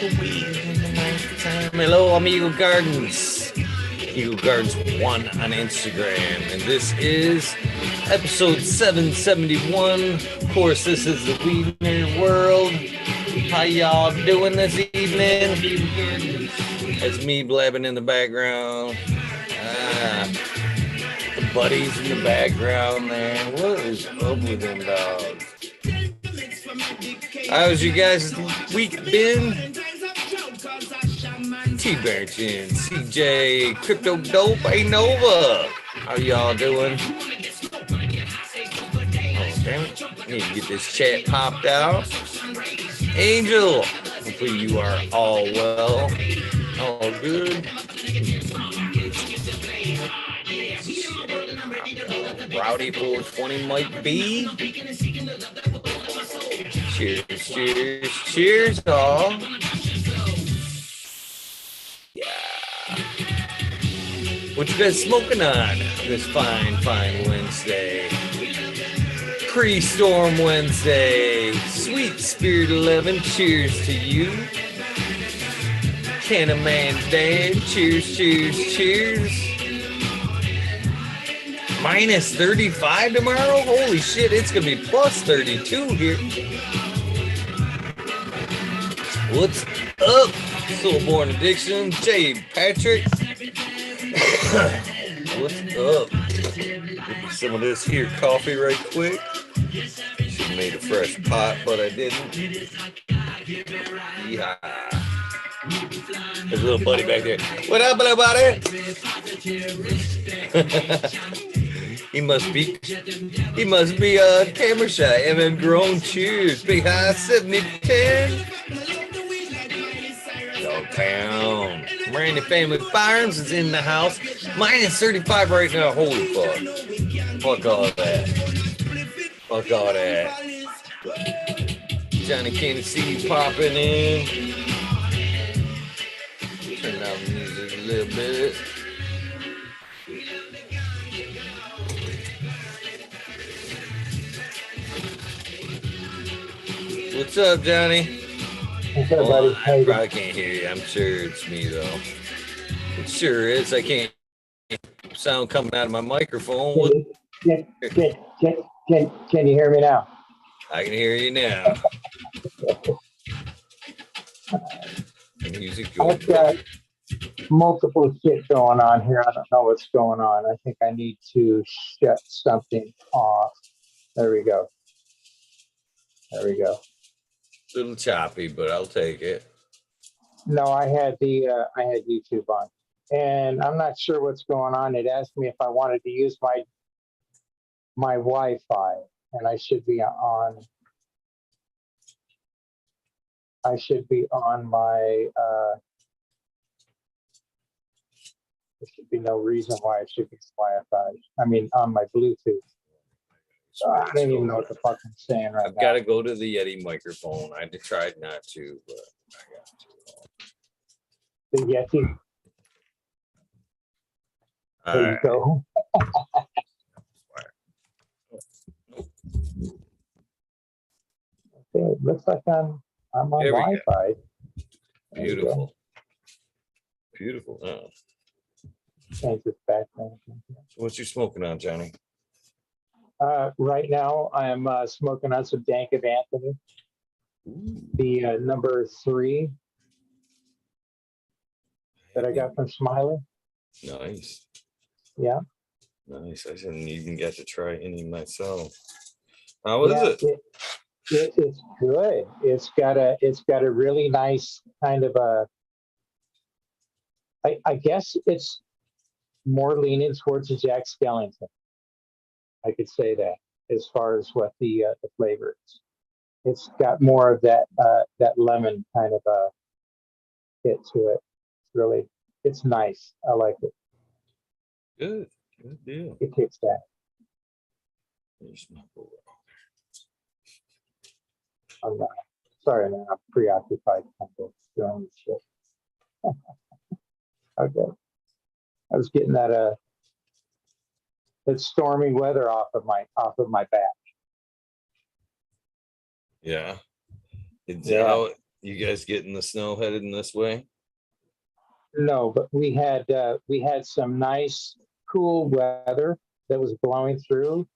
Weed in the nighttime. Hello, I'm Eagle Gardens. Eagle Gardens 1 on Instagram. And this is episode 771. Of course, this is the Weed Nerd World. How y'all doing this evening? That's me blabbing in the background. The buddies in the background there. What is up with them dogs? How's you guys' week been? T-Barrington, CJ, Crypto Dope, A-Nova. How y'all doing? Oh, damn it. Need to get this chat popped out. Angel, hopefully you are all well. All good. Rowdy 420 might be. Cheers, cheers, cheers, all. Yeah. What you guys smoking on this fine Wednesday? Pre-storm Wednesday. Sweet Spirit 11, cheers to you. Canna Man Dan, cheers, cheers, cheers. Minus 35 tomorrow? Holy shit, it's gonna be plus 32 here. What's up? Soulborn Addiction, Jay Patrick. What's up? Get some of this here coffee right quick. Should have made a fresh pot, but I didn't. Yeah. There's a little buddy back there. What up, little buddy? He must be camera shy. MM grown. Cheers. Big high 70-10. Downtown. Randy Family Farms is in the house. Minus 35 right now. Holy fuck. Fuck all that. Fuck all that. Johnny Tennessee popping in. Turn down the music a little bit. What's up, Johnny? What's up, buddy? I probably can't hear you. I'm sure it's me, though. It sure is. I can't sound coming out of my microphone. Can you hear me now? I can hear you now. Music I've got multiple shit going on here. I don't know what's going on. I think I need to shut something off. There we go. There we go. A little choppy, but I'll take it. No, I had YouTube on, and I'm not sure what's going on. It asked me if I wanted to use my Wi-Fi, and I should be on. I should be on my. There should be no reason why it should be Wi-Fi. I mean, on my Bluetooth. So I don't even know what the fuck I'm saying right now. I've got to go to the Yeti microphone. I tried not to, but I got to. The Yeti. There you go. Okay, it looks like I'm on Wi-Fi. Beautiful. Beautiful. Oh. Change this background. So what you smoking on, Johnny? Right now, I'm smoking on some Dank of Anthony. Ooh. The number 3 that I got from Smiley. Nice. Yeah. Nice. I didn't even get to try any myself. How is it? It's good. It's got a really nice kind of a. I guess it's more leaning towards a Jack Skellington. I could say that as far as what the flavor is. It's got more of that lemon kind of a hit to it. It's nice. I like it. Good deal. It kicks that. I'm not. Sorry, man. I'm preoccupied. I'm doing this shit. Okay. I was getting that stormy weather off of my back. Yeah. It's Yeah. You guys getting the snow headed in this way? No, but we had some nice cool weather that was blowing through.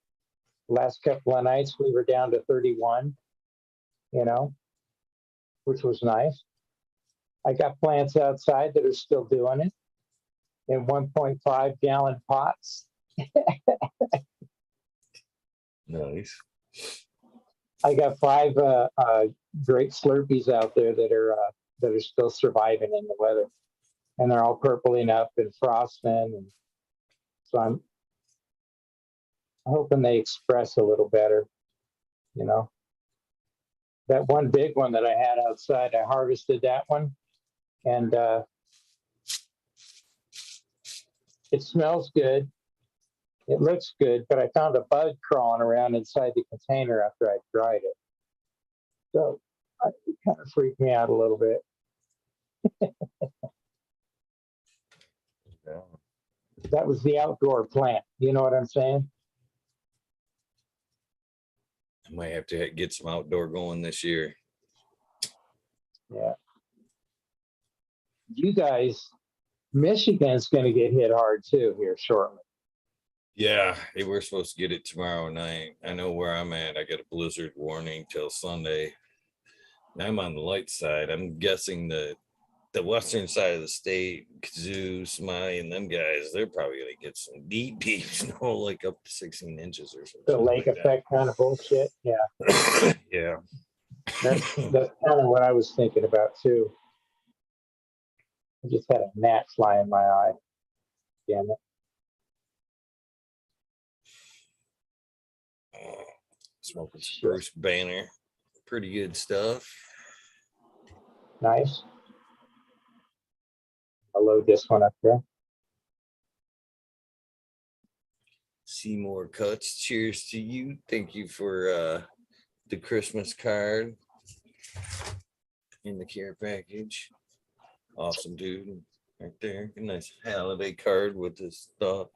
Last couple of nights we were down to 31, you know, which was nice. I got plants outside that are still doing it in 1.5-gallon pots. Nice. I got 5 great Slurpees out there that are still surviving in the weather, and they're all purpling up and frosting, and so I'm hoping they express a little better. You know, that one big one that I had outside, I harvested that one, and it smells good. It looks good, but I found a bug crawling around inside the container after I dried it. So it kind of freaked me out a little bit. Yeah. That was the outdoor plant. You know what I'm saying? I might have to get some outdoor going this year. Yeah. You guys, Michigan's going to get hit hard too here shortly. Yeah, hey, we're supposed to get it tomorrow night. I know where I'm at. I got a blizzard warning till Sunday. I'm on the light side. I'm guessing the western side of the state, Kazoo, Smiley, and them guys, they're probably gonna get some deep snow, like up to 16 inches or something. The lake like effect kind of bullshit. Yeah. Yeah. That's kind of what I was thinking about too. I just had a gnat fly in my eye. Damn it. Smoking some Bruce Banner. Pretty good stuff. Nice. I'll load this one up there. Seymour Cuts. Cheers to you. Thank you for the Christmas card in the care package. Awesome, dude. Right there. A nice holiday card with this stuff.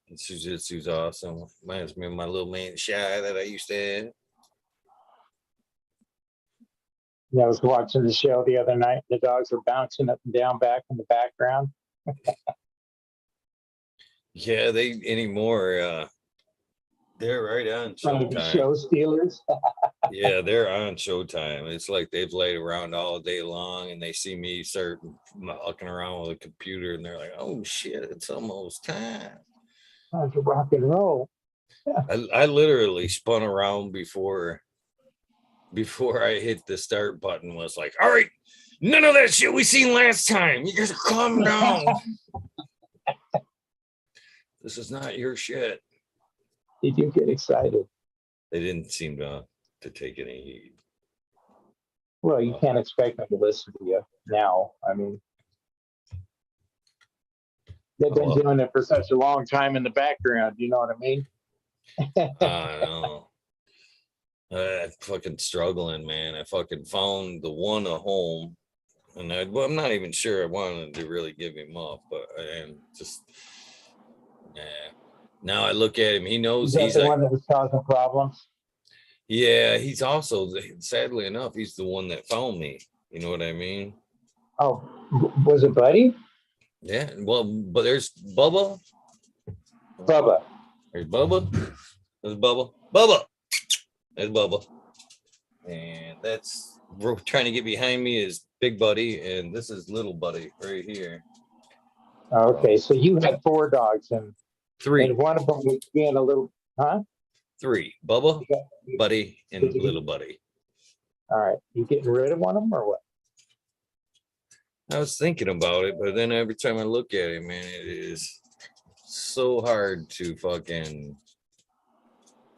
And Jiu-Jitsu's awesome. Reminds me of my little man Shy that I used to have. Yeah, I was watching the show the other night. The dogs were bouncing up and down back in the background. Yeah, they anymore. They're right on Showtime. Show stealers. Yeah, they're on Showtime. It's like they've laid around all day long and they see me start mucking around with a computer and they're like, oh shit, it's almost time. Time to rock and roll. I literally spun around before I hit the start button, was like, all right, none of that shit we seen last time. You guys calm down. This is not your shit. Did you get excited? They didn't seem to take any heed. Well, you can't expect them to listen to you now. I mean, they've been doing it for such a long time in the background. You know what I mean? I know. I'm fucking struggling, man. I fucking found the one at home, and I'm not even sure I wanted to really give him up, but and just yeah. Now I look at him. He knows he's the like, one that was causing problems. Yeah, he's also, sadly enough, he's the one that found me. You know what I mean? Oh, was it Buddy? Yeah. Well, but there's Bubba. Bubba. There's Bubba. There's Bubba. Bubba. There's Bubba. And that's, we're trying to get behind me is Big Buddy, and this is Little Buddy right here. Okay, so you had 4 dogs, and 3. And one of them was being a little, huh? 3. Bubba, Buddy, and Little Buddy. All right. You getting rid of one of them or what? I was thinking about it, but then every time I look at it, man, it is so hard to fucking,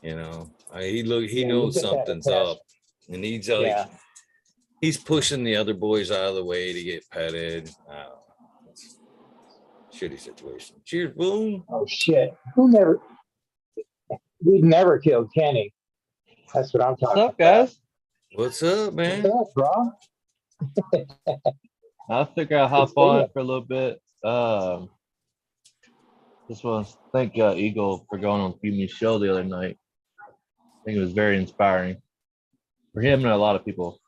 you know, he knows something's up, and he's like, he's pushing the other boys out of the way to get petted. Shitty situation. Cheers, boom. Oh shit! We'd never killed Kenny. That's what I'm talking about. What's up, guys? What's up, man? What's up, bro? I figure I'll hop on for a little bit. Just want to thank Eagle for going on Fumy's show the other night. I think it was very inspiring for him and a lot of people.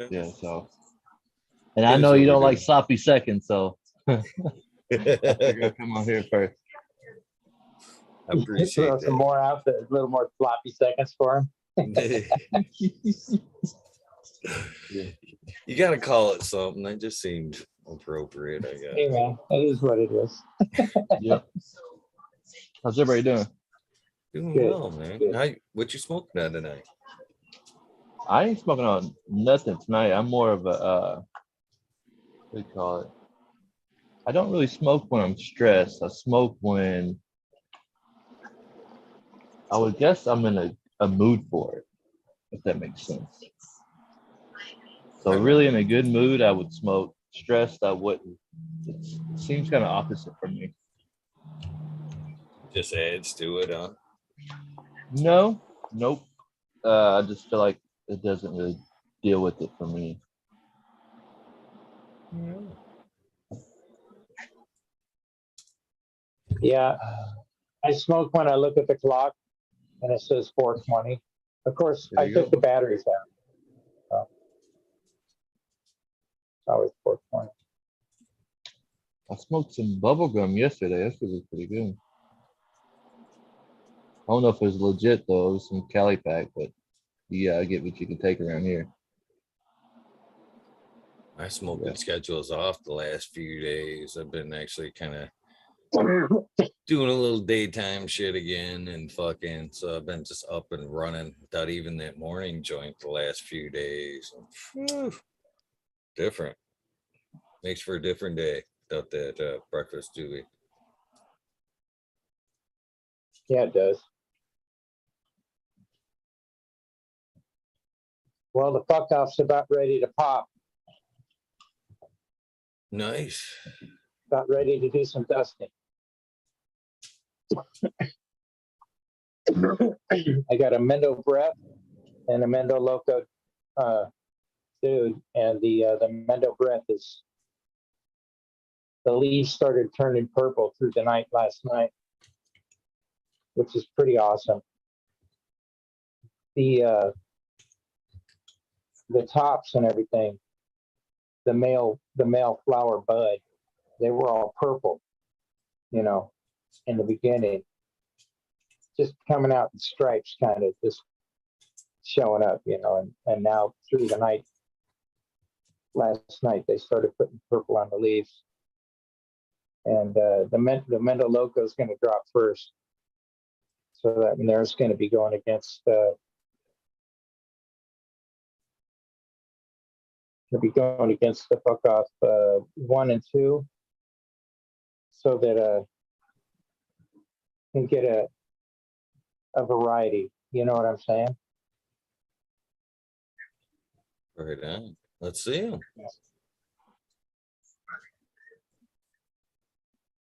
Yeah, so. And I know you don't like sloppy seconds, so I figured I'd come on here first. I appreciate throw that. some more out, a little more floppy seconds for him. You got to call it something. That just seemed appropriate, I guess. Hey man, it is what it is. Yep. How's everybody doing? Doing Good, well, man. good. What you smoking on tonight? I ain't smoking on nothing tonight. I'm more of a what do you call it? I don't really smoke when I'm stressed. I smoke when I would guess I'm in a mood for it, if that makes sense. So really in a good mood, I would smoke. Stressed, I wouldn't. It seems kind of opposite for me. Just adds to it, huh? No, nope. I just feel like it doesn't really deal with it for me. Yeah, I smoke when I look at the clock and it says 4:20. Of course, I took the batteries out. So it's always 4:20. I smoked some bubble gum yesterday. That was pretty good. I don't know if it was legit though. It was some Cali pack, but yeah, I get what you can take around here. My smoking schedule's off the last few days. I've been actually kind of doing a little daytime shit again and fucking. So I've been just up and running without even that morning joint the last few days. Whew. Different. Makes for a different day without that breakfast Dewey. Yeah, it does. Well, the fuck off's about ready to pop. Nice. About ready to do some dusting. I got a Mendo Breath and a Mendo Loco dude, and the Mendo Breath is, the leaves started turning purple through the night last night, which is pretty awesome. The tops and everything, the male flower bud, they were all purple, you know, in the beginning, just coming out in stripes, kind of just showing up, you know, and now through the night, last night, they started putting purple on the leaves. And the Mendo Loco is going to drop first. So that there's going to be going against the 1 and 2, so that can get a variety. You know what I'm saying? Right on. Let's see them.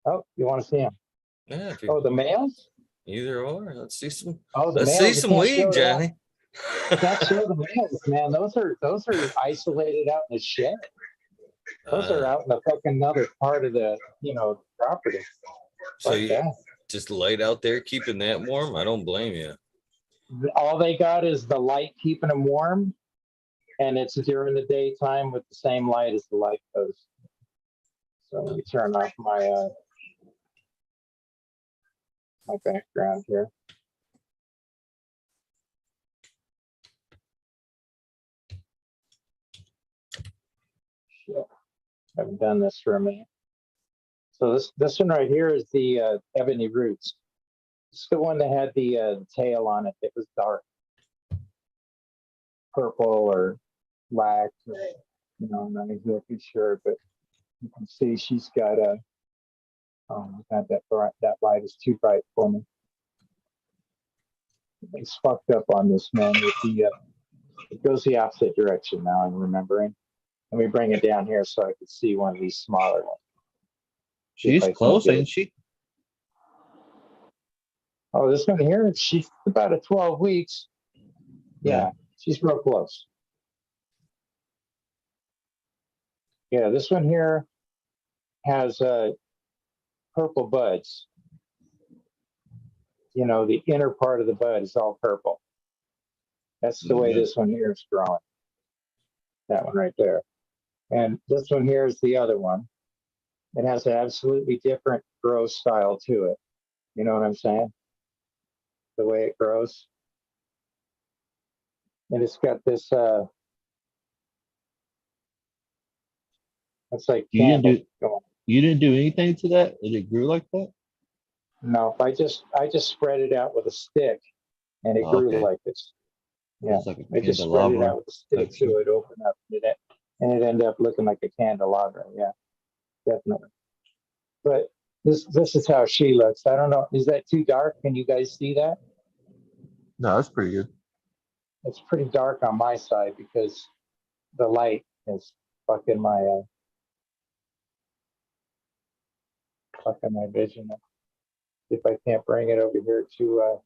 Oh, you want to see them? Yeah. Oh, the males? Either or. Let's see some. Oh, the Let's males. see some weed, Johnny. Can't show the males, man. Those are isolated out in the shed. Those are out in the fucking another part of the property. So you just light out there keeping that warm? I don't blame you. All they got is the light keeping them warm, and it's during the daytime with the same light as the light goes. So let me turn off my my background here. Shit. I haven't done this for a minute. So this one right here is the Ebony Roots. It's the one that had the tail on it. It was dark, purple or black. Or, I'm not exactly sure, but you can see she's got a. Oh my God, that light is too bright for me. It's fucked up on this, man. With the it goes the opposite direction now. I'm remembering. Let me bring it down here so I can see one of these smaller ones. She's close, ain't she? Oh, this one here, she's about a 12 weeks. Yeah, she's real close. Yeah, this one here has purple buds. The inner part of the bud is all purple. That's the way this one here is growing. That one right there. And this one here is the other one. It has an absolutely different grow style to it. You know what I'm saying? The way it grows. And it's got this it's like You didn't candle do going. you didn't do anything to that? And it grew like that? No, I just spread it out with a stick and it Oh, grew okay. like this. Yeah. It's like a I just spread it candelabra out with a stick type so shit. it opened up and it ended up looking like a candelabra. Yeah, definitely. But this is how she looks. I don't know. Is that too dark? Can you guys see that? No, that's pretty good. It's pretty dark on my side because the light is fucking my vision. If I can't bring it over here to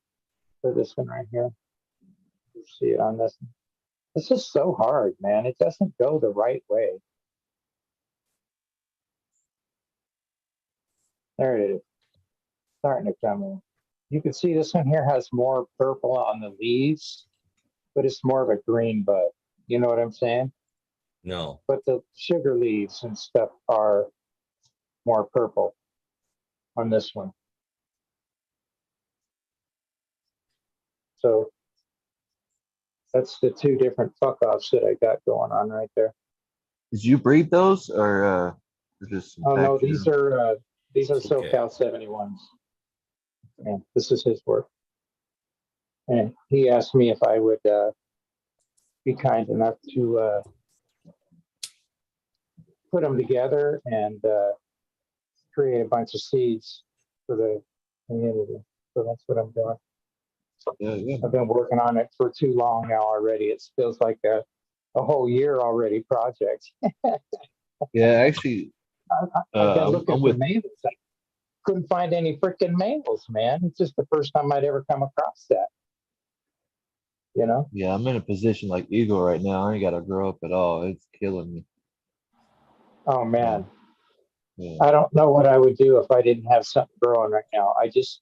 for this one right here, you see it on this. This is so hard, man. It doesn't go the right way. There it is, starting to come in. You can see this one here has more purple on the leaves, but it's more of a green bud. You know what I'm saying? No. But the sugar leaves and stuff are more purple on this one. So that's the two different fuck offs that I got going on right there. Did you breed those or just some Oh no, factory? these are Okay. SoCal 71s. And this is his work. And he asked me if I would be kind enough to put them together and create a bunch of seeds for the community. So that's what I'm doing. Yeah. I've been working on it for too long now already. It feels like a whole year already project. Yeah, actually, I've been looking I'm for with males. I couldn't find any freaking males, man. It's just the first time I'd ever come across that. You know? yeah, I'm in a position like Eagle right now. I ain't gotta grow up at all. It's killing me. Oh man. Yeah. I don't know what I would do if I didn't have something growing right now. I just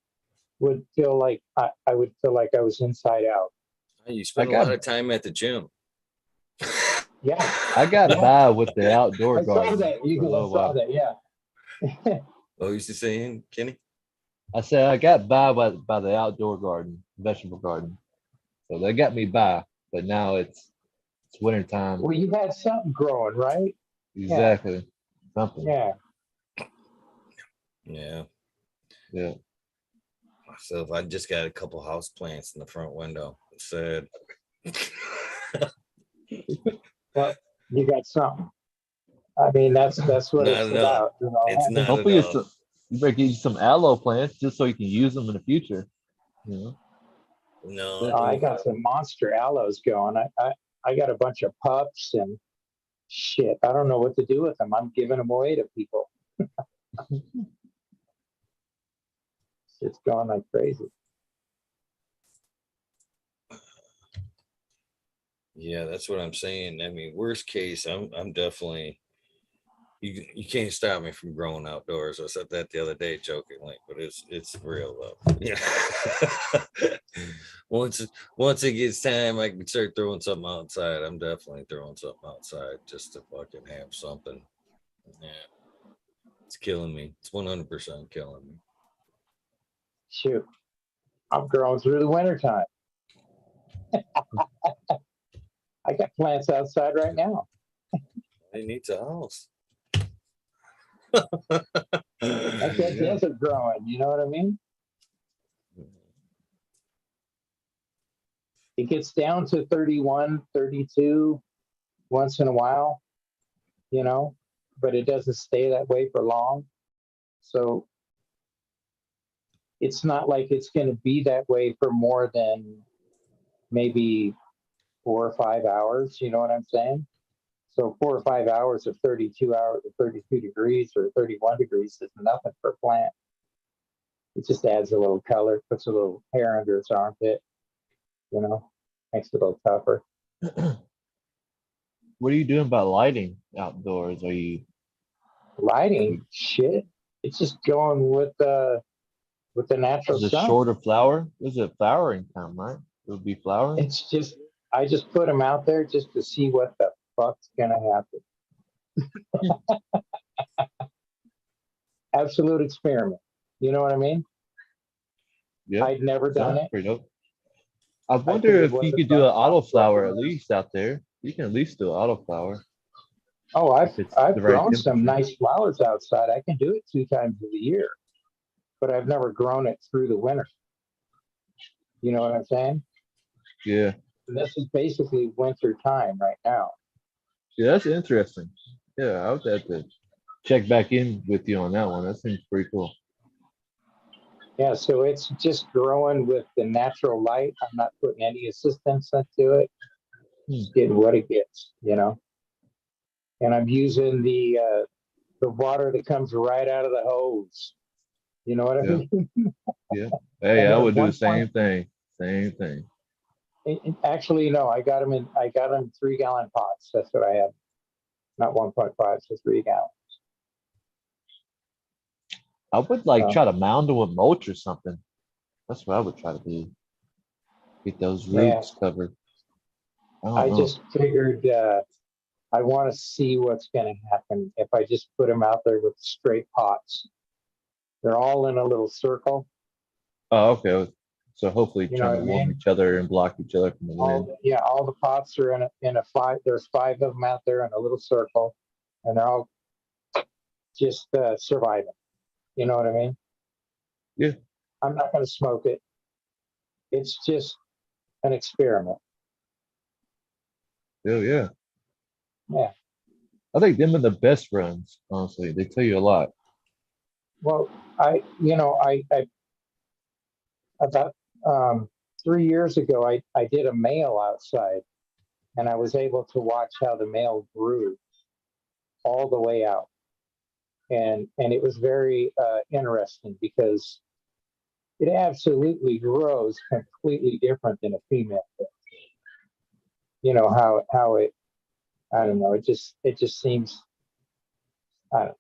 would feel like I would feel like I was inside out. You spend I a got- lot of time at the gym. Yeah. I got Yeah. by with the outdoor I saw garden that. for a You little saw while. that, yeah. What was you saying, Kenny? I said I got by the outdoor garden, vegetable garden. So they got me by, but now it's winter time. Well, you had something growing, right? Exactly. Something. Yeah. Yeah. Yeah. Myself, I just got a couple house plants in the front window. It's sad. Well, you got something. I mean, that's what Not it's enough. about. You know, It's not Hopefully enough. you better get you some aloe plants just so you can use them in the future. You know? No. I got some monster aloes going. I got a bunch of pups and shit. I don't know what to do with them. I'm giving them away to people. It's going like crazy. Yeah, that's what I'm saying. I mean, worst case, I'm definitely you can't stop me from growing outdoors. I said that the other day jokingly, but it's real though. Yeah. once it gets time, I can start throwing something outside. I'm definitely throwing something outside just to fucking have something. Yeah. It's killing me. It's 100% killing me. Shoot. I'm growing through the wintertime. I got plants outside right now. It needs a house. That's that desert growing. You know what I mean? It gets down to 31, 32 once in a while, you know, but it doesn't stay that way for long. So it's not like it's going to be that way for more than maybe 4 or 5 hours. You know what I'm saying? So 4 or 5 hours of 32 hours or 32 degrees or 31 degrees is nothing for a plant. It just adds a little color, puts a little hair under its armpit, you know, makes it a little tougher. What are you doing about lighting outdoors? Are you Lighting, shit. It's just going with the natural the sun. shorter flower? Is it flowering time, right? It would be flowering. It's just I just put them out there just to see what the fuck's gonna happen? Absolute experiment. You know what I mean? Yeah. I'd never done it. Pretty dope. I figured wonder if what you the could do an fuck- autoflower at least out there. You can at least do an autoflower. Oh, If it's I've the right grown some temperature. nice flowers outside. I can do it 2 times a year, but I've never grown it through the winter. You know what I'm saying? Yeah. And this is basically winter time right now. Yeah, that's interesting. Yeah, I would have to check back in with you on that one. That seems pretty cool. Yeah, so it's just growing with the natural light. I'm not putting any assistance into it. Just getting what it gets, you know. And I'm using the water that comes right out of the hose. You know what I Yeah. mean? Yeah. Hey, And I at would do one the same point- thing. Same thing. Actually, no, I got them in 3-gallon pots. That's what I have. Not 1.5, so 3 gallons. I would like Oh. try to mound them with mulch or something. That's what I would try to do. Get those roots covered. I don't know. just figured I want to see what's going to happen if I just put them out there with straight pots. They're all in a little circle. Oh, okay. So hopefully You know trying what to I warm mean? each other and block each other from the wind. All the pots are in a 5. There's 5 of them out there in a little circle, and they're all just surviving. You know what I mean? Yeah. I'm not going to smoke it. It's just an experiment. Oh, yeah. Yeah. I think them are the best runs, honestly. They tell you a lot. Well, I about 3 years ago, I did a male outside, and I was able to watch how the male grew all the way out, and it was very interesting because it absolutely grows completely different than a female. You know how it, I don't know, it just seems, I don't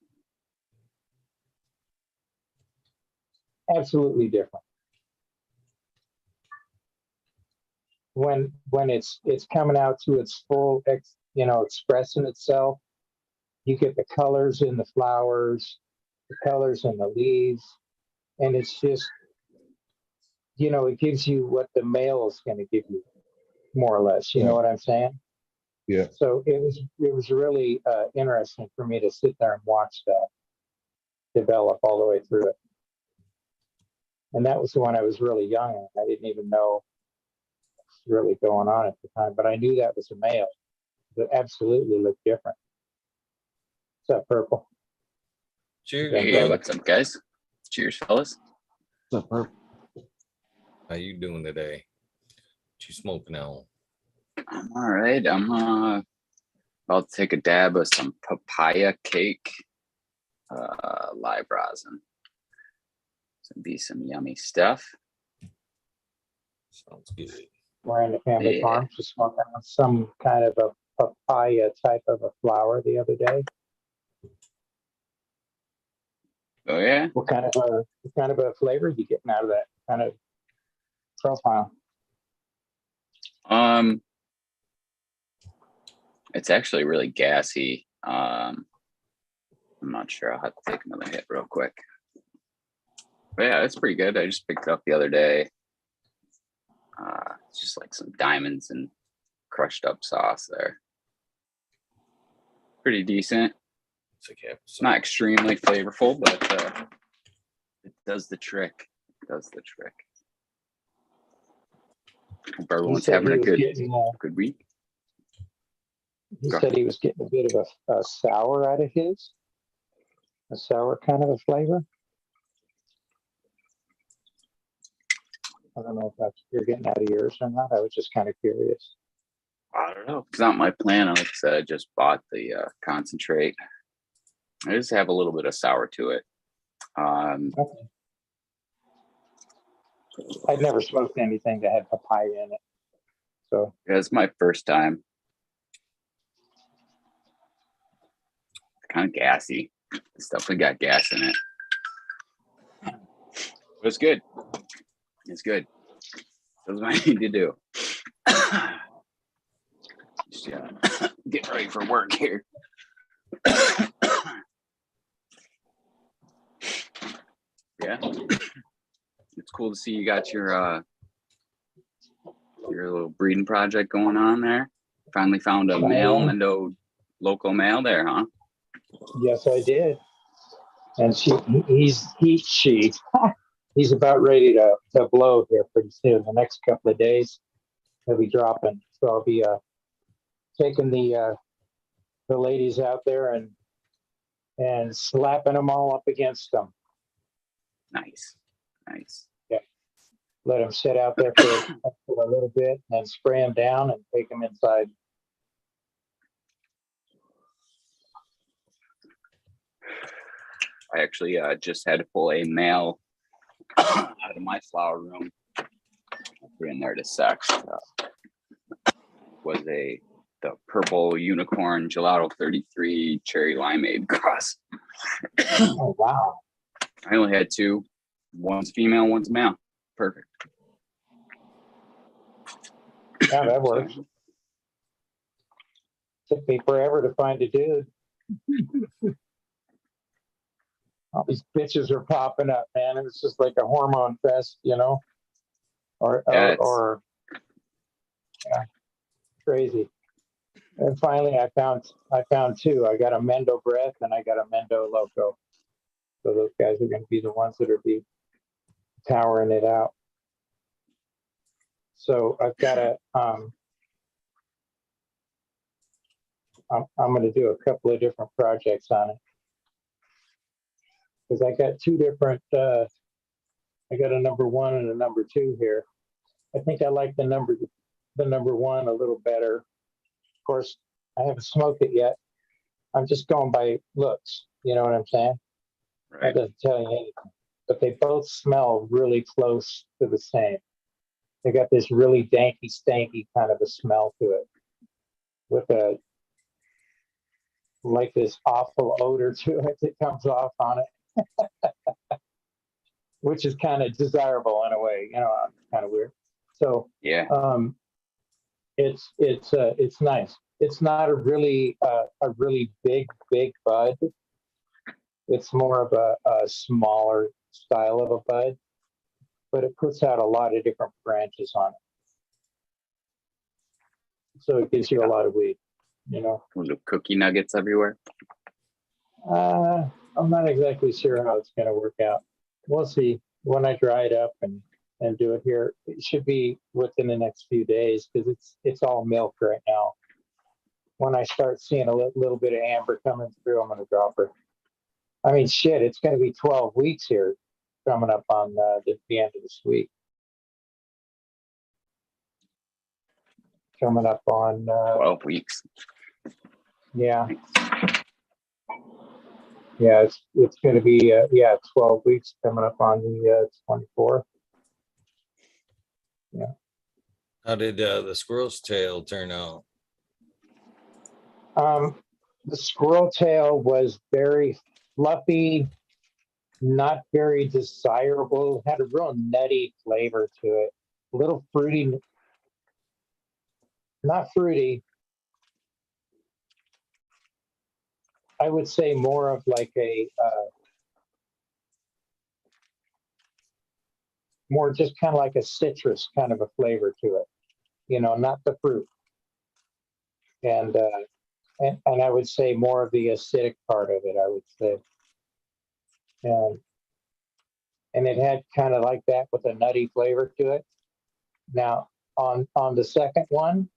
know, absolutely different. When it's coming out to its full expressing itself, you get the colors in the flowers, the colors in the leaves, and it's just, it gives you what the male is going to give you, more or less. You know what I'm saying? Yeah. So it was really interesting for me to sit there and watch that develop all the way through it. And that was when I was really young, and I didn't even know what was really going on at the time, but I knew that was a male. That absolutely looked different. What's up, Purple? Cheers. Hey, what's up, guys? Cheers, fellas. What's up, Herb? How you doing today? What you smoking on? I'm all right. I'm about to take a dab of some papaya cake, live rosin. It's gonna be some yummy stuff. Sounds good. We're in the family farm, just smoking on some kind of a papaya type of a flower the other day. Oh yeah. What kind of a flavor are you getting out of that kind of profile? It's actually really gassy. I'm not sure. I'll have to take another hit real quick. But yeah, it's pretty good. I just picked it up the other day. It's just like some diamonds and crushed up sauce there. Pretty decent. It's not extremely flavorful, but it does the trick. It does the trick. Hope everyone's having a good week. He said he was getting a bit of a sour out of his. A sour kind of a flavor. I don't know if that's you're getting out of yours or not. I was just kind of curious. I don't know. It's not my plan. Like I said, I just bought the concentrate. I just have a little bit of sour to it. Okay. I'd never smoked anything that had papaya in it. So yeah, it's my first time. Kind of gassy. It's definitely got gas in it. But it's good. It's good. That's what I need to do. Just getting ready for work here. Yeah, it's cool to see you got your little breeding project going on there. Finally found a male Mendo local male there, huh? Yes, I did. And he's about ready to blow here pretty soon. The next couple of days, he'll be dropping. So I'll be taking the ladies out there and slapping them all up against them. Nice. Yeah. Let them sit out there for a little bit, and then spray them down and take them inside. I actually just had to pull a male out of my flower room. I put in there to sex. Was the purple unicorn gelato 33 cherry limeade cross. Oh wow! I only had two. One's female, one's male. Perfect. Yeah, that works. Took me forever to find a dude. All these bitches are popping up, man. It's just like a hormone fest, you know, or yeah, crazy. And finally, I found two. I got a Mendo Breath and I got a Mendo Loco. So those guys are going to be the ones that are be towering it out. So I've got I'm going to do a couple of different projects on it. Because I got two different, I got a number one and a number two here. I think I like the number one a little better. Of course, I haven't smoked it yet. I'm just going by looks. You know what I'm saying? Right. That doesn't tell you anything. But they both smell really close to the same. They got this really danky, stanky kind of a smell to it, with like this awful odor to it that comes off on it. Which is kind of desirable in a way, you know, kind of weird. So yeah, it's nice. It's not a really big bud. It's more of a smaller style of a bud, but it puts out a lot of different branches on it. So it gives you a lot of weed, you know. Little cookie nuggets everywhere. I'm not exactly sure how it's going to work out. We'll see when I dry it up and do it here. It should be within the next few days because it's all milk right now. When I start seeing a little bit of amber coming through, I'm going to drop her. I mean, shit, it's going to be 12 weeks here coming up on the end of this week. Coming up on 12 weeks. Yeah. Yeah, it's going to be 12 weeks coming up on the 24th. Yeah. How did the squirrel's tail turn out? The squirrel tail was very fluffy, not very desirable. Had a real nutty flavor to it. A little fruity, not fruity. I would say more of like a more just kind of like a citrus kind of a flavor to it, you know, not the fruit. And I would say more of the acidic part of it, I would say. And it had kind of like that with a nutty flavor to it. Now, on the second one,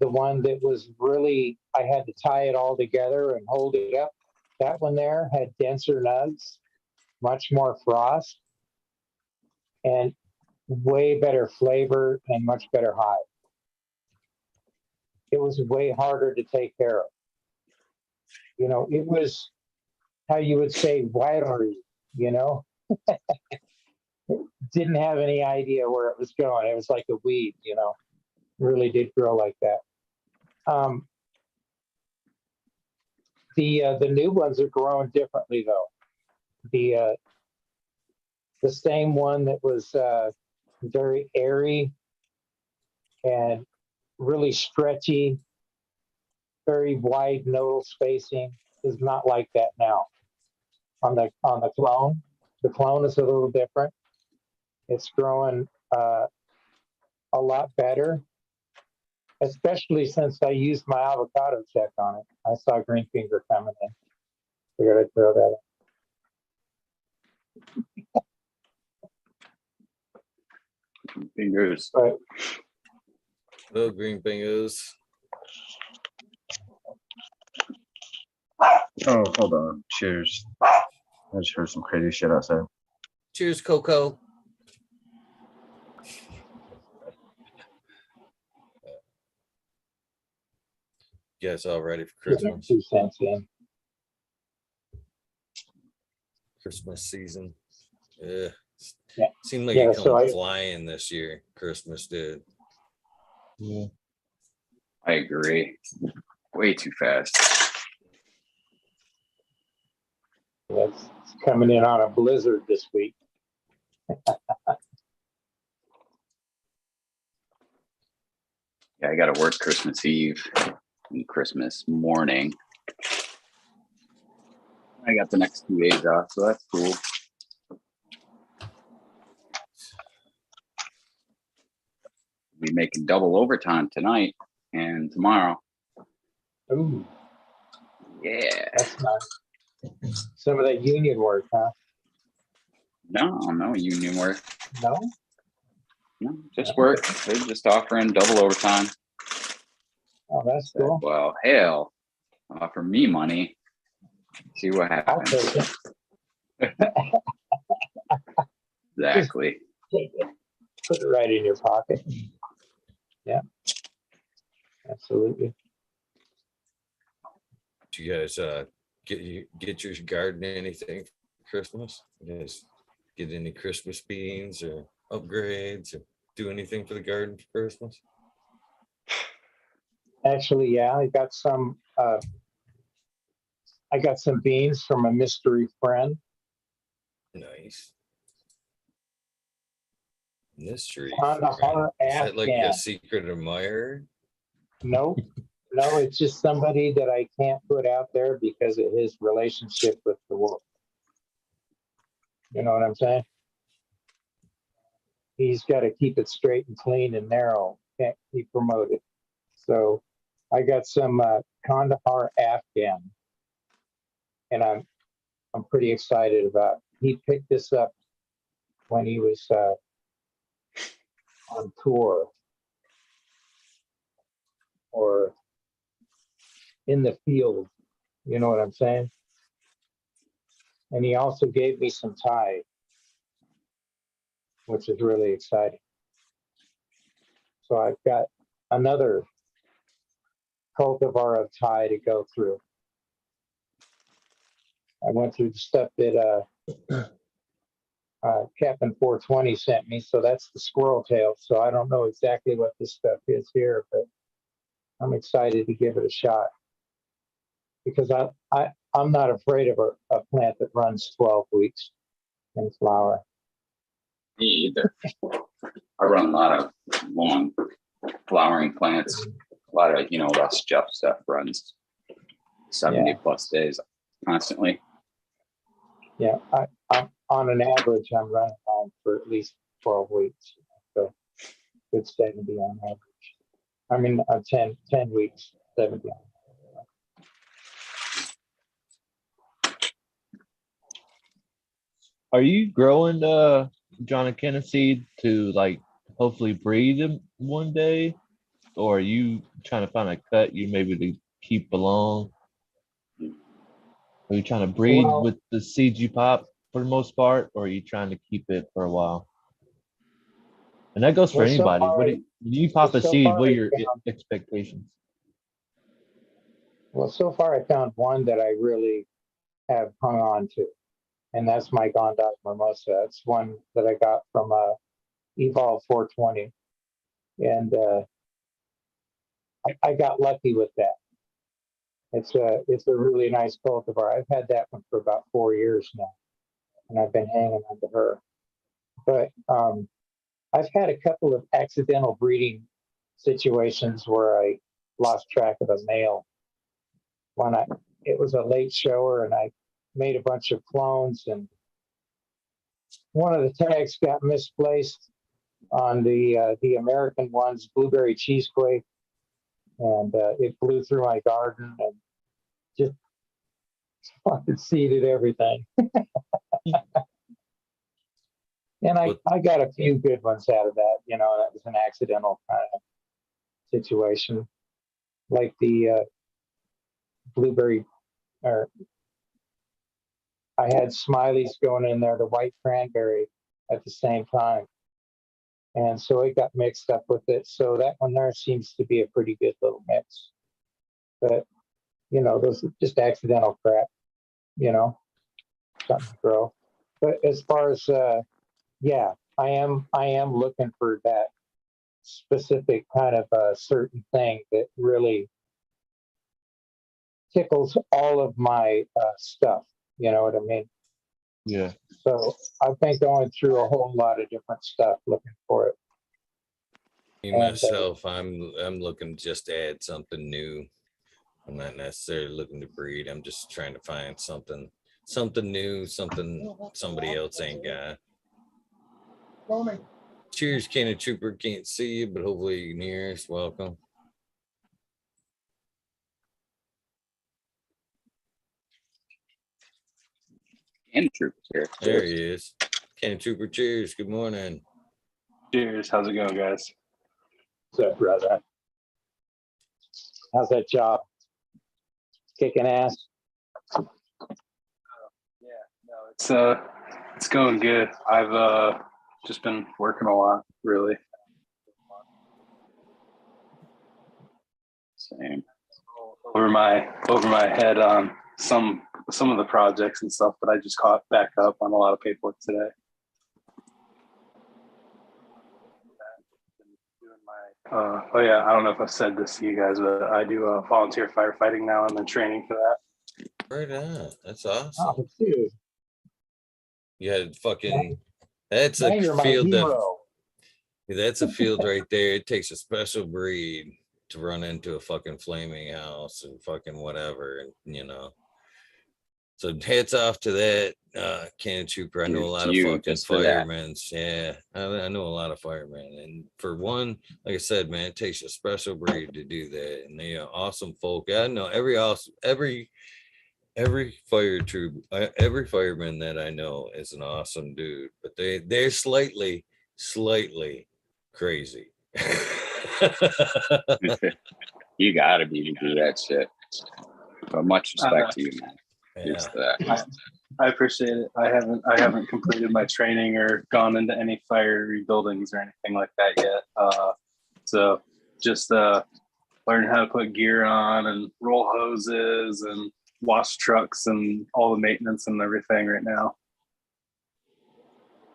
the one that was really, I had to tie it all together and hold it up. That one there had denser nugs, much more frost, and way better flavor and much better high. It was way harder to take care of. You know, it was how you would say wiry, you know? Didn't have any idea where it was going. It was like a weed, you know? Really did grow like that. The new ones are growing differently though. The same one that was very airy and really stretchy very wide nodal spacing is not like that now. On the clone, the clone is a little different. It's growing a lot better, especially since I used my avocado check on it. I saw green finger coming in. Figured I'd throw that in. Fingers. But Little green fingers. Oh, hold on. Cheers. I just heard some crazy shit outside. Cheers, Coco. You guys all ready for Christmas? 2 cents in. Christmas season. Yeah. Yeah. Seemed like Yeah, it so come I- flying this year. Christmas did. Yeah. I agree. Way too fast. It's coming in on a blizzard this week. Yeah, I got to work Christmas Eve and Christmas morning. I got the next 2 days off, so that's cool. Be making double overtime tonight and tomorrow. Ooh, Yeah. that's nice. Some of that union work, huh? No union work. No? No, just work. They're just offering double overtime. Oh, that's Said, cool. well, hell, offer me money. See what I'll happens. take it. Exactly. Take it. Put it right in your pocket. Yeah. Absolutely. Do you guys get your garden anything for Christmas? You guys get any Christmas beans or upgrades or do anything for the garden for Christmas? Actually, yeah, I got some beans from a mystery friend. Nice. Mystery. On the friend. heart Is that like a Afghan. secret admirer? Nope. No, it's just somebody that I can't put out there because of his relationship with the world. You know what I'm saying? He's got to keep it straight and clean and narrow. Can't be promoted. So I got some Kandahar Afghan, and I'm pretty excited about. He picked this up when he was on tour or in the field. You know what I'm saying? And he also gave me some Thai, which is really exciting. So I've got another cultivar of Thai to go through. I went through the stuff that Captain 420 sent me, so that's the squirrel tail. So I don't know exactly what this stuff is here, but I'm excited to give it a shot because I'm not afraid of a plant that runs 12 weeks in flower. Me either. I run a lot of long flowering plants. A lot of, less Jeff stuff runs 70 plus days constantly. Yeah, I'm on an average, I'm running on for at least 12 weeks. So good 70 on average. I mean, 10 weeks, 70 on. Are you growing John and Kenneth seed to like hopefully breed them one day, or are you trying to find a cut you maybe to keep along? Are you trying to breed with the seeds you pop for the most part, or are you trying to keep it for a while? And that goes for Well, so anybody. far, When you pop a so seed, far what are I your found- expectations? Well, so far I found one that I really have hung on to, and that's my Gondok Mimosa. It's one that I got from Evolve 420, and I got lucky with that. It's a really nice cultivar. I've had that one for about 4 years now, and I've been hanging on to her. But I've had a couple of accidental breeding situations where I lost track of a male, it was a late shower, and I made a bunch of clones, and one of the tags got misplaced on the American one's blueberry cheesequake, and it blew through my garden and just fucking seeded everything. And I got a few good ones out of that. That was an accidental kind of situation, like the blueberry, or I had Smileys going in there, the white cranberry at the same time. And so it got mixed up with it. So that one there seems to be a pretty good little mix. But, those are just accidental crap, something to grow. But as far as, yeah, I am looking for that specific kind of a certain thing that really tickles all of my stuff. You know what I mean? Yeah. So I've been going through a whole lot of different stuff looking for it. Me myself, I'm looking just to add something new. I'm not necessarily looking to breed. I'm just trying to find something new, something somebody else ain't got. Cheers, Cannon Trooper. Can't see you, but hopefully you can hear us. Welcome. And Trooper here. There he is. Cannon Trooper, cheers. Good morning. Cheers. How's it going, guys? What's up, brother? How's that job? Kicking ass? It's going good. I've just been working a lot, really. Same. Over my head on some of the projects and stuff, but I just caught back up on a lot of paperwork today. Oh yeah, I don't know if I've said this to you guys, but I do volunteer firefighting now. I'm in training for that. Right on. That's awesome. Oh, dude. You had fucking, that's Now a you're my field that, hero. that's a field right there. It takes a special breed to run into a fucking flaming house and fucking whatever, and so hats off to that, Cannon Trooper. I know a lot of fucking firemen. Yeah, I know a lot of firemen, and for one, like I said, man, it takes a special breed to do that, and they are awesome folk. I know every fire troop, every fireman that I know is an awesome dude, but they're slightly crazy. You gotta be to do that shit. But much respect to you, man. Yeah. I appreciate it. I haven't completed my training or gone into any fiery buildings or anything like that yet. So just learn how to put gear on and roll hoses and wash trucks and all the maintenance and everything right now.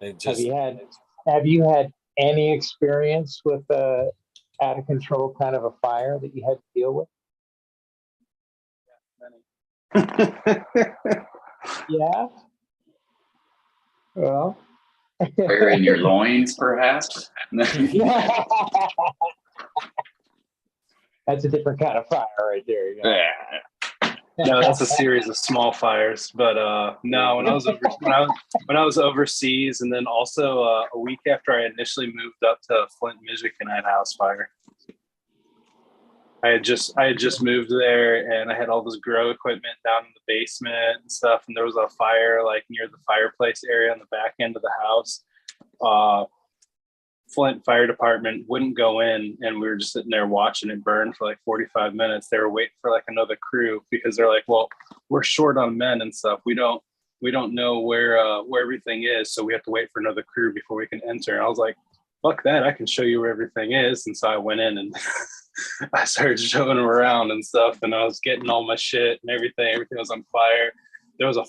Have you had any experience with out of control kind of a fire that you had to deal with? Yeah. Well, Fire in your loins, perhaps. yeah. That's a different kind of fire right there. Yeah. No, that's a series of small fires. But no, when I was overseas, and then also a week after I initially moved up to Flint, Michigan, I had a house fire. I had just moved there, and I had all this grow equipment down in the basement and stuff. And there was a fire like near the fireplace area on the back end of the house. Flint Fire Department wouldn't go in, and we were just sitting there watching it burn for like 45 minutes. They were waiting for like another crew because they're like, well, we're short on men and stuff. We don't know where everything is, so we have to wait for another crew before we can enter. And I was like, fuck that, I can show you where everything is. And so I went in and I started showing them around and stuff, and I was getting all my shit and everything. Everything was on fire. There was a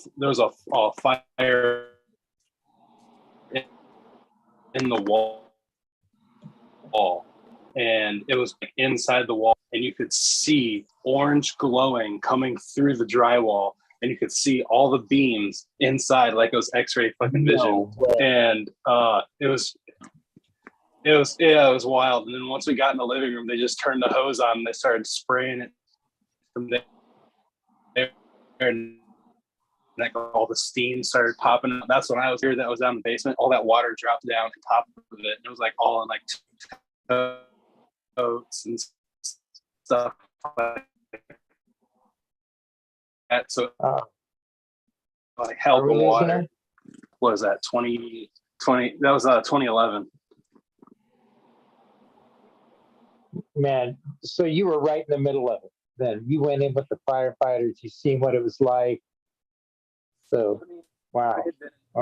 fire in the wall, and it was inside the wall, and you could see orange glowing coming through the drywall, and you could see all the beams inside like it was X-ray fucking vision. And it was wild. And then once we got in the living room, they just turned the hose on and they started spraying it from and like all the steam started popping up. That's when I was here. That was down in the basement. All that water dropped down on top of it. And it was like all in like coats and stuff like that. So like hell of water. What was that? 2020? That was 2011. Man, so you were right in the middle of it. Then you went in with the firefighters. You seen what it was like. So, wow.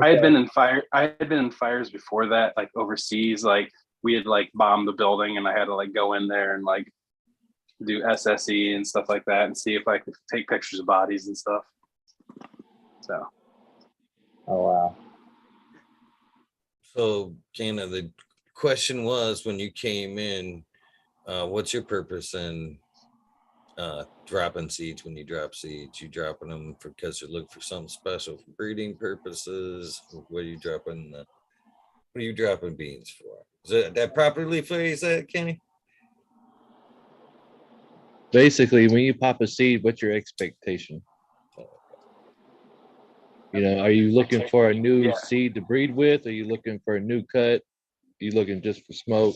I had been in fire. I had been in fires before that, like overseas. Like we had like bombed the building, and I had to like go in there and like do SSE and stuff like that, and see if I could take pictures of bodies and stuff. So. Oh wow. So, kind of the question was when you came in, what's your purpose in dropping seeds? When you drop seeds, you dropping them because you're looking for something special for breeding purposes? What are you dropping? What are you dropping beans for? Is that properly phrased, that Kenny? Basically, when you pop a seed, what's your expectation? You know, are you looking for a new seed to breed with? Are you looking for a new cut? Are you looking just for smoke?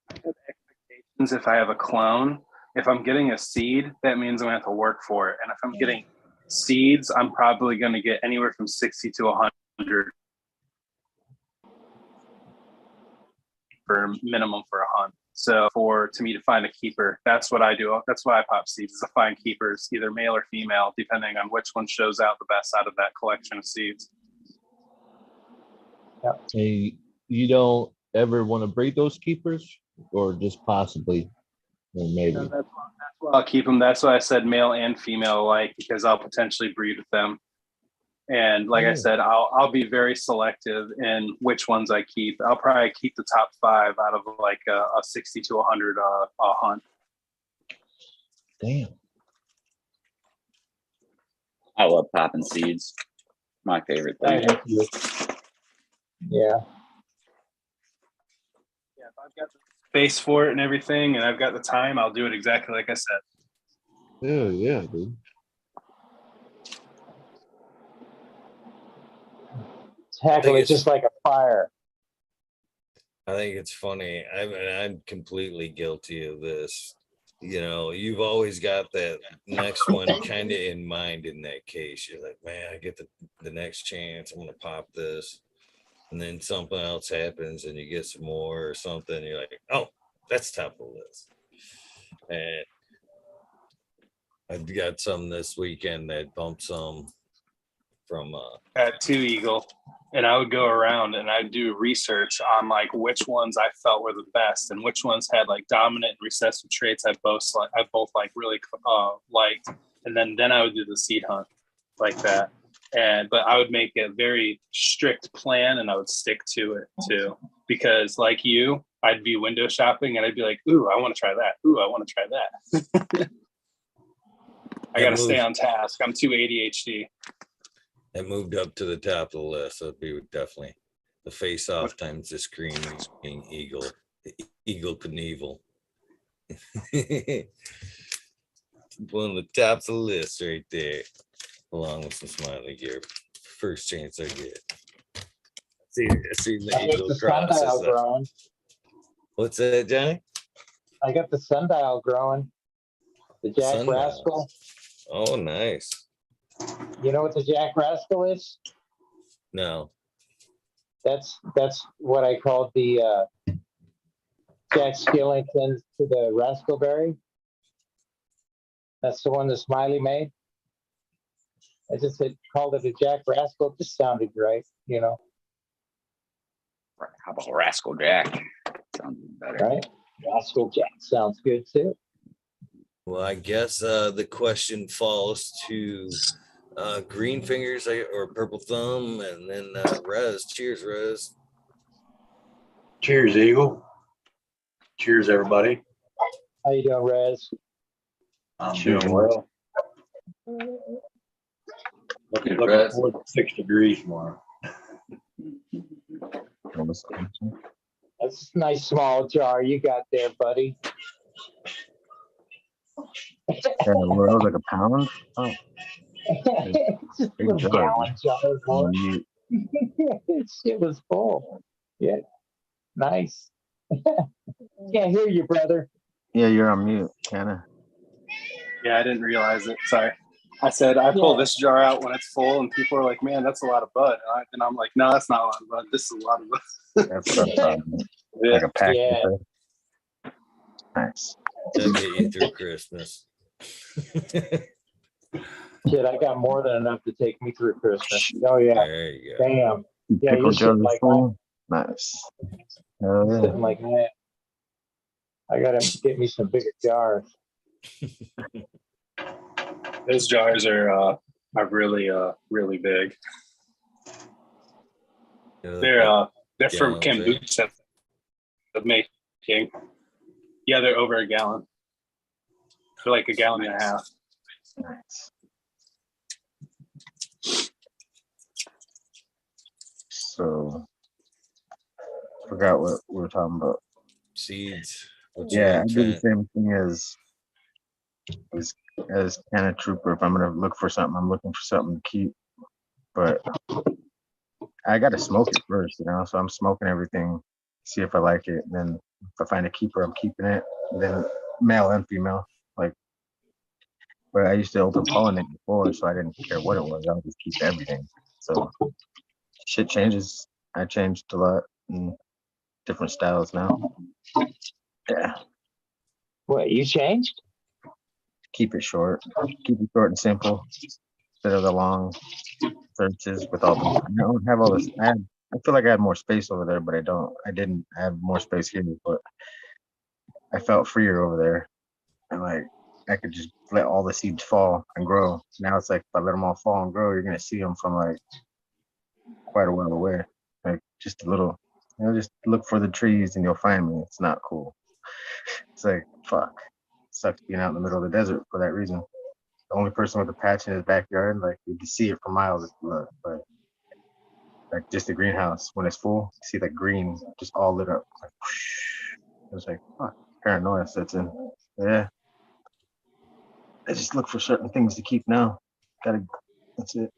Expectations if I have a clone. If I'm getting a seed, that means I'm gonna have to work for it. And if I'm getting seeds, I'm probably gonna get anywhere from 60 to 100 for minimum for a hunt. So to me to find a keeper, that's what I do. That's why I pop seeds, is to find keepers, either male or female, depending on which one shows out the best out of that collection of seeds. Yep. And you don't ever want to breed those keepers, or just possibly, or maybe? So that's why I'll keep them. That's why I said male and female alike, because I'll potentially breed with them. And like I said, I'll be very selective in which ones I keep. I'll probably keep the top 5 out of like a 60 to 100 hunt. Damn. I love popping seeds. My favorite thing. Yeah. Yeah, if I've got the space for it and everything, and I've got the time, I'll do it exactly like I said. Yeah, dude. Tackle it just like a fire. I think it's funny. I'm completely guilty of this. You know, you've always got that next one kind of in mind in that case. You're like, man, I get the next chance. I'm going to pop this. And then something else happens and you get some more or something. You're like, oh, that's top of the list. And I've got some this weekend that bumped some from At 2 Eagle, and I would go around and I'd do research on like which ones I felt were the best and which ones had like dominant and recessive traits I both like really liked, and then I would do the seed hunt like that. But I would make a very strict plan and I would stick to it too, because like you, I'd be window shopping and I'd be like, ooh, I want to try that. Ooh, I want to try that. I got to stay on task. I'm too ADHD. It moved up to the top of the list. So it'd be definitely the face off times the screaming eagle, the Eagle Knievel. One of the tops of the list right there, along with some smiley gear. First chance I get. I see the Eagle sundial growing. What's that, Johnny? I got the sundial growing. The Jack Sundial. Rascal. Oh, nice. You know what the Jack Rascal is? No. That's what I called the Jack Skellington to the Rascalberry. That's the one that Smiley made. I just called it a Jack Rascal. It just sounded great, you know. How about Rascal Jack? Sounds better. Right? Rascal Jack sounds good too. Well, I guess the question falls to Green Fingers or Purple Thumb, and then Rez. Cheers, Rez. Cheers, Eagle. Cheers, everybody. How you doing, Rez? I'm Cheers. doing well. Looking Rez. forward to 6 degrees tomorrow. That's a nice small jar you got there, buddy. Yeah, well, that was like a pound. Oh, It's just a big little jar. gallon jar, boy. You, Shit was full. Yeah, nice. Can't hear you, brother. yeah, you're on mute, kinda. Yeah, I didn't realize it. Sorry. I said I pull this jar out when it's full, and people are like, "Man, that's a lot of bud." And I'm like, "No, that's not a lot of bud. This is a lot of bud." That's what I thought. Yeah. Like a pack. Yeah. Nice. That'll get you through Christmas. Shit, I got more than enough to take me through Christmas. Oh yeah. There you go. Damn. Yeah, Pickle you're jar sitting like that. full. Nice. Oh, yeah. Sitting like that. I gotta get me some bigger jars. Those jars are really big. They're from kombucha of making. Yeah, they're over a gallon. They're like a gallon and a half. Nice. So, forgot what we were talking about. Seeds. What's your Yeah, I do the intent? same thing as Canna Trooper. If I'm gonna look for something, I'm looking for something to keep. But I gotta smoke it first, you know. So I'm smoking everything, see if I like it, and then if I find a keeper, I'm keeping it. And then male and female, like. But I used to open pollinate before, so I didn't care what it was. I would just keep everything. So shit changes. I changed a lot in different styles now. Yeah, What, you changed? keep it short. Keep it short and simple instead of the long searches with all the. I don't have all this. I feel like I had more space over there, but I don't. I didn't have more space here, but I felt freer over there, and like I could just let all the seeds fall and grow. Now it's like if I let them all fall and grow, you're gonna see them from like quite a while away, like just a little. You know, just look for the trees and you'll find me. It's not cool. It's like fuck. Sucks being out in the middle of the desert for that reason. The only person with a patch in his backyard, like you can see it for miles if you look, but like just the greenhouse when it's full, you see the green just all lit up. Like whoosh. It was like fuck, paranoia sets in. Yeah. I just look for certain things to keep now. That's it.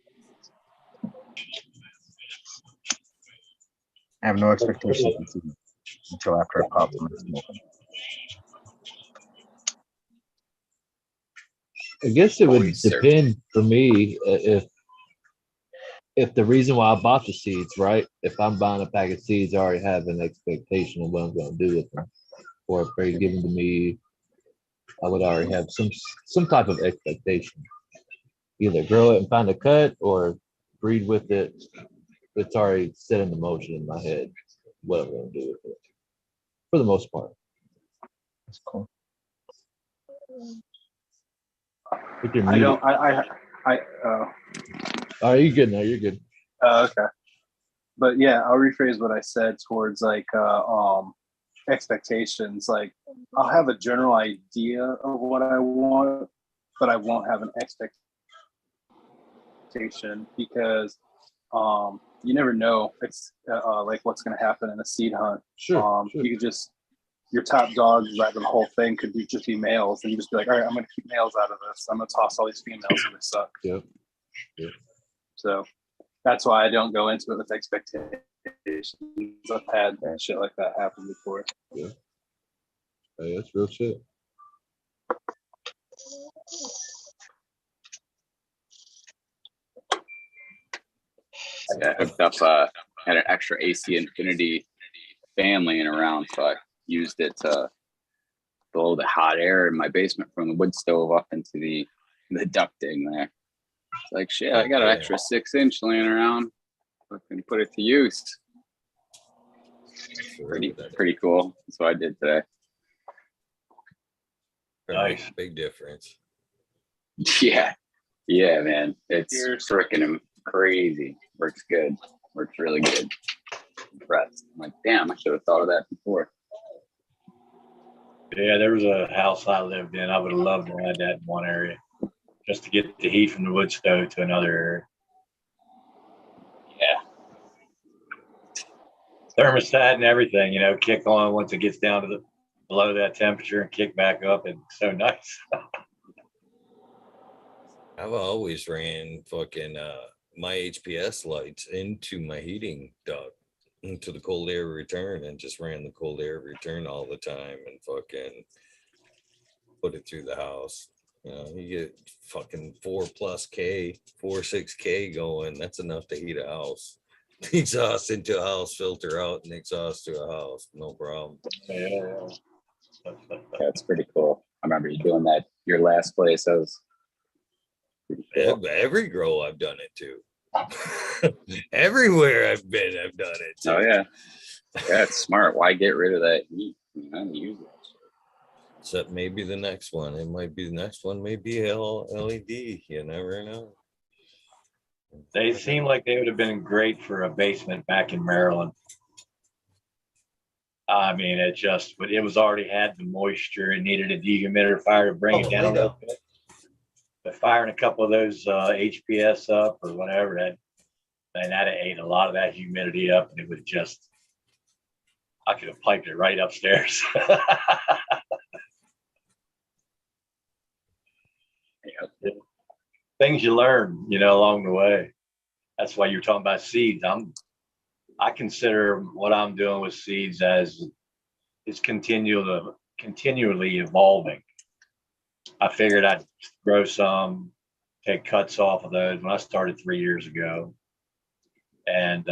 I have no expectations until after I pop them and smoke them. I guess it would depend for me if the reason why I bought the seeds, right? If I'm buying a pack of seeds, I already have an expectation of what I'm going to do with them. Or if they're given to me, I would already have some type of expectation. Either grow it and find a cut or breed with it. It's already set in motion in my head what I'm going to do with it. For the most part. That's cool. I don't. Oh, you're good now. You're good. Okay. But yeah, I'll rephrase what I said towards like expectations. Like I'll have a general idea of what I want, but I won't have an expectation because you never know. It's like what's going to happen in a seed hunt. Sure. You could just your top dogs right the whole thing could be just be males, and you just be like, all right, I'm going to keep males out of this. I'm going to toss all these females and they suck. Yep. So that's why I don't go into it with expectations. I've had shit like that happen before. Yeah. Hey, that's real shit. I hooked up, had an extra AC Infinity fan laying around, so I used it to blow the hot air in my basement from the wood stove up into the ducting there. It's like, shit, I got an extra 6-inch laying around. I can put it to use. Pretty cool. That's what I did today. Nice. Big difference. Yeah, man. It's freaking crazy. Works good. Works really good. Impressed. I'm like, damn, I should have thought of that before. Yeah, there was a house I lived in. I would have loved to have that in one area just to get the heat from the wood stove to another area. Yeah. Thermostat and everything, kick on once it gets down to the below that temperature and kick back up. It's so nice. I've always ran fucking my HPS lights into my heating duct, into the cold air return, and just ran the cold air return all the time and fucking put it through the house. You know, you get fucking 4+K, 6K going. That's enough to heat a house. Exhaust into a house, filter out, and exhaust to a house. No problem. Yeah. That's pretty cool. I remember you doing that your last place. That was pretty cool. Every grow I've done it to. Everywhere I've been, I've done it to. Oh yeah. Yeah, it's smart. Why get rid of that heat? You know, use it. Except maybe the next one. It might be the next one, maybe LED. You never know. They seem like they would have been great for a basement back in Maryland. I mean, but it was already had the moisture. It needed a dehumidifier to bring it down a little bit. But firing a couple of those HPS up or whatever, that ate a lot of that humidity up, and it was just, I could have piped it right upstairs. Things you learn, along the way. That's why you're talking about seeds. I consider what I'm doing with seeds as it's continually evolving. I figured I'd grow some, take cuts off of those when I started 3 years ago, and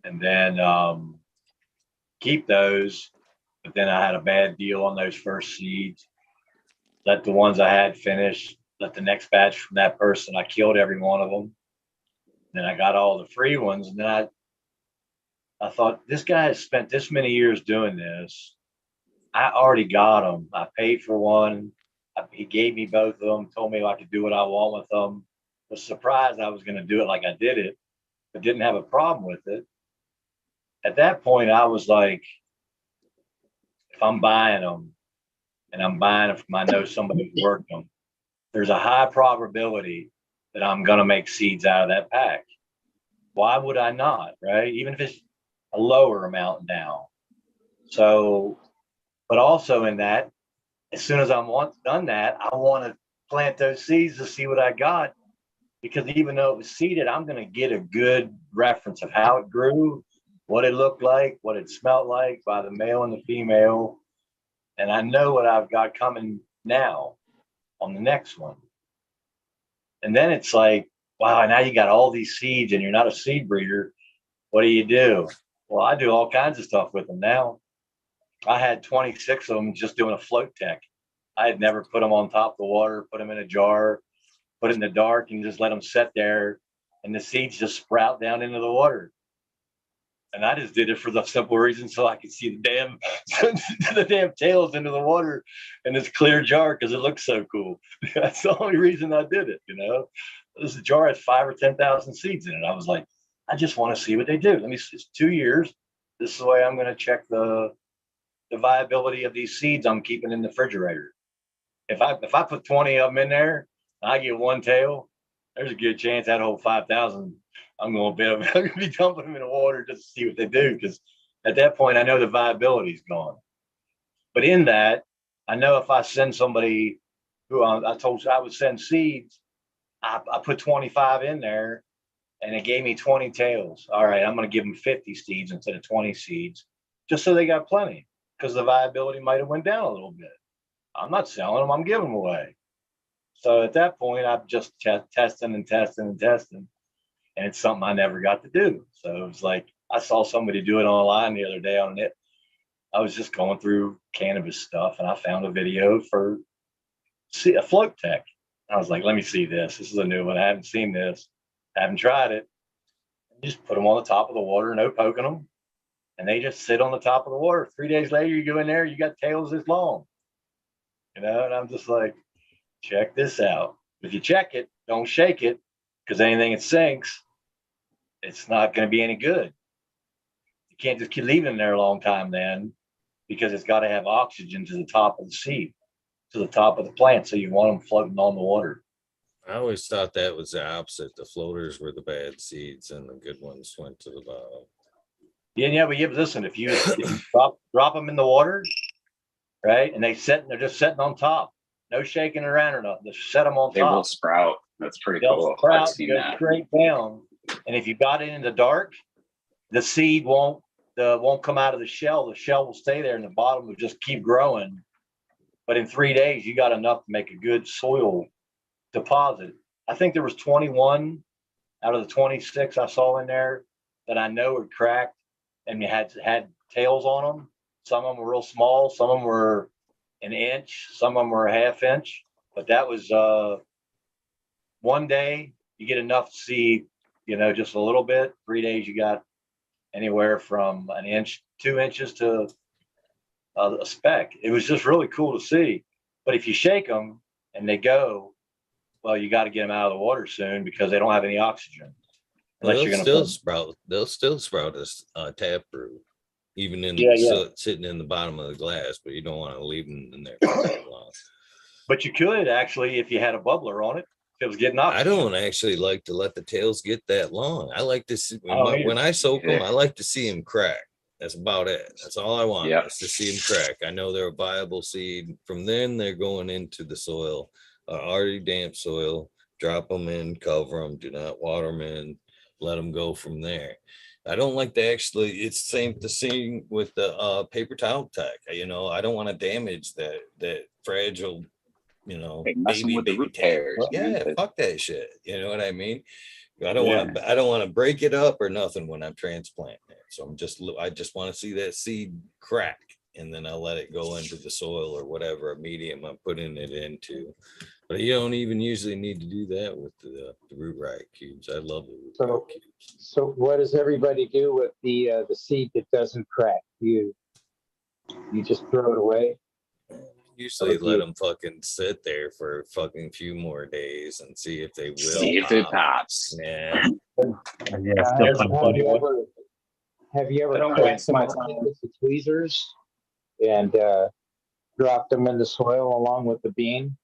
then keep those. But then I had a bad deal on those first seeds. Let the ones I had finish. Let the next batch from that person. I killed every one of them. Then I got all the free ones, and then I thought, this guy has spent this many years doing this. I already got them. I paid for one. He gave me both of them, told me I could do what I want with them. Was surprised I was going to do it like I did it, but didn't have a problem with it. At that point, I was like, if I'm buying them, and I'm buying them from I know somebody who worked them, there's a high probability that I'm going to make seeds out of that pack. Why would I not, right? Even if it's a lower amount now. So, but also in that, as soon as I'm done that, I want to plant those seeds to see what I got, because even though it was seeded, I'm going to get a good reference of how it grew, what it looked like, what it smelled like by the male and the female. And I know what I've got coming now on the next one. And then it's like, wow, now you got all these seeds and you're not a seed breeder. What do? Well, I do all kinds of stuff with them now. I had 26 of them just doing a float tech. I had never put them on top of the water, put them in a jar, put it in the dark, and just let them sit there, and the seeds just sprout down into the water. And I just did it for the simple reason so I could see the damn tails into the water in this clear jar, because it looks so cool. That's the only reason I did it. This jar has 5,000 or 10,000 seeds in it. I was like, I just want to see what they do. It's 2 years. This is the way I'm going to check the viability of these seeds I'm keeping in the refrigerator. If I put 20 of them in there and I get one tail, there's a good chance that whole 5,000, I'm going to be dumping them in the water just to see what they do, because at that point I know the viability is gone. But in that, I know if I send somebody who I told you I would send seeds, I put 25 in there and it gave me 20 tails. All right, I'm going to give them 50 seeds instead of 20 seeds, just so they got plenty, because the viability might have went down a little bit. I'm not selling them, I'm giving them away. So at that point, I'm just testing, and it's something I never got to do. So it was like, I saw somebody do it online the other day on it. I was just going through cannabis stuff, and I found a video for a float tech. I was like, let me see this. This is a new one. I haven't seen this. I haven't tried it. You just put them on the top of the water, no poking them, and they just sit on the top of the water. 3 days later, you go in there, you got tails this long. And I'm just like, check this out. If you check it, don't shake it, because anything that sinks, it's not going to be any good. You can't just keep leaving it there a long time then, because it's got to have oxygen to the top of the seed, to the top of the plant. So you want them floating on the water. I always thought that was the opposite. The floaters were the bad seeds and the good ones went to the bottom. Yeah, but listen, if you drop them in the water, right? And they're just sitting on top, no shaking around or nothing. Just set them on They will top. sprout. That's pretty They'll cool. I've sprout, seen go that. straight down. And if you got it in the dark, the seed won't come out of the shell. The shell will stay there and the bottom will just keep growing. But in 3 days, you got enough to make a good soil deposit. I think there was 21 out of the 26 I saw in there that I know had cracked and had tails on them. Some of them were real small. Some of them were an inch. Some of them were a half inch. But that was 1 day you get enough to see, just a little bit. 3 days you got anywhere from an inch, 2 inches to a speck. It was just really cool to see. But if you shake them and they go, well, you got to get them out of the water soon because they don't have any oxygen. Well, they'll still sprout. They'll still sprout as taproot, even sitting in the bottom of the glass. But you don't want to leave them in there for that long. But you could actually, if you had a bubbler on it, if it was getting oxygen. I don't actually like to let the tails get that long. I like to see when I soak them. I like to see them crack. That's about it. That's all I want is to see them crack. I know they're a viable seed. From then, they're going into the soil, already damp soil. Drop them in, cover them. Do not water them in. Let them go from there. I don't like to actually. It's the same with the paper towel tack. I don't want to damage that fragile. Messing with the root hairs. Yeah, fuck that shit. You know what I mean? I don't want to break it up or nothing when I'm transplanting it. So I just want to see that seed crack, and then I'll let it go into the soil or whatever medium I'm putting it into. But you don't even usually need to do that with the root riot cubes. I love the root riot cubes. So what does everybody do with the seed that doesn't crack? You just throw it away? Usually let them fucking sit there for a fucking few more days and see if they will. See if it pops. Yeah. Have you ever cracked some with the tweezers and dropped them in the soil along with the bean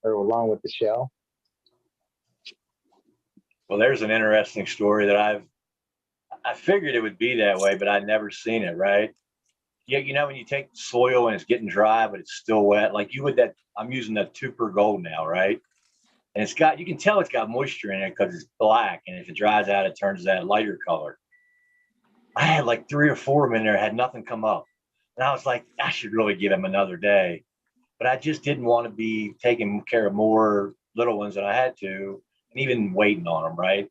or along with the shell? Well, there's an interesting story that I figured it would be that way, but I'd never seen it, right? Yeah, when you take soil and it's getting dry, but it's still wet, like I'm using that 2% gold now, right? And you can tell it's got moisture in it because it's black. And if it dries out, it turns that lighter color. I had like 3 or 4 of them in there, had nothing come up. And I was like, I should really give them another day. But I just didn't want to be taking care of more little ones than I had to, and even waiting on them, right?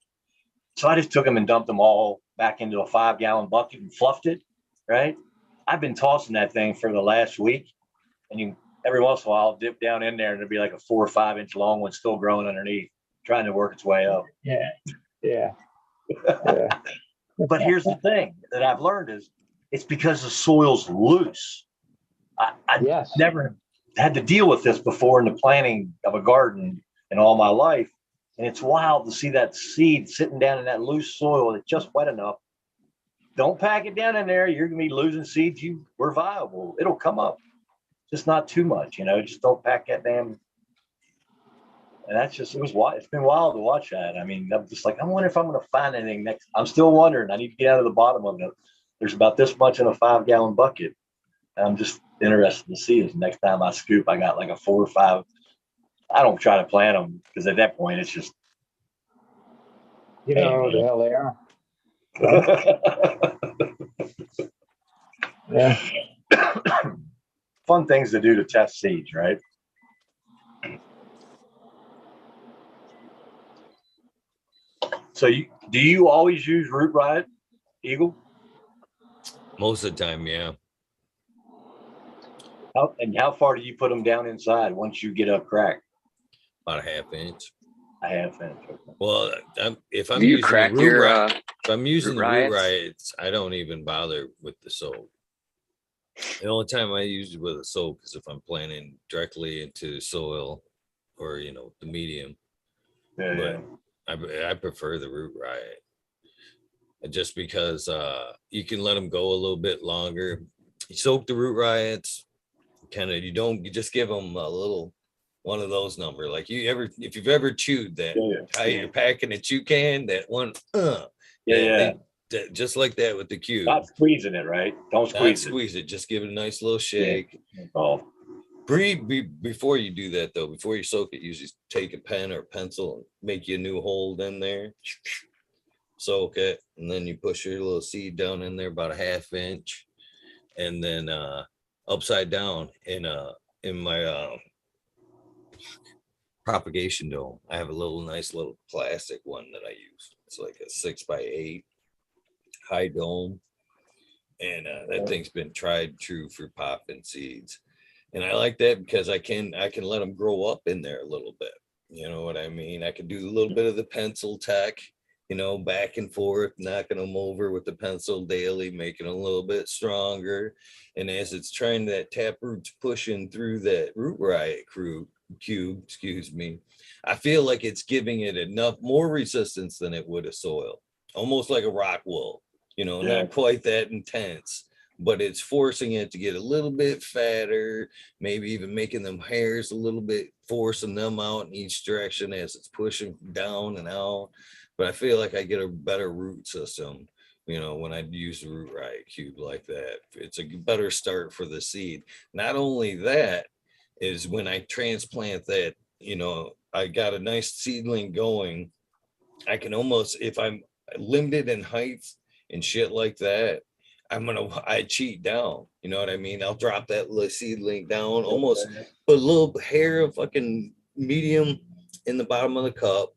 So I just took them and dumped them all back into a 5-gallon bucket and fluffed it, right? I've been tossing that thing for the last week, and every once in a while I'll dip down in there and it'll be like a 4 or 5 inch long one still growing underneath, trying to work its way up. Yeah. But here's the thing that I've learned is it's because the soil's loose. I never had to deal with this before in the planting of a garden in all my life. And it's wild to see that seed sitting down in that loose soil that's just wet enough. Don't pack it down in there. You're going to be losing seeds. You were viable. It'll come up. Just not too much, just don't pack that damn. And it was wild. It's been wild to watch that. I mean, I'm just like, I wonder if I'm going to find anything next. I'm still wondering. I need to get out of the bottom of it. There's about this much in a 5-gallon bucket. And I'm just interested to see if next time I scoop, I got like a 4 or 5. I don't try to plant them because at that point, it's just. You know who the hell they are. Yeah. Fun things to do to test seeds, right? So do you always use root riot, Eagle? Most of the time, yeah. How far do you put them down inside once you get up crack? About a half inch. A half inch. Well, if I'm Do you using crack the your root if I'm using root the root riots? riots, I don't even bother with the soak. The only time I use it with a soak is if I'm planting directly into soil or the medium. Yeah. I prefer the root riot just because you can let them go a little bit longer. You soak the root riots, you just give them a little one of those number. Like if you've ever chewed that, how you're packing a chew can, that one, just like that with the cube. Not squeezing it, right? Don't Not squeeze it. squeeze it. Just give it a nice little shake. Oh, Before you do that though, before you soak it, usually take a pen or a pencil and make you a new hole in there. Soak it, and then you push your little seed down in there about a ½ inch, and then upside down in my propagation dome. I have a nice little plastic one that I use. It's like a 6x8 high dome, and that thing's been tried true for popping seeds. And I like that because I can let them grow up in there a little bit. You know what I mean? I can do a little bit of the pencil tech, back and forth, knocking them over with the pencil daily, making them a little bit stronger. And as it's trying that taproot's pushing through that root riot cube, I feel like it's giving it enough more resistance than it would a soil, almost like a rock wool, not quite that intense, but it's forcing it to get a little bit fatter, maybe even making them hairs a little bit, forcing them out in each direction as it's pushing down and out. But I feel like I get a better root system, when I use the root riot cube like that. It's a better start for the seed. Not only that, is when I transplant that, I got a nice seedling going. I can almost, if I'm limited in height and shit like that, I cheat down. You know what I mean? I'll drop that little seedling down, almost put a little hair of fucking medium in the bottom of the cup,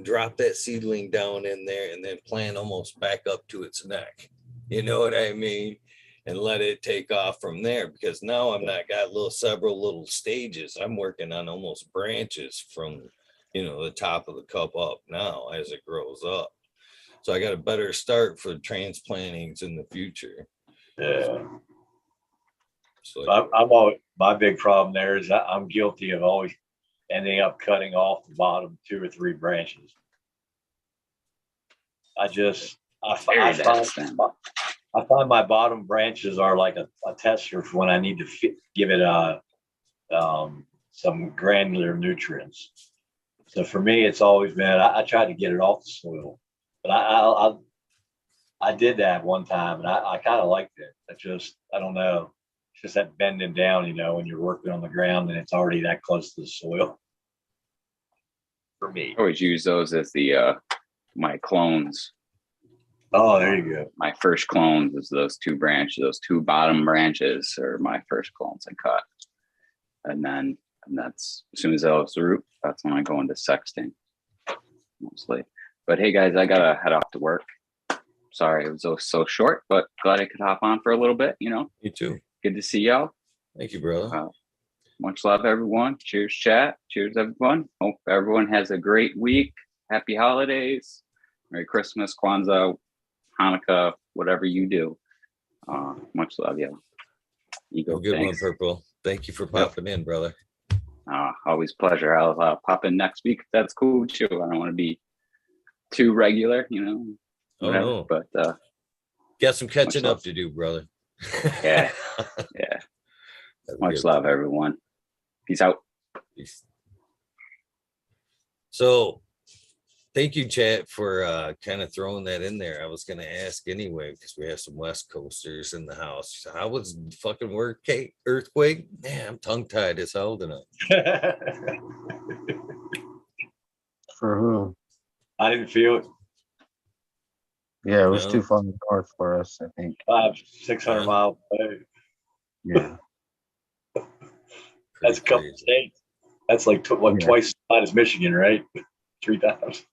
drop that seedling down in there, and then plant almost back up to its neck. You know what I mean? And let it take off from there, because now I'm not got several little stages. I'm working on almost branches from, the top of the cup up now as it grows up. So I got a better start for transplantings in the future. yeah. So I'm always, my big problem there is I'm guilty of always ending up cutting off the bottom 2 or 3 branches. I find my bottom branches are like a tester for when I need to give it some granular nutrients. So for me, it's always been, I try to get it off the soil, but I did that one time, and I kind of liked it. I don't know. It's just that bending down, when you're working on the ground and it's already that close to the soil. For me, I always use those as my clones. Oh, there you go. My first clones is those 2 branches. Those 2 bottom branches are my first clones I cut, and that's as soon as those root, that's when I go into sexting mostly. But hey, guys, I gotta head off to work. Sorry it was so short, but glad I could hop on for a little bit. You too. Good to see y'all. Thank you, brother. Much love, everyone. Cheers, chat. Cheers, everyone. Hope everyone has a great week. Happy holidays. Merry Christmas, Kwanzaa, Hanukkah, whatever you do. Much love, y'all. Ego, good thanks. one, Purple. Thank you for popping in, brother. Always pleasure. I'll pop in next week if that's cool too. I don't want to be too regular, whatever. Oh, no. But got some catching up to do, brother. Yeah. Much love, everyone. Peace out. Peace. So thank you, chat, for kind of throwing that in there. I was going to ask anyway, because we have some West Coasters in the house. How was fucking work, Kate? Earthquake? Man, I'm tongue-tied as hell tonight. For who? I didn't feel it. Yeah, it was too far north for us, I think. 600 miles away. Yeah. That's a couple of states. That's like twice as hot as Michigan, right? 3 times.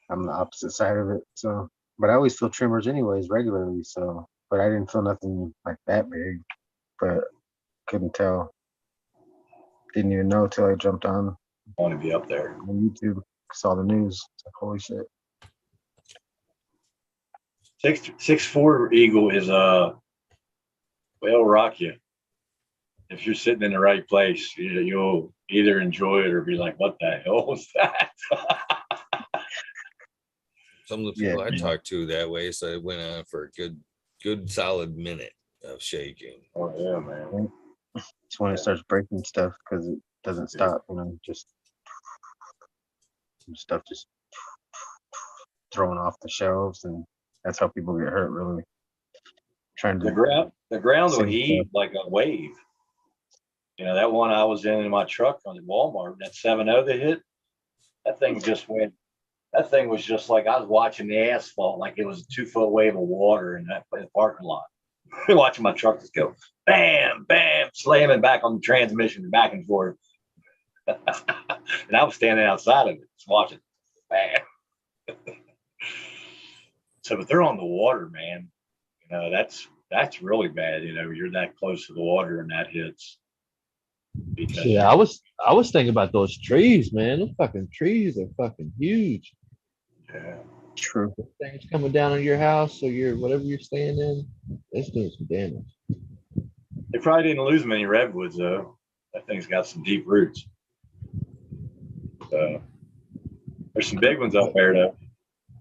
I'm the opposite side of it, so. But I always feel tremors anyways, regularly, so. But I didn't feel nothing like that big, but couldn't tell. Didn't even know till I jumped on. I want to be up there. On YouTube, saw the news. Like, holy shit. 6'4" Eagle is well, rock you. If you're sitting in the right place, you'll either enjoy it or be like, what the hell was that? Some of the people I talked to that way, so it went on for a good solid minute of shaking. Oh yeah, man. It's when it starts breaking stuff because it doesn't stop, just some stuff just thrown off the shelves, and that's how people get hurt. Really trying The to ground will save heave stuff. like a wave. You know, that one I was in my truck on the Walmart, that 7.0 that hit, that thing just went. That thing was just like I was watching the asphalt, like it was a 2-foot wave of water in the parking lot. Watching my truck just go bam, bam, slamming back on the transmission back and forth. And I was standing outside of it, just watching. Bam. So, but they're on the water, man. You know, that's really bad. You know, you're that close to the water and that hits. Because Yeah, I was thinking about those trees, man. Those fucking trees are fucking huge. yeah. True. Things coming down on your house or your whatever you're staying in, it's doing some damage. They probably didn't lose many redwoods though. That thing's got some deep roots. So there's some big ones up there though.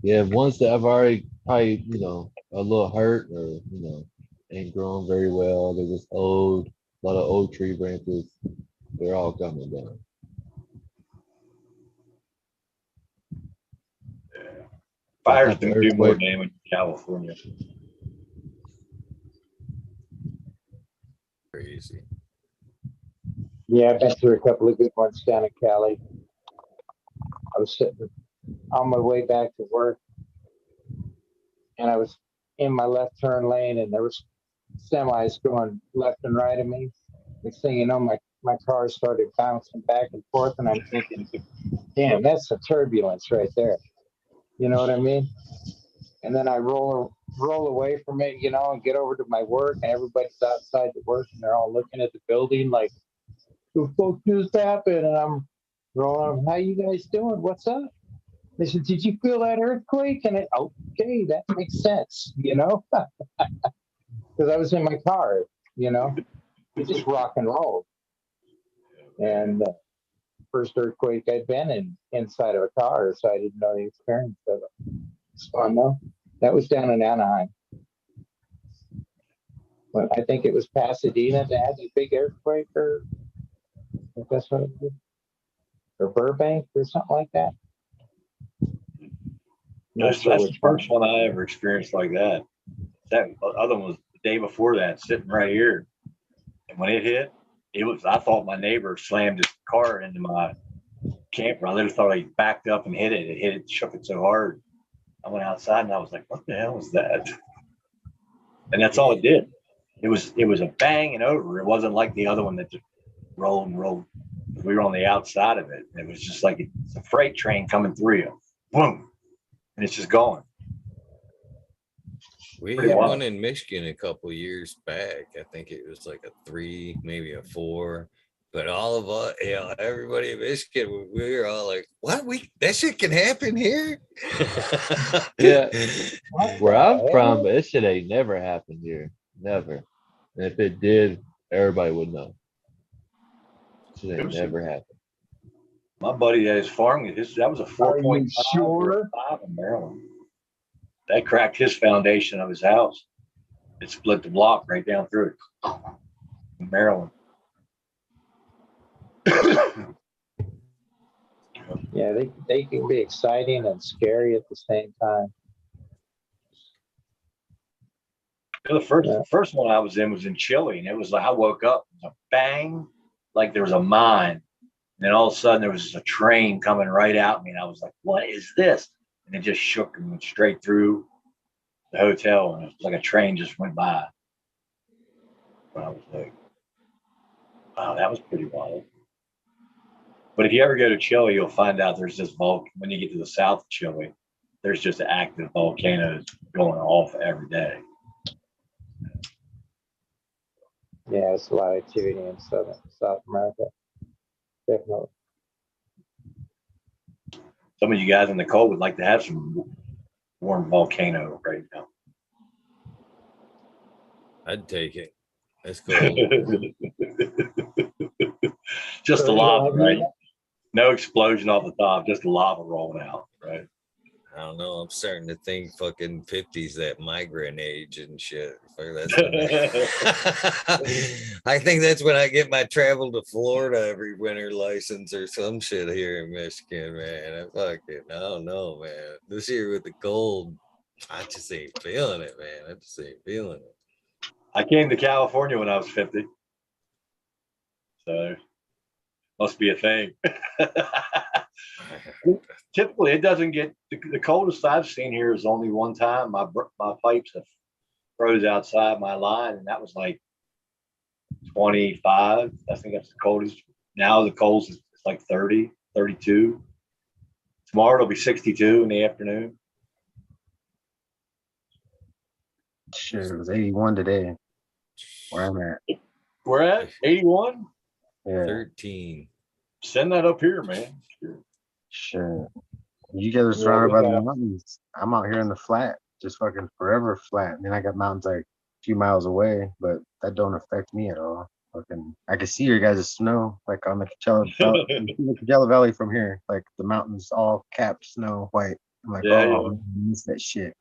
Yeah, ones that I've already probably, you know, a little hurt or, you know, ain't growing very well. They're just old, a lot of old tree branches. They're all coming down. Yeah. Fires That type do of do more earthquake. damage in California. Crazy. Yeah, I've been through a couple of good ones down in Cali. I was sitting on my way back to work, and I was in my left turn lane, and there was semis going left and right of me. Next thing you know, my car started bouncing back and forth, and I'm thinking, damn, that's a turbulence right there. You know what I mean? And then I roll away from it, you know, and get over to my work, and everybody's outside the work, and they're all looking at the building like, the fuck just happened? And I'm rolling, how you guys doing? What's up? They said, did you feel that earthquake? And okay, that makes sense, you know? Because I was in my car, you know? It's just rock and roll. And first earthquake I'd been in inside of a car, so I didn't know the experience of it. It's fun though. That was down in Anaheim. But I think it was Pasadena that had a big earthquake, or I guess what it was, or Burbank or something like that. That's the first one I ever experienced like that. That other one was the day before that, sitting right here. And when it hit, I thought my neighbor slammed his car into my camper. I literally thought he backed up and hit it. It hit it, shook it so hard. I went outside and I was like, what the hell was that? And that's all it did. It was a bang and over. It wasn't like the other one that just rolled and rolled. We were on the outside of it. It was just like it's a freight train coming through you. Boom. And it's just going. We Pretty had wild. one in Michigan a couple years back. I think it was like a 3, maybe a 4. But all of us, you know, everybody in Michigan, we were all like, "What? That shit can happen here?" Yeah, where I'm from, that shit ain't never happened here, never. And if it did, everybody would know. Shit ain't never happened. My buddy that is farming, that was a 4.5 sure? in Maryland. That cracked his foundation of his house. It split the block right down through it. In Maryland. Yeah, they can be exciting and scary at the same time. The first one I was in Chile, and it was like I woke up, it was a bang, like there was a mine. And then all of a sudden there was just a train coming right at me, and I was like, what is this? And it just shook and went straight through the hotel, and it was like a train just went by. And I was like, wow, that was pretty wild. But if you ever go to Chile, you'll find out there's this when you get to the south of Chile, there's just active volcanoes going off every day. Yeah, it's a lot of activity in South America. Definitely. Some of you guys in the cold would like to have some warm volcano right now. I'd take it. That's cool. Just the lava, right? No explosion off the top, just the lava rolling out, right? I don't know. I'm starting to think fucking 50s that migrant age and shit. That's when I think that's when I get my travel to Florida every winter license or some shit here in Michigan, man. I don't know, man. This year with the cold, I just ain't feeling it, man. I just ain't feeling it. I came to California when I was 50. So must be a thing. Typically, it doesn't get the coldest I've seen here is only one time. My pipes have froze outside my line, and that was like 25. I think that's the coldest. Now the coldest is like 30, 32. Tomorrow it'll be 62 in the afternoon. Shit, it was 81 today. Where I'm at. We're at 81. Yeah. 13. Send that up here, man. Sure. You guys are surrounded by the mountains. I'm out here in the flat, just fucking forever flat. And then I got mountains like a few miles away, but that don't affect me at all. Fucking, I can see your guys' snow, like on the Coachella Valley from here. Like the mountains all capped snow white. I'm like, Yeah, oh, man, I miss that shit.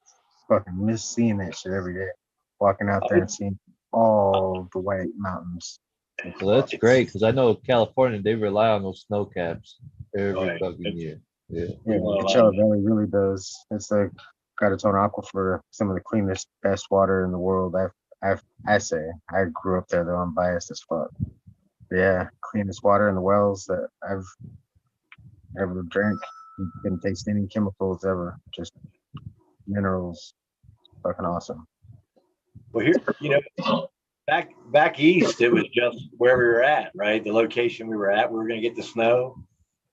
Fucking miss seeing that shit every day. Walking out there and seeing all the white mountains. Well, that's great because I know California, they rely on those snow caps every Right. fucking year. Yeah. Yeah, Coachella Valley really does. It's like Gratitone Aquifer, some of the cleanest, best water in the world. I say. I grew up there though. I'm biased as fuck. But yeah, cleanest water in the wells that I've ever drank. You couldn't taste any chemicals ever. Just minerals. Fucking awesome. Well, here, back east, it was just where we were at, right? The location we were at, we were going to get the snow.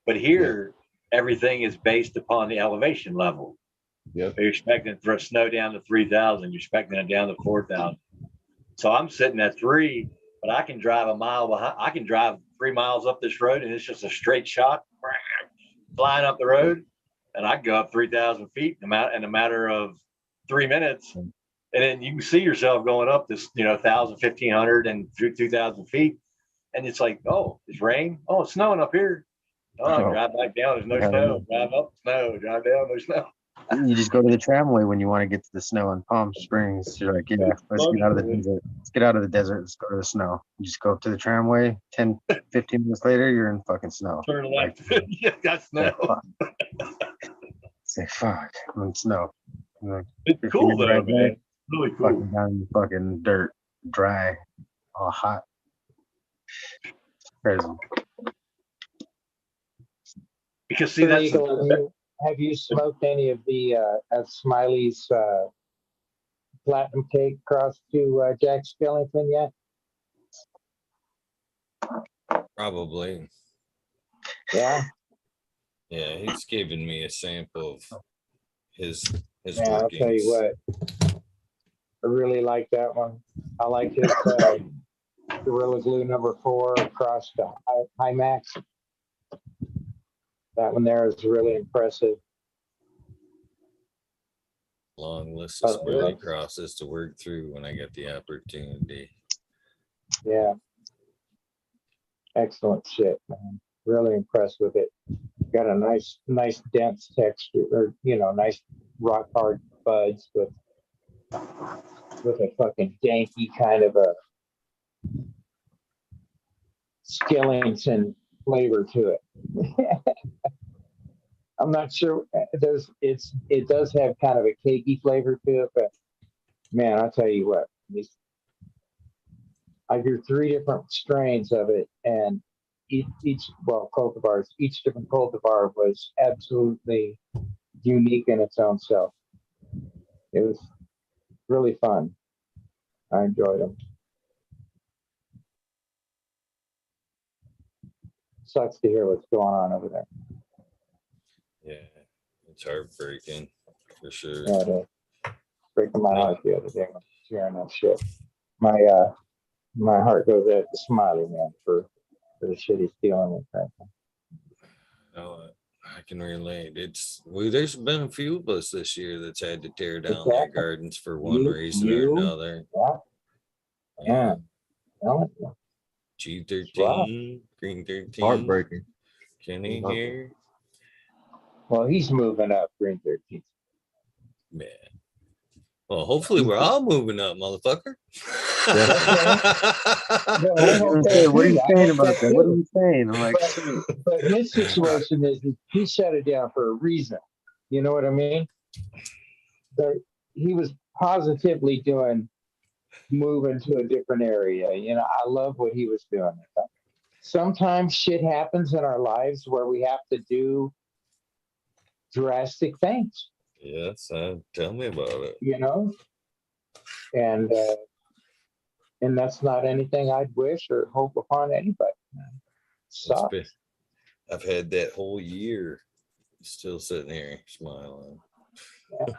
But here, everything is based upon the elevation level. Yep. You're expecting for snow down to 3,000. You're expecting it down to 4,000. So I'm sitting at 3, but I can drive a mile behind. I can drive 3 miles up this road, and it's just a straight shot flying up the road, and I go up 3,000 feet in a matter of 3 minutes. And then you can see yourself going up this, 1,000, 1,500 and 2,000 feet. And it's like, oh, it's rain. Oh, it's snowing up here. Oh, drive back down. There's no snow. Drive up, snow. Drive down. There's snow. You just go to the tramway when you want to get to the snow in Palm Springs. You're like, yeah, let's get out of the desert. Let's get out of the desert. Let's go to the snow. You just go up to the tramway. 10, 15 minutes later, you're in fucking snow. Turn left. Yeah, got snow. Say, fuck, I'm in snow. Like, it's cool though, right man. Really cool. Fucking down in the fucking dirt, dry, all hot. Crazy. Because see, that's have you smoked any of the Smiley's platinum cake across to Jack Skellington yet? Probably. Yeah. Yeah, he's given me a sample of his Yeah, I'll tell you what. I really like that one. I like his Gorilla Glue #4 across to High Max. That one there is really impressive. Long list of smiley crosses to work through when I get the opportunity. Yeah. Excellent shit, man. Really impressed with it. Got a nice dense texture, or nice rock hard buds with a fucking danky kind of a Skellington flavor to it. I'm not sure. It does have kind of a cakey flavor to it, but man, I'll tell you what. I grew 3 different strains of it, and cultivars. Each different cultivar was absolutely unique in its own self. It was really fun. I enjoyed them. Sucks to hear what's going on over there. Yeah, it's heartbreaking for sure. Yeah, it is. Breaking my heart the other day when hearing that shit. My heart goes out to Smiley, man, for the shit he's dealing with right now. No, I can relate. There's been a few of us this year that's had to tear down their gardens for one reason or another. Yeah. G13, Green 13. Heartbreaking. Kenny here. Well, he's moving up Green 13th. Man. Well, hopefully we're all moving up, motherfucker. No, I hope that Hey, what are too. you I saying hope about that that? What are too. you saying? I'm like, But his situation is he shut it down for a reason. You know what I mean? But he was positively doing moving to a different area. You know, I love what he was doing. Sometimes shit happens in our lives where we have to do drastic things, Yes, tell me about it. you know, and that's not anything I'd wish or hope upon anybody. I've had that whole year still sitting here smiling. Yeah.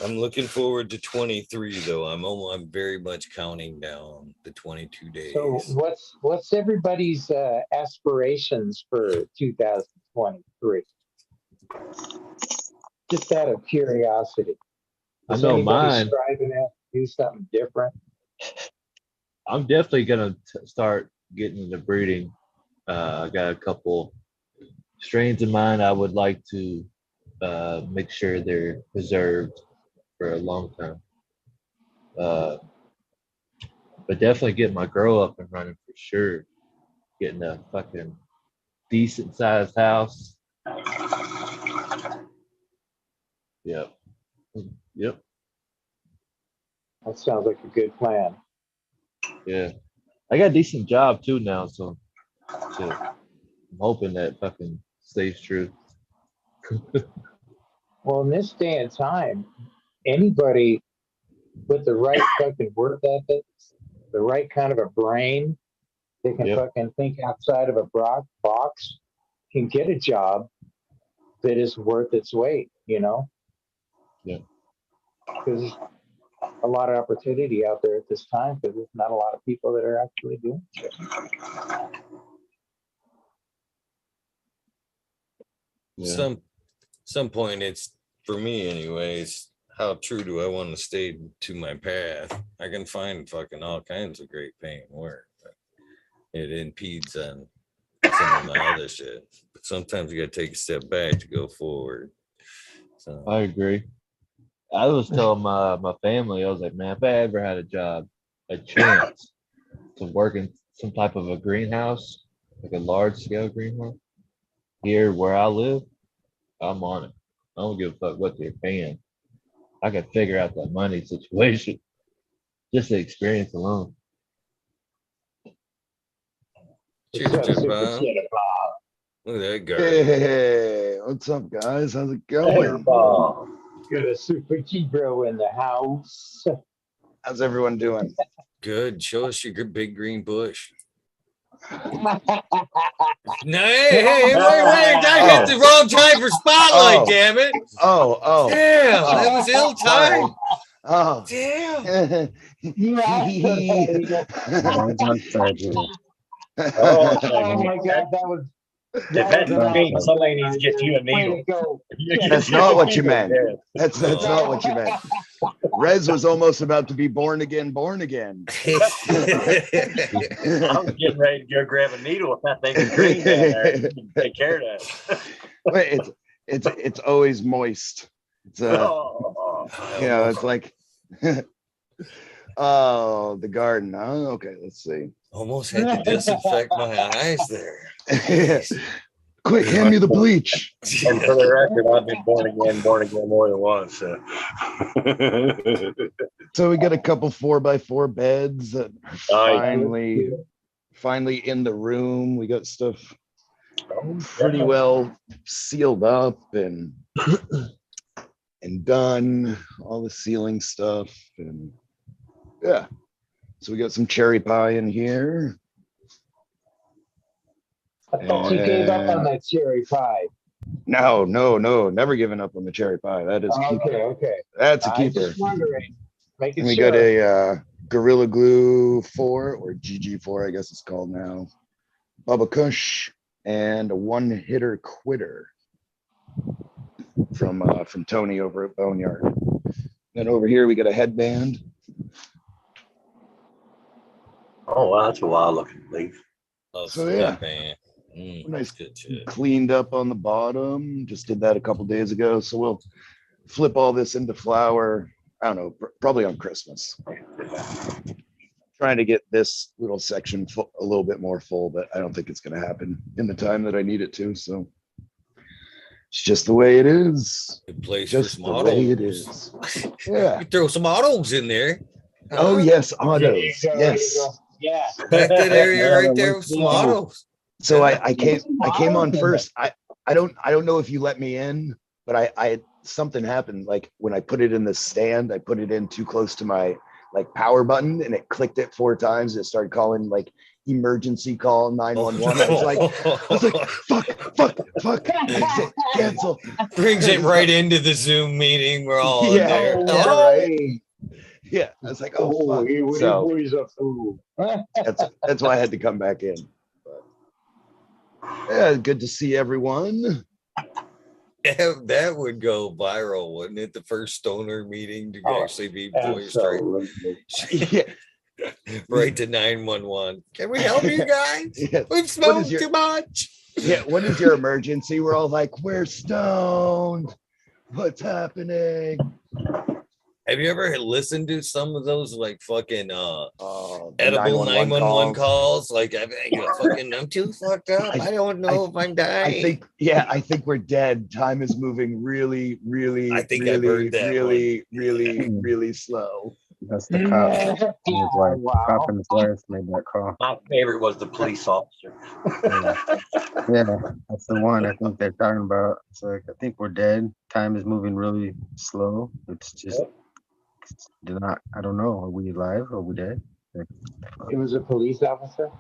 I'm looking forward to 23 though. I'm very much counting down the 22 days. So what's everybody's aspirations for 2023? Just out of curiosity. I know mine. Striving to do something different. I'm definitely gonna start getting into breeding. I got a couple strains in mind. I would like to make sure they're preserved for a long time. But definitely get my grow up and running for sure. Getting a fucking decent sized house. Yep. Yep. That sounds like a good plan. Yeah. I got a decent job too now, so shit. I'm hoping that fucking stays true. Well, in this day and time, anybody with the right fucking work ethic, the right kind of a brain, they can fucking think outside of a box, can get a job that is worth its weight, you know? Yeah. Because there's a lot of opportunity out there at this time because there's not a lot of people that are actually doing it. Yeah. Some point it's for me anyways, how true do I want to stay to my path? I can find fucking all kinds of great paying work, but it impedes on some of my other shit. But sometimes you gotta take a step back to go forward. So I agree. I was telling my family, I was like, man, if I ever had a chance to work in some type of a greenhouse, like a large scale greenhouse, here where I live, I'm on it. I don't give a fuck what they're paying. I can figure out that money situation. Just the experience alone. cheers, Bob. Look at that guy. Hey, what's up, guys? How's it going? Got a super G-Bro in the house. How's everyone doing? Good. Show us your big green bush. No, hey, wait. I hit the wrong time for spotlight, damn it. Oh. Damn, that was ill time. Oh. Damn. Oh my God, that was. Somebody needs to get you a needle. That's not what you meant. That's not what you meant. Rez was almost about to be born again. I was getting ready to go grab a needle if that thing is green down there. Take care of that. Wait, it's always moist. It's it's like oh, the garden. Oh, okay, let's see. Almost had to disinfect my eyes there. Quick, hand me the bleach. And for the record, I've been born again more than once. So, so we got a couple 4x4 beds that are finally in the room. We got stuff pretty well sealed up and done. All the ceiling stuff and yeah. So we got some cherry pie in here. I thought you gave up on that cherry pie. No, never given up on the cherry pie. That is okay. That's a keeper. Just wondering. And we got a Gorilla Glue 4 or GG4, I guess it's called now. Bubba Kush and a one-hitter quitter from Tony over at Boneyard. Then over here we got a headband. oh wow, that's a wild looking leaf. Oh, So yeah. Nice, good shit. cleaned up on the bottom. Just did that a couple days ago. So we'll flip all this into flower. I don't know, probably on Christmas. Trying to get this little section a little bit more full, but I don't think it's going to happen in the time that I need it to. So it's just the way it is. Good place Just for the some way it autos. is. Yeah. You throw some autos in there. Oh yes, autos. There you go. Yes. Yeah. Back that area right there with some autos. So I came on first. I don't know if you let me in, but I something happened. Like when I put it in the stand, I put it in too close to my like power button, and it clicked it 4 times. It started calling like emergency call 911. I was like, fuck, cancel. Brings it right into the Zoom meeting. We're all in there. Yeah, right. Yeah, I was like, oh, fuck. He So he's a fool. that's why I had to come back in. But, yeah, good to see everyone. Yeah, that would go viral, wouldn't it? The first stoner meeting to actually be voice straight. Yeah. Right to 911. Can we help you guys? Yeah. We've smoked too much. Yeah, what is your emergency? We're all like, we're stoned. What's happening? Have you ever listened to some of those like fucking the edible 911 calls? calls? Like I'm too fucked up. I don't know if I'm dying. I think we're dead. Time is moving really, really, I think really, I've heard that really, really, really slow. That's the cop. And his wife. The cop and his wife made that call. My favorite was the police officer. Yeah, that's the one I think they're talking about. It's like, I think we're dead. Time is moving really slow. It's just, I don't know. Are we alive? Are we dead? It was a police officer.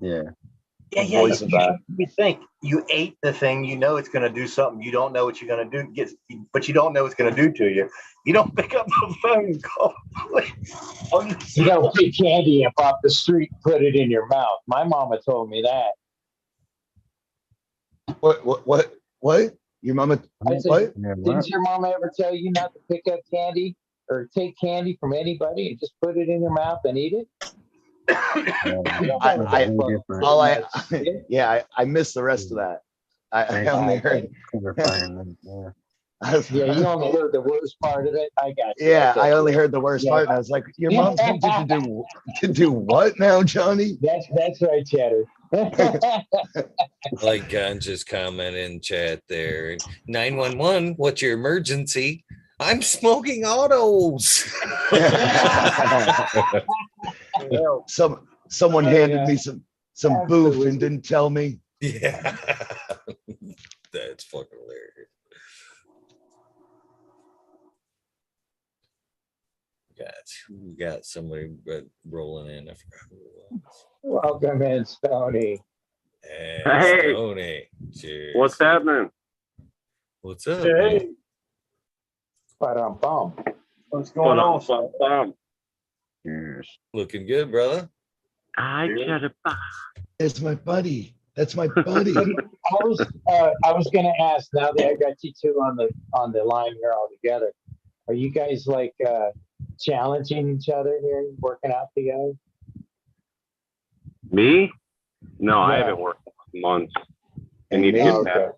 Yeah. Yeah. You think you ate the thing, you know it's going to do something. You don't know what you're going to do, but you don't know what it's going to do to you. You don't pick up the phone and call police. You don't pick candy up off the street, put it in your mouth. My mama told me that. What? Your mama? I said, What? Didn't your mama ever tell you not to pick up candy or take candy from anybody and just put it in your mouth and eat it? I missed the rest of that. I only heard. Yeah, you only heard the worst part of it. I got you. Yeah, I only heard the worst part, and I was like, "Your mom told you to do what now, Johnny?" That's right, Cheddar. Like just comment in chat there. 911, what's your emergency? I'm smoking autos. Someone handed me some boof and didn't tell me. Yeah. That's fucking hilarious. We got somebody rolling in. I forgot who it was. Welcome in, Stoney. Hey, Stoney. Cheers. What's happening? What's up? Hey. Ba-dum-bum. What's going on? Cheers. Looking good, brother. It's my buddy. That's my buddy. I was gonna ask, now that I got you two on the line here all together, are you guys like challenging each other here, working out together? Me? No, I Yeah. haven't worked in months. I need to get back.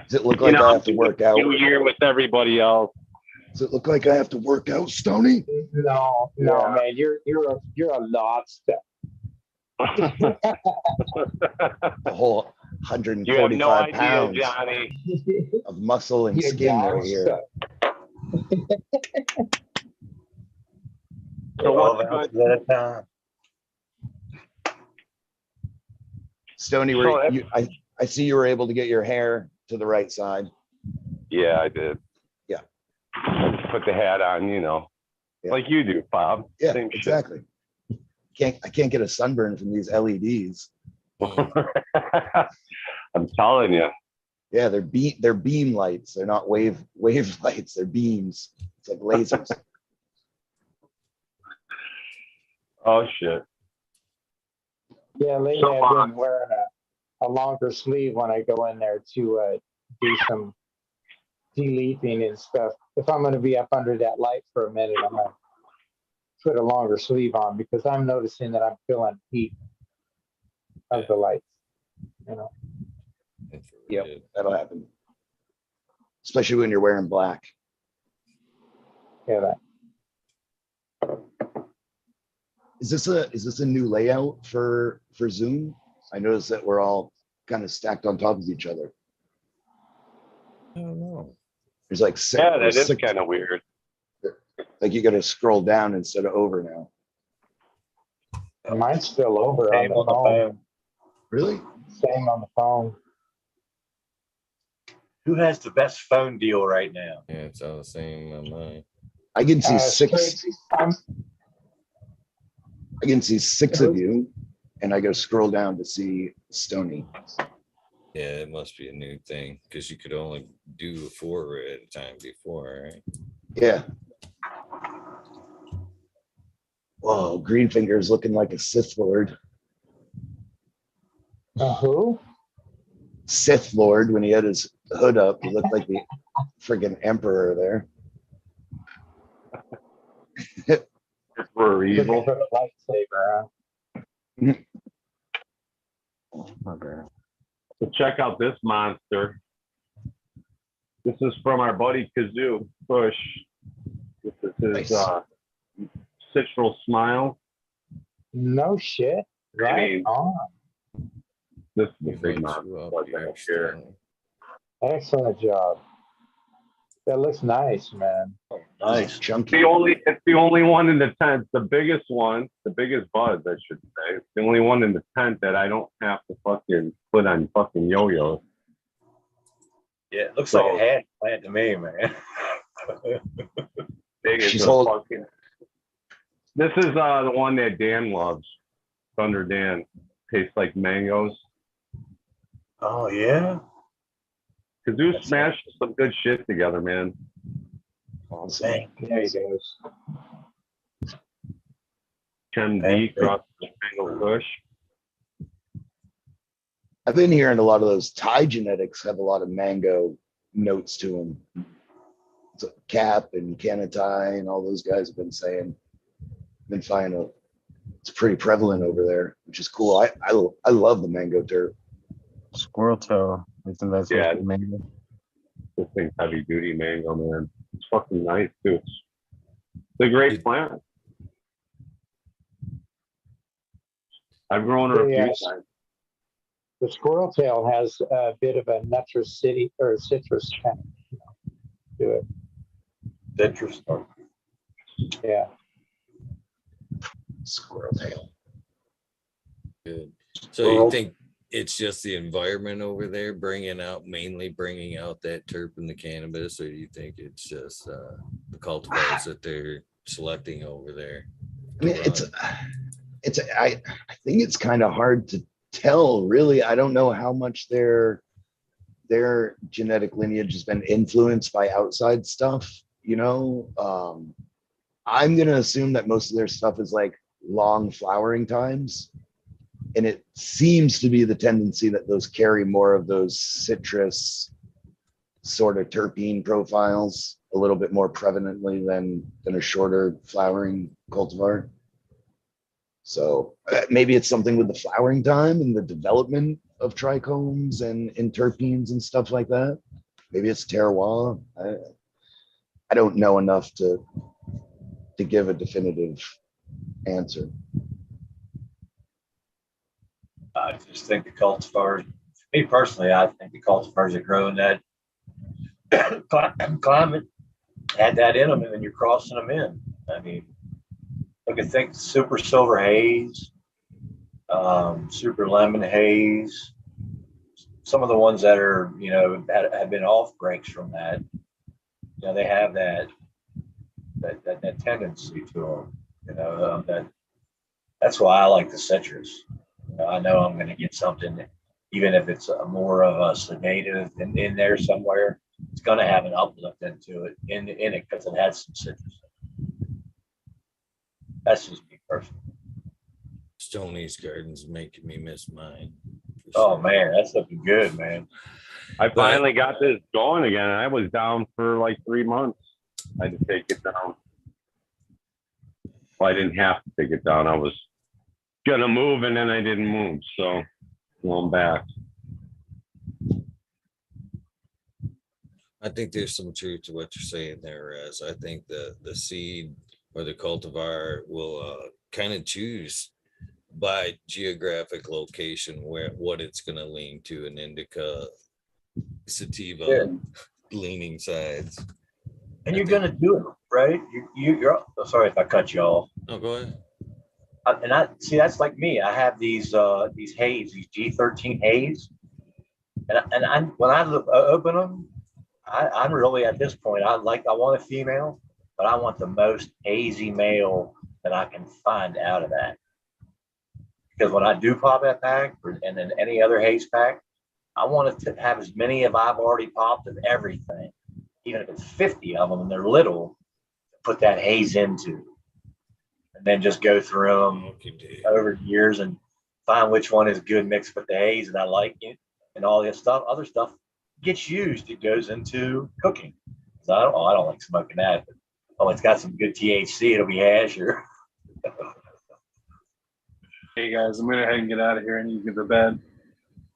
Does it look like I have to work out? New year with everybody else. Does it look like I have to work out, Stoney? No, man, you're a lobster. The whole 145 You have no idea, pounds Johnny. of muscle and skin right here. So what's good? Stoney, I see you were able to get your hair to the right side. Yeah, I did. Yeah. Put the hat on, Yeah. like you do, Bob. Yeah, Same exactly. I can't get a sunburn from these LEDs. I'm telling you. Yeah, they're beam lights. They're not wave lights. They're beams. It's like lasers. Oh shit. Yeah, lately I've been wearing a longer sleeve when I go in there to do some deleafing and stuff. If I'm going to be up under that light for a minute, I'm going to put a longer sleeve on because I'm noticing that I'm feeling heat. of the lights. Yep, that'll happen. Especially when you're wearing black. Yeah, Is this a new layout for Zoom? I noticed that we're all kind of stacked on top of each other. I don't know. There's like six. Yeah, that is six, kind of weird. like you got to scroll down instead of over now. mine's still over on Same the on the phone. phone. Really? Same on the phone. Who has the best phone deal right now? Yeah, it's all the same on mine. I can see Straight- six. I can see six of you, and I go scroll down to see Stony. Yeah, it must be a new thing because you could only do 4 at a time before, right? Yeah. Whoa, Greenfinger's looking like a Sith Lord. Who? Sith Lord, when he had his hood up, he looked like the friggin' Emperor there. For evil. Looking for the lightsaber, huh? Okay. So check out this monster. This is from our buddy Kazoo Bush. This is his Nice. citral smile. No shit. Right mean- on. This is the Invite big you monster. up But here, I don't care. Stanley. Excellent job. That looks nice, man. Nice. Chunky. It's the only one in the tent, the biggest one, the biggest buzz, I should say. It's the only one in the tent that I don't have to fucking put on fucking yo-yos. Yeah, it looks like a hand plant to me, man. Big as She's a hold- fucking. This is the one that Dan loves, Thunder Dan. Tastes like mangoes. Oh yeah. Kazoo smashed some good shit together, man. Awesome. Dang. There he goes. Ken D cross the mango Kush. I've been hearing a lot of those Thai genetics have a lot of mango notes to them. So Cap and Canatai and all those guys have been saying, been finding it's pretty prevalent over there, which is cool. I love the mango dirt. Squirrel toe. I think that's Yeah. what mango. This thing's heavy duty mango, man. It's fucking nice too. It's a great plant. I've grown her a few Yes. times. The squirrel tail has a bit of a citrus kind of, to it. Interesting. Yeah. Squirrel tail. Good. So you think it's just the environment over there mainly bringing out that terp in the cannabis, or do you think it's just the cultivars that they're selecting over there? I mean, I think it's kind of hard to tell, really. I don't know how much their genetic lineage has been influenced by outside stuff, I'm gonna assume that most of their stuff is like long flowering times, and it seems to be the tendency that those carry more of those citrus sort of terpene profiles a little bit more prevalently than a shorter flowering cultivar. So maybe it's something with the flowering time and the development of trichomes and terpenes and stuff like that. Maybe it's terroir. I don't know enough to give a definitive answer. I just think the cultivars, me personally, I think the cultivars that grow in that climate had that in them, and then you're crossing them in. I mean, look at think super silver haze, super lemon haze. Some of the ones that are, have been off breaks from that. They have that tendency to them. That's why I like the citrus. I know I'm going to get something, even if it's more of a sedative in there somewhere. It's going to have an uplift into it in it because it has some citrus. That's just me personally. Stoney's Garden's making me miss mine. Oh man, that's looking good, man. I finally got this going again. I was down for like 3 months. I had to take it down. Well, I didn't have to take it down. I was gonna move and then I didn't move. So Going back. I think there's some truth to what you're saying there, Rez. I think the seed or the cultivar will kind of choose by geographic location where what it's going to lean to, an indica, sativa, leaning sides. And you're gonna do it, right? You're sorry if I cut you off. Oh, go ahead. And I see that's like me. I have these haze, these G13 haze, and when I open them, I'm really at this point. I want a female, but I want the most hazy male that I can find out of that. Because when I do pop that pack, and then any other haze pack, I want it to have as many as I've already popped of everything, even if it's 50 of them and they're little, put that haze into. And then just go through them over years and find which one is good mixed with the haze and I like it, and all this stuff. Other stuff gets used. It goes into cooking. So I don't like smoking that. But, it's got some good THC. It'll be hash or. Hey guys, I'm gonna go ahead and get out of here and you get to bed.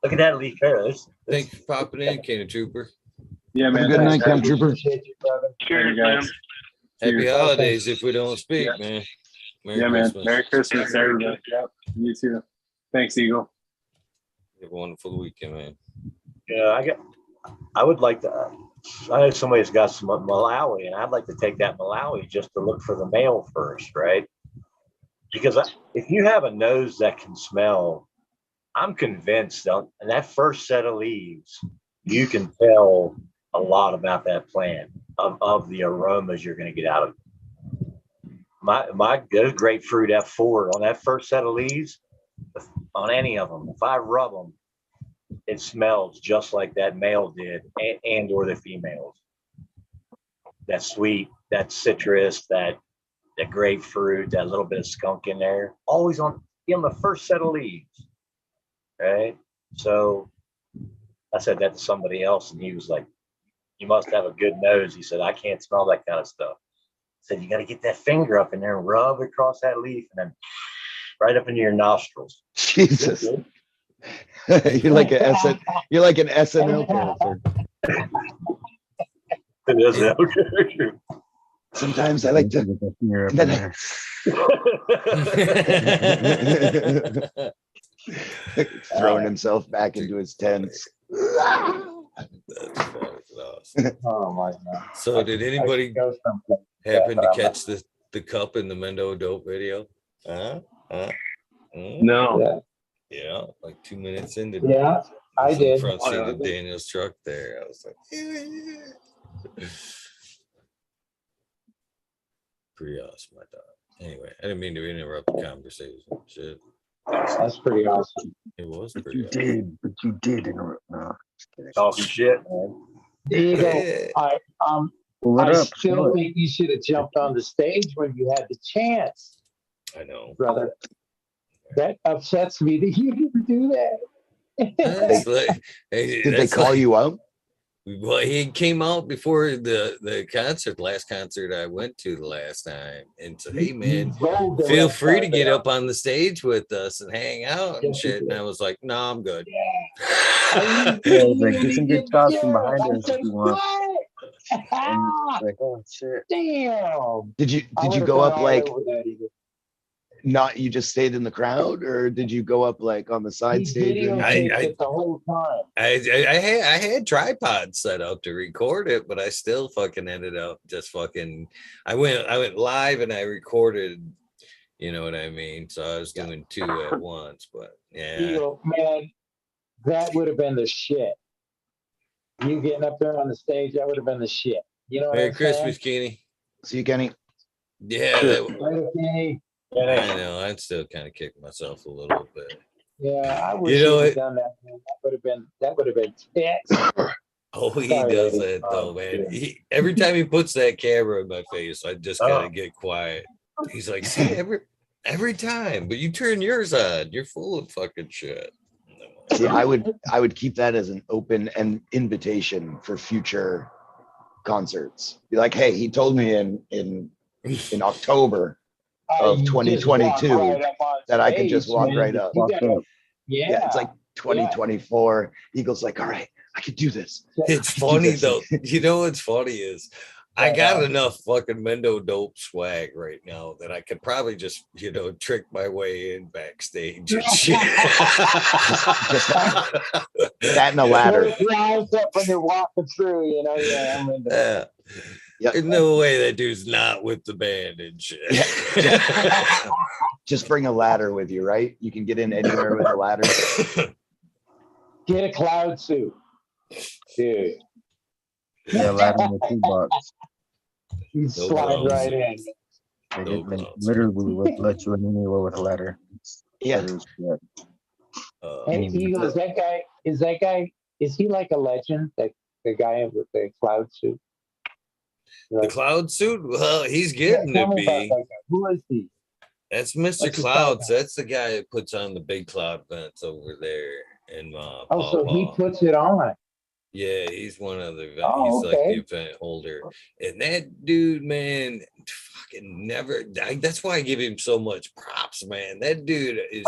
Look at that leaf there. Thanks for popping in, Cannon Trooper. Yeah, man. Good night, Cam Trooper. Cheers, man. Happy holidays if we don't speak, man. Merry Christmas. Man. Merry Christmas, everybody. Yep. You too. Thanks, Eagle. Have a wonderful weekend, man. Yeah, I would like to. I know somebody's got some Malawi, and I'd like to take that Malawi just to look for the male first, right? Because if you have a nose that can smell, I'm convinced that in that first set of leaves, you can tell a lot about that plant of the aromas you're going to get out of it. My good grapefruit F4 on that first set of leaves, on any of them, if I rub them, it smells just like that male did, and or the females. That sweet, that citrus, that grapefruit, that little bit of skunk in there, always on the first set of leaves, right? So I said that to somebody else, and he was like, "You must have a good nose." He said, "I can't smell that kind of stuff." I said, "You got to get that finger up in there and rub across that leaf, and then right up into your nostrils." Jesus. You're like an SNL character. It is okay. Sometimes I like to. Throwing himself back into his tents. Oh my God. So did anybody happen to catch the cup in the Mendo Dope video? No. Yeah, like 2 minutes into Yeah, I did. Front seat of Daniel's truck there. I was like, pretty awesome, I thought. Anyway, I didn't mean to interrupt the conversation. Shit. That's pretty awesome. It was But pretty you awesome. did interrupt. No, just kidding. Talking shit, man. Eagle, I Pull it up. still think you should have jumped on the stage when you had the chance, I know. brother. That upsets me that you didn't do that. That's like, hey, Did they that's call like- you out? Well, he came out before the concert, the last concert I went to the last time, and said, "Hey, man, feel free to get up on the stage with us and hang out and shit." And I was like, "No, I'm good." Yeah, like, get some good shots from behind us if you want. And like, oh shit. Damn. Did you go up like not you just stayed in the crowd, or did you go up like on the side stage? The whole time. I had tripods set up to record it, but I still fucking ended up just fucking. I went live and I recorded. You know what I mean? So I was doing two at once, but yeah. Eagle, man, that would have been the shit. You getting up there on the stage, that would have been the shit. You know what Merry I'm Christmas, saying? Kenny. See you, Kenny. Yeah, Later, Kenny. I know. I'd still kind of kick myself a little bit. Yeah, I wish You you know had it- done that, man. That would have been tits. Oh, he Sorry, does lady. that though, Oh, man. yeah. Every time he puts that camera in my face, I just gotta get quiet. He's like, "See, every time, but you turn yours on, you're full of fucking shit." See, I would keep that as an open and invitation for future concerts. Be like, hey, he told me in October of You just 2022 walk right up on that I could stage, just walk man. right up. You gotta- Yeah, it's like 2024. Eagle's like, all right, I can do this. It's funny though. You know what's funny is I got enough fucking Mendo dope swag right now that I could probably just, trick my way in backstage and shit. Just that and a ladder. Lines up when they're walking through, Yeah, I'm into that. Yep. There's no way that dude's not with the band and shit. Just bring a ladder with you, right? You can get in anywhere with a ladder. Get a cloud suit, dude. Yeah, ladder in the toolbox. You slide right in. They literally would let you in anywhere with a ladder. Yeah. And Eagle, is he like a legend? Like the guy with the cloud suit? The cloud suit? Well, he's getting to be. Who is he? That's Mr. Clouds. That's the guy that puts on the big cloud events over there. And so he puts it on. Yeah, he's one of the Oh, he's like the event holder. And that dude, man, fucking never. That's why I give him so much props, man. That dude is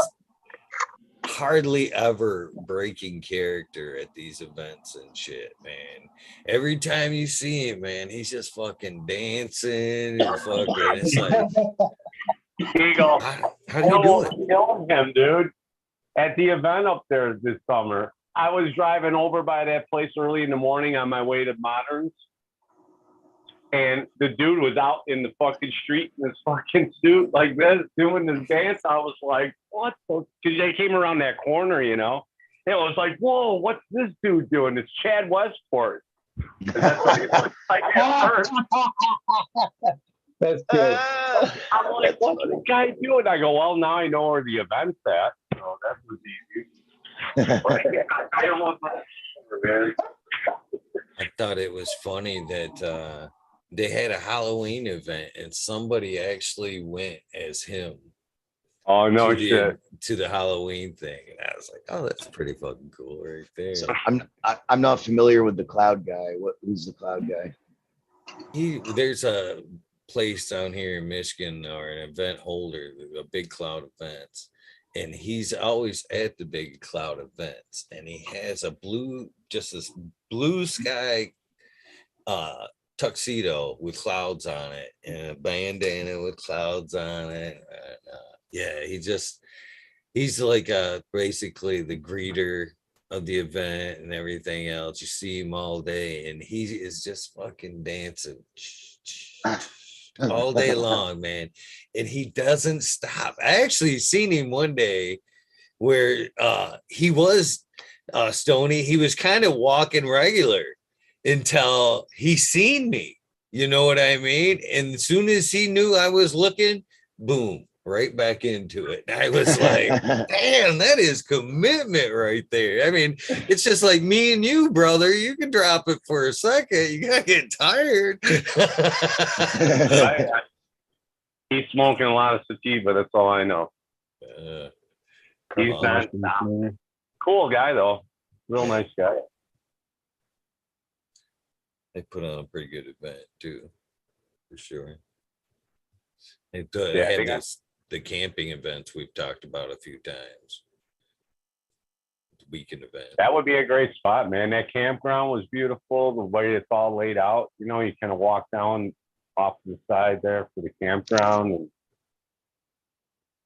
hardly ever breaking character at these events and shit, man. Every time you see him, man, he's just fucking dancing and fucking. It's like, Eagle, how do you do it? Killed him, dude. At the event up there this summer, I was driving over by that place early in the morning on my way to Moderns, and the dude was out in the fucking street in his fucking suit like this, doing this dance. I was like, what the? Because they came around that corner, It was like, whoa, what's this dude doing? It's Chad Westport. That's what he looks like at first. That's good. I'm like, what's the guy doing? I go, well, now I know where the event's at. So that was easy. I thought it was funny that they had a Halloween event and somebody actually went as him. Oh no shit! To the Halloween thing, and I was like, "Oh, that's pretty fucking cool, right there." So I'm not familiar with the cloud guy. Who's the cloud guy? There's a place down here in Michigan or an event holder, a Big Cloud Events, and he's always at the Big Cloud Events, and he has this blue sky tuxedo with clouds on it and a bandana with clouds on it. He's like basically the greeter of the event and everything else. You see him all day, and he is just fucking dancing all day long, man. And he doesn't stop. I actually seen him one day where he was Stony. He was kind of walking regular until he seen me. You know what I mean? And as soon as he knew I was looking, boom, right back into it. I was like, damn, that is commitment right there. I mean, it's just like me and you, brother. You can drop it for a second. You gotta get tired. He's smoking a lot of sativa. That's all I know. He's not cool guy though. Real nice guy. They put on a pretty good event too, for sure. They had the camping events we've talked about a few times. The weekend event. That would be a great spot, man. That campground was beautiful. The way it's all laid out. You kind of walk down off to the side there for the campground. And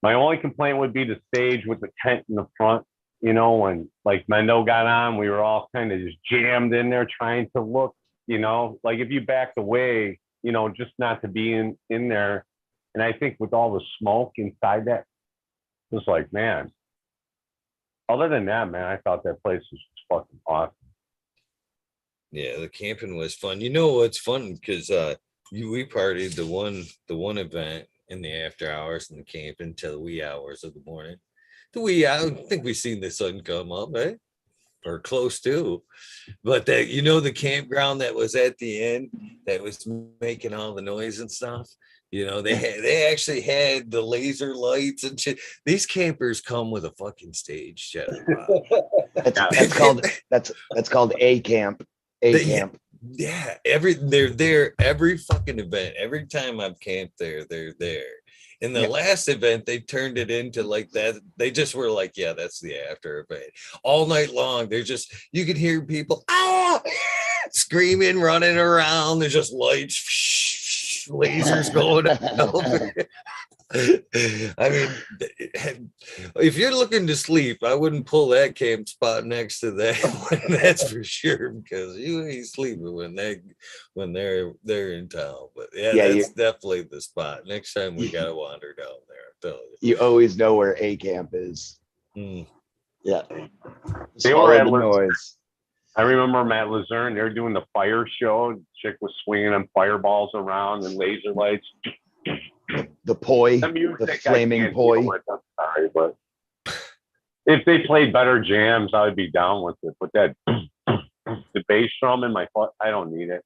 my only complaint would be the stage with the tent in the front. When like Mendo got on, we were all kind of just jammed in there trying to look, like if you backed away, just not to be in there. And I think with all the smoke inside that, it was like, man, other than that, man, I thought that place was just fucking awesome. Yeah, the camping was fun. It's fun because we partied the one event in the after hours and the camping till the wee hours of the morning. I think we've seen the sun come up, eh? Or close to. But the campground that was at the end that was making all the noise and stuff. They actually had the laser lights and shit. These campers come with a fucking stage, Chad. That's called a camp. Camp. Yeah, they're there every fucking event. Every time I've camped there, they're there. In the last event, they turned it into like that. They just were like, yeah, that's the after event. All night long, they're just, you could hear people screaming, running around. There's just lights, lasers going over. I mean, if you're looking to sleep, I wouldn't pull that camp spot next to that one, that's for sure, because you ain't sleeping when they're in town. But yeah, that's definitely the spot. Next time we gotta wander down there. I'm telling you. You always know where A camp is. Yeah. They were at noise. I remember them at Luzerne. They were doing the fire show. The chick was swinging them fireballs around and laser lights. The poi, the flaming poi. I'm sorry, but if they played better jams, I would be down with it. But that the bass drum in my foot, I don't need it.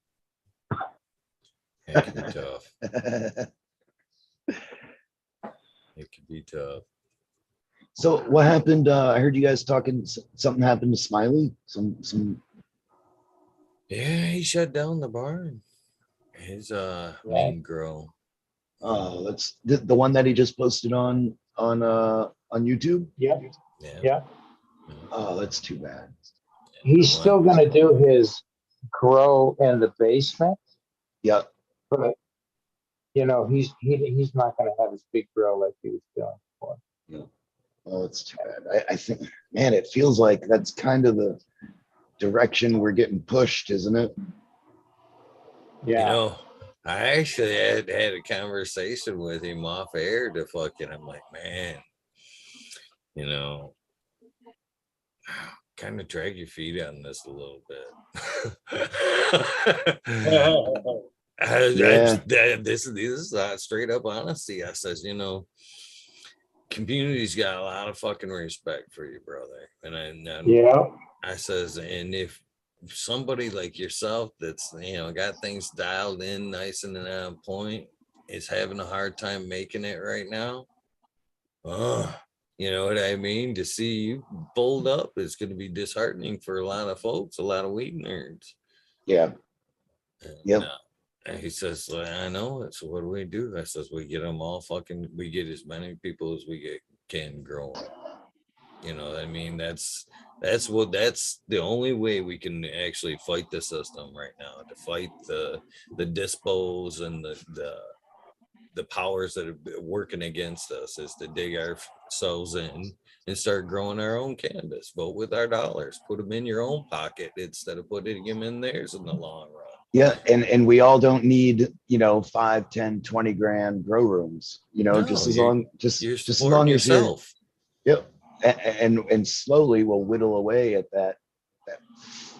It could be tough. It could be tough. So what happened? I heard you guys talking. Something happened to Smiley. Some. Yeah, he shut down the barn. His main girl. Oh, that's the one that he just posted on YouTube. Yeah. Oh, that's too bad. He's still going to do his grow in the basement. Yeah. But he's not going to have his big grow like he was doing before. Yeah. Oh, it's too bad. I think, man, it feels like that's kind of the direction we're getting pushed, isn't it? Yeah. I actually had a conversation with him off air to I'm like, man, kind of drag your feet on this a little bit. This is straight up honesty. I says, community's got a lot of fucking respect for you, brother. And I says, and if somebody like yourself that's got things dialed in nice and on point is having a hard time making it right now, you know what I mean, to see you fold up is going to be disheartening for a lot of folks, a lot of weed nerds. Yeah. And he says, I know it. So what do we do? I says, we get them all we get as many people as we can growing. You know what I mean? That's the only way we can actually fight the system right now, to fight the dispos and the powers that are working against us, is to dig ourselves in and start growing our own cannabis. Vote with our dollars, put them in your own pocket instead of putting them in theirs in the long run. Yeah, and we all don't need 5, 10, 20 grand grow rooms, just as long as yourself. Yep. And slowly we'll whittle away at that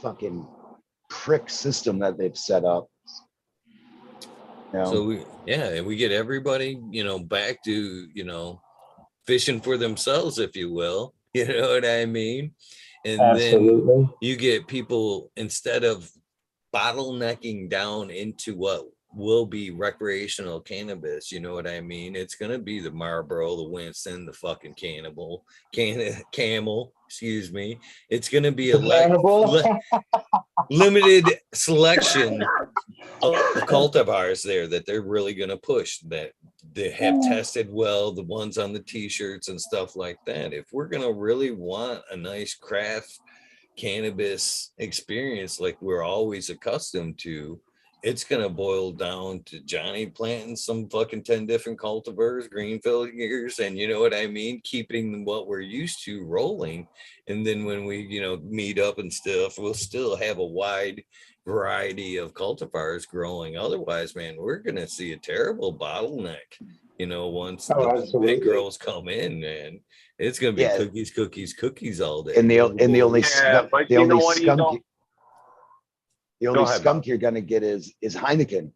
fucking prick system that they've set up. So we get everybody, back to, fishing for themselves, if you will. You know what I mean? And Absolutely. Then you get people, instead of bottlenecking down into what will be recreational cannabis, you know what I mean? It's gonna be the Marlboro, the Winston, the fucking Camel, excuse me. It's gonna be a limited selection of cultivars there that they're really gonna push, that they have tested well, the ones on the t-shirts and stuff like that. If we're gonna really want a nice craft cannabis experience like we're always accustomed to, it's gonna boil down to Johnny planting some fucking 10 different cultivars, green fingers, and you know what I mean, keeping what we're used to rolling. And then when we meet up and stuff, we'll still have a wide variety of cultivars growing. Otherwise, man, we're gonna see a terrible bottleneck once the big girls come in, man. It's gonna be cookies all day. And the only skunk you're gonna get is Heineken.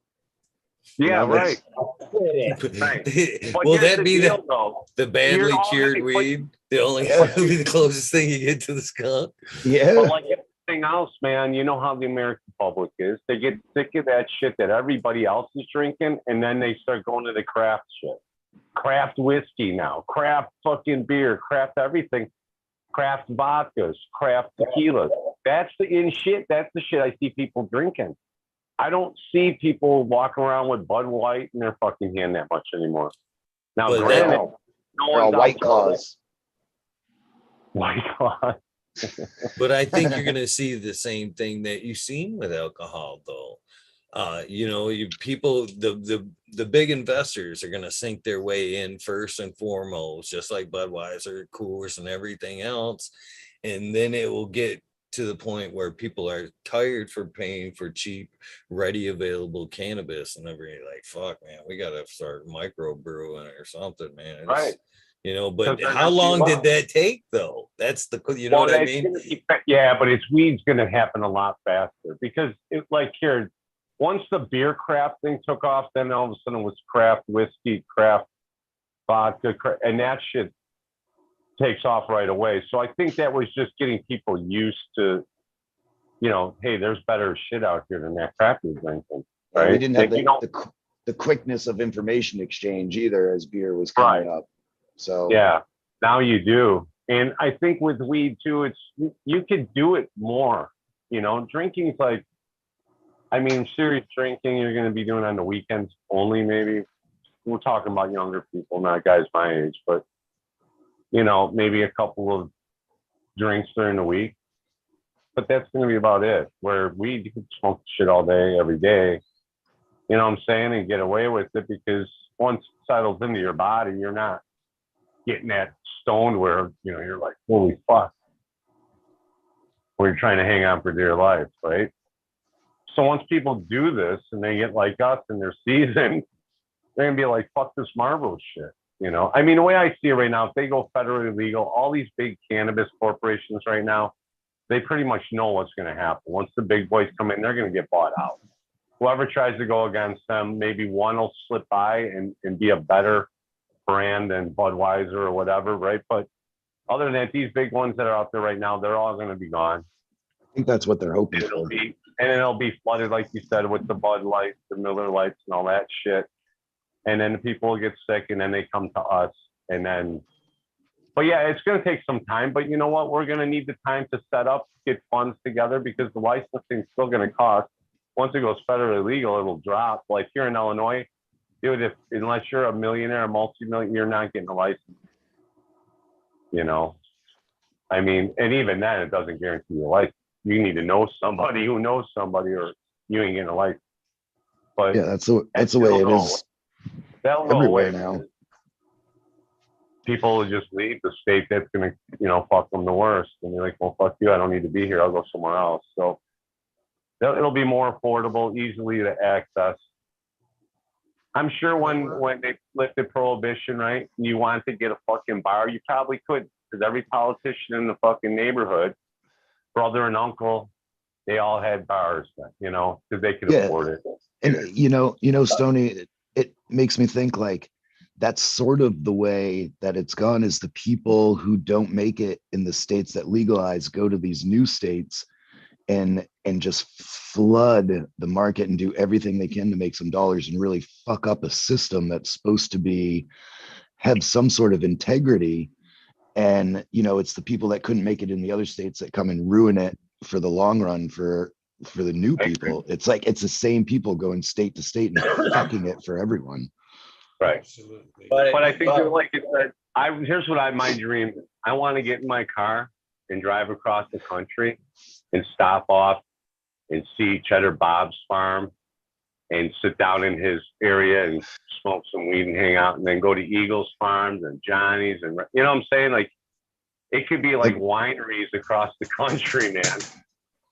Yeah, right. Will that be the badly cured weed? The only be the closest thing you get to the skunk. Yeah. But like everything else, man, you know how the American public is. They get sick of that shit that everybody else is drinking, and then they start going to the craft shit. Craft whiskey now, craft fucking beer, craft everything, craft vodkas, craft tequilas. That's the in shit. That's the shit I see people drinking. I don't see people walking around with Bud White in their fucking hand that much anymore. Now, But granted, that- no They're all one's White out Claws. there- White Claws. But I think you're going to see the same thing that you've seen with alcohol, though. People, the big investors are going to sink their way in first and foremost, just like Budweiser, Coors, and everything else, and then it will get to the point where people are tired for paying for cheap, ready available cannabis, and they're like, "Fuck, man, we got to start microbrewing or something, man." Right. But Because how long did that take, though? That's the, what I mean? Yeah, but weed's going to happen a lot faster because once the beer craft thing took off, then all of a sudden it was craft whiskey, craft vodka, and that shit takes off right away. So I think that was just getting people used to, hey, there's better shit out here than that crap you're drinking. Right? We didn't have the quickness of information exchange either as beer was coming up. So yeah, now you do. And I think with weed too, you could do it more. Drinking's like, serious drinking you're going to be doing on the weekends only. Maybe we're talking about younger people, not guys my age, but maybe a couple of drinks during the week. But that's going to be about it. Where weed, you can smoke shit all day, every day. You know what I'm saying? And get away with it because once it settles into your body, you're not getting that stoned where, you're like, holy fuck. Where you're trying to hang on for dear life, right? So once people do this and they get like us and they're seasoned, they're going to be like, fuck this Marlboro shit. The way I see it right now, if they go federally legal, all these big cannabis corporations right now, they pretty much know what's going to happen. Once the big boys come in, they're going to get bought out. Whoever tries to go against them, maybe one will slip by and be a better brand than Budweiser or whatever, right? But other than that, these big ones that are out there right now, they're all going to be gone. I think that's what they're hoping for. And it'll be flooded, like you said, with the Bud Lights, the Miller Lights, and all that shit. And then the people will get sick, and then they come to us. But yeah, it's going to take some time. But you know what? We're going to need the time to set up, get funds together, because the licensing is still going to cost. Once it goes federally legal, it'll drop. Like here in Illinois, dude, unless you're a millionaire, a multi-millionaire, you're not getting a license. And even then, it doesn't guarantee your license. You need to know somebody who knows somebody, or you ain't getting a license. But yeah, that's the way it is everywhere now. People will just leave the state that's going to, fuck them the worst. And they're like, well, fuck you. I don't need to be here. I'll go somewhere else. So it'll be more affordable, easily to access. I'm sure when they lifted prohibition, right, and you want to get a fucking bar, you probably could, because every politician in the fucking neighborhood, brother and uncle, they all had bars, because they could afford it. And Stoney, it makes me think like that's sort of the way that it's gone, is the people who don't make it in the states that legalize go to these new states and just flood the market and do everything they can to make some dollars and really fuck up a system that's supposed to have some sort of integrity. And it's the people that couldn't make it in the other states that come and ruin it for the long run for the new people. It's like it's the same people going state to state and fucking it for everyone. Right. Absolutely. But I think like it's here's what my dream is. I want to get in my car and drive across the country and stop off and see Cheddar Bob's farm and sit down in his area and smoke some weed and hang out, and then go to Eagles Farms and Johnny's, and you know what I'm saying? Like it could be like wineries across the country, man.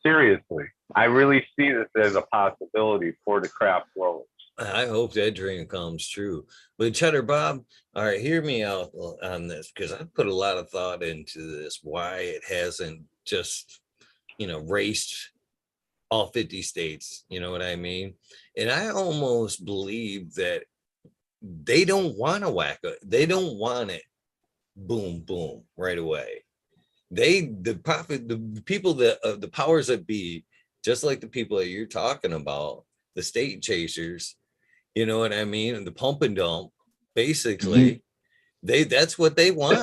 Seriously, I really see this as a possibility for the craft world. I hope that dream comes true. But Cheddar Bob, all right, hear me out on this, because I put a lot of thought into this, why it hasn't just, raced all 50 states, you know what I mean? And I almost believe that they don't want to whack it. They don't want it boom, boom right away. The people that the powers that be, just like the people that you're talking about, the state chasers, you know what I mean? And the pump and dump, basically, that's what they want.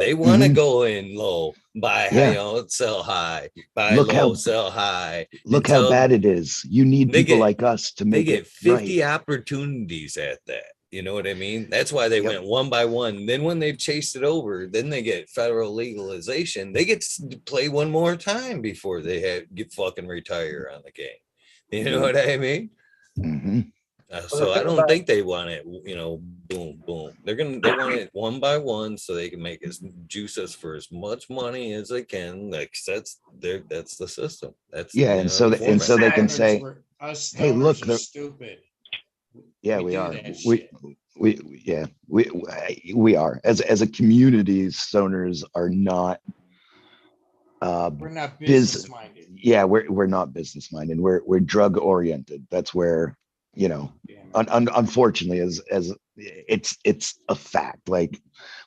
They want to go in low, buy high, sell high, buy low, sell high. Look how bad it is. You need people like us to make it. They get 50 right. opportunities at that. You know what I mean? That's why they went one by one. Then when they've chased it over, then they get federal legalization. They get to play one more time before they get fucking retire on the game. You know what I mean? Mm-hmm. So I don't think they want it, you know, boom, boom. They want it one by one so they can make as juice us for as much money as they can. Like that's the system. That's and so they can say, hey, look, they're stupid. Yeah, we are. We are. As a community, stoners are not. We're not business minded. Yeah, we're not business minded. We're drug oriented. That's where, you know, unfortunately, as it's a fact. Like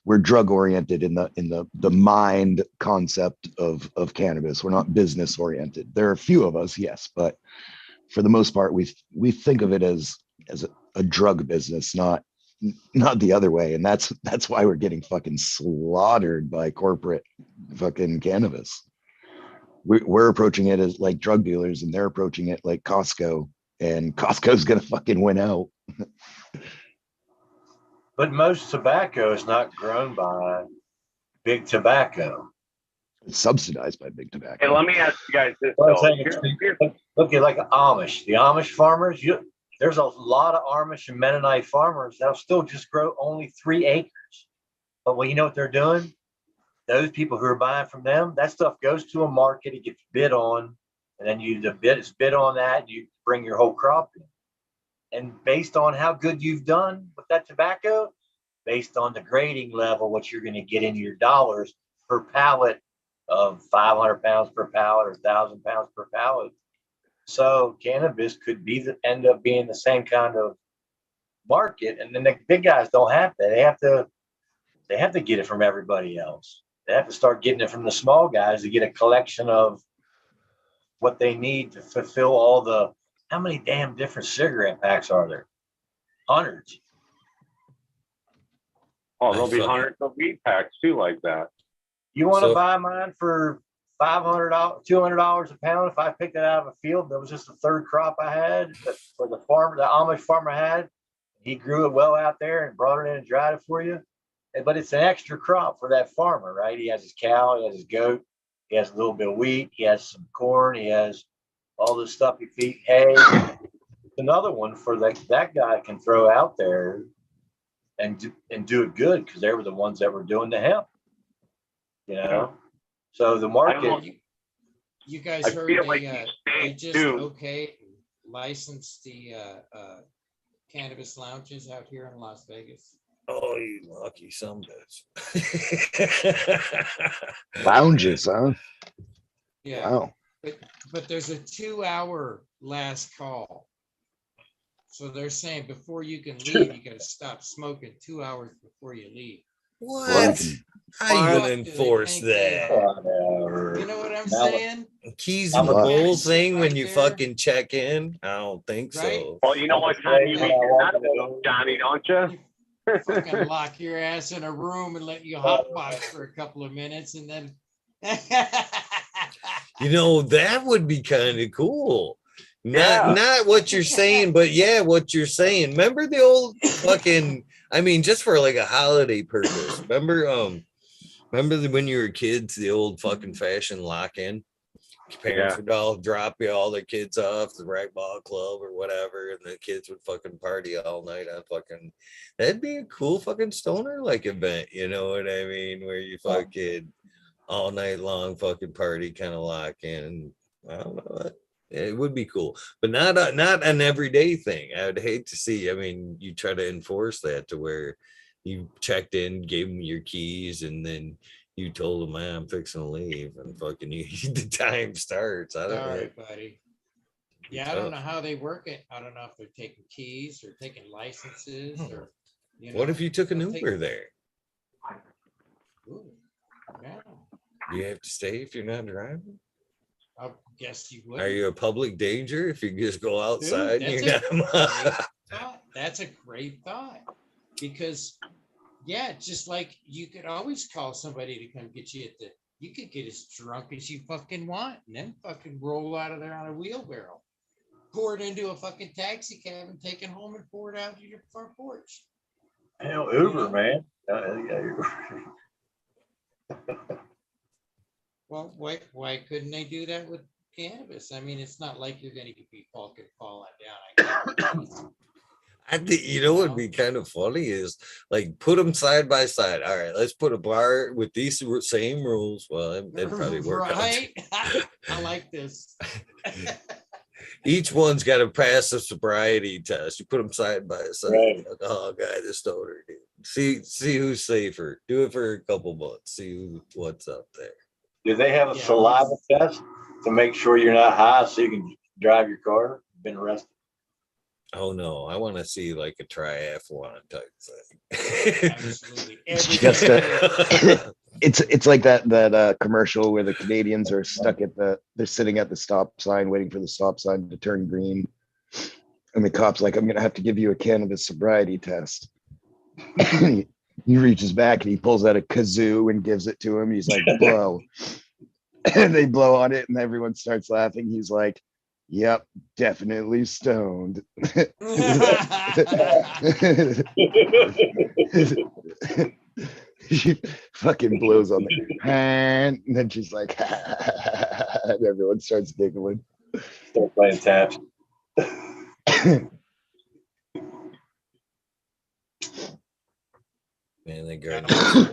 we're drug oriented in the mind concept of cannabis. We're not business oriented. There are a few of us, yes, but for the most part, we think of it as a drug business, not the other way. And that's why we're getting fucking slaughtered by corporate fucking cannabis. We're approaching it as like drug dealers, and they're approaching it like Costco, and Costco's gonna fucking win out. But most tobacco is not grown by big tobacco. It's subsidized by big tobacco. Hey, let me ask you guys this. Look at like Amish. The Amish farmers, there's a lot of Amish and Mennonite farmers that'll still just grow only 3 acres. But well, you know what they're doing? Those people who are buying from them, that stuff goes to a market, it gets bid on, and then it's bid on that, and you bring your whole crop in. And based on how good you've done with that tobacco, based on the grading level, what you're going to get into your dollars per pallet of 500 pounds per pallet or 1,000 pounds per pallet. So cannabis could end up being the same kind of market, and then the big guys don't have that. They have to get it from everybody else. They have to start getting it from the small guys to get a collection of what they need to fulfill all the. How many damn different cigarette packs are there? Hundreds. Oh, there'll be hundreds of weed packs too, like that. You want to buy mine for $500, $200 a pound? If I picked it out of a field that was just the third crop I had, for the Amish farmer had, he grew it well out there and brought it in and dried it for you. But it's an extra crop for that farmer, right? He has his cow, he has his goat, he has a little bit of wheat, he has some corn, he has all this stuff he feeds, hay. It's another one for that guy can throw out there and do it good, because they were the ones that were doing the hemp. You know, so the market. You guys heard they just licensed the cannabis lounges out here in Las Vegas. Oh, you lucky some bitch. Lounges, huh? Yeah. Wow. But there's a 2-hour last call. So they're saying before you can leave, you got to stop smoking 2 hours before you leave. What? How you gonna enforce that? You know what I'm saying? Keys in the bowl thing when you fucking check in? I don't think so. Well, you know what time you make your edible, Johnny, don't you? Fucking lock your ass in a room and let you hotbox for a couple of minutes, and then you know, that would be kind of cool. Not what you're saying, but yeah, what you're saying. Remember the old fucking, I mean, just for like a holiday purpose. Remember when you were kids, the old fucking fashion lock-in? Parents would all drop all their kids off the racquetball club or whatever, and the kids would fucking party all night on fucking. That'd be a cool fucking stoner like event, you know what I mean? Where you fucking all night long fucking party, kind of lock in. I don't know. It would be cool, but not an everyday thing. I would hate to see. I mean, you try to enforce that to where you checked in, gave them your keys, and then you told them, "Man, I'm fixing to leave," and fucking the time starts. I don't know. All right, buddy. Yeah, I don't know how they work it. I don't know if they're taking keys or taking licenses or. You know, what if you took an Uber there? Ooh, yeah. Do you have to stay if you're not driving? I guess you would. Are you a public danger if you just go outside? Dude, and you're not... That's a great thought, because just like you could always call somebody to come get you you could get as drunk as you fucking want and then fucking roll out of there on a wheelbarrow, pour it into a fucking taxi cab and take it home and pour it out to your front porch. Hell, Uber, man. Yeah, Well, why couldn't they do that with cannabis? I mean, it's not like you're going to be falling down. I think you know what'd be kind of funny is like put them side by side. All right, let's put a bar with these same rules. Well, they'd probably work Right? I like this. Each one's got to pass a sobriety test. You put them side by side. Right. Oh, guy, the stoner. Dude. See who's safer. Do it for a couple months. See what's up there. Do they have a saliva test to make sure you're not high so you can drive your car? Been arrested? Oh no, I want to see like a triathlon type thing. Absolutely. It's just it's like that commercial where the Canadians are stuck they're sitting at the stop sign waiting for the stop sign to turn green, and the cop's like, I'm gonna have to give you a cannabis sobriety test. He reaches back and he pulls out a kazoo and gives it to him. He's like, blow. And they blow on it and everyone starts laughing. He's like, yep, definitely stoned. She fucking blows on the hand, and then she's like, and everyone starts giggling. Start playing taps. Man, they got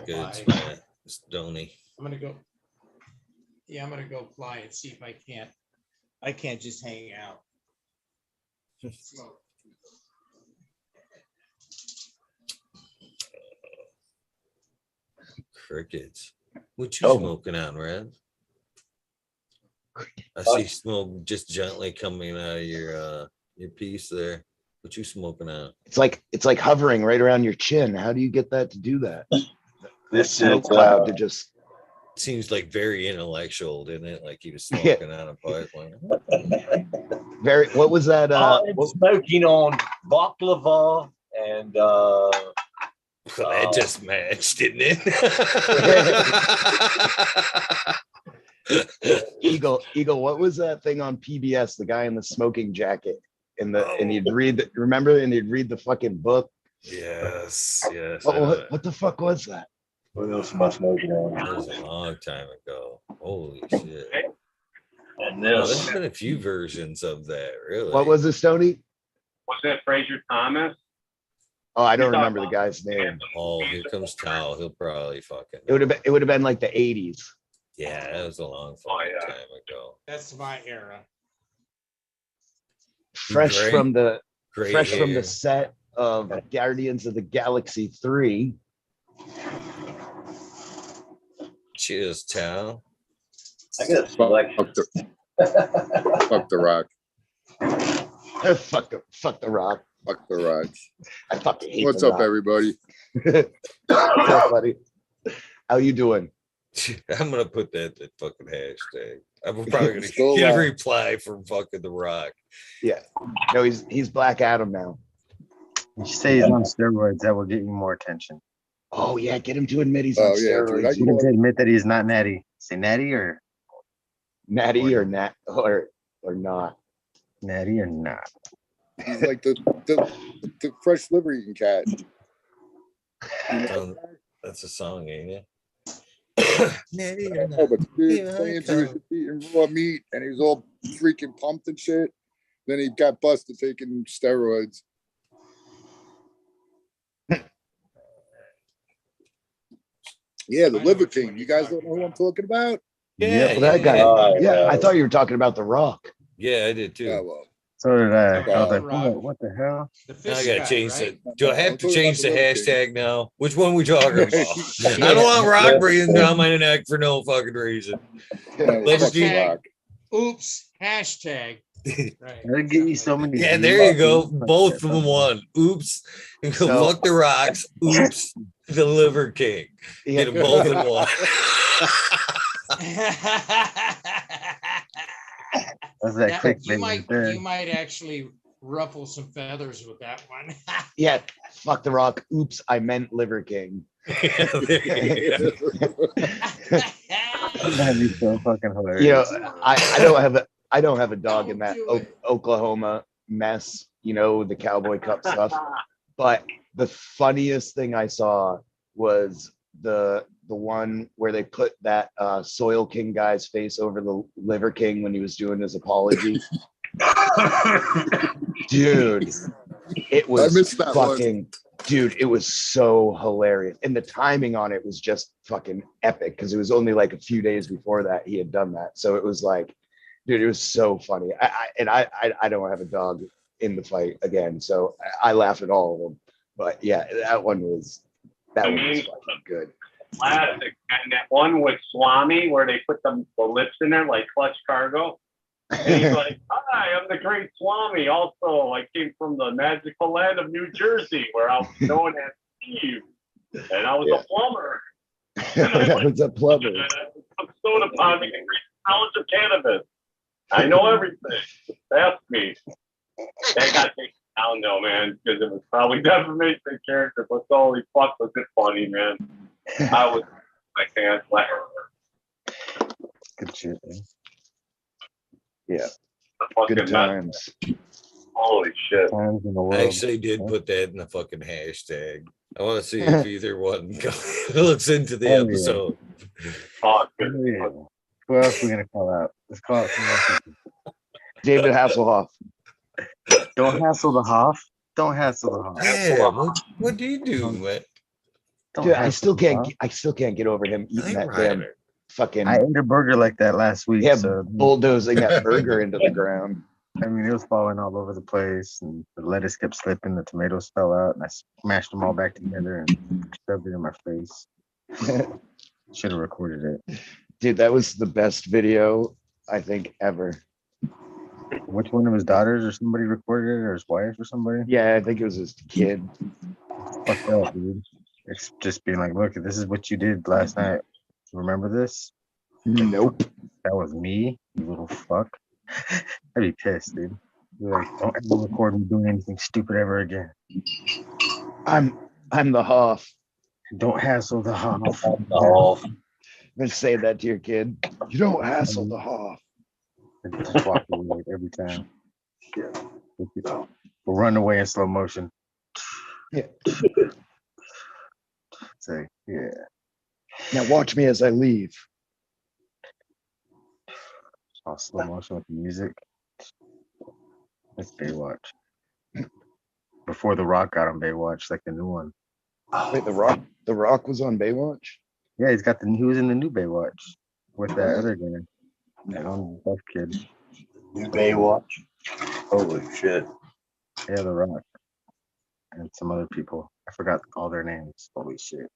good, man. Stony. I'm gonna go. Yeah, I'm gonna go fly and see if I can't. I can't just hang out. Smoke. Crickets. What you smoking on, Red? I see smoke just gently coming out of your piece there. What you smoking on? It's like hovering right around your chin. How do you get that to do that? This Smoke is cloud to just seems like very intellectual, didn't it? Like he was smoking on a pipeline. very. What was that? Smoking on baklava and that just matched, didn't it? Eagle, what was that thing on PBS? The guy in the smoking jacket and he'd read the fucking book. Yes. What the fuck was that? what else am I smoking on? That was a long time ago. Holy shit. And Well, this. there's been a few versions of that, really. What was it, Stoney? Was that Fraser Thomas? Oh, I don't remember the guy's name. Oh, here comes Tao. He'll probably fucking. It would have been like the 80s. Yeah, that was a long fucking time ago. That's my era. Fresh Great. from the Great set of Guardians of the Galaxy 3. Cheers, Tao. I got a selection. Fuck the rock. Fuck the rock. Fuck the rock. I fucking hate What's the up, rock. everybody? What's up, buddy? How you doing? I'm gonna put that fucking hashtag. I'm probably gonna Still get a alive. reply from fucking The Rock. Yeah. No, he's Black Adam now. You say he's on steroids, that will get you more attention. Oh yeah, get him to admit he's Oh, on yeah, dude, steroids. You can admit that he's not natty. Say natty or Natty or nat or not. natty or not. He's like the fresh liver eating cat. That's a song, ain't it? Oh, but the dude saying he was eating raw meat and he was all freaking pumped and shit. Then he got busted taking steroids. Yeah, the I know Liver which one King. You you're guys don't talking know who I'm about. talking about? Well, that guy. Yeah, I thought you were talking about The Rock. Yeah, I did too. Yeah, well, So did I. I was Uh, like, what the hell? The Now fish I gotta guy, change right? it. Do I have I'm to talking change the about the Liver King. hashtag now? Which one we talking about? I don't want Rock breathing down my neck for no fucking reason. no, Liver fuck the King. rock. Oops. Hashtag. Right. That'll get you so many. Yeah, views. there you go. Both of them won. Oops. So- Fuck the Rocks. Oops. The Liver King. Get them both in one. That's that Now, quick you might there. you might actually ruffle some feathers with that one. Yeah, fuck The Rock. Oops, I meant Liver King. There you go. That'd be so fucking hilarious. You know, I don't have a dog in that Don't do it. Oklahoma mess. You know, the Cowboy Cup stuff. But the funniest thing I saw was the one where they put that Soil King guy's face over the Liver King when he was doing his apology. Dude, it was missed that one. fucking dude, it was so hilarious. And the timing on it was just fucking epic because it was only like a few days before that he had done that. So it was like, dude, it was so funny. I don't have a dog in the fight again, so I laugh at all of them. But yeah, that one was fucking good. Classic. And that one with Swami where they put the lips in there like Clutch Cargo. And he's like, hi, I'm the great Swami. Also, I came from the magical land of New Jersey where I was known as Steve. And I was a plumber. I was a plumber. I'm soda pond in the College of Cannabis. I know everything. Ask me. That got taken down though, man, because it was probably defamation of character, but holy fuck was it funny, man. I was my pants laughing. Good shit, man. Yeah. Good times. Holy shit. Times in the world. I actually did put that in the fucking hashtag. I want to see if either one looks into the episode. Oh, yeah. Who else are we gonna call out? Let's call out some more people. David Hasselhoff. Don't hassle the Hoff. Don't hassle the Hoff. Yeah, what do you do, man? Dude, I still can't get over him eating that damn fucking. I ate a burger like that last week. Yeah, so bulldozing that burger into the ground. I mean, it was falling all over the place, and the lettuce kept slipping. The tomatoes fell out, and I smashed them all back together and shoved it in my face. Should have recorded it. Dude, that was the best video I think ever. Which one of his daughters or somebody recorded it, or his wife or somebody? Yeah, I think it was his kid. Fucked up, dude. It's just being like, look, this is what you did last night. Remember this? Nope. That was me, you little fuck. I'd be pissed, dude. You're like, don't ever record me doing anything stupid ever again. I'm the Hoff. Don't hassle the Hoff. The Hoff. I'm gonna say that to your kid. You don't hassle the Hoff. Just walk away every time. Yeah. We'll run away in slow motion. Yeah. Say, yeah. Now watch me as I leave. All slow motion with the music. It's Baywatch. Before The Rock got on Baywatch, like the new one. Wait, The Rock was on Baywatch? Yeah, he was in the new Baywatch with that other guy. That buff kid. New Baywatch. Holy shit. Yeah, The Rock. And some other people. I forgot all their names. Holy shit.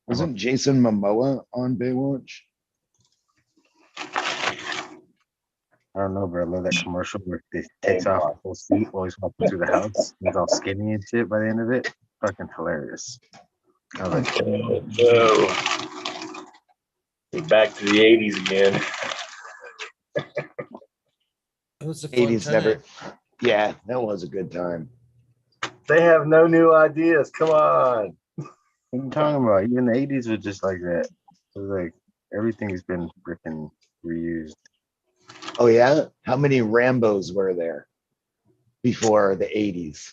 Wasn't Jason Momoa on Baywatch? I don't know, but I love that commercial where he takes off the whole suit while he's walking through the house. He's all skinny and shit by the end of it. Fucking hilarious. I was like, We're back to the 80s again. It was a fun 80s time. never. Yeah, that was a good time. They have no new ideas. Come on. what are you talking about? Even the 80s was just like that. It was like everything's been freaking reused. Oh yeah? How many Rambos were there before the 80s?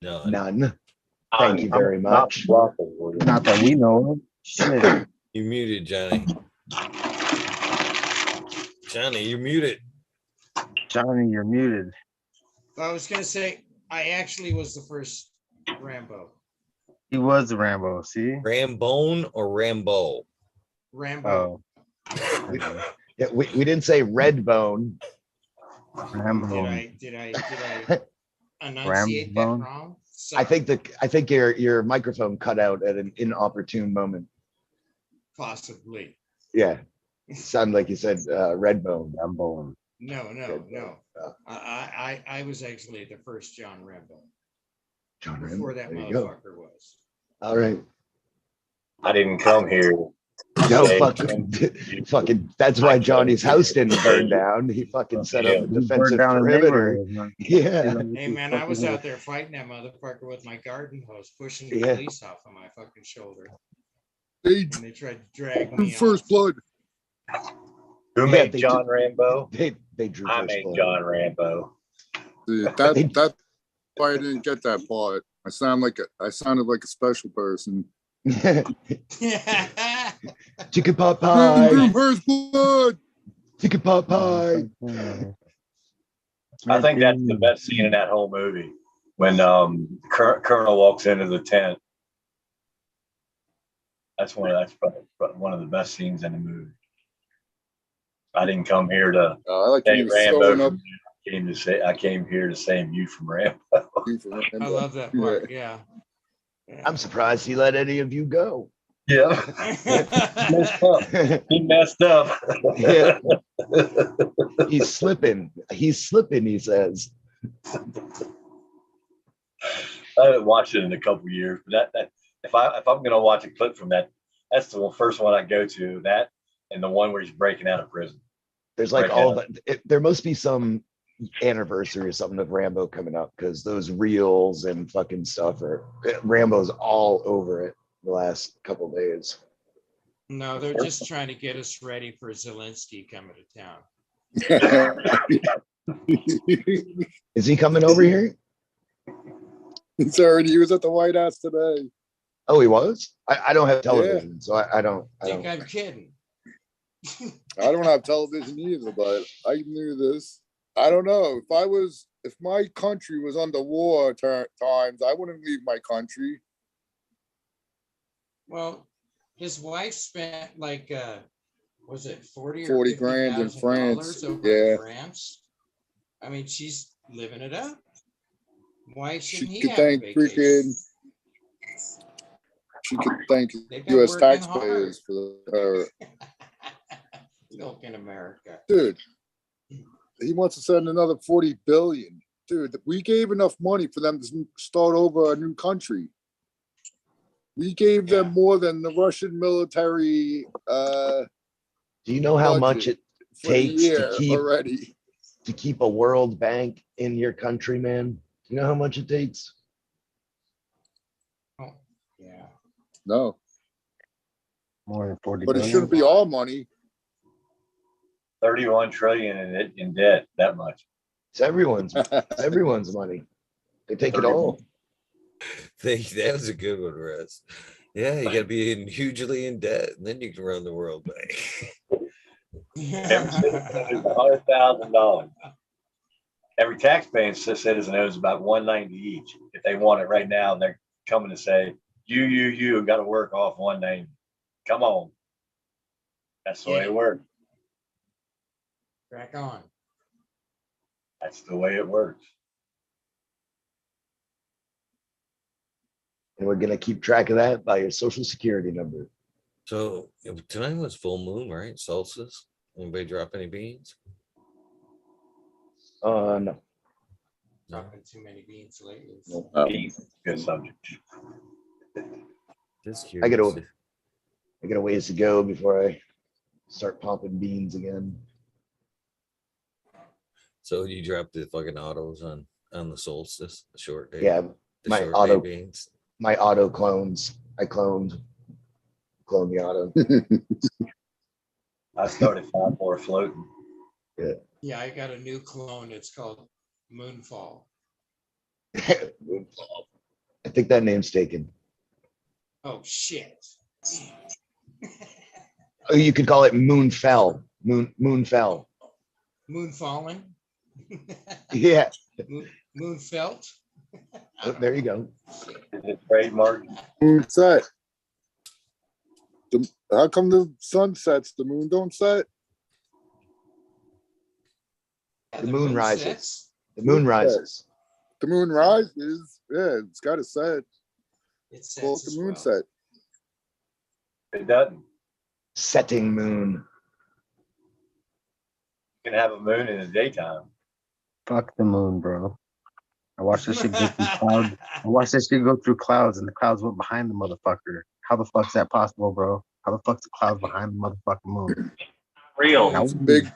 None. Thank you very much. Not that we know of. Shit. You muted, Johnny. Johnny, you're muted. Johnny, you're muted. I was gonna say I actually was the first Rambo. He was a Rambo, see? Rambone or Rambo? Rambo. Oh. Yeah, we didn't say Redbone. Rambo. Did I enunciate that wrong? I think your microphone cut out at an inopportune moment. Possibly. Yeah. Sounded like you said Redbone. Rambo. No. I was actually the first John Rambo. John Rambo. Before that There you go. motherfucker was. All right. I didn't come here. No, fucking. That's why Johnny's house didn't burn down. He fucking set up a defensive perimeter. Yeah. Hey man, I was out there fighting that motherfucker with my garden hose, pushing the police off of my fucking shoulder. Hey, when they tried to drag me first blood. Who made John Rambo? They drew I first made blood. John Rambo. Dude, that why I didn't get that part. I sounded like a special person. Chicken pot pie. First blood. Chicken pot pie. I think that's the best scene in that whole movie when Colonel walks into the tent. That's probably one of the best scenes in the movie. I didn't come here to I like when say he was Rambo. sewing up. I came here to save you from Rambo. I love that part. Yeah. I'm surprised he let any of you go. Yeah. He messed up. Yeah. He's slipping. He says. I haven't watched it in a couple of years, but that if I'm gonna watch a clip from that, that's the first one I go to. That and the one where he's breaking out of prison. There's like there must be some anniversary or something of Rambo coming up because those reels and fucking stuff Rambo's all over it the last couple of days. No, they're just trying to get us ready for Zelensky coming to town. Is he coming over here? He was at the White House today. Oh, he was? I don't have television, so I don't. I'm kidding. I don't have television either, but I knew this. I don't know. If my country was under war times, I wouldn't leave my country. Well, his wife spent like was it 40 grand in France? In France. I mean, she's living it up. Why shouldn't he have a vacation? She could thank U.S. taxpayers for her. Milk in America, dude. He wants to send another 40 billion, dude. We gave enough money for them to start over a new country. We gave them more than the Russian military. Do you know how much it takes to keep a World Bank in your country, man? You know how much it takes? Oh, yeah. No. More than 40 but it shouldn't be all money. 31 trillion in debt, that much. It's everyone's money. They take it all. That was a good one, Russ. Yeah, you gotta be hugely in debt, and then you can run the World Bank. $100,000. Every taxpaying citizen owes about $190 each. If they want it right now, they're coming to say, you got to work off $190. Come on. That's the way it works. Crack on. That's the way it works. And we're gonna keep track of that by your social security number. So tonight was full moon, right? Solstice. Anybody drop any beans? No. Dropping too many beans lately. Nope. Good subject. Just I got curious. a ways to go before I start pumping beans again. So you dropped the fucking autos on the solstice, the short day. Yeah, my auto beans. My auto clones. I cloned the auto. I started 5 more floating. Yeah. Yeah, I got a new clone. It's called Moonfall. Moonfall. I think that name's taken. Oh shit. Oh, you could call it Moonfell. Moonfell. Moonfallen. Yeah. Moonfelt. Oh, there you go. Is it trademark? Moon set. How come the sun sets, the moon don't set? The moon rises. The moon rises. The moon rises. Yeah, it's got to set. It's called the moon set. It doesn't. Setting moon. You can have a moon in the daytime. Fuck the moon, bro. I watched this shit go through clouds. I watched this shit go through clouds, and the clouds went behind the motherfucker. How the fuck's that possible, bro? How the fuck's the clouds behind the motherfucking moon? Real. It's big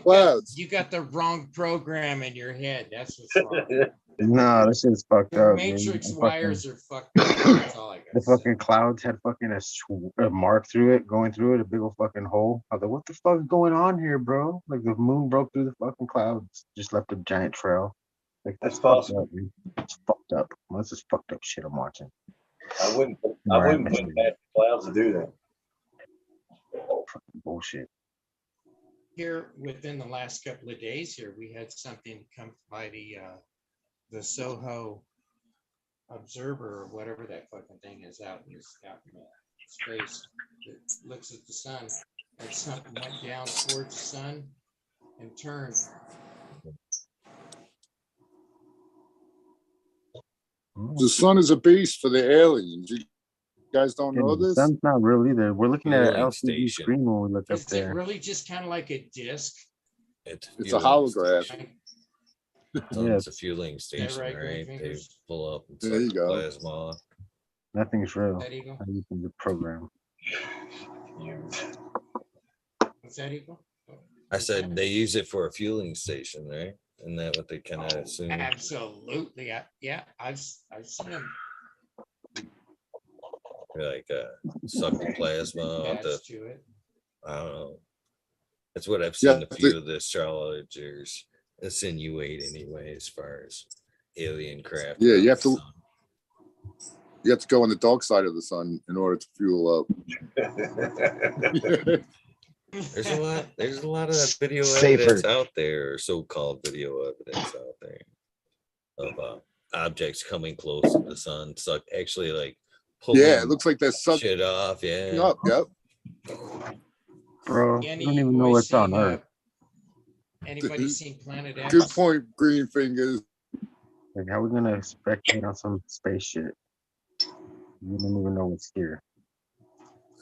clouds. You got the wrong program in your head. That's what's wrong. No, this shit's fucked Your up. matrix man. wires are fucked up. That's all I got. The fucking clouds had fucking a mark through it, going through it, a big old fucking hole. I was like, what the fuck is going on here, bro? Like the moon broke through the fucking clouds, just left a giant trail. Like That's that's fucked possible. up, man. It's fucked up. Well, this is fucked up shit I'm watching. I wouldn't Right, put it past the clouds to do that. Fucking bullshit. Here within the last couple of days here, we had something come by the Soho Observer or whatever that fucking thing is out in space. It looks at the sun, and something went down towards the sun and turned. The sun is a base for the aliens. You guys don't know The this? sun's not real either. We're looking at an Fueling LCD station. screen when we look up Is it there. really just kind of like a disc? It's a fueling holograph. station. Yeah, It's a fueling station, right, right? They fingers? pull up and There suck you the go. plasma off. nothing's real. That Eagle? How you can program. What's that Eagle? I said they use it for a fueling station, right? Isn't that what they kind of assume? Absolutely. Yeah, I've seen them Like suck the plasma off the, attached to it. I don't know. That's what I've Yeah, seen a few of the astrologers insinuate anyway, as far as alien craft. Yeah, around you have the to- sun. You have to go on the dark side of the sun in order to fuel up. There's a lot of that video Safer. evidence out there, or so-called video evidence out there of objects coming close to the sun, actually like pulling Yeah, it looks like they're sucking shit off. Yeah. up. Yep. Bro, I Any don't you even know boys what's on seen, Earth. Anybody seen Planet X? Good point, green fingers. Like, how we gonna spectate on some space shit? We don't even know what's here.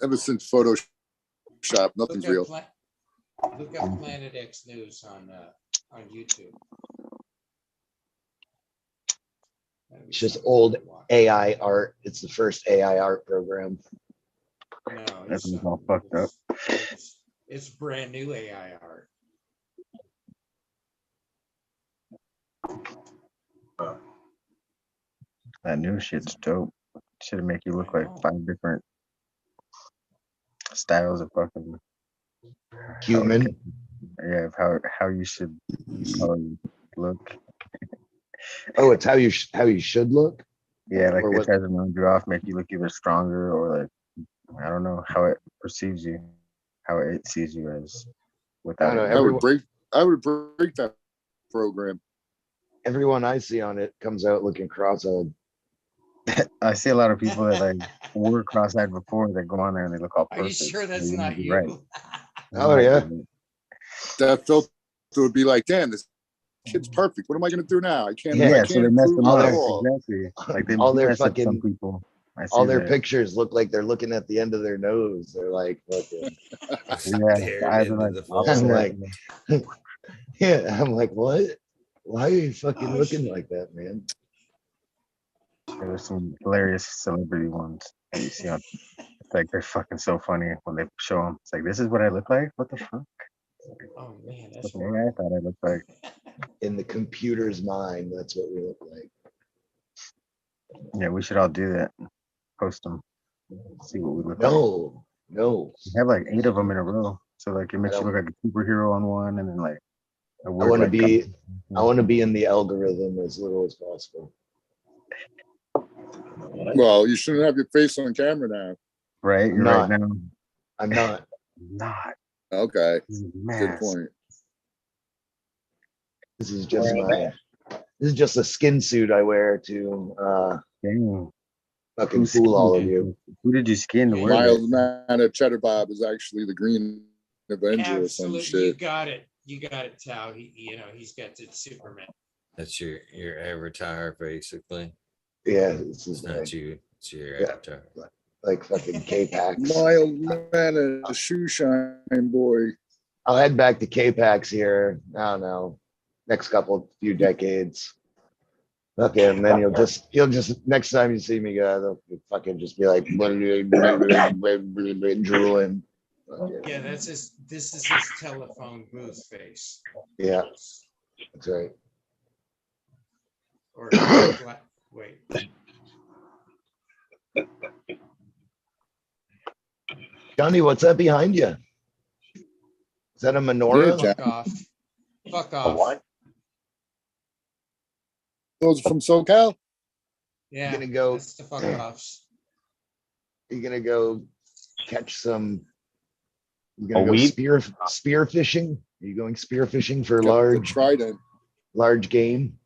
Ever since Photoshop, nothing's Look real. Look up Planet X News on YouTube. That'd be It's just something old to watch. AI art. It's the first AI art program. No, Everything's all fucked up. It's brand new AI art. That new shit's dope. Should make you look like 5 different styles of fucking Human. yeah, of how you should probably look. Oh, it's how you should look. Yeah, like Or it what- tries to round you off, make you look either stronger or like I don't know how it perceives you, how it sees you as without know, it. I would break that program. Everyone I see on it comes out looking cross-eyed. I see a lot of people that like were cross-eyed before that go on there and they look all Are perfect. you sure that's so not might be you? right. Oh, yeah. That filter would be like, damn, this kid's perfect. What am I going to do now? I can't. Yeah, I so can't they mess improve them all up. at their- all. Exactly. Like they all their mess up some fucking- people. I see All their that. pictures look like they're looking at the end of their nose. They're like, fucking, Yeah, Staring the eyes are into like the opposite. I'm like, yeah, I'm like, what? Why are you fucking Oh, looking shit. like that, man? There were some hilarious celebrity ones that you see on. It's like they're fucking so funny when they show them. It's like, this is what I look like. What the fuck? Oh man, that's That's what I thought I looked like. In the computer's mind, that's what we look like. Yeah, we should all do that. Post them. See what we look like. No, no. We have like 8 of them in a row. So like it makes you don't- look like a superhero on one, and then like a I word want to like be. comes- I want to be in the algorithm as little as possible. Well, you shouldn't have your face on camera now. right. You're right now. I'm not. Not. Okay, This is good mask. point. This is just my. This is just a skin suit I wear to Dang. fucking Who fool all of skinned you. Who did you skin to wear Miles that? Man of Cheddar Bob is actually the Green Avenger or some absolutely. You shit. got it. You got it, Tao. He's got the Superman. That's your avatar, basically. Yeah, this is It's not you. It's your Yeah. avatar. like fucking K-Pax. Miles Man, a shoe shine boy. I'll head back to K-Pax here. I don't know, next few decades. Okay, and then you'll just next time you see me, guys, I'll fucking just be like drooling. Yeah, this is his telephone booth face. Yeah, that's right. Or wait. Johnny, what's that behind you? Is that a menorah? Yeah, Fuck off. Fuck off. what? Those are from SoCal? Yeah, gonna go- that's the fuck offs. You're gonna go catch some. You're A gonna go weed? spear fishing. Are you going spear fishing for Got the large trident. game?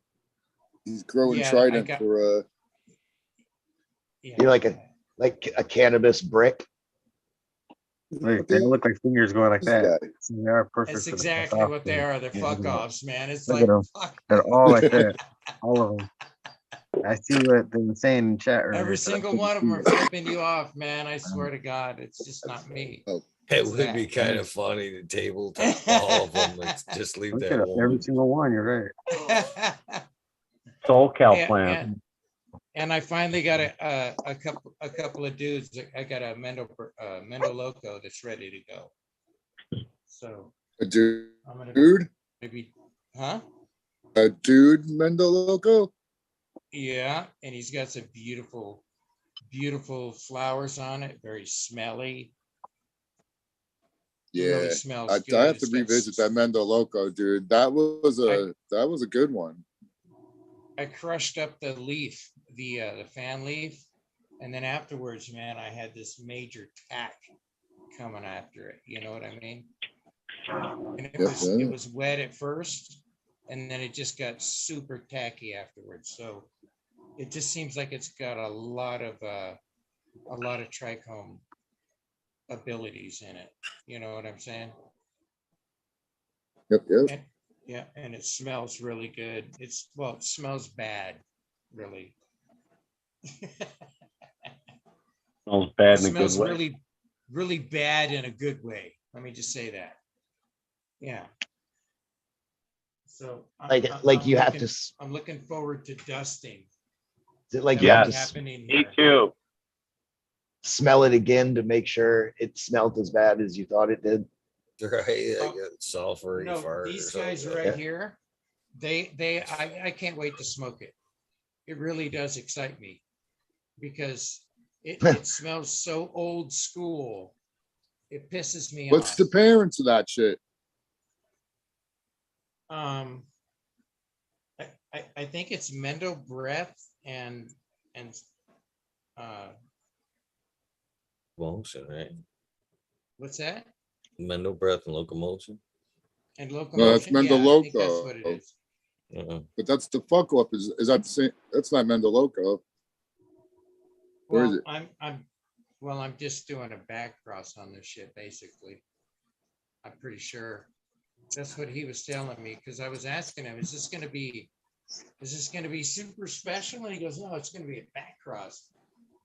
He's growing Yeah, I trident got- for Yeah. You're like a cannabis brick. Like, they look like fingers going like This that. guy. So they are perfect. That's for the exactly fuck what off they thing. are. They're Yeah, fuck look at 'em. offs, man. It's Look like at 'em. fuck. They're all like that. All of them. I see what they were saying in chat earlier. Every but I single couldn't one of them see are it. flipping you off, man. I swear to God, it's just not me. Oh. It What's would be that? kind of funny to tabletop all of them and just leave Look at that every one. single one. You're right. SoCal and, plant. and I finally got a couple of dudes. I got a Mendo Loco that's ready to go. So a dude. I'm gonna Dude, maybe, huh? a dude, Mendoloco. Yeah, and he's got some beautiful, beautiful flowers on it. Very smelly. It Yeah, really smells I good. have to It's got revisit that Mendoloco, dude. That was a good one. I crushed up the leaf, the fan leaf, and then afterwards, man, I had this major tack coming after it. You know what I mean? And it was wet at first, and then it just got super tacky afterwards. So it just seems like it's got a lot of trichome abilities in it. You know what I'm saying? Yep. And, yeah, and it smells really good. It smells bad, really. Smells bad It in a good smells way. really, really bad in a good way. Let me just say that. Yeah. So Like you have to. I'm looking forward to dusting. Is it like That you will have be to happening Me here. too. smell it again to make sure it smelled as bad as you thought it did? Right, like a sulfury No, fart. these or guys something. right here, I can't wait to smoke it. It really does excite me because it smells so old school. It pisses me What's off. the parents of that shit? I think it's Mendo Breath and Motion, right? what's that? Mental breath and locomotion. And No, that's locomotion. Yeah, I think that's Mendoloco. what it is. But that's the fuck up. Is that the same? That's not Mendoloco. Where is Well, it? I'm just doing a back cross on this shit, basically. I'm pretty sure that's what he was telling me because I was asking him, is this gonna be super special? And he goes, no, it's gonna be a back cross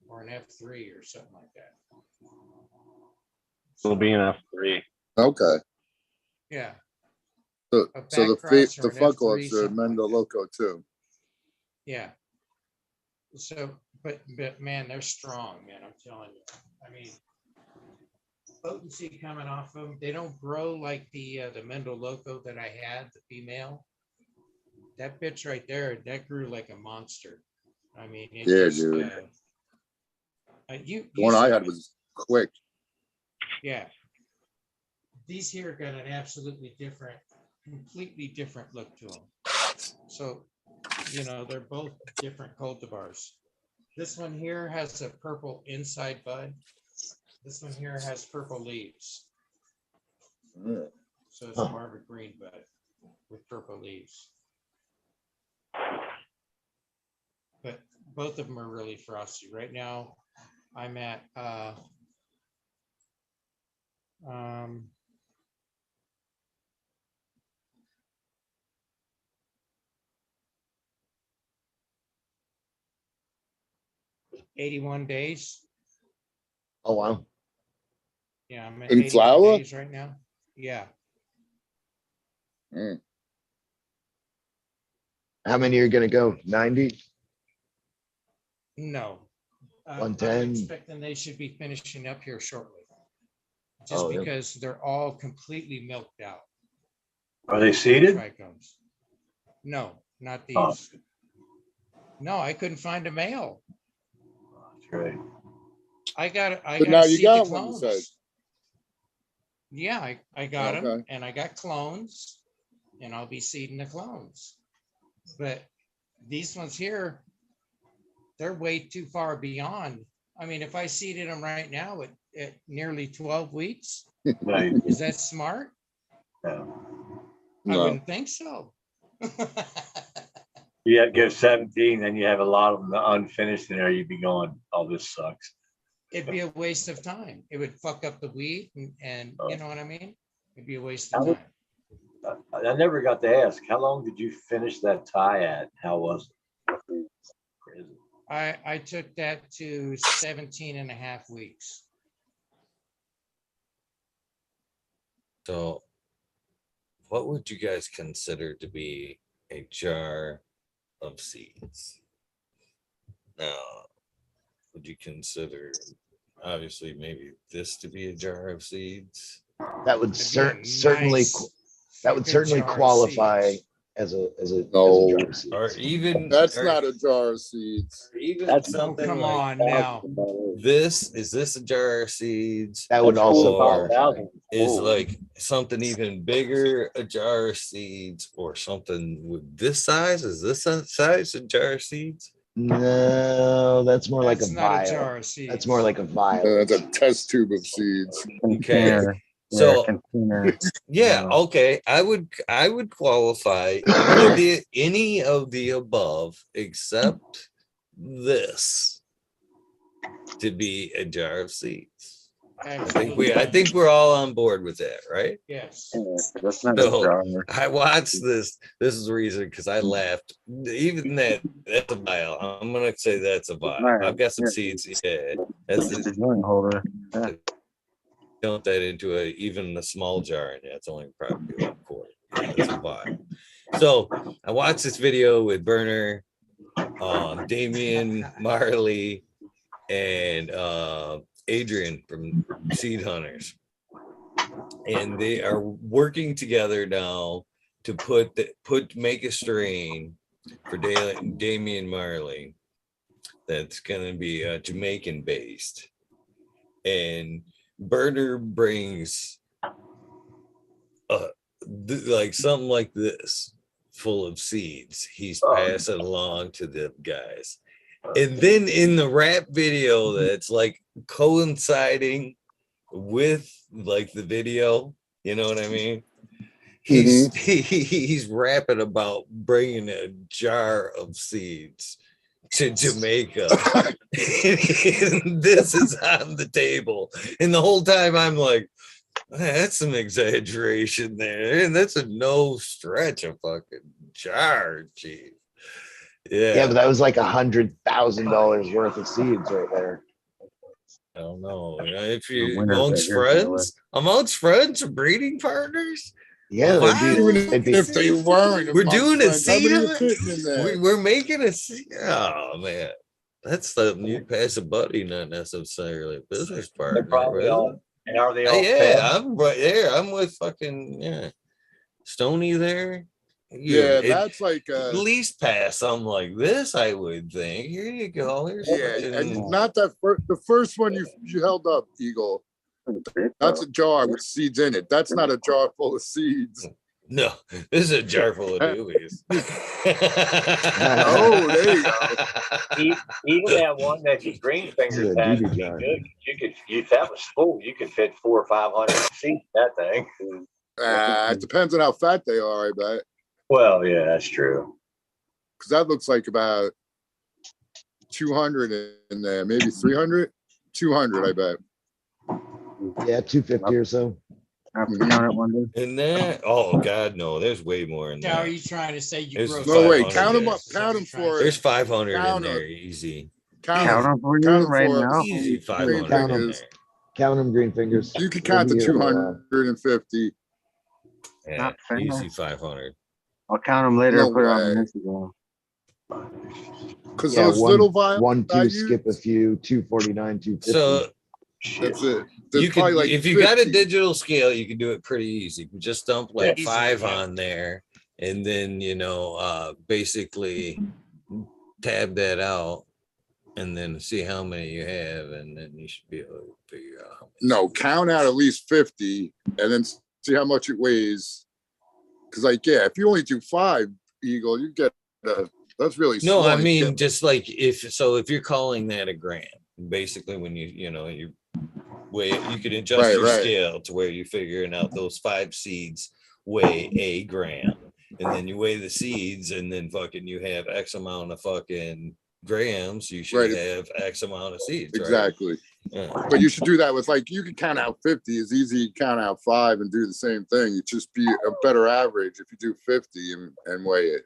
or an F3 or something like that. It'll be an F3. Okay. Yeah. So A the back cross or the an fuck F3, ups are something like that. Mendoloco too. Yeah. So, but man, they're strong, man. I'm telling you. I mean, potency coming off them. They don't grow like the Mendo Loco that I had, the female. That bitch right there, that grew like a monster. I mean, it Yeah, just, dude. you The one I saw had it. was quick. Yeah. These here got an absolutely different, completely different look to them. So, they're both different cultivars. This one here has a purple inside bud. This one here has purple leaves. So it's more of a green bud with purple leaves. But both of them are really frosty. Right now, I'm at 81 days. Oh wow. Yeah, I'm at In 81 flower? days right now. Yeah. How many are gonna go? 90? No. I'm 110? expecting they should be finishing up here shortly. Just Oh, yeah. because they're all completely milked out. Are they seeded? Trichomes. No, not these. Oh. No, I couldn't find a male. That's right. I got But now you the got one, you clones. said. Yeah, I got them, Okay. and I got clones, and I'll be seeding the clones. But these ones here, they're way too far beyond. I mean, if I seeded them right now at nearly 12 weeks, Right. is that smart? No. I No. wouldn't think so. You have to go 17, then you have a lot of them unfinished in there. You'd be going, oh, this sucks. It'd be a waste of time. It would fuck up the weed and you know what I mean? It'd be a waste of time. I never got to ask, how long did you finish that tie at? How was it? Crazy. I took that to 17 and a half weeks. So, what would you guys consider to be a jar of seeds? Now, would you consider, obviously, maybe this to be a jar of seeds? That would That'd be a certainly nice that would fucking certainly jar of qualify seeds. as a No. jar of seeds. Or even That's or not a jar of seeds. even That's- Oh, something come like on now. this. Is this a jar of seeds? That would also Or qualify. is like something even bigger a jar of seeds, or something with this size? Is this a size a jar of seeds? No, that's more like a That's not a vial. jar of seeds. That's more like a vial. That's a test tube of seeds. Container. So- container. Yeah, No. okay. I would qualify any of the above except this to be a jar of seeds. I think we're all on board with that, right? Yes. That's not No. a jar. I watched this. This is the reason because I laughed. Even that's a vial. I'm gonna say that's a vial. Right. I've got some Yeah. seeds. Yeah, that's It's a joint holder. Yeah. dump that into even a small jar, and it's only probably 1/4. Yeah, that's a vial. So I watched this video with Burner, Damian, Marley, and Adrian from Seed Hunters, and they are working together now to make a strain for Damian Marley that's going to be Jamaican based, and Burner brings like something like this full of seeds. He's passing along to the guys. And then in the rap video that's like coinciding with like the video, you know what I mean? He's rapping about bringing a jar of seeds to Jamaica. And this is on the table. And the whole time I'm like, that's some exaggeration there. And that's a no stretch of fucking jar, chief. Yeah, but that was like $100,000 worth of seeds right there. I don't know. If you winners amongst friends or breeding partners, Yeah, Wow. they'd be If they weren't, We're doing a friends, how many seed are hunt? fitting in there? we're making a oh man, that's something you pass a buddy, not necessarily a business They're partner. probably Really. all, and are they all Yeah, fed? I'm right there. I'm with fucking Stony there. Yeah, At that's like least pass something like this, I would think. Here you go. Here's yeah, fucking- and not that the first one you held up, Eagle. That's a jar with seeds in it. That's not a jar full of seeds. no, this is a jar full of doobies. Oh, there you go. Even that one that your green fingers a had, doobie would be jar. good. You could, if that was full, you could fit 400 or 500 seeds in that thing. It depends on how fat they are, I bet. Well, yeah, that's true. Because that looks like about 200 in there, maybe 300, 200, I bet. Yeah, 250 or so. I have to count it one day. And that, oh god, no, there's way more in Now, are there. you trying to say you There's grow? No, wait, 500 count them there. up, count them for There's 500 in Count there, it. easy. Count count them for you count 'em right for now. us. Easy Green 500 in fingers. there. Count them, green fingers. You can count the Maybe, 250. Yeah, Not fair. easy 500. I'll count them later No and put it on way. the Instagram. Because Yeah, those one- little vials, 1, I 2, use, skip a few, 249, 250. So that's it. There's you probably can, like if you got a 50. digital scale, you can do it pretty easy. You just dump like Yeah. 5 Easy, yeah. on there, and then basically tab that out, and then see how many you have, and then you should be able to figure out how many. No, count out at least 50 and then see how much it weighs. Because, like, yeah, if you only do 5, Eagle, you get a That's really No, small. I You mean, can't- just like if you're calling that a gram, basically when you weigh it, you could adjust Right, your right. scale to where you're figuring out those 5 seeds weigh a gram, and then you weigh the seeds, and then fucking you have X amount of fucking grams. You should Right. have X amount of seeds, right? Exactly. Yeah. But you should do that with, like, you can count out 50 as easy as count out 5 and do the same thing. You just be a better average if you do 50 and weigh it.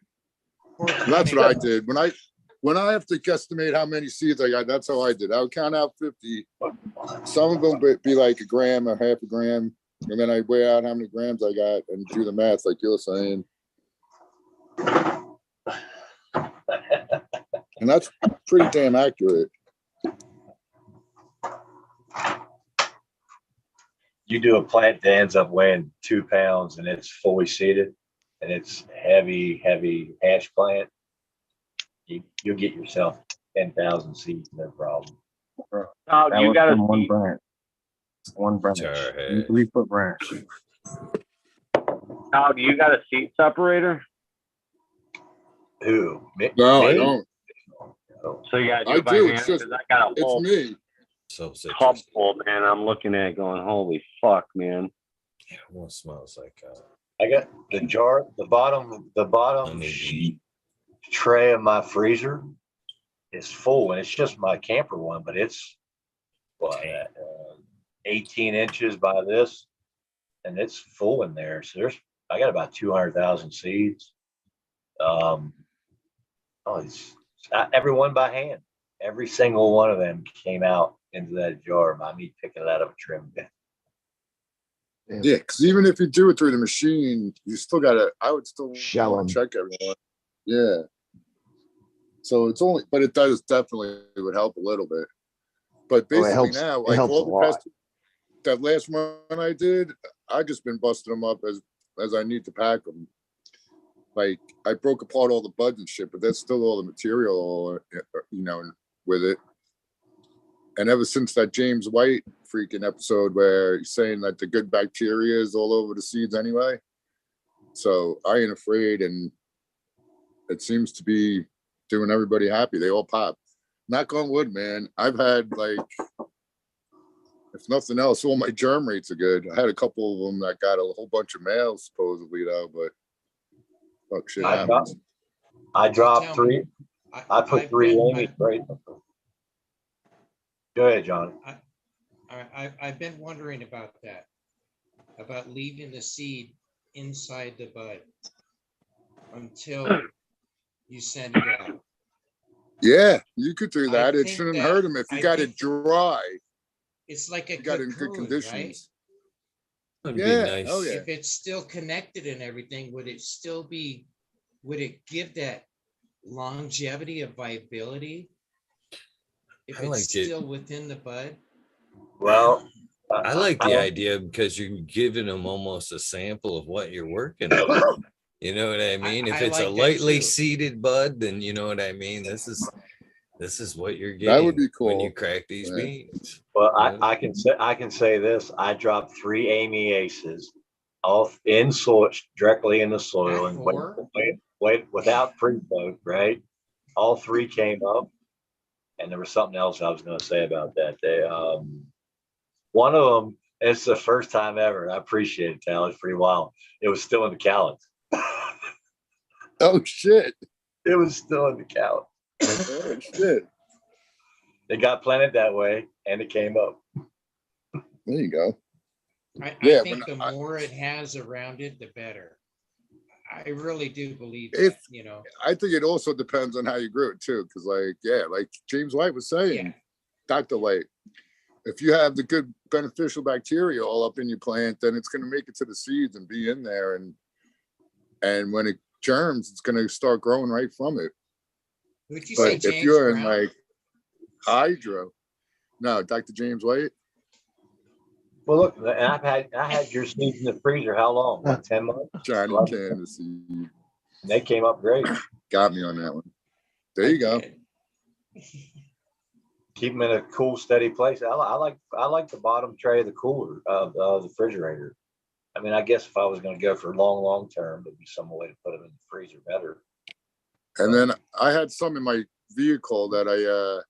And that's what I did. When I have to guesstimate how many seeds I got, that's how I did. I would count out 50. Some of them would be like a gram or half a gram. And then I weigh out how many grams I got and do the math like you're saying. And that's pretty damn accurate. You do a plant that ends up weighing 2 pounds and it's fully seeded and it's heavy hash plant, you'll get yourself 10,000 seeds, no problem. That You was got from one to branch. One branch. Jarhead. 3-foot branch. do you got a seed separator? Who? No, Me? I don't. So you gotta do I it by do. hand It's just, because I got a it's whole me. So tub citrus. full, man. I'm looking at it going, holy fuck, man. Yeah, well, it smells like I got the jar, the bottom honey sheet tray of my freezer is full, and it's just my camper one, but it's what 18 inches by this, and it's full in there. So I got about 200,000 seeds. Every one by hand. Every single one of them came out into that jar by me picking it out of a trim bin. Yeah, because even if you do it through the machine, you still gotta. I would still Shell 'em. check everyone. Yeah. So it's only, but it does definitely would help a little bit. But basically helps- now, it like helps all a the lot. that last one I did, I just been busting them up as I need to pack them. Like I broke apart all the buds and shit, but that's still all the material, with it. And ever since that James White freaking episode where he's saying that the good bacteria is all over the seeds anyway. So I ain't afraid, and it seems to be doing everybody happy. They all pop. Knock on wood, man. I've had, like, if nothing else, all my germ rates are good. I had a couple of them that got a whole bunch of males supposedly though, but fuck shit happens. I dropped Tell 3. me, I put I've 3 been- Amy right. Go ahead, John. I've been wondering about that, about leaving the seed inside the bud until you send it out. Yeah, you could do I that. It think shouldn't that- hurt them if you I got think- it dry. It's like a You got it in good cocoon, right? conditions. That'd Yeah, be nice. oh yeah. If it's still connected and everything, would it give that longevity of viability? If I it's liked it. still within the bud? Well, I like the idea because you're giving them almost a sample of what you're working on. You know what I mean? If I it's like a that lightly too. seeded bud, then you know what I mean. This is what you're getting. That would be when cool. you crack these Yeah. beans. Well, Yeah. I can say this. I dropped 3 Amy Aces off in soil, directly in the soil, and wait without pre-soak, right? All 3 came up, and there was something else I was going to say about that. One of them, it's the first time ever. I appreciate it, Tal. It's pretty wild. It was still in the callus. Oh shit. It was still in the callus. Oh shit. It got planted that way, and it came up. There you go. I Yeah, think but the more it has around it, the better. I really do believe If- that, I think it also depends on how you grew it too, because like James White was saying, Yeah. Dr. White, if you have the good beneficial bacteria all up in your plant, then it's going to make it to the seeds and be in there, and when it germs, it's going to start growing right from it. Would you say But if James you're Brown? in like hydro, no, Dr. James White. Well, look, and I had your seeds in the freezer. How long? What, 10 months? Johnny Well, Candace, And they came up great. got me on that one. There you go. did. Keep them in a cool, steady place. I like the bottom tray of the cooler of the refrigerator. I mean, I guess if I was going to go for long term, there'd be some way to put them in the freezer better. And then I had some in my vehicle that I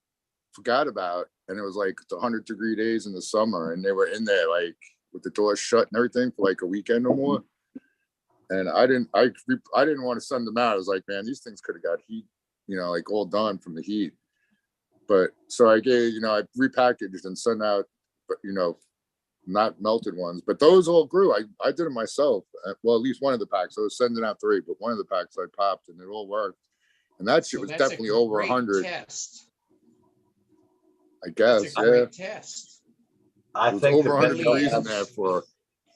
forgot about, and it was like the 100-degree days in the summer, and they were in there like with the doors shut and everything for like a weekend or more. And I didn't want to send them out. I was like, man, these things could have got heat, like all done from the heat. But so I gave, I repackaged and sent out, but not melted ones. But those all grew. I did it myself. Well, at least one of the packs. I was sending out 3, but one of the packs I popped and it all worked. And that shit was definitely over 100. Test. I guess, That's a great test. I it was think over the 100 best degrees in there for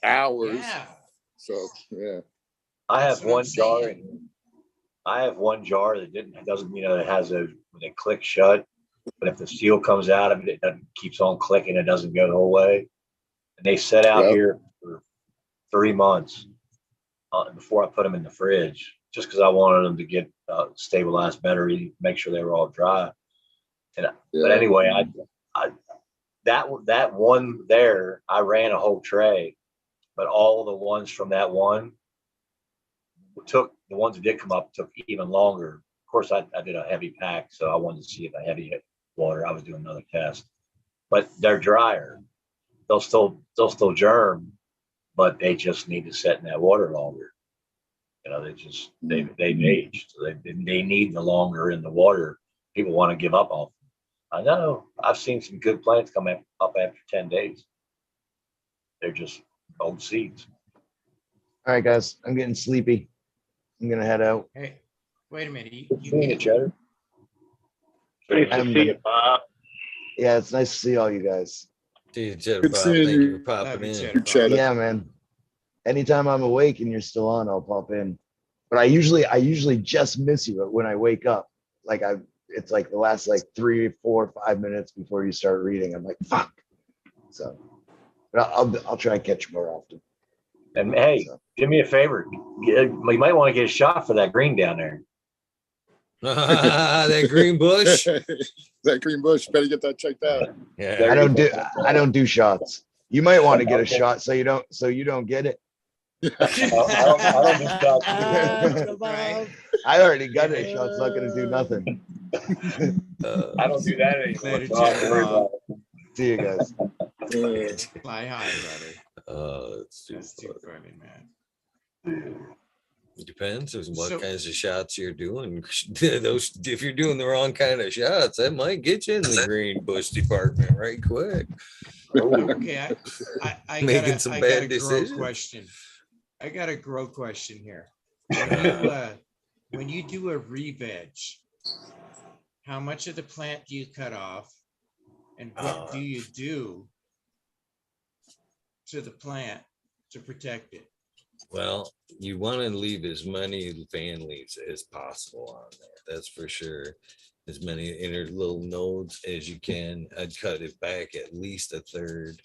hours. Yeah. So yeah. I have That's what I'm one jar. saying. I have one jar that doesn't it has when it clicks shut, but if the seal comes out of it, keeps on clicking. It doesn't go the whole way. And they set out here for 3 months before I put them in the fridge, just because I wanted them to get stabilized better, make sure they were all dry. And but anyway, I that one there, I ran a whole tray, but all the ones from that one took the ones that did come up took even longer. Of course, I did a heavy pack, so I wanted to see if I heavy water. I was doing another test, but they're drier. They'll still germ, but they just need to set in that water longer. They've aged. So they need the longer in the water. People want to give up off them. I know. I've seen some good plants come up after 10 days. They're just old seeds. All right, guys, I'm getting sleepy. I'm gonna head out. Hey, wait a minute. You need a cheddar? Nice to see you, Bob. Yeah, it's nice to see all you guys. Dude, Cheddar Good Bob, seeing thank you you. for popping in. Cheddar Bob. Cheddar. Yeah, man. Anytime I'm awake and you're still on, I'll pop in. But I usually just miss you when I wake up. Like it's like the last like 3, 4, 5 minutes before you start reading. I'm like, fuck. So, but I'll try and catch you more often. And hey, do me a favor. You might want to get a shot for that green down there. That green bush. That green bush, better get that checked out. Yeah. I don't do shots. You might want to get a shot so you don't get it. I don't do shots. Right. I already got it. A shot's not gonna do nothing. I don't do that anymore. Later, So I don't worry Cheddar about Bob. See you guys. Fly high, brother. It's too funny, man. It depends on what So- kinds of shots you're doing. Those, if you're doing the wrong kind of shots, that might get you in the green bush department right quick. Okay, I Making got some I bad got a decisions. grow question. I got a grow question here. When you do a re-veg, how much of the plant do you cut off, and what do you do to the plant to protect it? Well, you want to leave as many fan leaves as possible on there. That's for sure. As many inner little nodes as you can. I'd cut it back at least a third.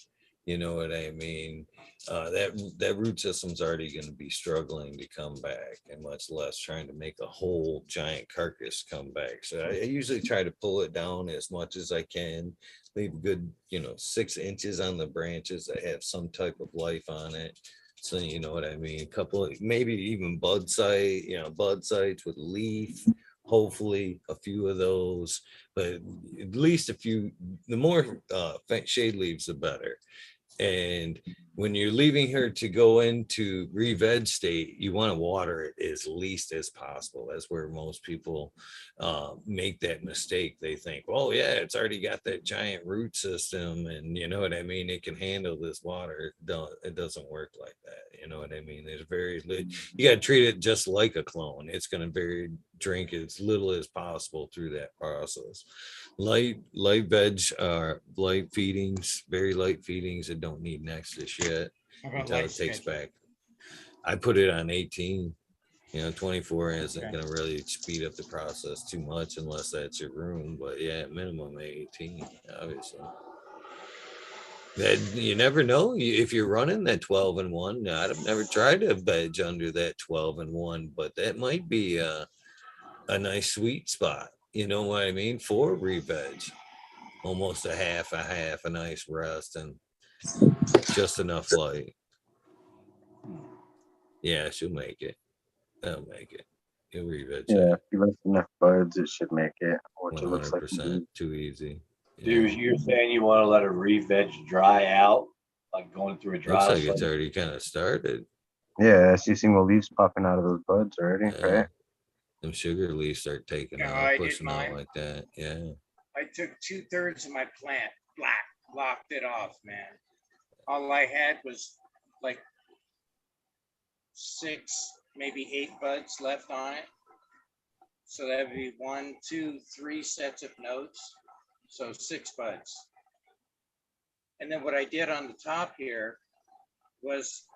You know what I mean? That root system's already going to be struggling to come back, and much less trying to make a whole giant carcass come back. So I usually try to pull it down as much as I can, leave a good, 6 inches on the branches that have some type of life on it. So you know what I mean? A couple of, maybe even bud sites with leaf. Hopefully a few of those, but at least a few. The more shade leaves, the better. And when you're leaving her to go into re-veg state, you want to water it as least as possible. That's where most people make that mistake. They think, oh yeah, it's already got that giant root system, and you know what I mean, it can handle this water. It doesn't work like that. You know what I mean? There's you got to treat it just like a clone. It's going to drink as little as possible through that process. Light veg, light feedings, very light feedings that don't need extra shit until it takes back. I put it on 18. 24 isn't going to really speed up the process too much unless that's your room. But yeah, at minimum 18, obviously. That you never know if you're running that 12-in-1. I've never tried to veg under that 12-in-1, but that might be a nice sweet spot. You know what I mean? For re-veg, almost a half, a nice rest, and just enough light. Yeah, she'll make it. They'll make it. He'll re-veg Yeah, that. if you left enough buds, it should make it, which it looks like. 100% too easy. Dude, you're saying you want to let a re-veg dry out, like going through a dry. Looks like it's already kind of started. Yeah, so you see more leaves popping out of those buds already, Yeah. right? Them sugar leaves start taking No, out, I did pushing out mine. like that. Yeah. I took 2/3 of my plant, locked it off, man. All I had was like 6, maybe 8 buds left on it. So that would be 1, 2, 3 sets of notes. So 6 buds. And then what I did on the top here was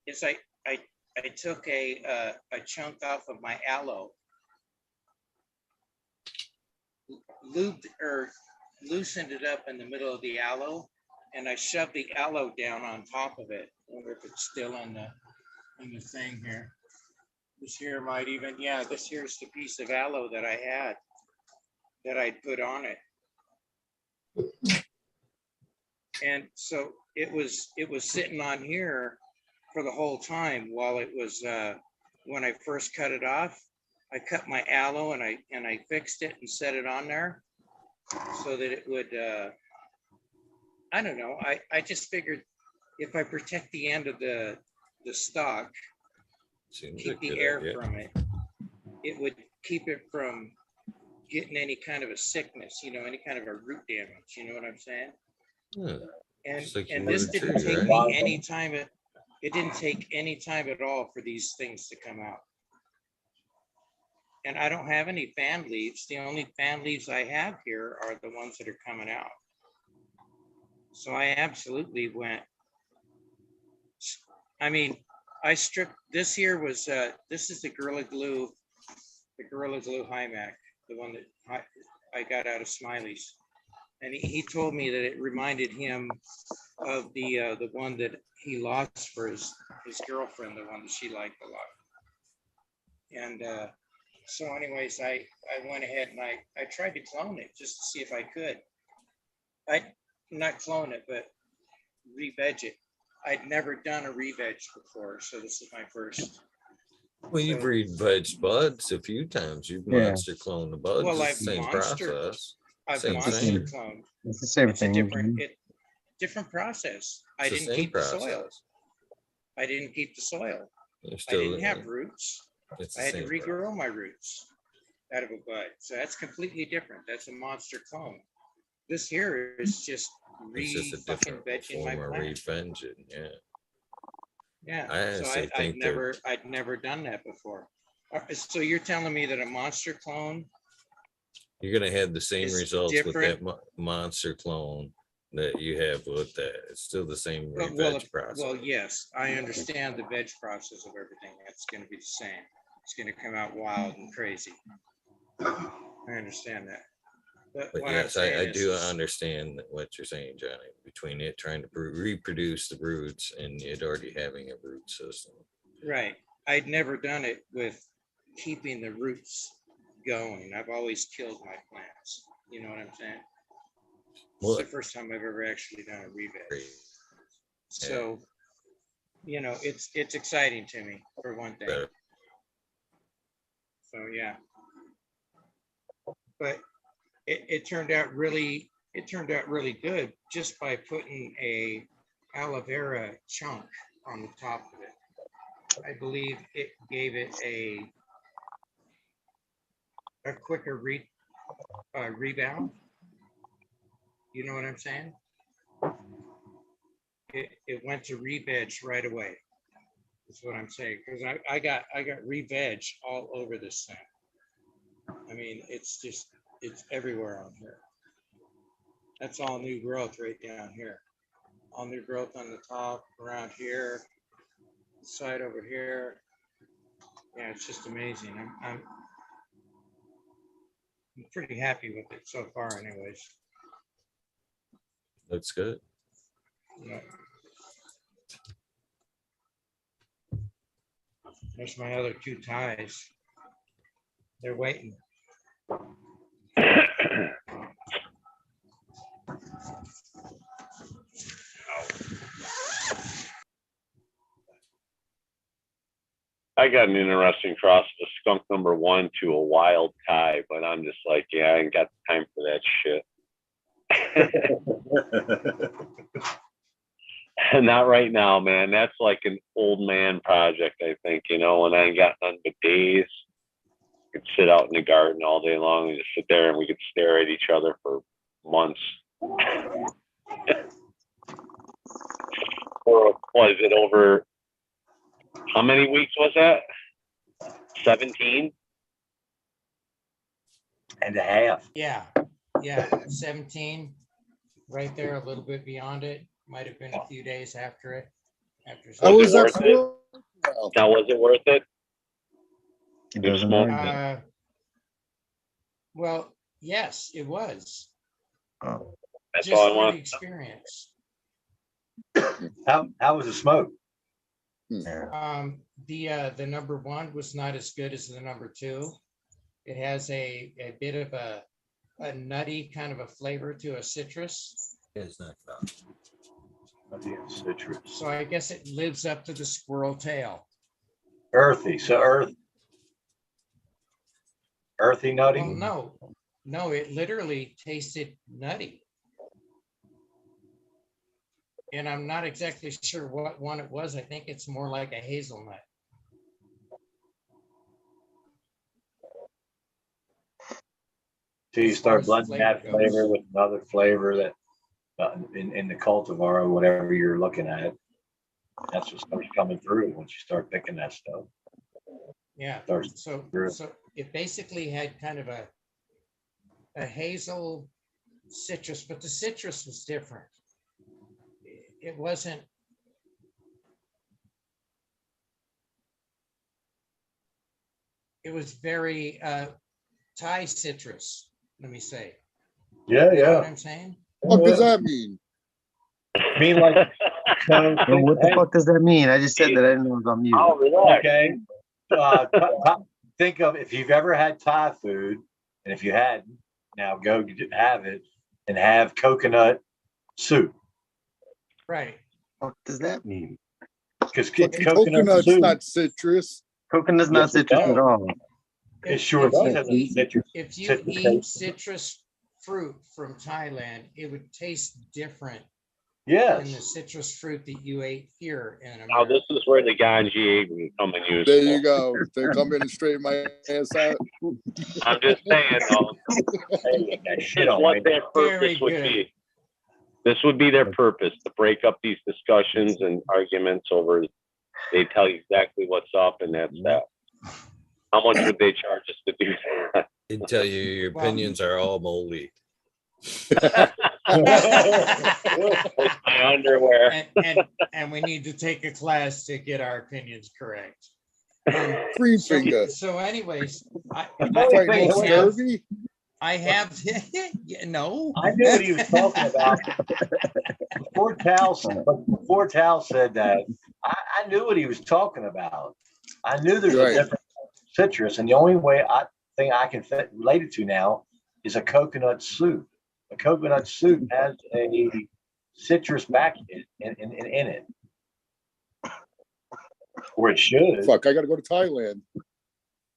I took a chunk off of my aloe, loosened it up in the middle of the aloe, and I shoved the aloe down on top of it. I wonder if it's still in the thing here. This here might even, yeah, this here's the piece of aloe that I had that I'd put on it. And so it was sitting on here for the whole time while it was, when I first cut it off, I cut my aloe and I fixed it and set it on there so that it would, I don't know. I just figured if I protect the end of the stalk, keep the air from it, it would keep it from getting any kind of a sickness, any kind of a root damage, you know what I'm saying? Yeah. And this didn't take me any time. It didn't take any time at all for these things to come out. And I don't have any fan leaves. The only fan leaves I have here are the ones that are coming out. So I absolutely went. I mean, I stripped, this here was, this is the Gorilla Glue Hymac, the one that I got out of Smiley's. And he told me that it reminded him of the one that he lost for his girlfriend, the one that she liked a lot. And so anyways, I went ahead and I tried to clone it just to see if I could. Not clone it, but re-veg it. I'd never done a re-veg before, so this is my first. Well, you've re-veg buds a few times. You've monster cloned the buds. Well, it's the same process. I've Same monster thing. cloned. It's the same It's a thing. different process. I It's the didn't same keep the process. soil. I didn't keep the soil. You're I still didn't have roots. It's I the had to same regrow my roots out of a bud. So that's completely different. That's a monster clone. This here is just It's just a different vegging my form of plant. re-venging. Yeah. Yeah. I honestly think I'd never done that before. So you're telling me that a monster clone, you're gonna have the same is results different? with that monster clone that you have with that. It's still the same Well, re-veg process. well, yes, I understand the veg process of everything. That's going to be the same. It's going to come out wild and crazy. I understand that. But what I'm yes, I saying do is, understand what you're saying, Johnny, between it trying to reproduce the roots and it already having a root system. right. I'd never done it with keeping the roots going. I've always killed my plants. You know what I'm saying? It's the first time I've ever actually done a re-veg. So, it's exciting to me for one thing. So yeah. But it turned out really good just by putting a aloe vera chunk on the top of it. I believe it gave it a quicker rebound. You know what I'm saying? It went to re-veg right away. That's what I'm saying. Because I got re-veg all over this thing. I mean, it's everywhere on here. That's all new growth right down here. All new growth on the top, around here, side over here. Yeah, it's just amazing. I'm pretty happy with it so far, anyways. Looks good. Yeah. There's my other 2 ties. They're waiting. I got an interesting cross of a skunk #1 to a wild Thai, but I'm just like, yeah, I ain't got the time for that shit. Not right now, man. That's like an old man project, I think, you know, when I ain't got none but days. I could sit out in the garden all day long and just sit there and we could stare at each other for months. Or was it over? How many weeks was that? 17 and a half. Yeah, 17, right there, a little bit beyond it. Might have been a few days after it. Was it worth it? Now, was it worth it? It doesn't matter. Well, yes, it was. Oh. That's Just all I for want. the experience. How was the smoke? The #1 was not as good as the #2. It has a bit of a nutty kind of a flavor to a citrus. It's not Citrus. So I guess it lives up to the squirrel tail. Earthy. So earthy nutty? Well, no, it literally tasted nutty. And I'm not exactly sure what one it was. I think it's more like a hazelnut. So you start blending that flavor with another flavor that in the cultivar or whatever you're looking at. That's what starts coming through once you start picking that stuff. Yeah. So it basically had kind of a hazel citrus, but the citrus was different. It wasn't. It was very Thai citrus, let me say. Yeah, You know what I'm saying? What does that mean? I mean, like, Well, what the fuck does that mean? I just said that I didn't know it was on mute. Okay. Think of if you've ever had Thai food, and if you hadn't, now go have it and have coconut soup. Right. What does that mean? Because Coconut's soup, not citrus. Coconut's not citrus at all. It sure does have a citrus. If you eat citrus fruit from Thailand, it would taste different than the citrus fruit that you ate here in America. Now, this is where the ganji would come and use. There you go. They come in and straighten my ass out. I'm just saying, though. This is what their purpose would be. This would be their purpose, to break up these discussions and arguments over. They tell you exactly what's up, and that's that. How much would they charge us to do that? They tell you your opinions are all moldy. My underwear. And we need to take a class to get our opinions correct. Cream finger. So anyways, I have no. I knew what he was talking about. Before Tal said that, I knew what he was talking about. I knew there's a different citrus, and the only thing I can relate it to now is a coconut soup. A coconut soup has a citrus back in it, or it should. Fuck, I got to go to Thailand.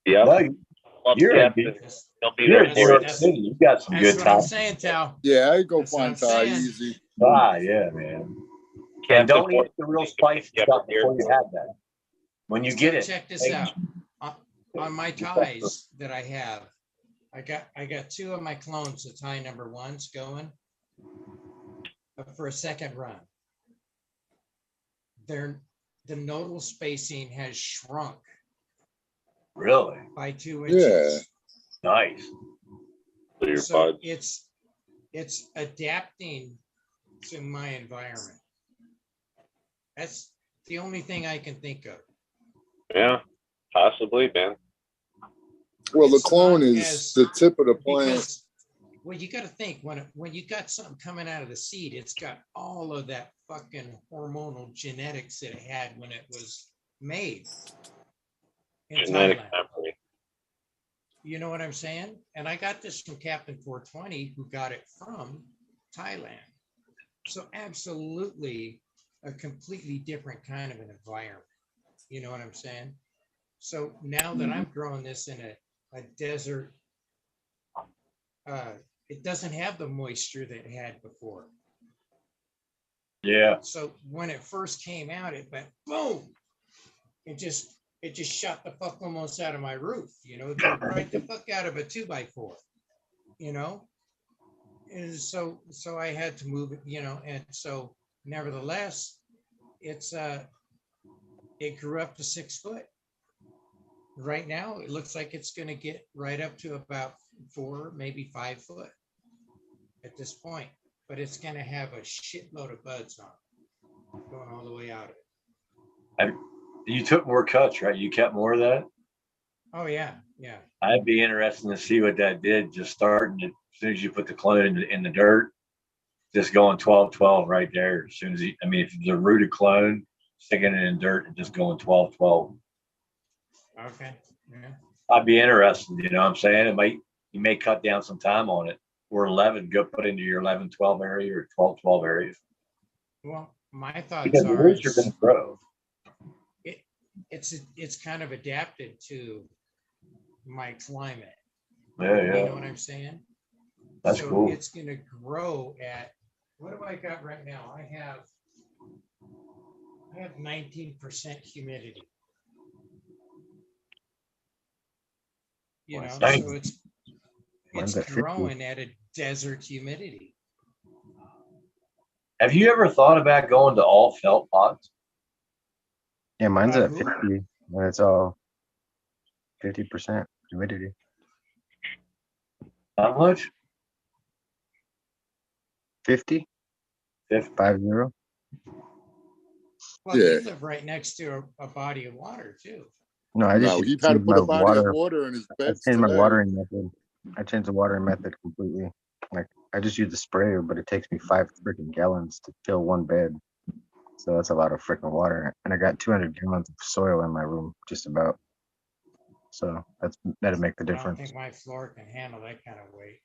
Yeah, no, you're in New York City. You got some good Thai. That's what Thai. I'm saying, Tal. Yeah, I go find Thai easy. Yeah, man. And don't eat the real spicy stuff before you have that. When you get it, check this out. On my ties that I have, I got 2 of my clones, the Thai #1s going for a second run. The nodal spacing has shrunk. Really? By 2 inches. Yeah. Nice. So it's adapting to my environment. That's the only thing I can think of. Yeah, possibly, man. Well, the clone is the tip of the plant. Well, you got to think when you got something coming out of the seed, it's got all of that fucking hormonal genetics that it had when it was made in Genetic Thailand. memory. You know what I'm saying? And I got this from Captain 420, who got it from Thailand. So absolutely a completely different kind of an environment. You know what I'm saying? So now that I'm growing this in a desert, it doesn't have the moisture that it had before. Yeah. So when it first came out, it went boom. It just shot the fuck almost out of my roof, right the fuck out of a 2x4, And so I had to move it, and so nevertheless, it grew up to 6 foot. Right now, it looks like it's going to get right up to about 4, maybe 5 foot at this point, but it's going to have a shitload of buds on it, going all the way out of it. You took more cuts, right? You kept more of that? Oh, yeah. I'd be interested to see what that did, just starting it, as soon as you put the clone in the dirt, just going 12-12 right there. As soon as if it's a rooted clone, sticking it in dirt and just going 12-12. Okay. Yeah. I'd be interested, you know what I'm saying? You may cut down some time on it. Or 11, go put into your 11-12 area or 12-12 areas. Well, my thoughts because the are roots are going to grow. It's kind of adapted to my climate. Yeah. You know what I'm saying? That's so cool. It's going to grow at, what do I got right now? I have 19% humidity. So it's growing at a desert humidity. Have you ever thought about going to all felt pots? Yeah, mine's at 50, and it's all 50% humidity. How much? 50? 50. Well, you live right next to a body of water too. No, I just he had to put a body of water in his bed. I changed my watering method. I changed the watering method completely. Like I just use the sprayer, but it takes me 5 freaking gallons to fill one bed. So that's a lot of freaking water. And I got 200 gallons of soil in my room, just about. So that'd make the difference. I don't think my floor can handle that kind of weight.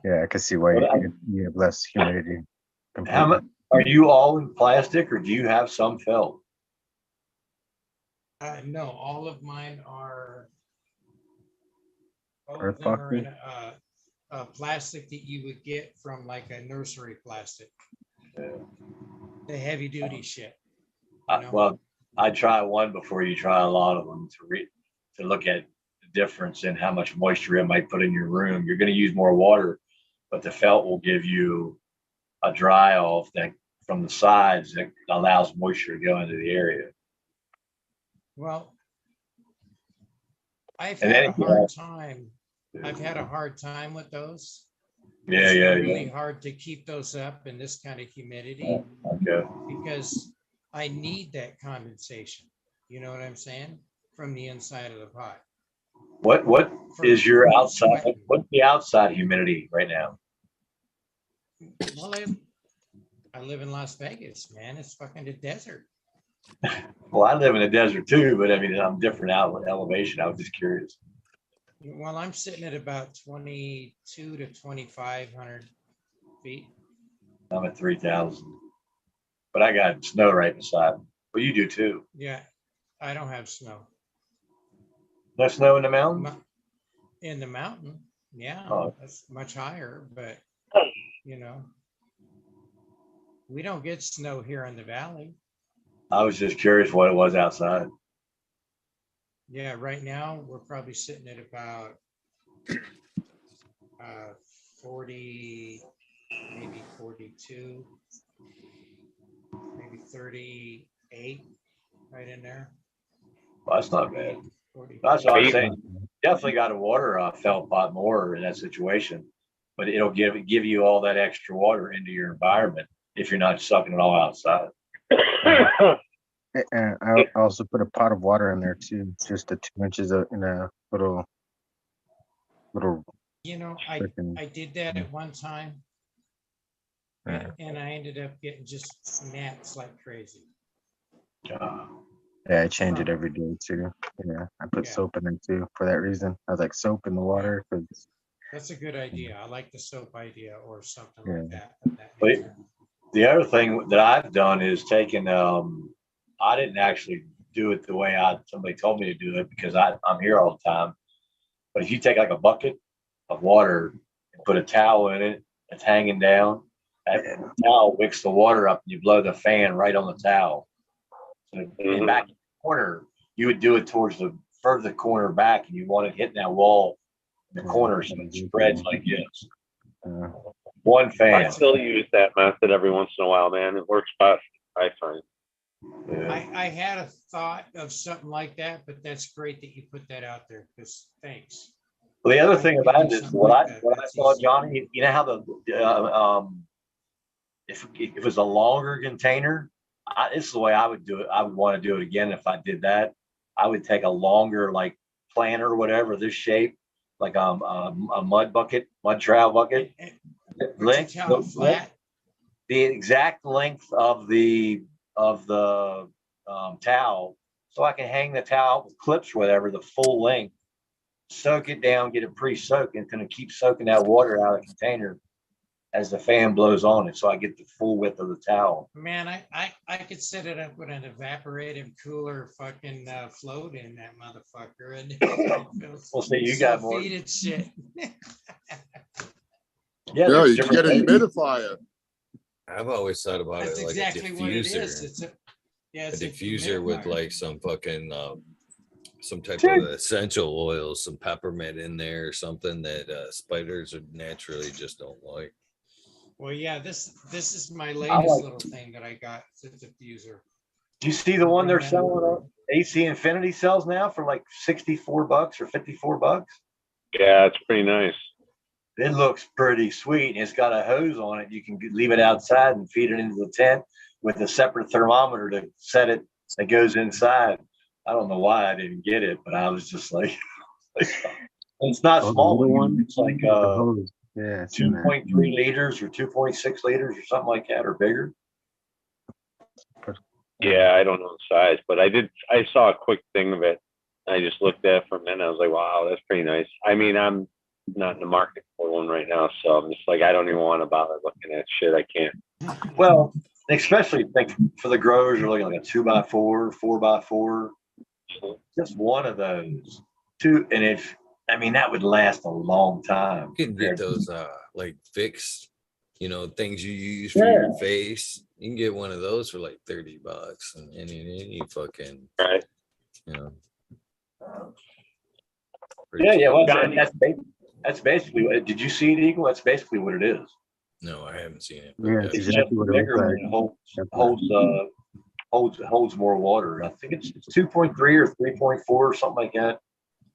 Yeah, I can see why you have less humidity. How much are you all in plastic, or do you have some felt? No, all of mine are. All Earth of them are boxes? in a plastic that you would get from like a nursery plastic. The heavy duty shit. Well, I try one before you try a lot of them to look at the difference in how much moisture it might put in your room. You're going to use more water, but the felt will give you a dry off that from the sides that allows moisture to go into the area. Well, I've had a hard time. I've had a hard time with those. Yeah. Really hard to keep those up in this kind of humidity. Okay. Because I need that condensation. You know what I'm saying? From the inside of the pot. What is your outside? What's the outside humidity right now? Well, I live in Las Vegas, man. It's fucking the desert. Well, I live in the desert too, but I'm different elevation. I was just curious. Well, I'm sitting at about 22 to 2,500 feet. I'm at 3,000, but I got snow right beside me. Well, you do too. Yeah, I don't have snow. No snow in the mountain? In the mountain, yeah, that's much higher, but we don't get snow here in the valley. I was just curious what it was outside. Yeah, right now we're probably sitting at about 40, maybe 42, maybe 38, right in there. Well, that's not bad. That's what I'm saying. Definitely got to water a felt pot more in that situation, but it'll give you all that extra water into your environment if you're not sucking it all outside. And I also put a pot of water in there too, just 2 inches in a little. I did that at one time, and I ended up getting just gnats like crazy. Yeah, I change it every day too. Yeah, I put soap in it too for that reason. I was like soap in the water. That's a good idea. I like the soap idea or something like that. But the other thing that I've done is taken. I didn't actually do it the way somebody told me to do it because I'm here all the time. But if you take like a bucket of water and put a towel in it, it's hanging down, that towel wicks the water up and you blow the fan right on the towel. So in back in the corner, you would do it towards the further corner back and you want it hitting that wall in the corner so it spreads like this. One fan. I still use that method every once in a while, man. It works best, I find. Yeah. I had a thought of something like that, but that's great that you put that out there because thanks. Well, the other thing about it is what I saw, easy. Johnny. You know how if it was a longer container, this is the way I would do it. I would want to do it again if I did that. I would take a longer like planter or whatever, this shape, like a mud trowel bucket. Length, the exact length of the towel, so I can hang the towel with clips, whatever, the full length. Soak it down, get it pre-soaked, and kind of keep soaking that water out of the container as the fan blows on it, so I get the full width of the towel. Man, I could set it up with an evaporative cooler fucking float in that motherfucker, and Well, see, you got more. Shit. Yeah, you can get a humidifier. I've always thought about That's it like exactly a what it is. diffuser. It's A diffuser with like some fucking some type Dude. of essential oils, some peppermint in there or something that spiders would naturally just don't like. Well, yeah, this is my latest little thing that I got. It's a diffuser. Do you see the one they're selling on AC Infinity sells now for like $64 or $54? Yeah, it's pretty nice. It looks pretty sweet. It's got a hose on it. You can leave it outside and feed it into the tent with a separate thermometer to set it that goes inside. I don't know why I didn't get it, but I was just like, it's not small. It's like 2.3 liters or 2.6 liters or something like that, or bigger. Yeah, I don't know the size, but I saw a quick thing of it. I just looked at it for a minute. I was like, wow, that's pretty nice. I mean, I'm not in the market for one right now, so I'm just like, I don't even want to bother looking at shit. I can't. Well, especially think for the growers, you're looking like a 2x4, 4x4, just one of those. And that would last a long time. You can get those like fixed, things you use for your face. You can get one of those for like $30 and any fucking right. Yeah. Well, that's basically what. Did you see it, Eagle? That's basically what it is. No, I haven't seen it. Yeah, It's exactly just what it bigger looks and like. holds more water. I think it's 2.3 or 3.4 or something like that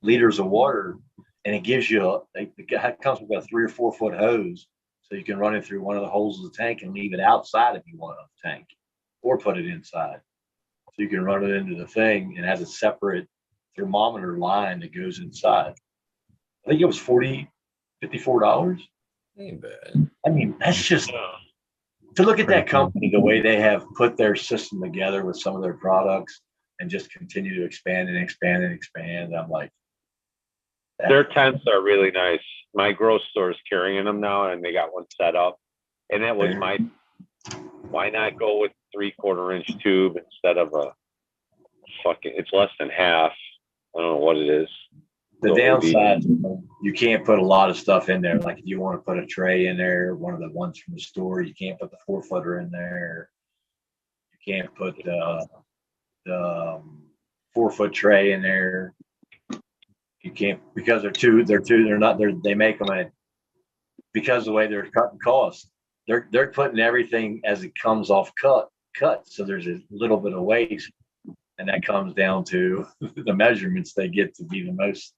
liters of water, and it gives you it comes with a 3 or 4 foot hose, so you can run it through one of the holes of the tank and leave it outside if you want on the tank, or put it inside. So you can run it into the thing and has a separate thermometer line that goes inside. I think it was $54. Ain't bad. I mean, that's just to look at that company, the way they have put their system together with some of their products and just continue to expand and expand and expand. I'm like, their tents are really nice. My grocery store is carrying them now, and they got one set up. And that was why not go with 3/4 inch tube instead of it's less than half. I don't know what it is. The downside, you can't put a lot of stuff in there. Like if you want to put a tray in there, one of the ones from the store, you can't put the 4-footer in there. You can't put the 4-foot tray in there. You can't, because they make them because of the way they're cutting costs. They're putting everything as it comes off cut. So there's a little bit of waste, and that comes down to the measurements they get to be the most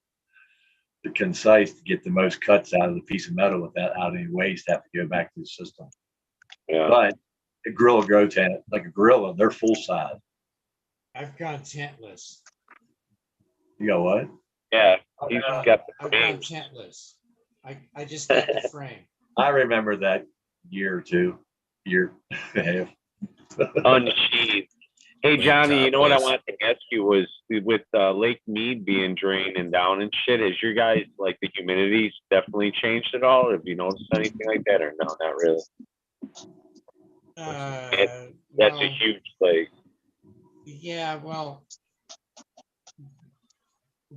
concise, to get the most cuts out of the piece of metal without any waste have to go back to the system. Yeah. But a Gorilla Grow tent, like a Gorilla, they're full size. I've gone tentless. You got what? Yeah, he's got the I've frame. gone tentless. I just got the frame. I remember that year and a half. Unsheathed. Hey Johnny, you know what I wanted to ask you was with Lake Mead being drained and down and shit, has your guys like the humidity's definitely changed at all? Have you noticed anything like that, or no, not really? That's a huge lake. Yeah, well,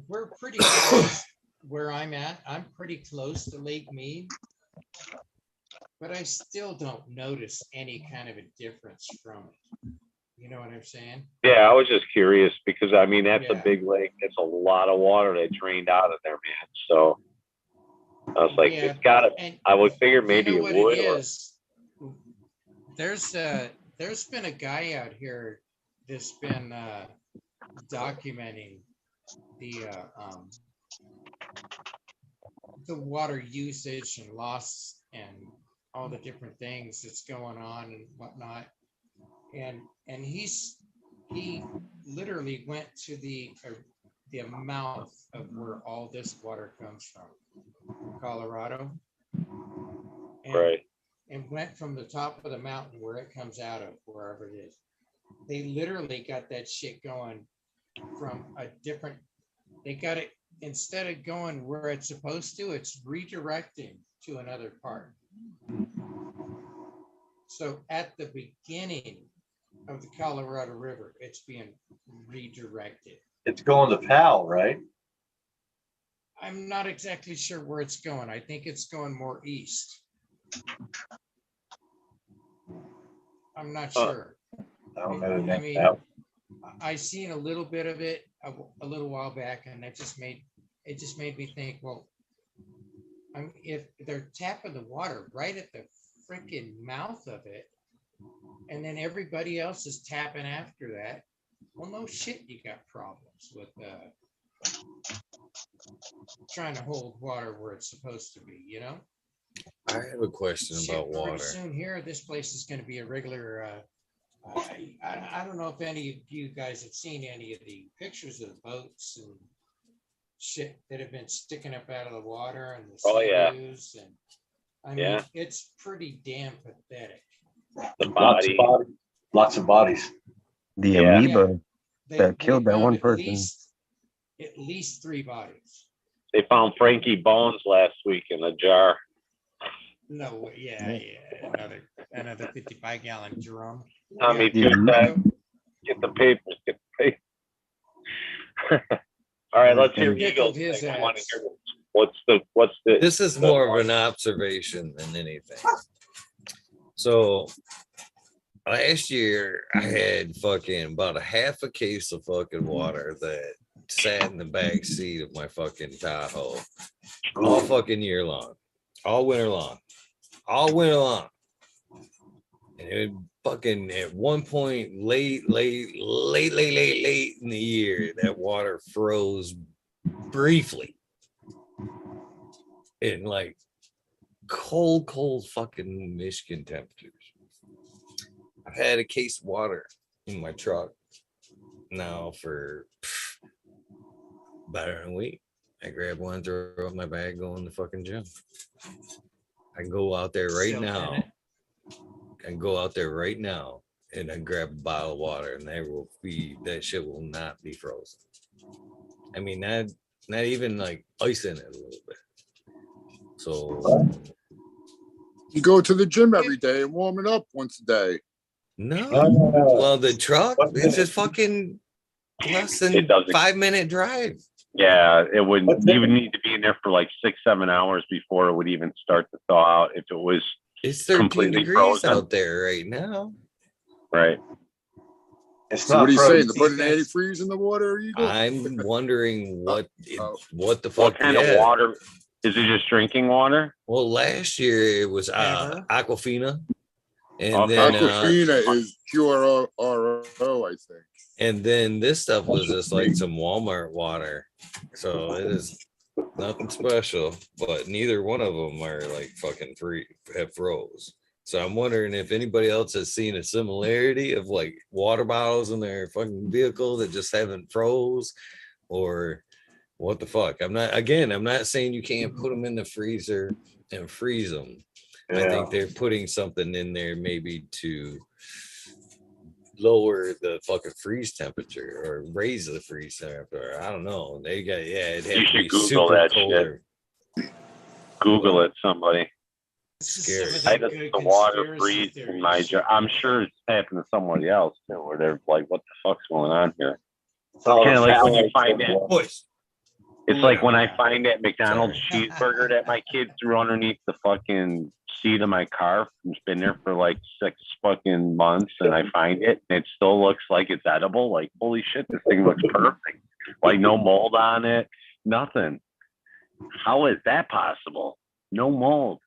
we're pretty close where I'm at. I'm pretty close to Lake Mead, but I still don't notice any kind of a difference from it. You know what I'm saying? Yeah, I was just curious because I mean that's a Yeah. big lake. That's a lot of water that drained out of there, man. So I was like, Yeah, it's gotta. and I would figure you maybe know it what would. it Or, is? There's been a guy out here that's been documenting the water usage and loss and all the different things that's going on and whatnot. And he literally went to the mouth of where all this water comes from, Colorado, and, right. and went from the top of the mountain where it comes out of, wherever it is. They literally got that shit going from a different. They got it, instead of going where it's supposed to, it's redirecting to another part. So at the beginning of the Colorado River, it's being redirected. It's going to Powell, right? I'm not exactly sure where it's going. I think it's going more east. I'm not sure. I don't know. I mean, I seen a little bit of it a little while back, and it just made me think, well, if they're tapping the water right at the freaking mouth of it, and then everybody else is tapping after that, well, no shit, you got problems with trying to hold water where it's supposed to be, you know? I have a question about Pretty water. soon here, this place is going to be a regular. I don't know if any of you guys have seen any of the pictures of the boats and shit that have been sticking up out of the water and the sea-doos, and I mean, it's pretty damn pathetic. The body, lots of bodies. The amoeba that killed that one person. At least 3 bodies. They found Frankie Bones last week in a jar. No, another 55-gallon drum. Tommy, get the papers. Get the papers. All right, let's hear Eagles. I want to hear what's the. This is more of an observation than anything. So last year I had fucking about a half a case of fucking water that sat in the back seat of my fucking Tahoe all fucking year long, all winter long. And it fucking at one point late in the year, that water froze briefly in like cold fucking Michigan temperatures. I've had a case of water in my truck now for better than a week. I grab one, throw it in my bag, go in the fucking gym. I can go out there right now. And I grab a bottle of water, and that shit will not be frozen. I mean, not even like ice in it a little bit. So you go to the gym every day and warm it up once a day. No, well, the truck, it's just fucking less than 5-minute drive. Yeah, it wouldn't. You would need to be in there for like 6-7 hours before it would even start to thaw out. If it was, it's 13 degrees frozen out there right now. Right. So what are you saying? To put an antifreeze in the water? I'm wondering what the fuck. What kind of water? Is it just drinking water? Well, last year it was Aquafina. And then Aquafina is pure RO, I think. And then this stuff was just like some Walmart water. So it is nothing special, but neither one of them are like fucking have froze. So I'm wondering if anybody else has seen a similarity of like water bottles in their fucking vehicle that just haven't froze, or what the fuck. I'm not saying you can't put them in the freezer and freeze them. Yeah. I think they're putting something in there maybe to lower the fucking freeze temperature or raise the freeze temperature. I don't know. They got it had to be Google that colder. Shit. Google it, somebody. Scary. I just the water freeze in my jar. I'm sure it's happened to somebody else too, where they're like, "What the fuck's going on here?" Kind of like when you find that. It's like when I find that McDonald's cheeseburger that my kid threw underneath the fucking seat of my car. It's been there for like 6 fucking months, and I find it, and it still looks like it's edible. Like, holy shit, this thing looks perfect. Like, no mold on it, nothing. How is that possible? No mold.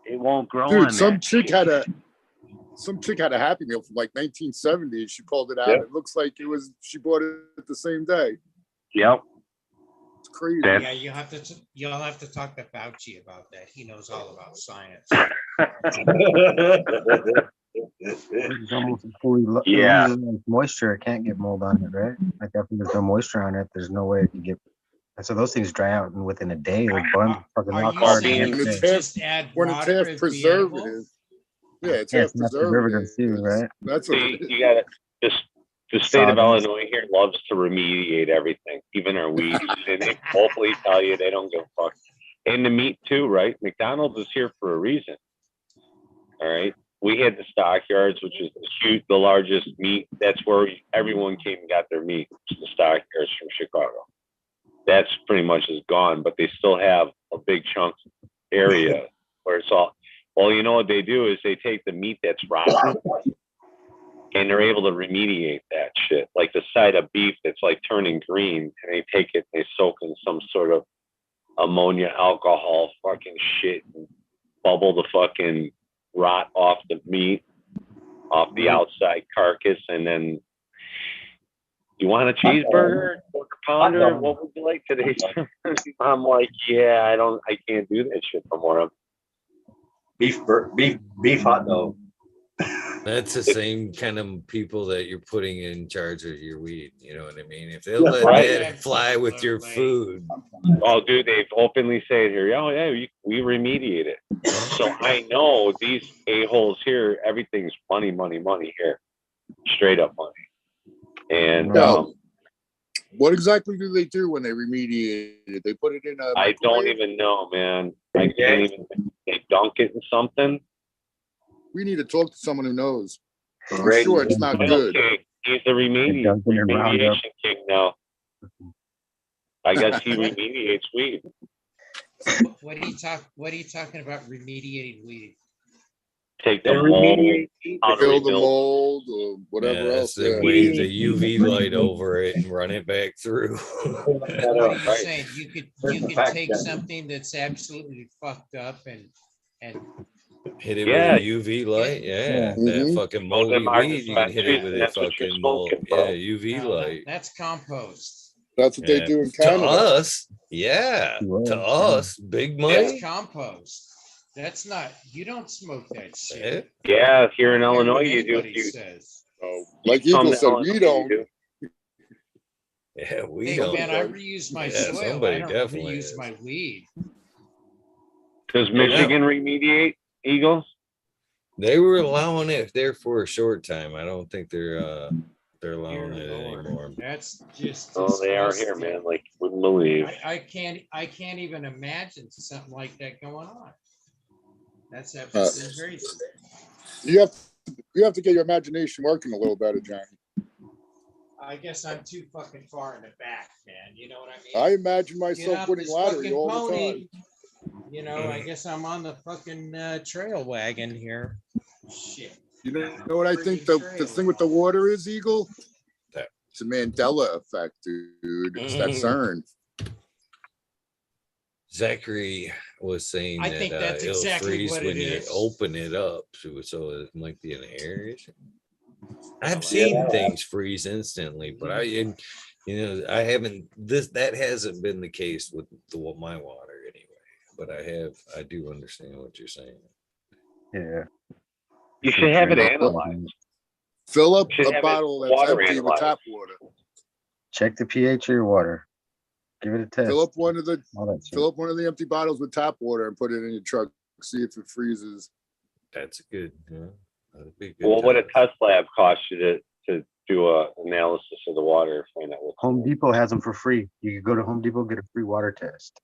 It won't grow on Dude, some that chick shit. had a Happy Meal from like 1970. She pulled it out. Yep. It looks like she bought it the same day. Yep. It's crazy. Yeah, you'll have to talk to Fauci about that. He knows all about science. It's almost fully Yeah. moisture. It can't get mold on it, right? Like after there's no moisture on it, there's no way it can get. And so those things dry out, and within a day, they're bun fucking Are rock you hard. saying When you it's just add when it's water half as the preservative. edible? Yeah, it's Yeah, half it's not preservative preservative. too, right? That's what See, it is. you gotta just the state of Sawdust. Illinois here loves to remediate everything, even our weed. And they hopefully tell you they don't give a fuck. And the meat too, right? McDonald's is here for a reason. All right. We had the stockyards, which is the largest meat. That's where everyone came and got their meat. The stockyards from Chicago. That's pretty much is gone, but they still have a big chunk area where it's all. Well, you know what they do is they take the meat that's rotten and they're able to remediate that shit. Like the side of beef that's like turning green, and they take it, and they soak in some sort of ammonia, alcohol, fucking shit, and bubble the fucking rot off the meat, off the outside carcass, and then you want a cheeseburger, quarter pounder? What would you like today? I'm like, yeah, I can't do that shit no more. Beef hot dog. That's the same kind of people that you're putting in charge of your weed. You know what I mean? If they'll let Right. that fly with your food, Oh, dude, they've openly said here, oh yeah, we remediate it. So I know these a-holes here, everything's money, money, money here, straight up money. And No. What exactly do they do when they remediate it? They put it in a I don't microwave? even know, man. I can't even. They dunk it in something. We need to talk to someone who knows. I'm Great. sure it's not good. Okay, he's the Dunking in Roundup. remediation king now. I guess he remediates weed. What are you talking about remediating weed? Take the mold out of Fill the rebuild. mold or whatever yeah, else. that's the Yeah. wave the UV light over it and run it back through. What are you Right. saying? You could take something that's absolutely fucked up and Hit it Yeah. with a UV light. Yeah, that Mhm. fucking Go to moldy our weed, you can hit it dispensaries, with and a that's what you're fucking mold. smoking, bro. Yeah, UV no, light. that's compost. That's what they Yeah. do in To Canada. us, yeah. Well, To yeah. us, big That's money. compost. That's not. You don't smoke that Yeah. shit. Yeah, here in I don't care Illinois, what you do. anybody You says. So, like come Eagle to said, Illinois, we you don't. do. Yeah, we Hey don't. man, I reuse my Yeah, soil. I somebody don't definitely reuse is. my weed. Does Michigan remediate Eagles? They were allowing it there for a short time. I don't think they're allowing Dear it Lord, anymore. that's just Oh, they are here, disgusting. man. Like, wouldn't believe. I can't even imagine something like that going on. That's absolutely crazy. You have to get your imagination working a little better, Johnny. I guess I'm too fucking far in the back, man. You know what I mean? I imagine Get myself off winning this lottery fucking all the pony. time. You know, I guess I'm on the fucking trail wagon here. Shit. You know what I think the thing with the water is, Eagle? It's a Mandela effect, dude. It's that CERN. Zachary was saying I that think that's it'll exactly freeze what when it you is. open it up, so it might be an air issue. I've seen things freeze instantly, but I haven't. That hasn't been the case with my water anyway. But I do understand what you're saying. Yeah. You should have it analyzed. Fill up Should a have bottle it that's water empty with analyzed. tap water. Check the pH of your water. Give it a test. Fill up one of the All that shit. Fill up one of the empty bottles with tap water and put it in your truck. See if it freezes. That's good. That'd be a good. Well, what a time. test lab cost you to do a analysis of the water, find out what. Home Depot has them for free. You can go to Home Depot, get a free water test.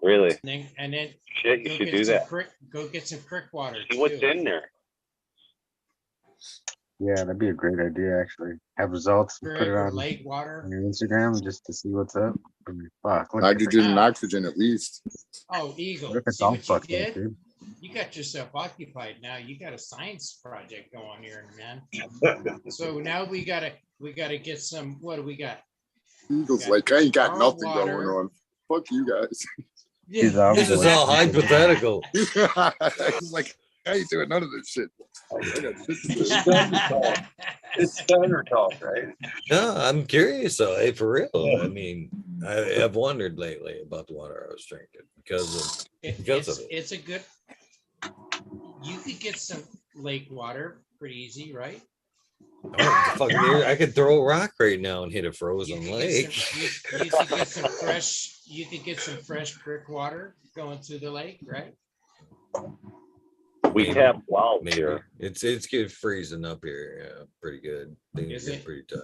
Really? And then Shit, you should do that. Go get some crick water. See what's too. in there. Yeah, that'd be a great idea. Actually, have results and put it Or on lake water. your Instagram just to see what's up. I mean, fuck, look, Nitrogen and Now, oxygen at least. oh, what Eagle, if it's see all what you fucked up, did? dude? You got yourself occupied now. You got a science project going here, man. So now we gotta get some. What do we got? Eagles Got like, I ain't got our nothing going water. on. Fuck you guys. He's out This is for it. all hypothetical. He's like, I ain't doing none of this shit. I got shit to do. It's stoner talk, right? No, I'm curious though. Hey, for real. I mean, I've wondered lately about the water I was drinking because of it. It's a good. You could get some lake water pretty easy, right? Oh, fucking I could throw a rock right now and hit a frozen You lake. could get some fresh. You could get some fresh creek water going to the lake, right? We Maybe. tap wells Maybe here. it's good freezing up here. Yeah, pretty good. Things Is get it? pretty tight.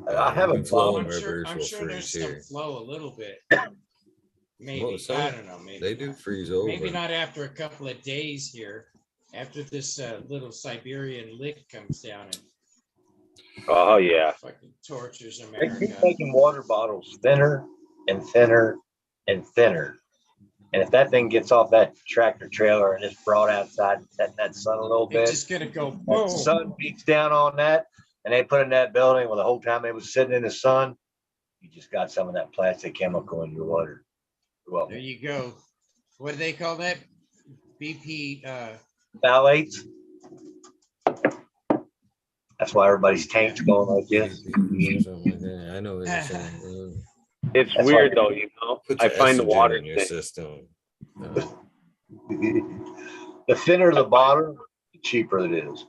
Yeah. I haven't Even flowing I'm sure. rivers I'm will sure there's freeze some here. flow a little bit. Maybe Well, some- I don't know. Maybe They do not. freeze over. Maybe not after a couple of days here. After this little Siberian lick comes down and Oh yeah. fucking tortures They keep America. making water bottles thinner and thinner and thinner. And if that thing gets off that tractor trailer and it's brought outside and set in that sun a little It's bit, just gonna go that boom. sun beats down on that, and they put in that building, well, the whole time they was sitting in the sun, you just got some of that plastic chemical in your water. Well, There you go. What do they call that? BP. phthalates. That's why everybody's tanks going like this. Something like that. I know what you're saying. It's That's weird why- though, you know. Puts I find the estrogen water in your system. The thinner the bottle, the cheaper it is.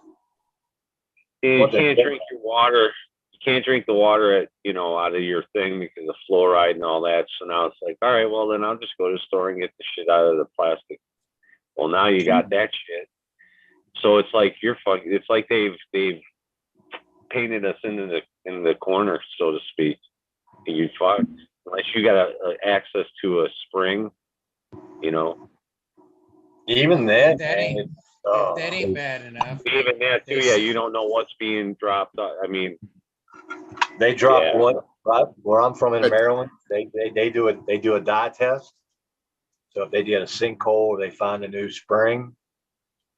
you What the can't heck? drink your water. You can't drink the water out of your thing because of fluoride and all that. So now it's like, all right, well then I'll just go to the store and get the shit out of the plastic. Well, now you got that shit. So it's like you're fucking. It's like they've painted us in the corner, so to speak. And you fuck unless you got access to a spring, Even then, That ain't- man, it's, That ain't bad enough. Even that too, yeah. You don't know what's being dropped. I mean, they drop Yeah. what right where I'm from in Maryland. They do a dye test. So if they get a sinkhole or they find a new spring,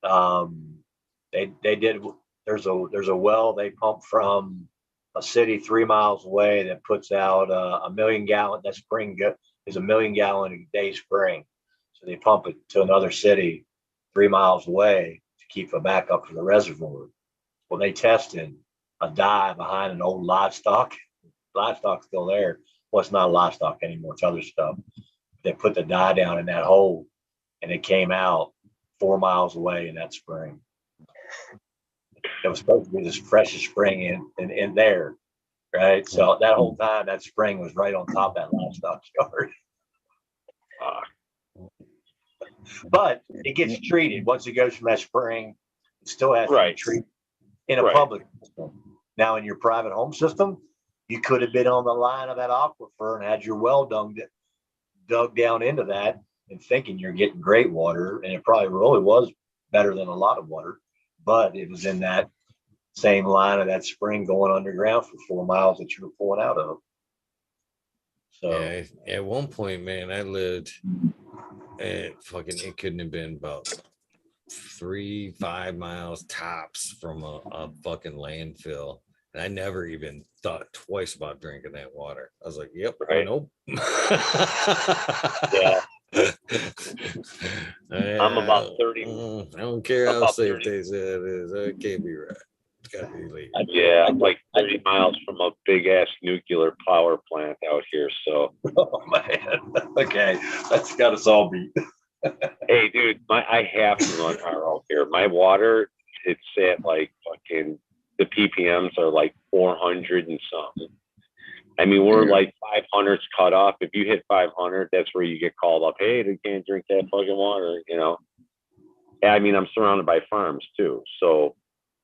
they did. There's a well they pump from a city 3 miles away that puts out a 1,000,000 gallon. That spring is a 1,000,000 gallon a day spring. So they pump it to another city 3 miles away to keep a backup for the reservoir. Well, they tested a dye behind an old livestock. Livestock's still there. Well, it's not livestock anymore. It's other stuff. They put the dye down in that hole, and it came out 4 miles away in that spring. It was supposed to be the freshest spring in there, right? So that whole time, that spring was right on top of that livestock yard. But it gets treated once it goes from that spring. It still has to be treated in a public system. Now, in your private home system, you could have been on the line of that aquifer and had your well dug down into that and thinking you're getting great water, and it probably really was better than a lot of water, but it was in that same line of that spring going underground for 4 miles that you were pulling out of. So yeah, at one point, man, I lived at it couldn't have been about 3-5 miles tops from a fucking landfill. And I never even thought twice about drinking that water. I was like, yep, nope. Yeah. I'm I'm about 30. I don't care how about safe 30. they say it is. It can't be right. It's got to be legal. Yeah, I'm like 30 miles from a big ass nuclear power plant out here. So, oh man, okay, that's got us all beat. hey, dude, I have to run RO here. My water, it's at like fucking the ppms are like 400 and something. I mean, we're like 500's cut off. If you hit 500, that's where you get called up. Hey, they can't drink that fucking water. I mean, I'm surrounded by farms too, so.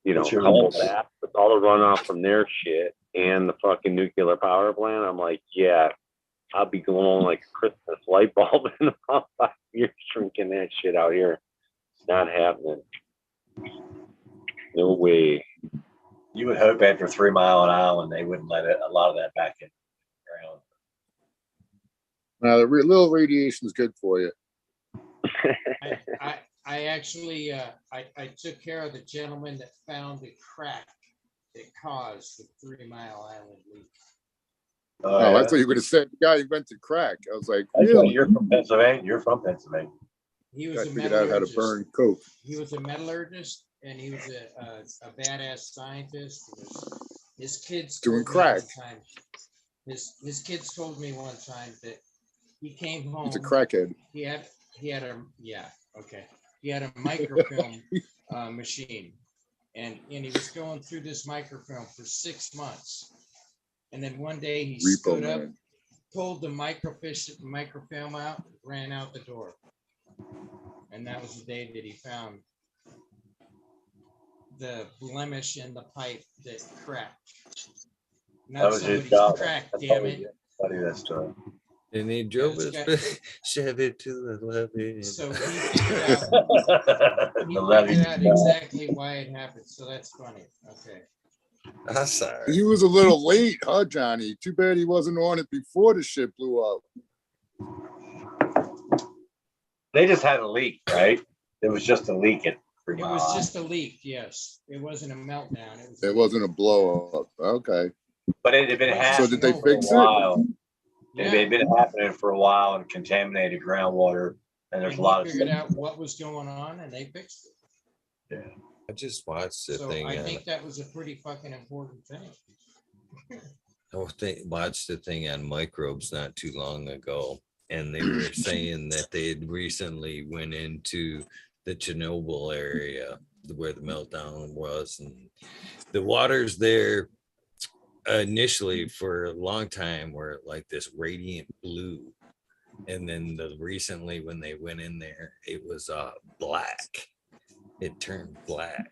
Couple that with all the runoff from their shit and the fucking nuclear power plant, I'm like, yeah, I'll be glowing like a Christmas light bulb in about 5 years drinking that shit out here. It's not happening. No way. You would hope after 3 Mile an Island they wouldn't let a lot of that back in the ground. Now, the little radiation is good for you. I actually I took care of the gentleman that found the crack that caused the 3 Mile Island leak. Oh, I thought you were going to say the guy invented crack. I was like, That's really? right. You're from Pennsylvania. You're from Pennsylvania. He was I a figured out how to metallurgist. burn coke. He was a metallurgist, and he was a badass scientist. His kids Doing told me one crack. time. His kids told me one time that he came home. He's a crackhead. He had a He had a microfilm machine, and he was going through this microfilm for 6 months, and then one day he stood up, pulled the microfilm out, ran out the door, and that was the day that he found the blemish in the pipe that cracked. That Not was his somebody's job. crack, That's damn always it. funny, that story. And he drove his Chevy to the levee. So he figured out exactly why it happened. So that's funny. Okay. I'm sorry. He was a little late, huh, Johnny? Too bad he wasn't on it before the shit blew up. They just had a leak, right? It was just a leak at 3 It Mile was Island. just a leak, yes. It wasn't a meltdown. It wasn't a blow up. Okay. But it had been happening So did they for fix a while. Yeah. It had been happening for a while and contaminated groundwater. And there's And a lot he of figured out what was going on, and they fixed it. Yeah. I just watched the So thing. I think that was a pretty fucking important thing. Watched the thing on microbes not too long ago, and they were saying that they had recently went into the Chernobyl area where the meltdown was, and the waters there initially for a long time were like this radiant blue, and then recently when they went in there, it was black. It turned black,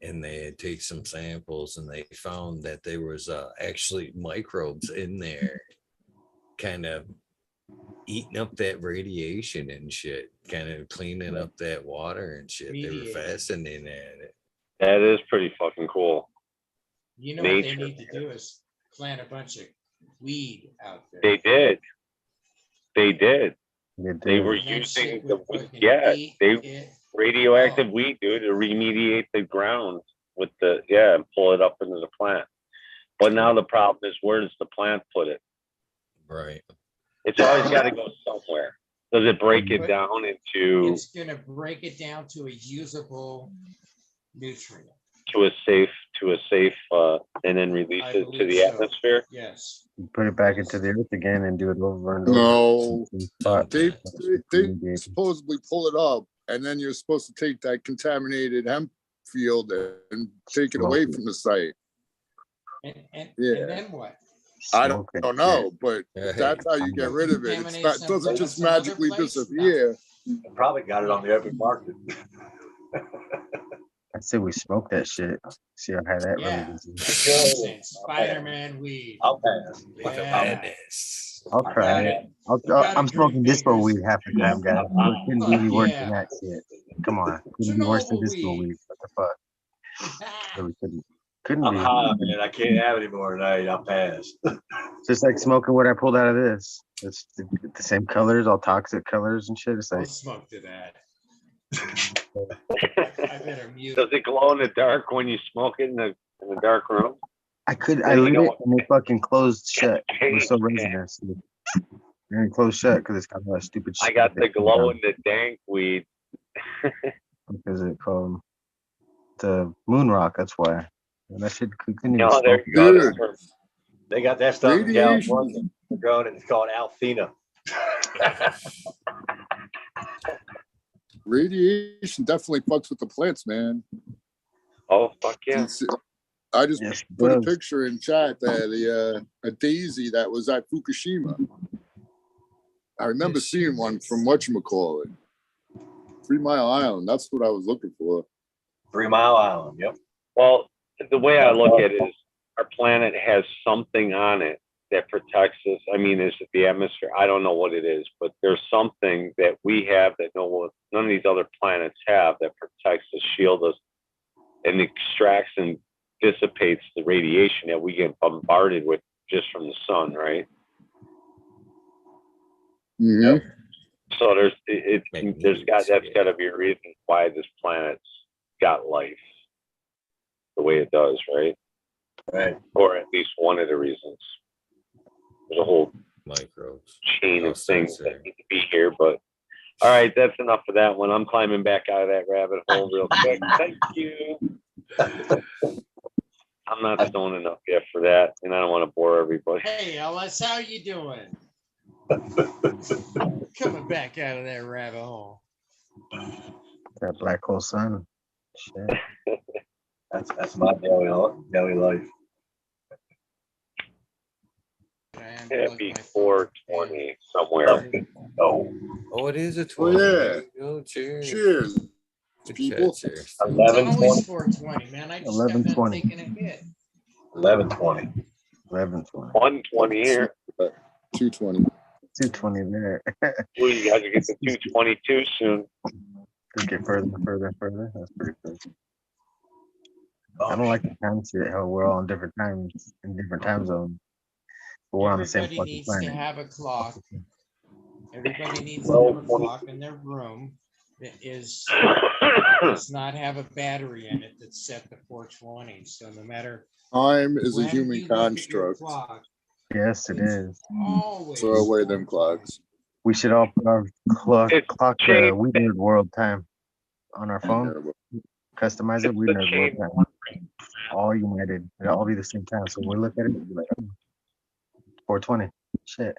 and they had take some samples, and they found that there was actually microbes in there, kind of eating up that radiation and shit, kind of cleaning up that water and shit. They were fascinated at it. That is pretty fucking cool. You know what they need to do is plant a bunch of weed out there. They did. They were And that using shit the would fucking eat they it radioactive up. weed, dude, to remediate the ground with the and pull it up into the plant. But now the problem is, where does the plant put it? Right. It's always got to go somewhere. Does it break it But down into It's gonna break it down to a usable nutrient. to a safe and then release I it to believe the so. atmosphere? Yes. Put it back into the earth again and do it over and over. No, But they supposedly pull it up, and then you're supposed to take that contaminated hemp field and take it away from the site. And Yeah. then what? I don't know, but that's how you get rid of it. It's not, doesn't just magically disappear. They probably got it on the open market. I say we smoke that shit. See how high that Yeah. really is. Spider-Man weed. I'll pass. Yeah. I'll try it. I'm smoking disco weed half the time, guys. It couldn't be any worse than that shit. Come on. Couldn't be worse than disco weed. What the fuck? Really couldn't I'm be. high, man. I can't have any more tonight. I'll pass. Just like smoking what I pulled out of this. It's the same colors, all toxic colors and shit. It's I'll like smoke to that. I better mute. Does it glow in the dark when you smoke it in the dark room? I Yeah, you lit know it what? and it fucking closed shut. It was so resinous. And it closed shut because it's got all that stupid shit. I got that the they put glow on. in the dank weed. What is it called? The moon rock. That's why. And that shit couldn't even No, smoke they're it. good. They got that stuff in Radiation. California. They're growing it. It's called Althena. Radiation definitely fucks with the plants, man. Oh fuck yeah! I just Yes, it put a does. picture in chat that a daisy that was at Fukushima. I remember seeing one from whatchamacallit. 3 Mile Island. That's what I was looking for. 3 Mile Island. Yep. Well, the way I look at it is, our planet has something on it that protects us. I mean, is it the atmosphere? I don't know what it is, but there's something that we have that none of these other planets have that protects us, shields us, and extracts and dissipates the radiation that we get bombarded with just from the sun, right? Mhm. So that's got to be a reason why this planet's got life the way it does, right? Right. Or at least one of the reasons. There's a whole Microbes. chain of things that need to be here, but all right, that's enough of that one. I'm climbing back out of that rabbit hole real quick. Thank you. I'm not stoned enough yet for that, and I don't want to bore everybody. Hey, Ellis, how you doing? Coming back out of that rabbit hole. That black hole sun. Shit. That's my daily life. Happy 420 somewhere. Oh, it is a 20. yeah. Oh, cheers. Cheers, people. Cheers. 11:20. 420, man. I just got done 11:20. taking a hit. 11:20. 11:20. 120 here. 220. 220 there. We got to get to 222 soon. Could get further and further and further. That's pretty crazy. I don't like the time shit, how we're all in different times, in different time zones. But we're on the same Everybody fucking needs to planet. have a clock. Everybody needs to have a clock in their room that does not have a battery in it that's set to 420. So no matter Time is a when human you look at your construct. clock, Yes, it is. always Throw away them clocks. We should all put our clock changed. WEedNerdWorld time on our phone. Customize it, WEedNerdWorld time. All united. It'll all be the same time. So when we look at it, we'll be like, oh, 420. Shit.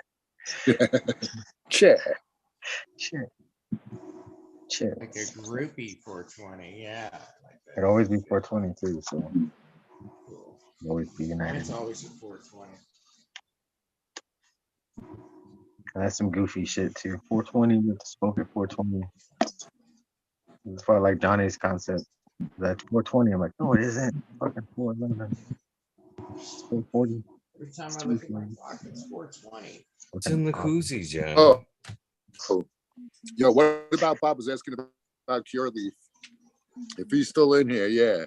Check. Shit. Shit. like a groupie 420. Yeah. Like that. It'll always be 420 too. So Cool. it'll always be united. It's always a 420. And that's some goofy shit too. 420 with the smoke at 420. That's why I like Johnny's concept. That's 420. I'm like, no, it isn't. Fucking 411. 440. Every time I look at my clock, it's 420. It's in the koozie, John. Oh. Yo, what about Bob was asking about Cure Leaf? If he's still in here, yeah.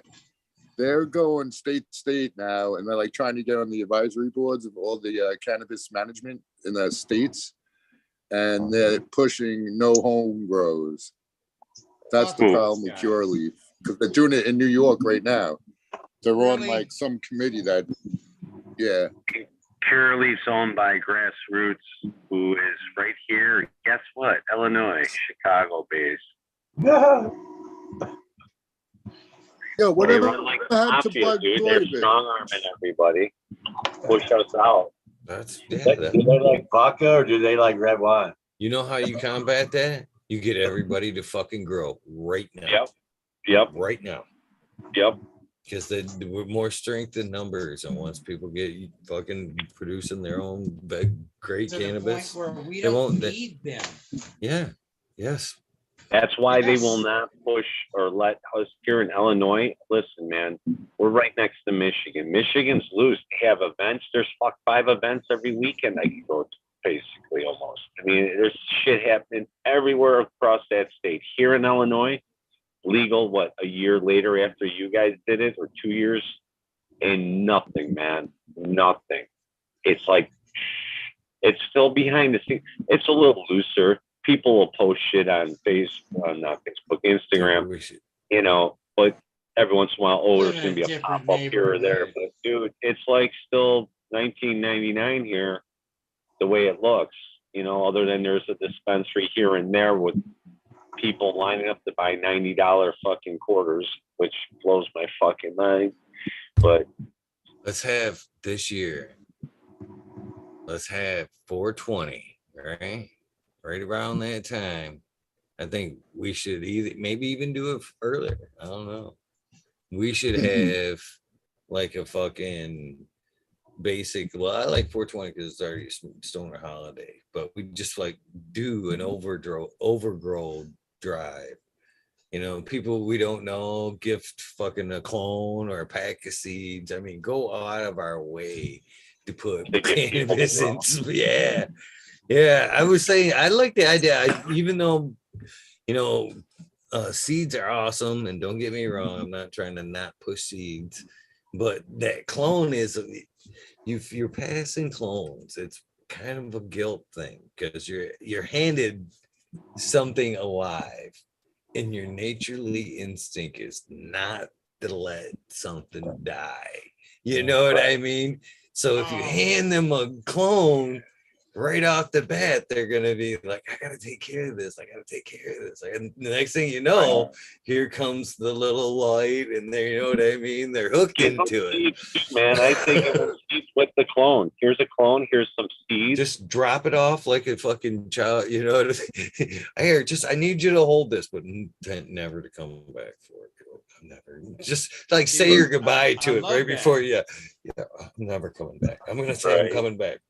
They're going state to state now, and they're like trying to get on the advisory boards of all the cannabis management in the states, and they're pushing no home grows. That's the problem with Cure Leaf, because they're doing it in New York right now. They're on like some committee that, yeah. Pure Leaf's owned by Grassroots, who is right here. Guess what? Illinois, Chicago based. Yo, whatever. They run like mafia, dude. They're strong arming everybody. Push us out. That's Do they like vodka or do they like red wine? You know how you combat that? You get everybody to fucking grow right now. Yep. Right now. Yep. Because we're more strength in numbers, and once people get fucking producing their own great cannabis, where we they don't won't need them. Yeah. Yes. That's why they will not push or let us here in Illinois. Listen, man, we're right next to Michigan. Michigan's loose. They have events. There's 5 events every weekend I can go to, basically, almost. I mean, there's shit happening everywhere across that state. Here in Illinois, legal, what, a year later after you guys did it, or 2 years, and nothing, man. Nothing. It's like, it's still behind the scenes. It's a little looser. People will post shit on not Facebook, Instagram, you know, but every once in a while, there's going to be a pop up here or there. But dude, it's like still 1999 here, the way it looks, you know, other than there's a dispensary here and there with people lining up to buy $90 fucking quarters, which blows my fucking mind. But let's have this year, let's have 420, right? Right around that time. I think we should maybe even do it earlier. I don't know. We should have like a fucking basic, well, I like 420 because it's already a stoner holiday, but we just like do an overgrow drive. You know, people we don't know, gift fucking a clone or a pack of seeds. I mean, go out of our way to put cannabis in. Yeah, I was saying I like the idea, even though, you know, seeds are awesome, and don't get me wrong, I'm not trying to not push seeds, but that clone is you're passing clones. It's kind of a guilt thing because you're handed something alive, and your naturally instinct is not to let something die. You know what I mean? So if you hand them a clone right off the bat, they're gonna be like, I gotta take care of this. I gotta take care of this. And the next thing you know, here comes the little light, and there, you know what I mean? They're hooked into it. Man, I think it was seeds with the clone. Here's a clone. Here's some seeds. Just drop it off like a fucking child. You know, I need you to hold this, but intent never to come back for it. I'm never just like say your goodbye to it right before you. Yeah, I'm never coming back. I'm gonna say I'm coming back.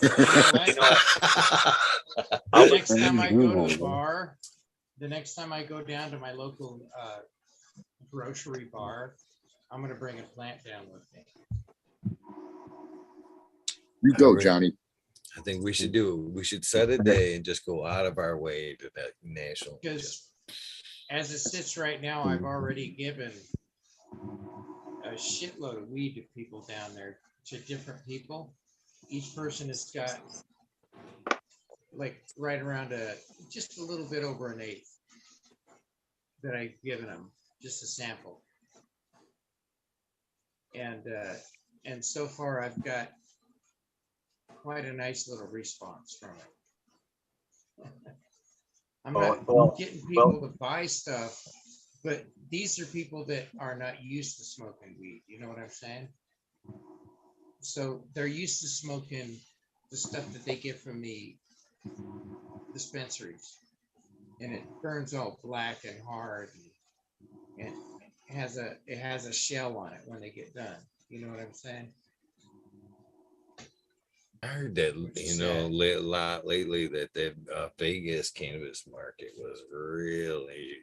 The next time I go to the bar, the next time I go down to my local grocery bar, I'm gonna bring a plant down with me. You go, Johnny. I think we should do. We should set a day and just go out of our way to that national. Because as it sits right now, I've already given a shitload of weed to people down there, to different people. Each person has got like right around just a little bit over an eighth that I've given them, just a sample. And so far I've got quite a nice little response from it. I'm not getting people to buy stuff, but these are people that are not used to smoking weed. You know what I'm saying? So they're used to smoking the stuff that they get from the dispensaries, and it burns all black and hard, and it has a shell on it when they get done. You know what I'm saying? I heard that a lot lately that the Vegas cannabis market was really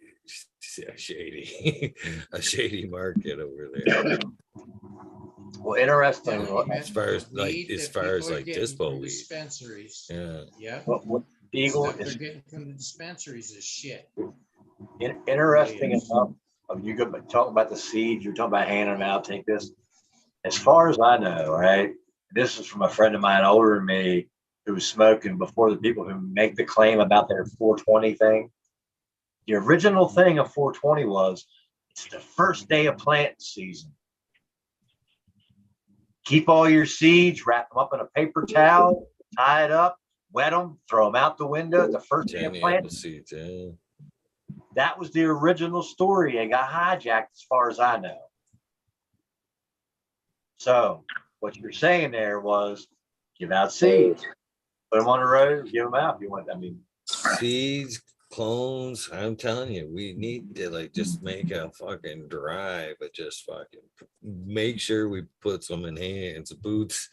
shady, a shady market over there. Well, interesting. As far as like dispo weed, dispensaries. Yeah. Yeah. What Eagle Stuff is they're getting from the dispensaries is shit. interesting enough. You go talking about the seeds. You're talking about handing them out. Take this. As far as I know, right? This is from a friend of mine older than me who was smoking before the people who make the claim about their 420 thing. The original thing of 420 was it's the first day of planting season. Keep all your seeds, wrap them up in a paper towel, tie it up, wet them, throw them out the window. The first day of planting seeds. Yeah. That was the original story. It got hijacked as far as I know. So what you're saying there was give out seeds, put them on the road, give them out if you want. I mean, seeds, clones. I'm telling you, we need to like just make a fucking drive, but just fucking make sure we put some in hands, boots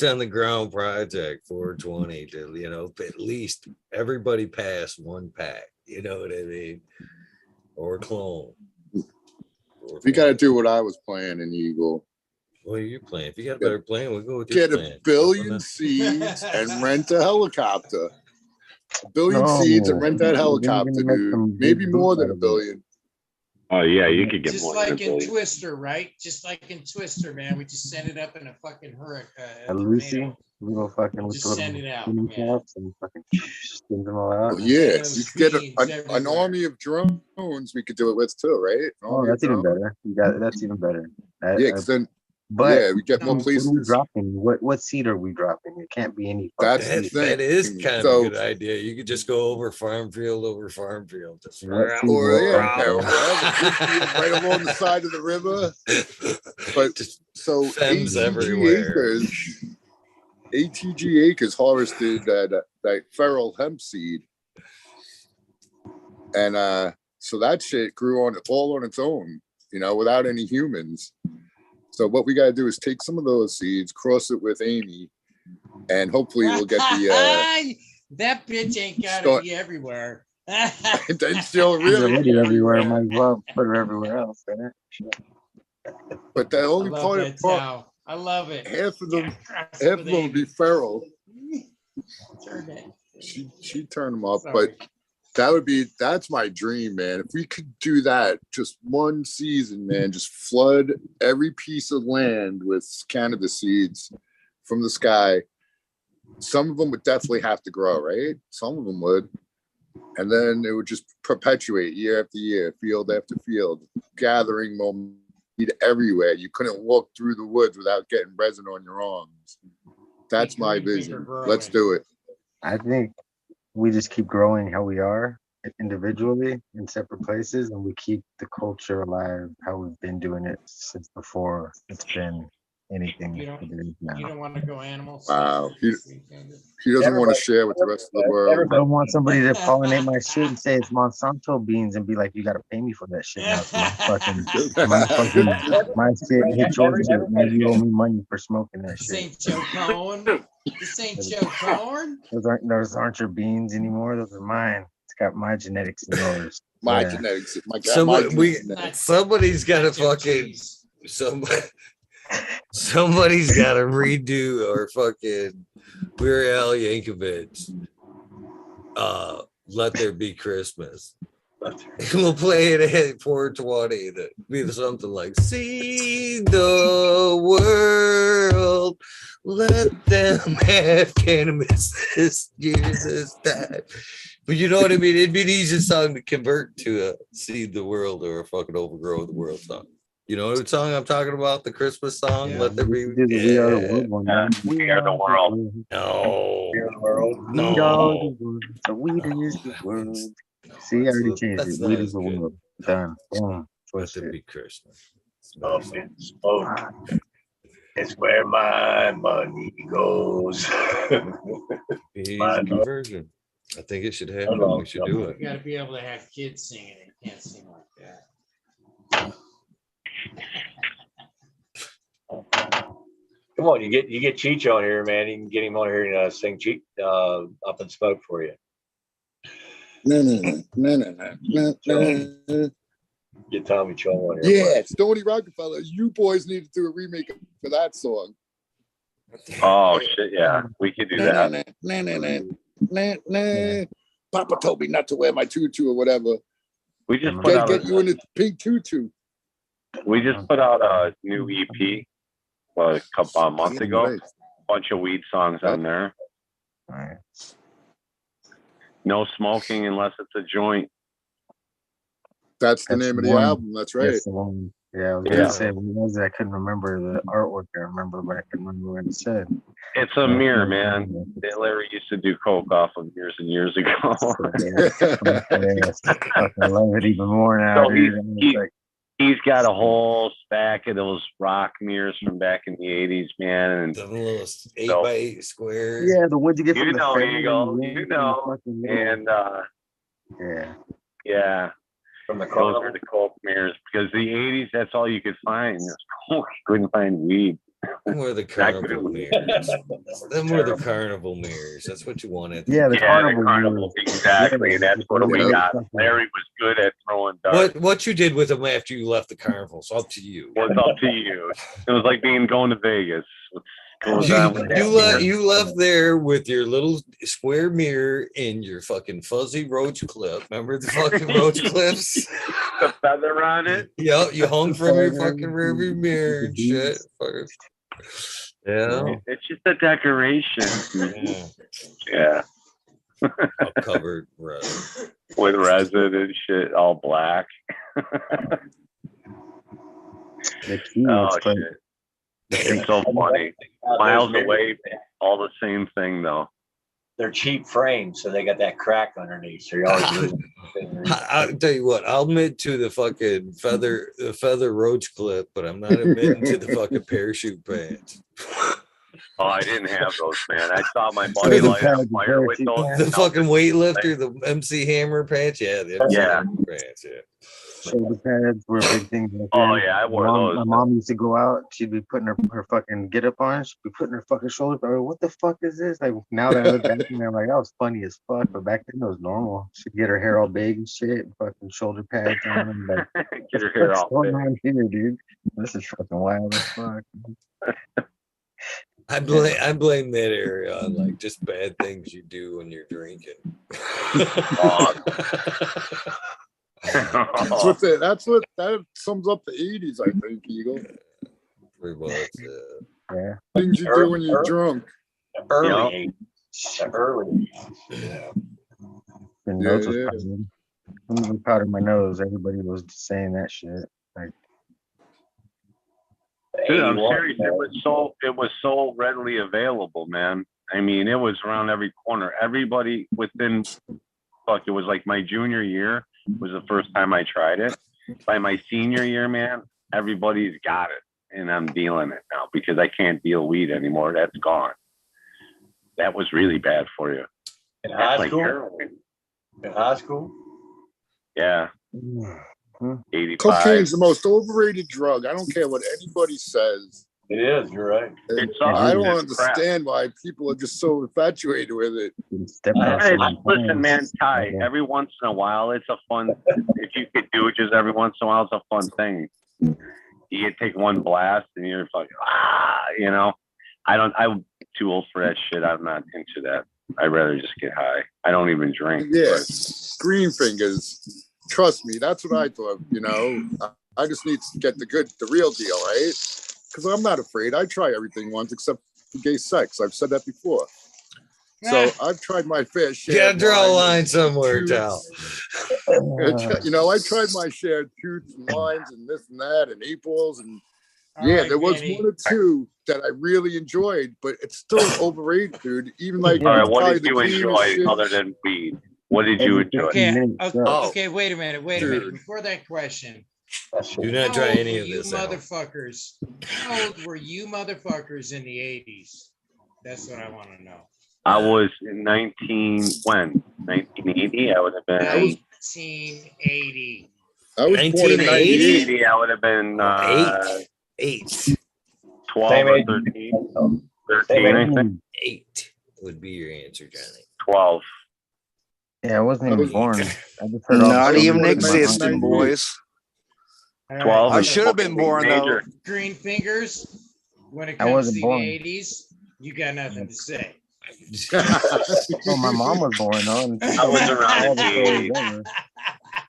on the ground project 420 to, at least everybody pass one pack. You know what I mean? Or clone. We got to do what I was planning, Eagle. What are you playing? If you got a better plan, we'll go with your plan. Get a billion seeds and rent a helicopter. A billion seeds and rent that helicopter, dude. Maybe more than a billion. Oh yeah, you could get just more. Like in Twister, right? Just like in Twister, man. We just send it up in a fucking hurricane. A Lucy, we go fucking just send it out, and fucking send them all out. Well, yeah, you could get an army of drones. We could do it with too, right? Oh, that's even better. That's even better. Then. But yeah, we get more places. What are we dropping? What seed are we dropping? It can't be any. That is kind of a good idea. You could just go over farm field, just right along the side of the river. But so ATG Acres harvested that feral hemp seed, and so that shit grew all on its own, without any humans. So what we got to do is take some of those seeds, cross it with Amy, and hopefully we'll get the... that bitch ain't got to be everywhere. Then she'll really everywhere. Might as well put her everywhere else. But the only I love it. Half of them will be feral. She turned them up, but That's my dream, man. If we could do that just one season, man, just flood every piece of land with cannabis seeds from the sky. Some of them would definitely have to grow, right? Some of them would. And then it would just perpetuate year after year, field after field, gathering momentum everywhere. You couldn't walk through the woods without getting resin on your arms. That's my vision. Let's do it. I think we just keep growing how we are individually in separate places, and we keep the culture alive how we've been doing it since before it's been anything You don't, that it is now. you don't want to go animals. Wow. He doesn't want to share with the rest of the world. I don't want somebody to pollinate my shit and say it's Monsanto beans and be like, you got to pay me for that shit. Now it's my shit hit yours. Now you owe me money for smoking that shit. St. Joe Cohen. This ain't Joe Cohen. Those aren't your beans anymore. Those are mine. It's got my genetics and yours. My genetics. Somebody's got to fucking somebody's got to redo our fucking Weird Al Yankovic. Let There Be Christmas. We'll play it at 420. That'd be something like, see the world, let them have cannabis this year, this time. But you know what I mean? It'd be an easy song to convert to a See the World or a fucking Overgrow the World song. You know what song I'm talking about? The Christmas song? Yeah. Let There Be. We Are the World one. We Are the World. No. We Are the World. No. We are the world. The weed is the world. See, I already changed it. Weed is the world. Done. Boom. Let There Be Christmas. It's where my money goes. Easy conversion. I think it should happen. We should do it. You got to be able to have kids singing it. You can't sing like that. Come on, you get Cheech on here, man. You can get him on here and sing Cheech Up in Smoke for you. No. Get Tommy Chong on here. Yeah, Stoney Rockafeller. You boys need to do a remake for that song. Oh shit, yeah, we could do that. Papa told me not to wear my tutu or whatever. We just put out get you in a pink tutu. We just put out a new EP a couple months ago. Bunch of weed songs on there. No smoking unless it's a joint. That's the name of the album. That's right. Yeah, I was gonna say I couldn't remember the artwork. I remember, but I couldn't remember what it said. It's a mirror, man. Larry used to do coke off of mirrors and years ago. I love it even more now. So he's got a whole stack of those rock mirrors from back in the 80s, man. And the little 8x8 squares. Yeah, the ones you get from you the know, fair. you know. And yeah. From the those are the coke mirrors because the 80s, that's all you could find. You couldn't find weed. Them were the carnival mirrors. Them were the carnival mirrors. That's what you wanted. Yeah, the carnival. Exactly. That's what we got. Larry was good at throwing darts. What you did with them after you left the carnival, it's up to you. Well, it's up to you. It was like going to Vegas. You left there with your little square mirror and your fucking fuzzy roach clip. Remember the fucking roach clips? The feather on it? Yep, you hung from your fucking rearview mirror and shit. Yeah. It's just a decoration. Yeah. All covered resin. With resin and shit, all black. Shit. It's so funny. Miles away, all the same thing though. They're cheap frames, so they got that crack underneath. So you're always I'll tell you what, I'll admit to the fucking feather roach clip, but I'm not admitting to the fucking parachute pants. Oh, I didn't have those, man. I saw my buddy light on fire with those. The fucking weightlifter, the MC Hammer pants, yeah, the MC Hammer pants, yeah. Shoulder pads were a big thing. Oh yeah, I wore those. My mom used to go out. She'd be putting her fucking get up on. She'd be putting her fucking shoulder pad. What the fuck is this? Like now that I look back and I'm like, that was funny as fuck. But back then it was normal. She'd get her hair all big and shit, fucking shoulder pads on. And like, get her hair all big. On here, dude. This is fucking wild as fuck. I blame that area on like just bad things you do when you're drinking. That sums up the 80s, I think, Eagle. Pretty much, Yeah. Things you do when you're drunk. Early 80s. The early 80s. Yeah. The nose was Yeah. powdered. When we powdered my nose, everybody was saying that shit. Like, Dude, I'm 81, serious. It was so readily available, man. I mean, it was around every corner. Everybody within, it was like my junior year was the first time I tried it. By my senior year, man, everybody's got it. And I'm dealing it now because I can't deal weed anymore. That's gone. That was really bad for you. In high Like school? heroin. In high school? Yeah. 85. Cocaine's the most overrated drug. I don't care what anybody says. It is. You're right. I don't understand why people are just so infatuated with it. Listen, man, Ty, every once in a while, it's a fun, if you could do it just every once in a while, it's a fun thing. You take one blast and you're fucking, you know, I'm too old for that shit. I'm not into that. I'd rather just get high. I don't even drink. Yeah, green fingers. Trust me, that's what I thought. You know, I just need to get the real deal, right? Because I'm not afraid. I try everything once except for gay sex. I've said that before. So I've tried my fair share. Yeah, draw a line somewhere, Tal. You know, I tried my share of toots and lines and this and that and Aprils and there was one or two that I really enjoyed, but it's still overrated, dude. Even like all right, what did you enjoy other than weed? What did you enjoy? Okay, wait a minute. Before that question, do not try any of this. Motherfuckers, how old were you motherfuckers in the 80s? That's what I want to know. I was in 1980. I would have been 1980. I was 1980. I would have been 8. 12 or 13. 13, I think. 8 would be your answer, Johnny. 12. Yeah, I wasn't even born. I just heard Not even existing, boys. 12. I should have been born though. Green fingers. When it comes to the 80s, you got nothing to say. Oh, my mom was born though. I was around the 80s.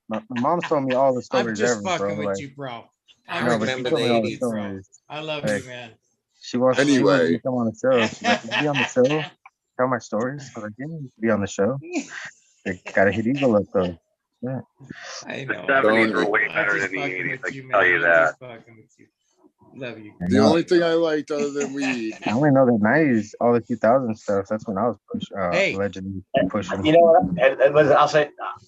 My mom told me all the stories I'm just ever, fucking bro. with you, bro. I remember the 80s, bro. I love you, man. She wants me to come on the show. She's like, be on the show. Tell my stories. I was like, yeah, you can be on the show. They gotta hit Eagle up though. Yeah. I know. The 70s were way better than the 80s. I can tell you that. Love you. The only thing I liked other than weed. I only know the 90s, all the 2000 stuff. That's when I was allegedly pushing. You know what? And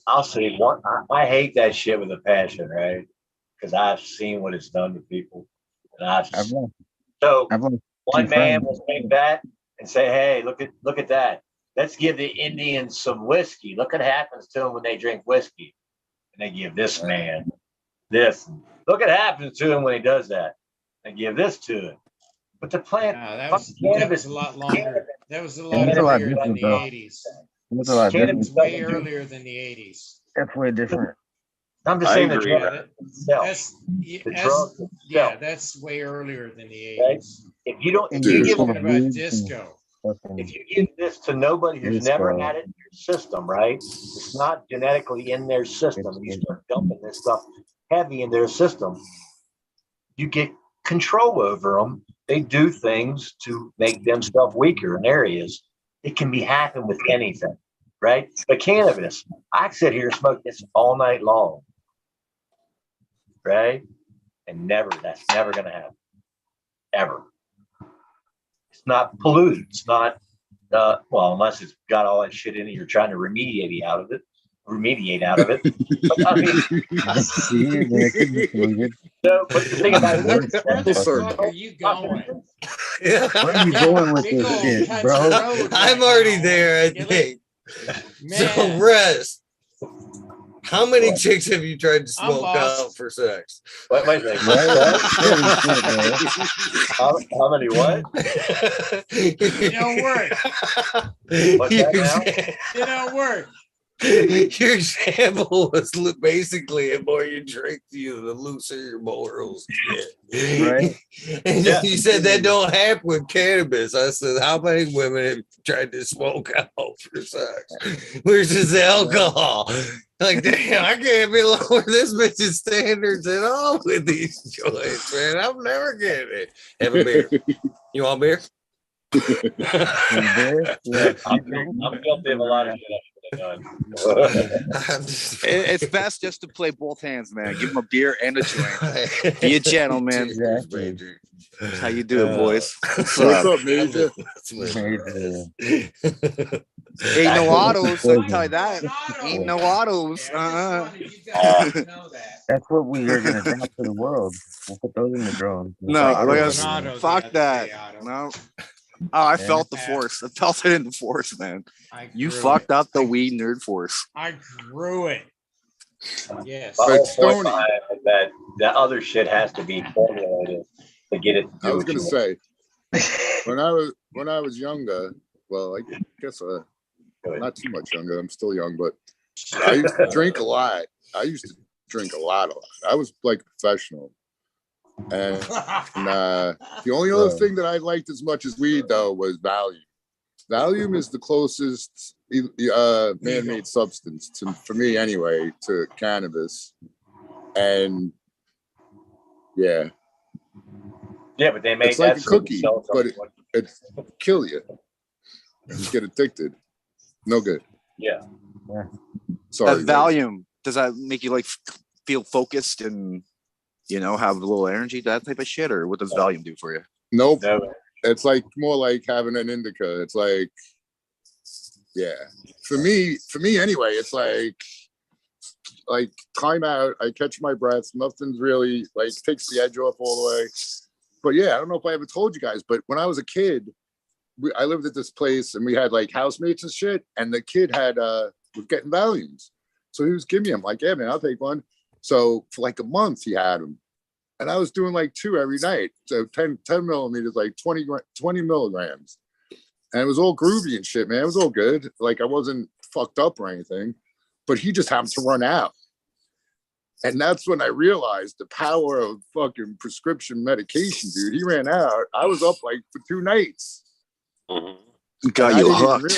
I'll say one. I hate that shit with a passion, right? Because I've seen what it's done to people. And one man will take that and say, "Hey, look at that. Let's give the Indians some whiskey. Look what happens to them when they drink whiskey." And they give this man this. Look what happens to him when he does that. They give this to him. But the plant, that was a lot longer. That was a lot earlier than the 80s. It was a lot different. It was way earlier than the 80s. Definitely different. I'm just saying the drug itself. That's way earlier than the 80s. If you don't, if you give about disco. If you give this to nobody who's never had it in your system, right? It's not genetically in their system. You start dumping this stuff heavy in their system, you get control over them. They do things to make themselves weaker in areas. It can be happening with anything, right? But cannabis, I sit here and smoke this all night long, right? And that's never going to happen, ever. It's not polluted. It's not, unless it's got all that shit in it, you're trying to remediate out of it. But, I mean, but the thing about it, where the fuck are you going? Where are you going with this shit, bro? I'm already there, I think. So, rest. How many chicks have you tried to smoke out for sex? Wait a minute. How many what? It don't work. What's that now? It don't work. Your example was basically the more you drink, the looser your morals get. Right. And Yeah. you said that don't happen with cannabis. I said, how many women have tried to smoke out for sex versus alcohol? Like, damn, I can't be lower this bitch's standards at all with these joints, man. I'm never getting it. Have a beer. You want beer? Yeah. I'm guilty of a lot of shit I should have done. It's best just to play both hands, man. Give him a beer and a joint. Be a gentleman. Exactly. That's how you do it, boys. What's What's up? up, Major? Ain't no autos. I'll tell you that. Ain't no autos. That's what we are gonna drop to the world. We'll put those in the drone. No, like I Auto, was, fuck that. No. Oh, I felt the Yeah. force. I felt it in the force, man. You grew fucked it. up the weed nerd force. I grew it. Yes. My But whole point Stoney- behind it is that other shit has to be formulated to get it to do I was what gonna you want. say, when I was younger, well, I guess not too much younger. I'm still young, but I used to drink a lot. I was like a professional. And the only other thing that I liked as much as weed, though, was Valium. Valium is the closest man-made substance, for me anyway, to cannabis. And yeah. Yeah, but they made It's like that a cookie, so but it kill you. You get addicted. No good. Yeah. Sorry. That Valium, does that make you like feel focused and have a little energy, that type of shit, or what does Valium do for you? Nope. No. It's like more like having an indica. It's like, yeah. For me anyway, it's like time out. I catch my breath. Nothing's really like takes the edge off all the way. But yeah, I don't know if I ever told you guys, but when I was a kid, I lived at this place and we had like housemates and shit. And the kid was getting Valiums. So he was giving me them. Like, yeah, man, I'll take one. So for like a month he had them. And I was doing like 2 every night. So 10 millimeters, like 20 milligrams. And it was all groovy and shit, man. It was all good. Like I wasn't fucked up or anything, but he just happened to run out. And that's when I realized the power of fucking prescription medication, dude. He ran out. I was up like for 2 nights. Got you hooked.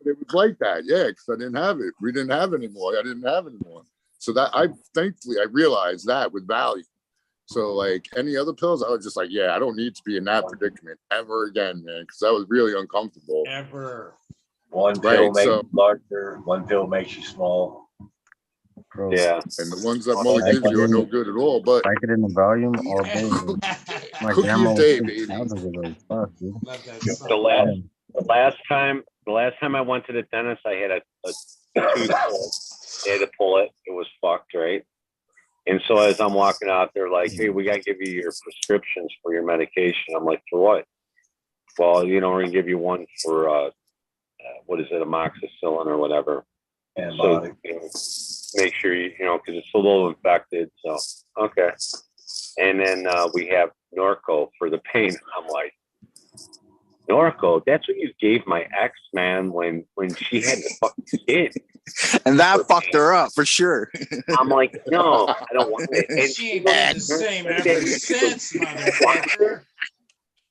It was like that, yeah, because I didn't have it. We didn't have it anymore. I didn't have it anymore. So that thankfully I realized that with Valium. So like any other pills, I was just like, yeah, I don't need to be in that predicament ever again, man, because that was really uncomfortable. Ever. One pill makes you larger, one pill makes you small. Yeah. And the ones that mother gives you are no good at all. But I could in the volume all day. My cookie grandma a day, was baby. thousands of those. Fuck, dude. The last time I went to the dentist, I had a tooth pulled. They had to pull it. It was fucked, right? And so as I'm walking out, they're like, "Hey, we gotta give you your prescriptions for your medication." I'm like, "For what?" Well, we're gonna give you one for what is it, amoxicillin or whatever. And so make sure because it's a little infected. So okay. And then we have Norco for the pain. I'm like, Norco, that's what you gave my ex, man, when she had the fucking kid. And that fucked her up for sure. I'm like, no, I don't want it. And She ain't been the same ever since, motherfucker.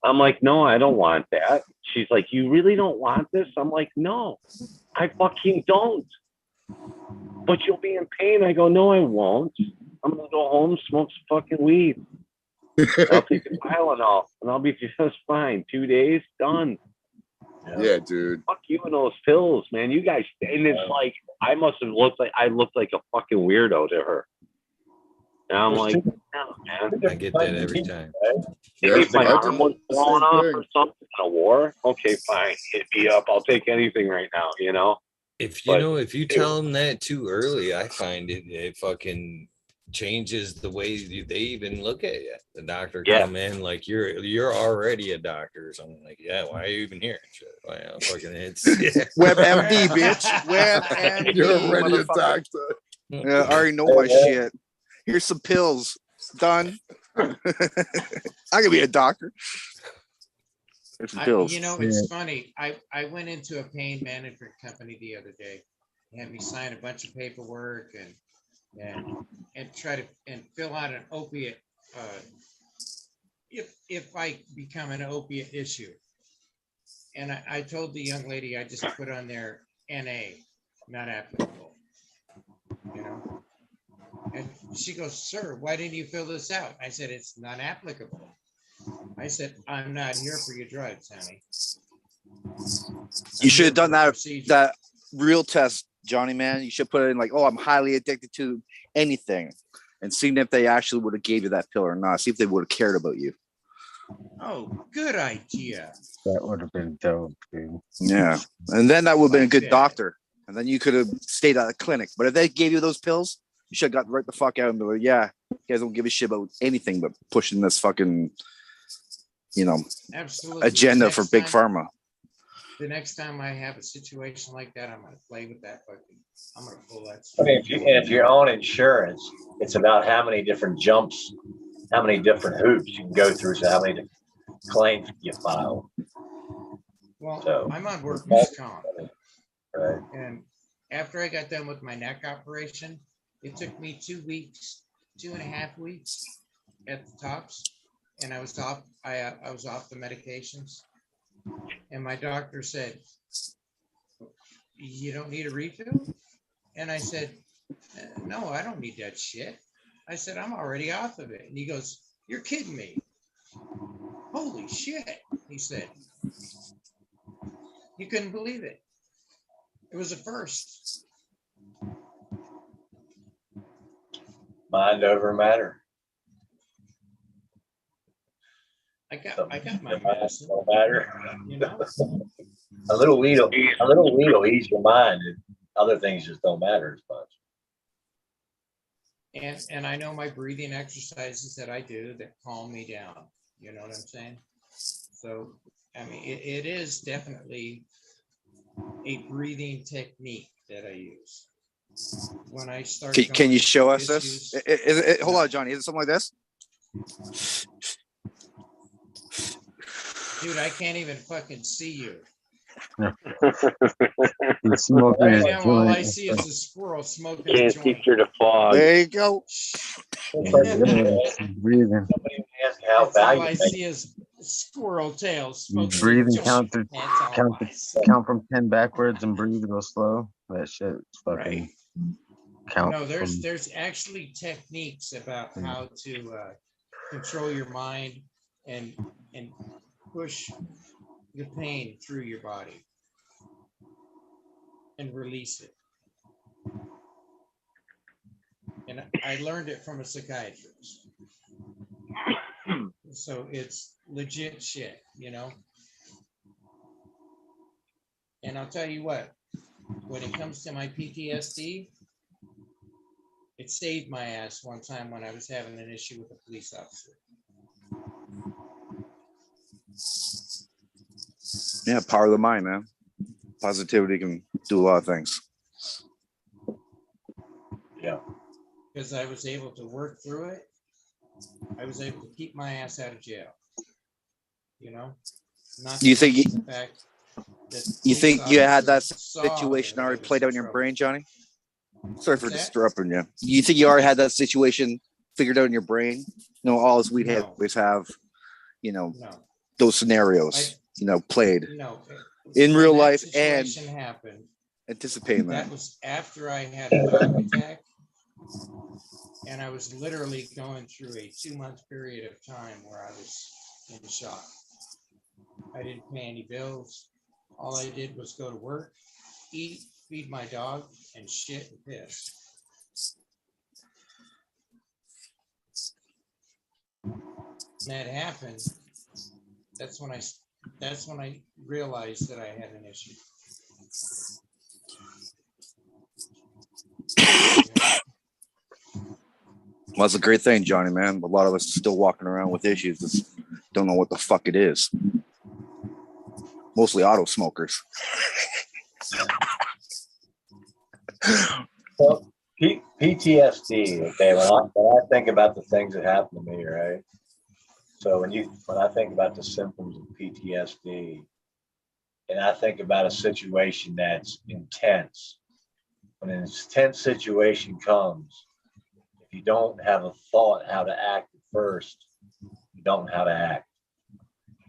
I'm like, no, I don't want that. She's like, you really don't want this? I'm like, no, I fucking don't. But you'll be in pain. I go, no, I won't. I'm gonna go home, smoke some fucking weed. I'll take a Tylenol and I'll be just fine. 2 days, done. Yeah, dude. Fuck you and those pills, man. You guys, and it's like I must have looked like a fucking weirdo to her. And I'm like, no, man. I get that every time. Maybe if my arm was blown off or something in a war, okay, fine. Hit me up. I'll take anything right now, If you tell them that too early, I find it fucking changes the way they even look at you. The doctor come in like you're already a doctor or something, like, yeah, why are you even here? Well, fucking WebMD, bitch. WebMD. You're already a doctor. Yeah, I already know my shit. Here's some pills. Done. I could be a doctor. Here's some pills. It's funny. I went into a pain management company the other day, had me sign a bunch of paperwork and try to and fill out an opiate if I become an opiate issue. And I told the young lady I just put on there NA, not applicable. You know, and she goes, "Sir, why didn't you fill this out?" I said, "It's not applicable." I said, "I'm not here for your drugs, honey." You should have done that real test, Johnny, man. You should put it in like, "Oh, I'm highly addicted to anything," and seeing if they actually would have gave you that pill or not. See if they would have cared about you. Oh, good idea. That would have been dope, dude. Yeah, and then that would have been a good doctor, and then you could have stayed at a clinic. But if they gave you those pills, you should have got right the fuck out and be like, "Yeah, you guys don't give a shit about anything but pushing this fucking, Absolutely. agenda for big pharma." The next time I have a situation like that, I'm gonna play with that fucking. I'm gonna pull that. I mean, if you're on insurance, it's about how many different jumps, how many different hoops you can go through, so how many different claims you file. Well, So, I'm on workers' comp, right. and after I got done with my neck operation, it took me 2 weeks, 2.5 weeks at the tops, and I was off. I was off the medications, and my doctor said, "You don't need a refill?" And I said, "No, I don't need that shit." I said, "I'm already off of it." And he goes, "You're kidding me." Holy shit, he said. You couldn't believe it. It was a first. Mind over matter. I got my medicine. No matter. You know? a little weed will ease your mind. And other things just don't matter as much. And I know my breathing exercises that I do that calm me down. You know what I'm saying? So, I mean, it is definitely a breathing technique that I use. When I start, Can you show us this? Hold on, Johnny. Is it something like this? Dude, I can't even fucking see you. He's smoking Right his now, all I joint. see is a squirrel smoking Can't a see joint. through the fog. There you go. He's breathing. That's all I see is squirrel tails smoking. Breathe and a count, joint. That's all count, I see. count from 10 backwards and breathe real slow. That shit fucking count. No, there's actually techniques about how to control your mind and push the pain through your body and release it. And I learned it from a psychiatrist. So it's legit shit, you know? And I'll tell you what, when it comes to my PTSD, it saved my ass one time when I was having an issue with a police officer. Yeah, power of the mind, man. Positivity can do a lot of things. Yeah. Because I was able to work through it. I was able to keep my ass out of jail. You know? Not You think the fact that you think you had that saw situation that I already was played in out in your trouble. brain, Johnny? Sorry for What's that? disrupting you. You think you already had that situation figured out in your brain? You know, all us weed No. heads have, No. those scenarios, played No. in When real that life and situation happened, anticipating that. that was after I had a dog attack. And I was literally going through a 2-month period of time where I was in shock. I didn't pay any bills. All I did was go to work, eat, feed my dog, and shit and piss. When that happened, that's when I realized that I had an issue. Well, that's a great thing, Johnny, man. A lot of us are still walking around with issues, just don't know what the fuck it is. Mostly auto smokers. Well, PTSD. Okay, when I think about the things that happened to me, right? So when I think about the symptoms of PTSD, and I think about a situation that's intense, when an intense situation comes, if you don't have a thought how to act at first, you don't know how to act.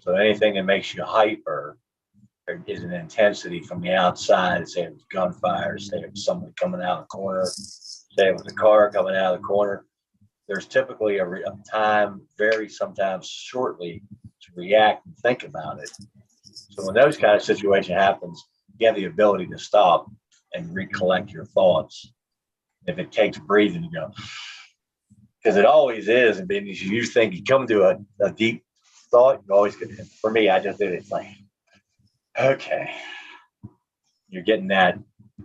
So anything that makes you hyper is an intensity from the outside. Say it was gunfire, say it was somebody coming out of the corner, say it was a car coming out of the corner. There's typically a time, very sometimes shortly, to react and think about it. So when those kind of situation happens, you have the ability to stop and recollect your thoughts. If it takes breathing to go, because it always is. And then you think you come to a deep thought, you always get, for me, I just did it. It's like, okay, you're getting that.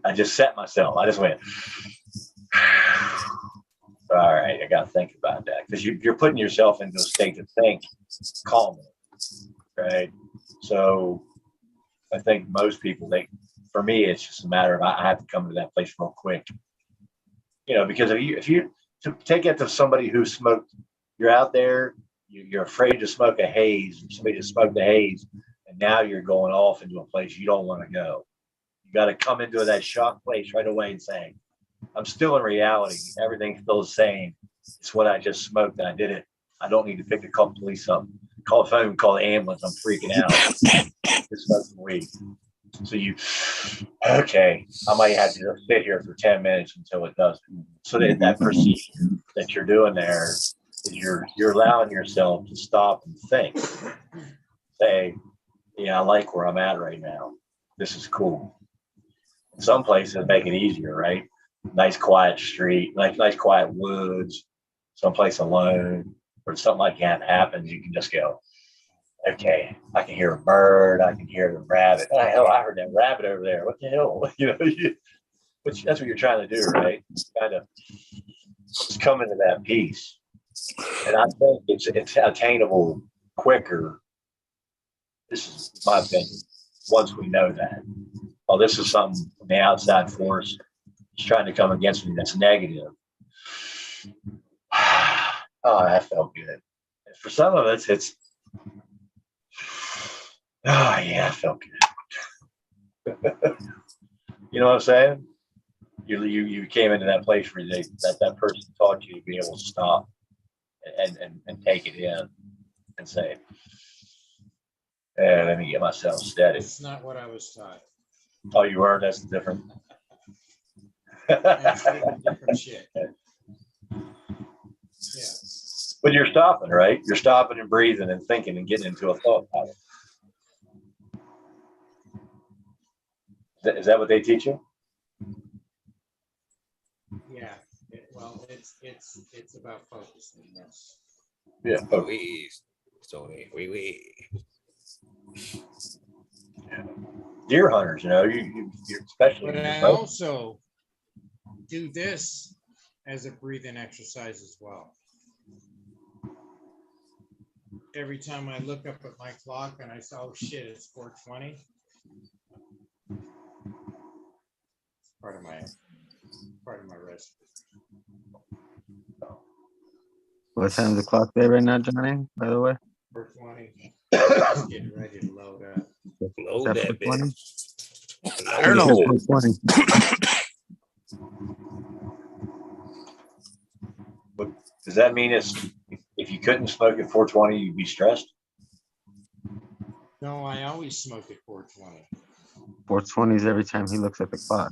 I just set myself. I just went, all right, I got to think about that, because you're putting yourself into a state to think calmly, right? So I think most people, for me, it's just a matter of I have to come to that place real quick, because if you to take it to somebody who smoked, you're out there, you're afraid to smoke a haze, somebody just smoked a haze, and now you're going off into a place you don't want to go. You got to come into that shock place right away and say, I'm still in reality. Everything's still the same. It's what I just smoked and I did it. I don't need to pick the police up, call the phone, call the ambulance. I'm freaking out. Just smoking weed. So okay, I might have to just sit here for 10 minutes until it does. So that procedure that you're doing there is you're allowing yourself to stop and think. Say, yeah, I like where I'm at right now. This is cool. In some places make it easier, right? Nice quiet street, nice quiet woods, someplace alone, or something like that happens, you can just go, okay, I can hear a bird, I can hear the rabbit. Oh, hell, I heard that rabbit over there. What the hell? Which that's what you're trying to do, right? Kind of just come into that peace. And I think it's attainable quicker. This is my opinion. Once we know that, oh, this is something from the outside force is trying to come against me that's negative. Oh, that felt good. And for some of us, it's, oh yeah, it felt good. You know what I'm saying? You came into that place where that person taught you to be able to stop and take it in and say, let me get myself steady. It's not what I was taught. Oh, you were? That's different. That's different shit. Yeah. But you're stopping, right? You're stopping and breathing and thinking and getting into a thought pattern. Is that what they teach you? Yeah. Well, it's about focusing. Yes. Yeah. Tony. Deer hunters, you're especially. But I also do this as a breathing exercise as well. Every time I look up at my clock and I say, oh shit, it's 4:20. It's part of my rest. What time's the clock there right now, Johnny? By the way, 4:20. Just getting ready to load up. Load that bitch. I don't know. But does that mean if you couldn't smoke at 4:20, you'd be stressed? No, I always smoke at 4:20. 4:20 is every time he looks at the clock.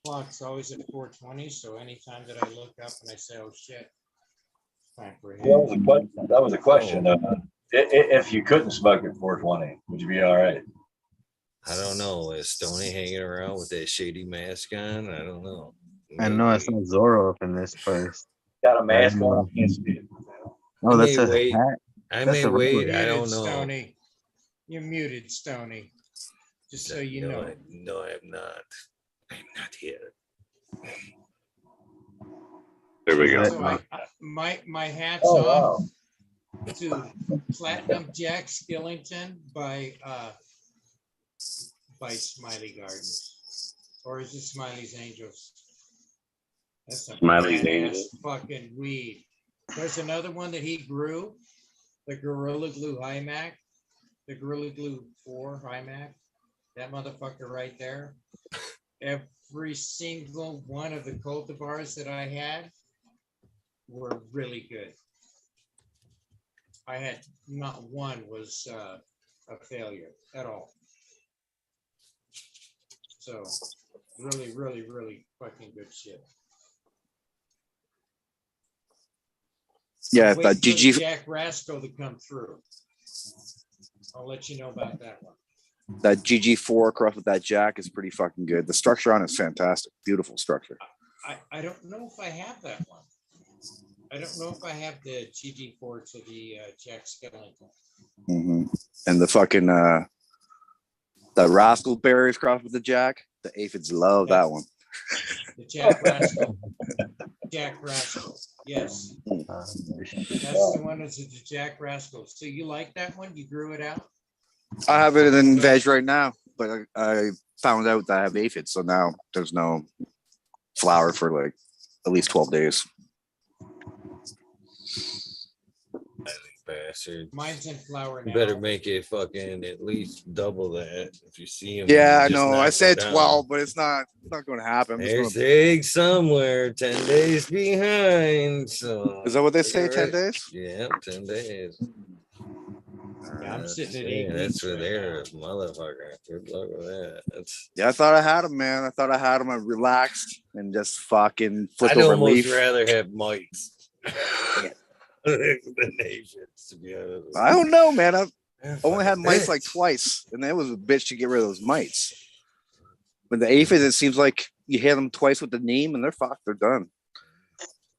Clock's always at 4:20, so anytime that I look up and I say, oh shit, it's time for him. That was a question. If you couldn't smoke at 4:20, would you be all right? I don't know. Is Stoney hanging around with that shady mask on? I don't know. I know I saw Zorro up in this place. Got a mask on. I can't see it. Oh, that's a hat. I may wait. I don't know. Stoney. You're muted, Stoney. Just so you know. No, I'm not. I'm not here. There we go. So my hat's off to Platinum Jack Skillington by Smiley Gardens, or is it Smiley's Angels? That's a Smiley's Angels. Fucking weed. There's another one that he grew, the Gorilla Glue High Mac, the Gorilla Glue 4 High Mac. That motherfucker right there. Every single one of the cultivars that I had were really good. I had not one was a failure at all. So really, really, really fucking good shit. Yeah, Wait that for the GG. Jack Rascal to come through. I'll let you know about that one. That GG4 cross with that jack is pretty fucking good. The structure on it is fantastic. Beautiful structure. I don't know if I have that one. I don't know if I have the GG4 to the Jack Skellington. Mm-hmm. And the fucking the Rascal Berries cross with the jack. The aphids love that one. The Jack Rascal. Jack Rascal. Yes. That's the one that's the Jack Rascal. So you like that one? You grew it out? I have it in veg right now, but I found out that I have aphids, so now there's no flower for like at least 12 days. Bastard. Mine's in flower now. You better make it fucking at least double that if you see him. Yeah, I know. I said 12, but it's not going to happen. There's eggs somewhere 10 days behind. So is that what they say? 10 days? Yeah, 10 days. Yeah, I'm sitting at 8 that's weeks where right they're now. motherfucker. Good luck with that. That's Yeah, I thought I had them, man. I thought I had them. I relaxed and just fucking flipped I'd over a almost leaf. rather have mites than aphids, to be honest. I don't know, man. I've only had fucking mites bitch. like twice, and that was a bitch to get rid of those mites. But the aphids, it seems like you hit them twice with the neem, and they're fucked. They're done.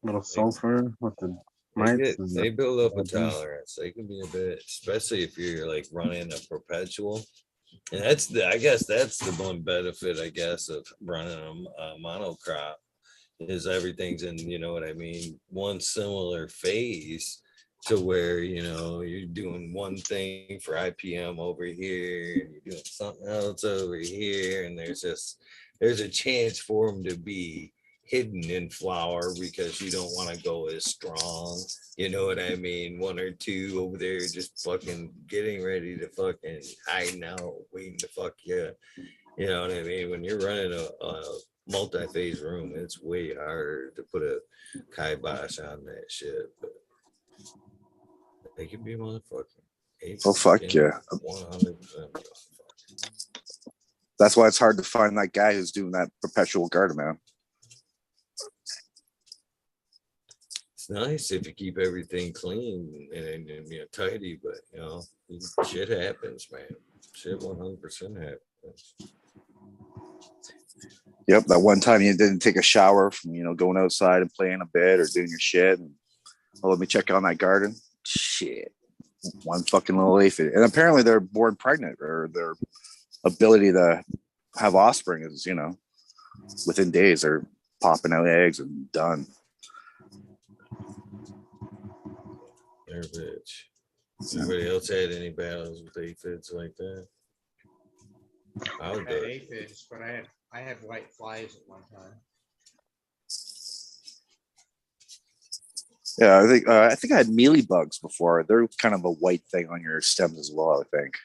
Little sulfur with the mites. They build up a tolerance. They can be a bit, especially if you're like running a perpetual. And I guess that's the one benefit, I guess, of running a monocrop is everything's in, you know what I mean, one similar phase to where, you know, you're doing one thing for IPM over here and you're doing something else over here. And there's a chance for them to be hidden in flower because you don't want to go as strong. You know what I mean? One or two over there just fucking getting ready to fucking hide out, waiting to fuck you. You know what I mean? When you're running a multi-phase room, it's way harder to put a kibosh on that shit. But they could be a motherfucker. Oh, fuck yeah. 100%. That's why it's hard to find that guy who's doing that perpetual garden, man. It's nice if you keep everything clean and you know, tidy, but you know, shit happens, man. Shit 100% happens. Yep, that one time you didn't take a shower from, you know, going outside and playing a bit or doing your shit. And, oh, let me check on that garden. Shit. One fucking little aphid. And apparently they're born pregnant, or their ability to have offspring is, you know, within days they're popping out eggs and done. They're a bitch. Anybody else had any battles with aphids like that? I had aphids, but I had white flies at one time. Yeah, I think I had mealy bugs before. They're kind of a white thing on your stems as well, I think.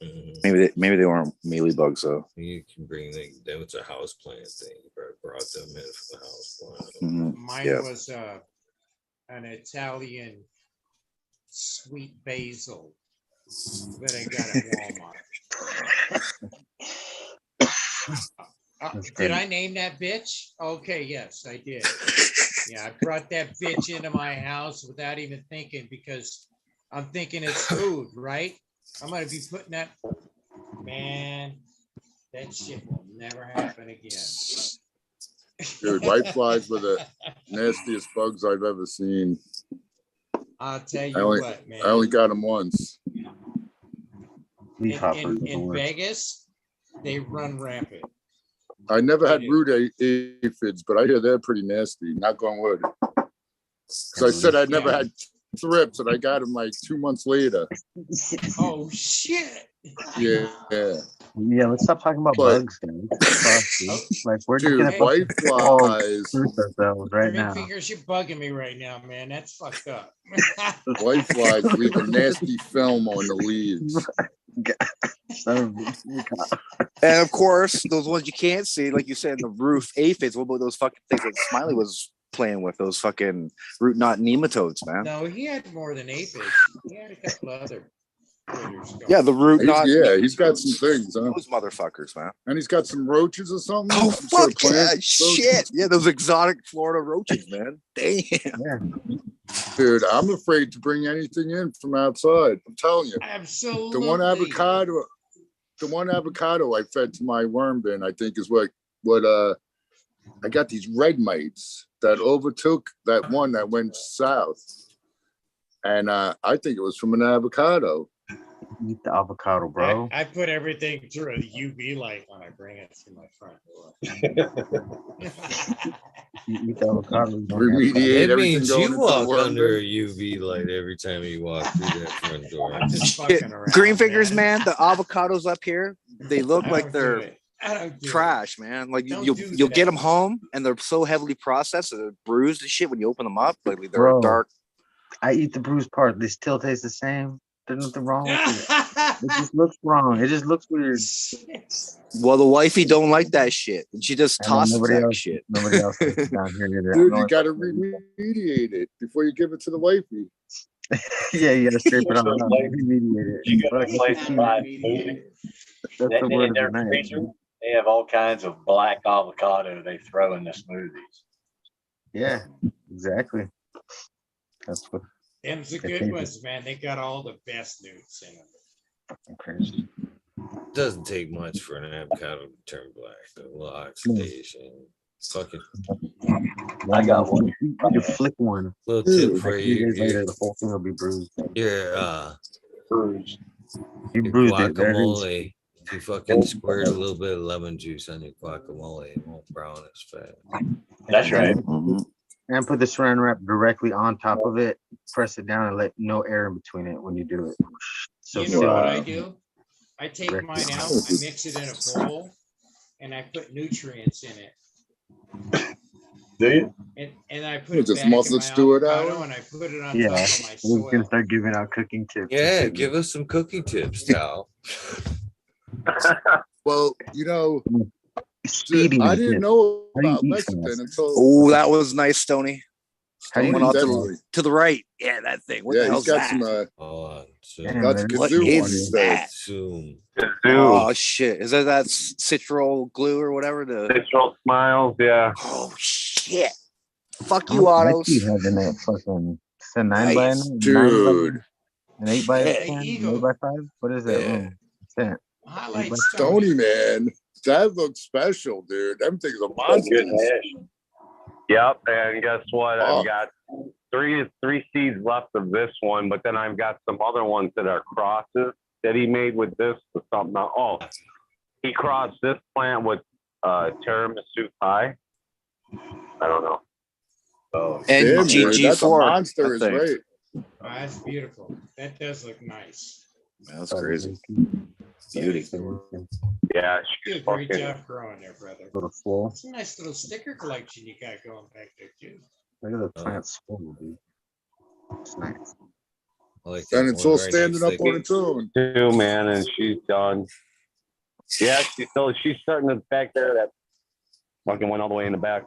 Mm-hmm. Maybe they weren't mealy bugs though. You can bring them. That was a house plant thing. You brought them in from the house plant. Mm-hmm. Mine was an Italian sweet basil that I got at Walmart. Did I name that bitch? Okay, yes, I did. Yeah, I brought that bitch into my house without even thinking, because I'm thinking it's food, right? I'm gonna be putting that. Man, that shit will never happen again. Dude, whiteflies were the nastiest bugs I've ever seen. I'll tell you what, man. I only got them once. In Vegas, they run rampant. I never had brood aphids, but I hear they're pretty nasty. Knock on wood. So I said I'd never had thrips, and I got them like 2 months later. Oh shit! Yeah. Yeah, let's stop talking about bugs, guys. Like we're dude, just whiteflies right now. Fingers, you're bugging me right now, man. That's fucked up. Whiteflies leave a nasty film on the leaves. And of course, those ones you can't see, like you said, in the roof aphids. What about those fucking things that Smiley was playing with? Those fucking root knot nematodes, man. No, he had more than aphids. He had a couple other critters. Yeah, the root knot. He's got some things, huh? Those motherfuckers, man. And he's got some roaches or something. Oh Some sort fuck of yeah, plant shit! roaches? Yeah, those exotic Florida roaches, man. Damn. Dude, I'm afraid to bring anything in from outside. I'm telling you. Absolutely. The one avocado I fed to my worm bin, I think, is what I got these red mites that overtook that one that went south. And I think it was from an avocado. Eat the avocado, bro. I put everything through a UV light when I bring it to my front door. You eat the avocado. It means you walk under a UV light every time you walk through that front door. I'm just fucking around. Green fingers, man. The avocados up here, they look like they're trash, man. Like you'll get them home and they're so heavily processed and they're bruised and shit when you open them up. Like they're dark. I eat the bruised part. They still taste the same. There's nothing wrong with it. It just looks wrong. It just looks weird. Well, the wifey don't like that shit, and she just tosses that shit. Nobody else is down here either. Dude, you got to remediate it before you give it to the wifey. Yeah, you got to scrape it out. Remediate it. You got to place That's the word of the night. freezer, they have all kinds of black avocado they throw in the smoothies. Yeah, exactly. That's what. Them's the good ones, man. They got all the best newts in them. Fucking crazy. Doesn't take much for an avocado to turn black. A little oxidation. Fucking. I got one. You can flick one. Little tip for Like 2 you. days later, the whole thing will be bruised. Bruised. You your bruised it. There it is. guacamole. If you fucking squirt a little bit of lemon juice on your guacamole, it won't brown as fast. That's right. And put the saran wrap directly on top of it. Press it down and let no air in between it when you do it. So You know what I do? I take mine out, I mix it in a bowl, and I put nutrients in it. Do you? And I put You it just back in muscle my stew it avocado, out? and I put it on yeah, top of my we can soil. start giving out cooking tips. Yeah, give us some cooking tips, Tal. Well, you know, Speeding I is didn't good. know How do you about eat Mexican fast? until. Oh, that was nice, Stoney. How do you Went eat off definitely. to the right. Yeah, that thing. What the Yeah, hell's he's got that? some. Hold on. Damn, That's that is What kazoo good. one is instead. that? Zoom. Oh shit! Is that citral glue or whatever? Citral smiles, yeah. Oh shit! Fuck How you, much ice Autos. do you have in that fucking? It's a 9 by Nice, 9, dude. an 8 by Shit. 10, an Eagle. 8 by 5. What is that? Yeah. room? What's that? Highlight Stony, man, that looks special, dude. Them things are monsters. Yep, and guess what? Oh. I've got three seeds left of this one, but then I've got some other ones that are crosses that he made with this with something else. Oh, he crossed this plant with tiramisu pie. I don't know. Oh, Yeah, And dude, that's a GG4. monster, is I think. right. Oh, that's beautiful. That does look nice. That's crazy. Beauty. Yeah, You she's did a great fucking. job growing there, brother. Little full. It's a nice little sticker collection you got going back there, too. Look at the plants full, dude. It's nice. I like that And it's one all right standing next up to on its own. Too, man, and she's done. Yeah, she's starting to back there. That fucking went all the way in the back.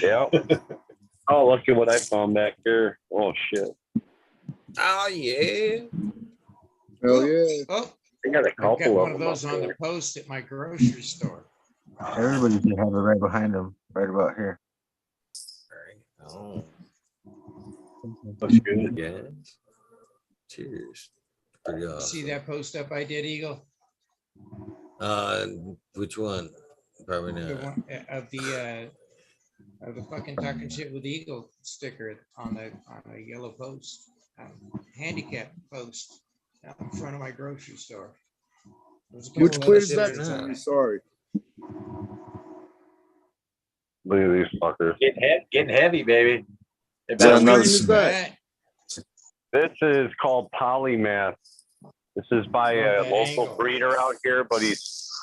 Yeah. Oh, look at what I found back here. Oh shit. Oh yeah. Hell yeah. Oh, I got a I've got couple one of of them. those on the post at my grocery store. Everybody should have it right behind them, right about here. Oh. looks good. Yeah. Cheers. Pretty awesome. See that post up I did, Eagle? Which one? Probably The not. one of the fucking talking shit with Eagle sticker on a yellow post, handicap post out in front of my grocery store. There's a Which couple place others is that that? are I'm not. sorry. Look at these fuckers. Getting heavy, baby. What That's strain another is that? This is called polymath. This is by a Love that local angle. breeder out here, but he's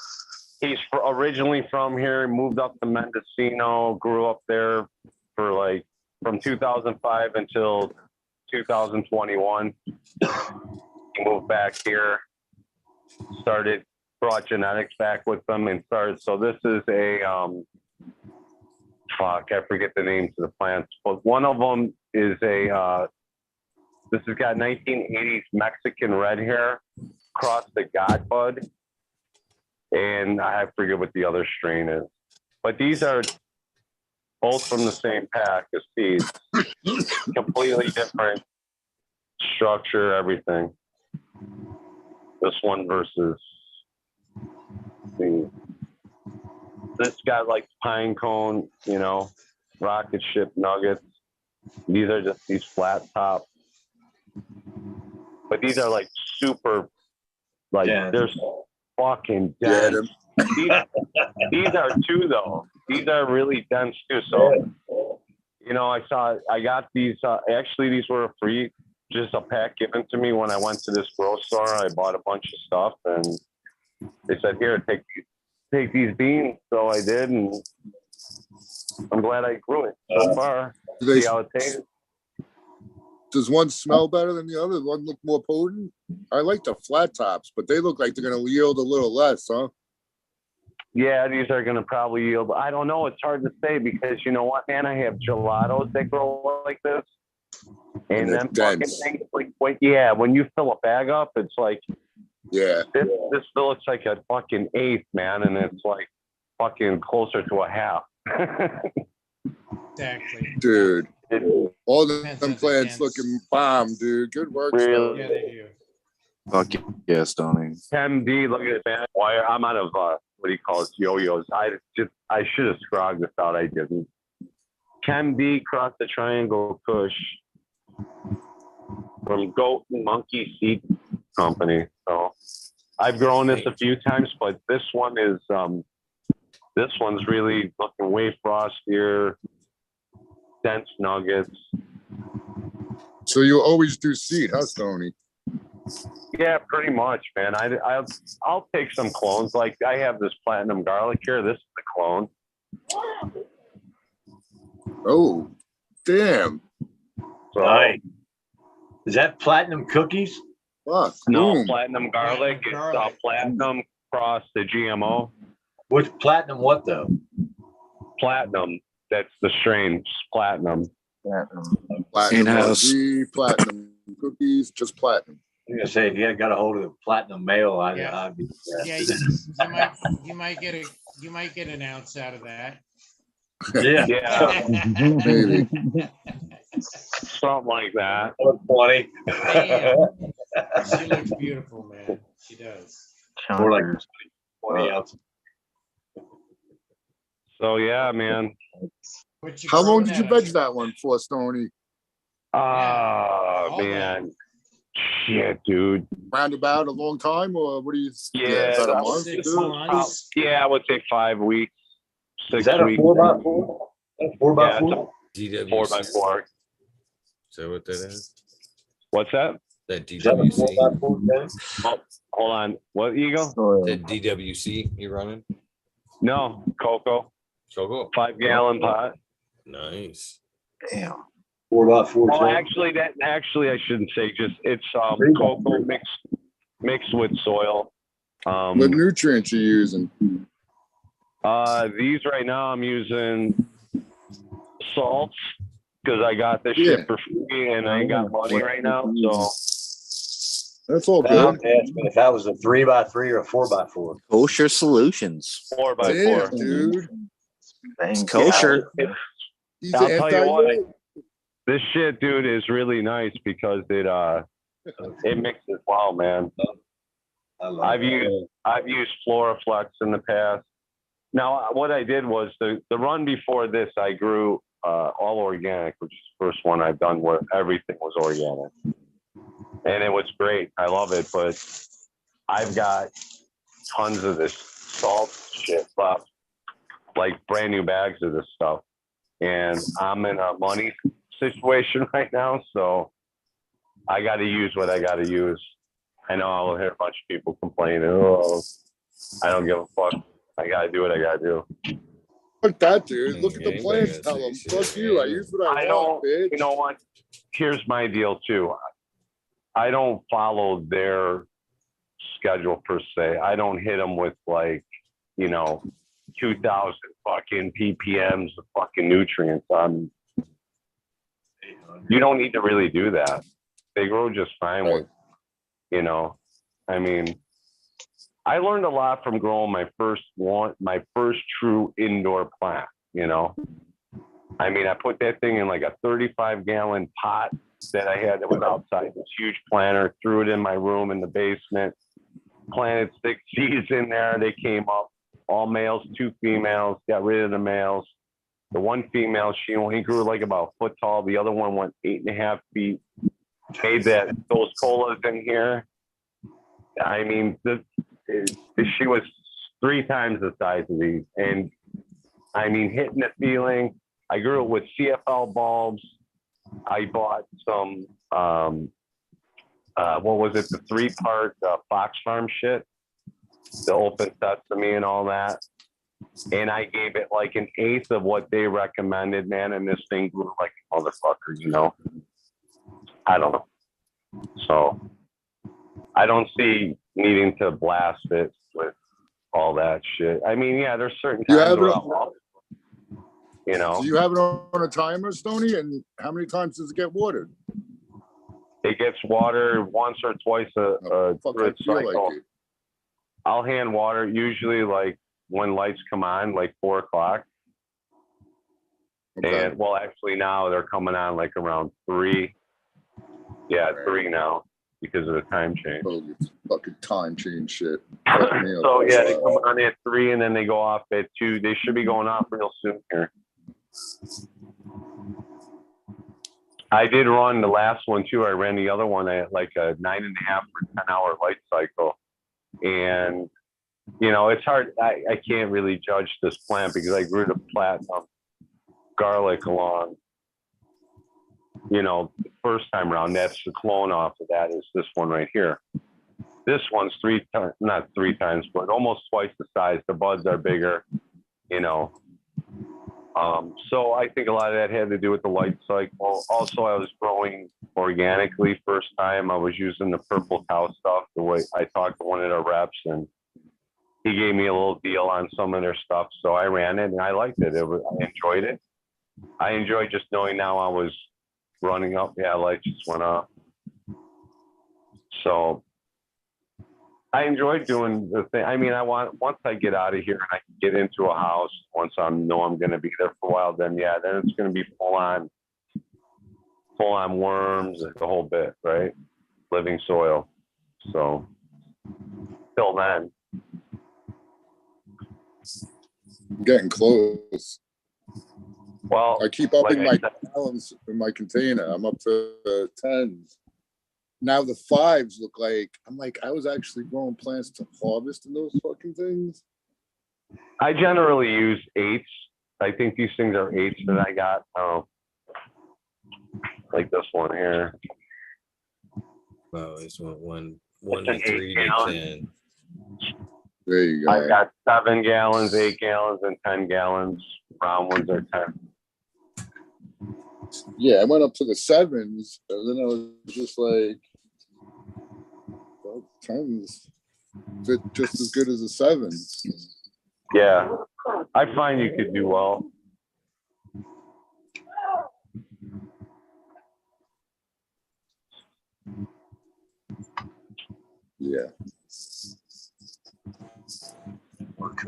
originally from here, moved up to Mendocino, grew up there for like from 2005 until 2021. moved back here, brought genetics back with them and started. So this is a, fuck, I forget the names of the plants, but one of them is this has got 1980s Mexican red hair, crossed the Godbud, and I forget what the other strain is. But these are both from the same pack of seeds, completely different structure, everything. This one versus this got like pine cone, you know, rocket ship nuggets. These are just these flat top, but these are like super, like they're fucking dense. These are too though. These are really dense too. So, you know, I got these. Actually, these were free, just a pack given to me when I went to this grocery store. I bought a bunch of stuff, and they said, "Here, take these beans." So I did, and I'm glad I grew it so far. See how it tastes. Does one smell better than the other? One look more potent? I like the flat tops, but they look like they're going to yield a little less, huh? Yeah, these are going to probably yield. I don't know. It's hard to say because you know what, man? I have gelatos that grow like this. And then fucking things like, when you fill a bag up, it's like, this looks like a fucking eighth, man. And it's like fucking closer to a half. Exactly. Dude. All them plants looking bomb, dude. Good work. Really? Yeah, they do. Fuck yeah, Stoney. MD, look at that. Why I'm out of what do you call it? Yo-yos. I should have scrogged this out. I didn't. Chem D cross the triangle Kush from Goat and Monkey Seed Company. So I've grown this a few times, but this one is this one's really looking way frostier, dense nuggets. So you always do seed, huh, Stoney? Yeah, pretty much, man. I'll take some clones. Like I have this platinum garlic here. This is the clone. Oh, damn. So, nice. Is that platinum cookies? Fuck. No, Boom. platinum garlic. It's platinum cross the GMO. Which platinum? What though? Platinum. That's the strain. Platinum. Platinum In-house. RG, platinum cookies, just platinum. I'm gonna say if you had got a hold of the platinum male, I'd be. You might get an ounce out of that. Yeah. Maybe. Something like that. 20. She looks beautiful, man. She does. More like 20 ounces. So yeah, man. How long did you veg that one for, Stoney? Man. Shit, dude. Roundabout a long time, or what do you? Yeah, about a that month? 6 dude? months. Yeah, I would say 5 weeks. 6 Is that a weeks. 4x4? 4x4? DWC. 4x4. Is that what that is? What's that? That Is that a DWC. 4x4? Oh, hold on. What, Eagle? That DWC you running? No, Coco. Coco. 5-gallon pot. Nice. Damn. 4x4. Well, actually, I shouldn't say. Just it's cocoa mixed with soil. What nutrients you using? These right now I'm using salts because I got this shit for free and I ain't got money right now. So that's all I'm good. asking if that was a 3x3 or a 4x4. Kosher Solutions. 4x4, dude. It's kosher. He's I'll tell you what. anti-weight. This shit, dude, is really nice because it mixes well, man. I've used Floraflex in the past. Now, what I did was the run before this, I grew all organic, which is the first one I've done where everything was organic, and it was great. I love it, but I've got tons of this salt shit left, like brand new bags of this stuff, and I'm in a money situation right now, so I got to use what I got to use. I know I will hear a bunch of people complaining, oh, I don't give a fuck. I got to do what I got to do. Fuck that, dude. Look at the plants. Tell them, fuck you. I use what I want, bitch. You know what? Here's my deal, too. I don't follow their schedule per se. I don't hit them with like, 2,000 fucking ppms of fucking nutrients on. You don't need to really do that. They grow just fine with, I mean, I learned a lot from growing my first true indoor plant, I mean, I put that thing in like a 35-gallon pot that I had that was outside this huge planter, threw it in my room in the basement, planted 6 seeds in there. They came up, all males, 2 females, got rid of the males. The one female, she only grew like about a foot tall. The other one went 8.5 feet. Made those colas in here. I mean, she was 3 times the size of these. And I mean, hitting the ceiling. I grew it with CFL bulbs. I bought some, what was it? The 3-part Fox Farm shit, the open sesame and all that. And I gave it like an 1/8 of what they recommended, man. And this thing grew like a motherfucker, I don't know. So I don't see needing to blast it with all that shit. I mean, yeah, there's certain times where I'll, Do you have it on a timer, Stoney? And how many times does it get watered? It gets watered once or twice a good cycle. Like I'll hand water usually like when lights come on, like 4 o'clock. Okay. And well, actually now they're coming on like around 3. Yeah, 3 now because of the time change. Oh, fucking time change shit. So yeah, they come on at 3 and then they go off at 2. They should be going off real soon here. I did run the last one too. I ran the other one at like a 9.5 or 10-hour light cycle. And it's hard. I can't really judge this plant because I grew the platinum garlic along, the first time around. That's the clone off of that is this one right here. This one's 3 times, not 3 times, but almost twice the size. The buds are bigger, So I think a lot of that had to do with the light cycle. Also, I was growing organically first time. I was using the purple cow stuff. The way I talked to one of the reps, and he gave me a little deal on some of their stuff. So I ran it, and I liked it. I enjoyed it. I enjoyed just knowing now I was running up. Yeah, light just went up. So I enjoyed doing the thing. I mean, once I get out of here and I can get into a house, once I know I'm going to be there for a while, then it's going to be full on worms, the whole bit, right? Living soil. So till then. I'm getting close. Well, I keep upping my gallons in my container. I'm up to 10s. Now the 5s look like, I was actually growing plants to harvest in those fucking things. I generally use 8s. I think these things are 8s that I got. Like this one here. Wow, it's one to 3 to 10. There you go. I got 7 gallons, 8 gallons, and 10 gallons. Brown ones are 10. Yeah, I went up to the 7s, and then I was just like, 10s fit just as good as the 7s. Yeah, I find you could do well. Yeah.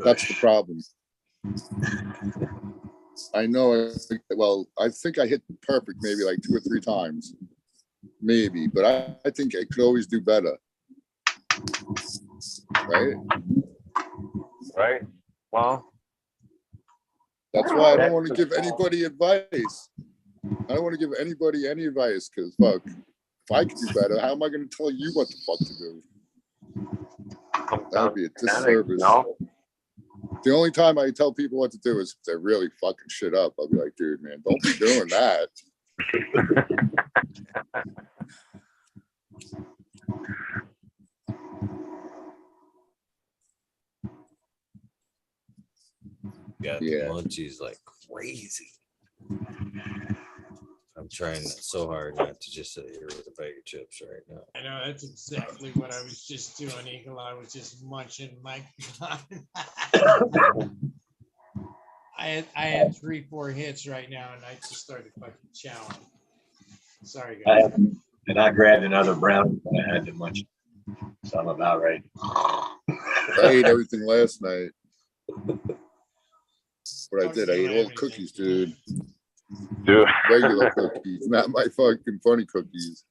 That's the problem. I know, I think I hit perfect maybe like 2 or 3 times. Maybe, but I think I could always do better. Right? Right. Well, that's why I don't want to give anybody advice. I don't want to give anybody any advice because, fuck, if I could do better, how am I going to tell you what the fuck to do? That would be a disservice. No? The only time I tell people what to do is if they're really fucking shit up. I'll be like, dude, man, don't be doing that. Got the munchies like crazy. I'm trying so hard not to just sit here with a bag of chips right now. I know that's exactly what I was just doing, Eagle. I was just munching my I had 3-4 hits right now, and I just started fucking chowing. Sorry, guys. I grabbed another brownie when I had too much. So I'm about right. I ate everything last night. What I did, I ate all the cookies, dude. Regular cookies, not my fucking funny cookies.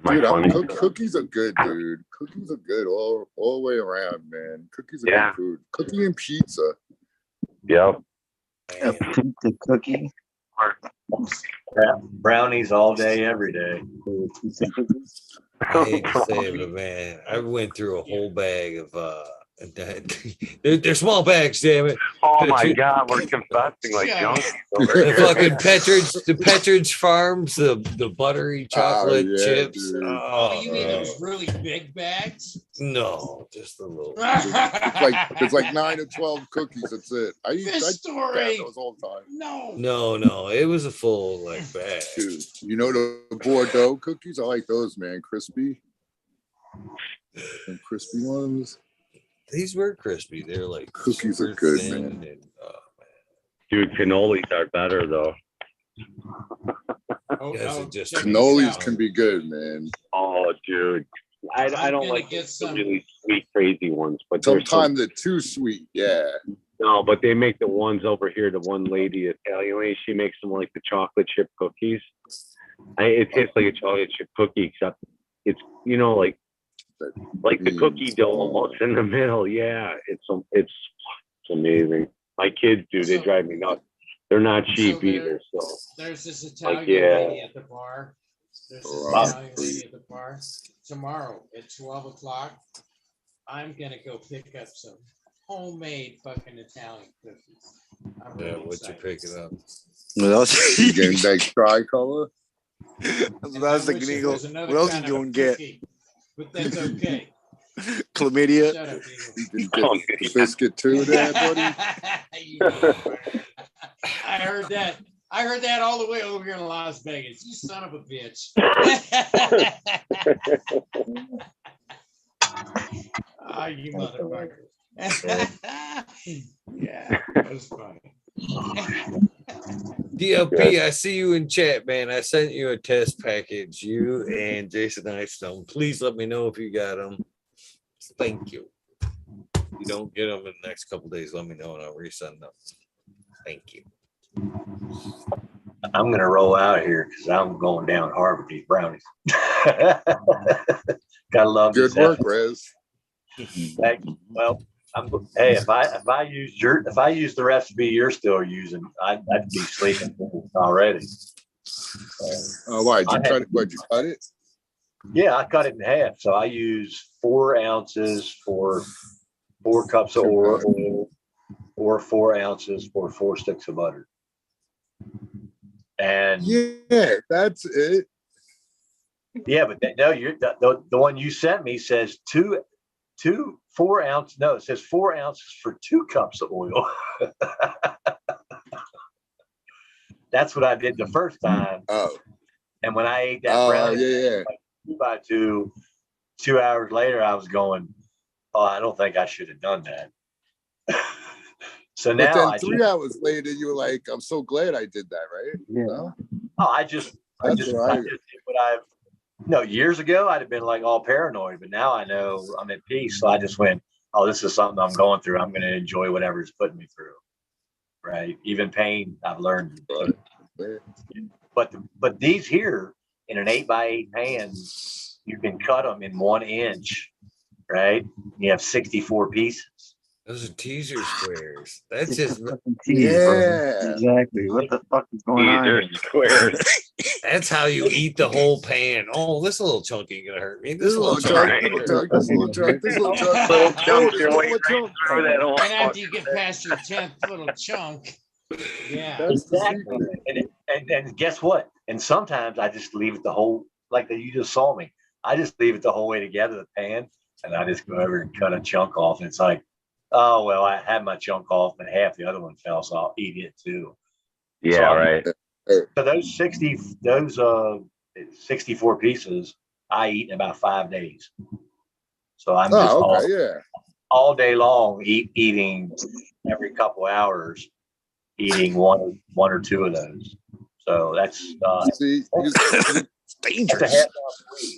Dude, cookies are good, dude. Cookies are good all the way around, man. Cookies are good food. Cookie and pizza. Yep. A pizza cookie. Brownies all day, every day. I hate to say it, but man, I went through a whole bag of they're small bags, damn it. Oh my God, we're confessing like junkies. The fucking Petridge Farms, the buttery chocolate chips. Dude. Oh, you mean those really big bags? No, just the little. It's like 9 or 12 cookies. That's it. I eat those all the time. No, it was a full bag. Dude, you know the Bordeaux cookies? I like those, man. Crispy. And crispy ones. These were crispy. They're like cookies are good, man. And, dude, cannolis are better though. Cannolis can be good, man. Oh, dude, I don't like the really sweet, crazy ones, but sometimes they're too sweet. Yeah. No, but they make the ones over here. The one lady, Italian lady, she makes them like the chocolate chip cookies. It tastes like a chocolate chip cookie, except it's like the cookie dough almost in the middle. Yeah, it's amazing. My kids do. They drive me nuts. They're not cheap either. So there's this Italian lady at the bar. Tomorrow at 12 o'clock. I'm gonna go pick up some homemade fucking Italian cookies. What you picking up? What else? You getting that tricolor? That's what I was thinking, Eagle. What else you gonna get? But that's okay. Chlamydia. Shut up, You can get the biscuit too there, buddy. I heard that all the way over here in Las Vegas. You son of a bitch. Oh, you motherfucker. Yeah, that was funny. DLP, I see you in chat, man. I sent you a test package. You and Jason Nightstone. Please let me know if you got them. Thank you. If you don't get them in the next couple days, let me know and I'll resend them. Thank you. I'm gonna roll out here because I'm going down hard with these brownies. Gotta love good work, Rez. Well, hey, if I use the recipe you're still using, I'd be sleeping already. Why? Did you cut it? Yeah, I cut it in half. So I use 4 ounces for 4 cups of oil, or 4 ounces for 4 sticks of butter. And yeah, that's it. Yeah, but the one you sent me says 4 ounces. No, it says 4 ounces for 2 cups of oil. That's what I did the first time. Oh. And when I ate that brownie, like 2 by 2, 2 hours later, I was going, oh, I don't think I should have done that. So but now, then 3 hours later, you were like, "I'm so glad I did that," right? Yeah. No? Oh, I just did what years ago, I'd have been like all paranoid, but now I know I'm at peace. So I just went, oh, this is something I'm going through. I'm going to enjoy whatever's putting me through. Right. Even pain, I've learned. But these here in an 8x8 pan, you can cut them in 1 inch. Right. You have 64 pieces. Those are teaser squares. That's just exactly. What the fuck is going on? Teaser squares. That's how you eat the whole pan. Oh, this little chunk ain't gonna hurt me. This little chunk. This little chunk. And after you get past your 10th little chunk, yeah. Exactly. And guess what? And sometimes I just leave it the whole, like you just saw me. I just leave it the whole way together, the pan, and I just go over and cut a chunk off. And it's like, oh, well, I had my chunk off, but half the other one fell, so I'll eat it too. Yeah, so right. So those 64 pieces, I eat in about 5 days. So I'm just all day long eating every couple hours, eating one or two of those. So that's see, it's dangerous.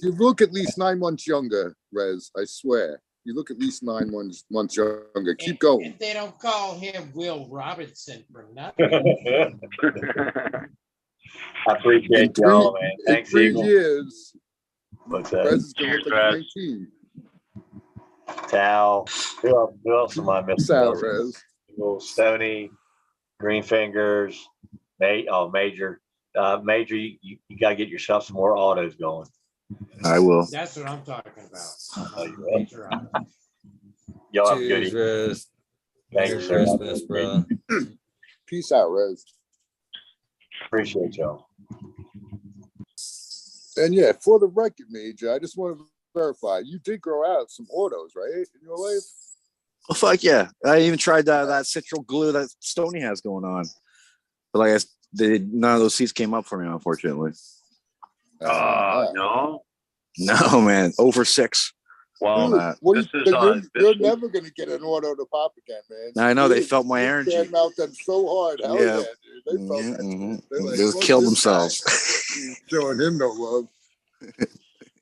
You look at least 9 months younger, Rez. I swear. You look at least 9 months younger. Keep going. If they don't call him Will Robinson for nothing. I appreciate y'all, man. Thanks, in 3 Eagle. years, What's Rez is going to look like 19. Tal. Who else am I missing? Sal, Rez. Stony, Green Fingers, Major. Major, you got to get yourself some more autos going. I will. That's what I'm talking about. Y'all have a good Cheers, evening. Rez. Thanks, Merry sir. Christmas, bro. Peace out, Rez. Appreciate y'all. And yeah, for the record, Major, I just want to verify, you did grow out some autos, right, in your life? Well, fuck yeah. I even tried that citral glue that Stony has going on. But like none of those seats came up for me, unfortunately. No. No, man. Over 6. Well, you're never going to get an auto to pop again, man. I know, they felt my energy. They out them so hard. Hell yeah, dude. They felt that. They like, just killed themselves. Showing him no love.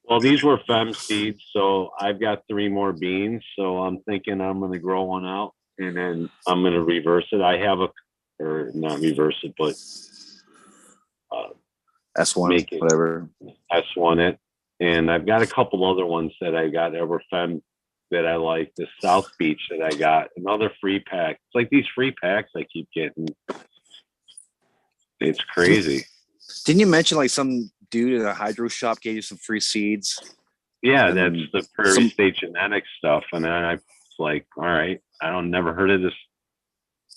Well, these were fem seeds, so I've got 3 more beans. So I'm thinking I'm going to grow one out, and then I'm going to reverse it. I have or not reverse it, but S1, whatever. S1 it. And I've got a couple other ones that I got that were fem that I like. The South Beach that I got, another free pack. It's like these free packs I keep getting. It's crazy. Didn't you mention like some dude in a hydro shop gave you some free seeds? Yeah, that's the Prairie State Genetics stuff. And then I was like, all right, never heard of this,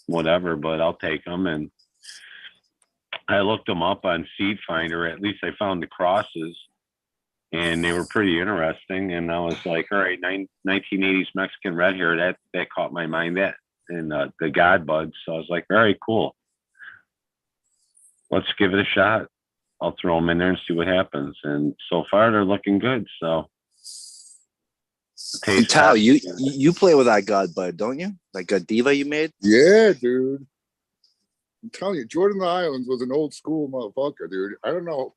whatever, but I'll take them. And I looked them up on Seed Finder. At least I found the crosses, and they were pretty interesting. And I was like, all right, 1980s Mexican red hair, that caught my mind. That and the God Buds. So I was like, all right, cool. Let's give it a shot. I'll throw them in there and see what happens. And so far, they're looking good. So, Tal, you play with that God Bud, don't you? Like a diva you made? Yeah, dude. I'm telling you, Jordan Islands was an old school motherfucker, dude. I don't know.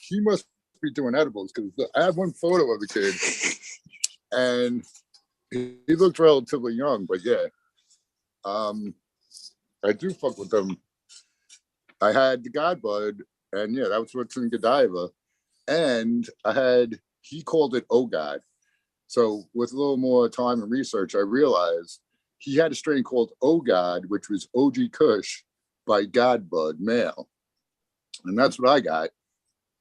He must be doing edibles because I have one photo of the kid, and he looked relatively young. But yeah, I do fuck with them. I had the God Bud, and yeah, that was what's in Godiva. And he called it Oh God. So with a little more time and research, I realized he had a strain called Oh God, which was OG Kush by God Bud male. And that's what I got.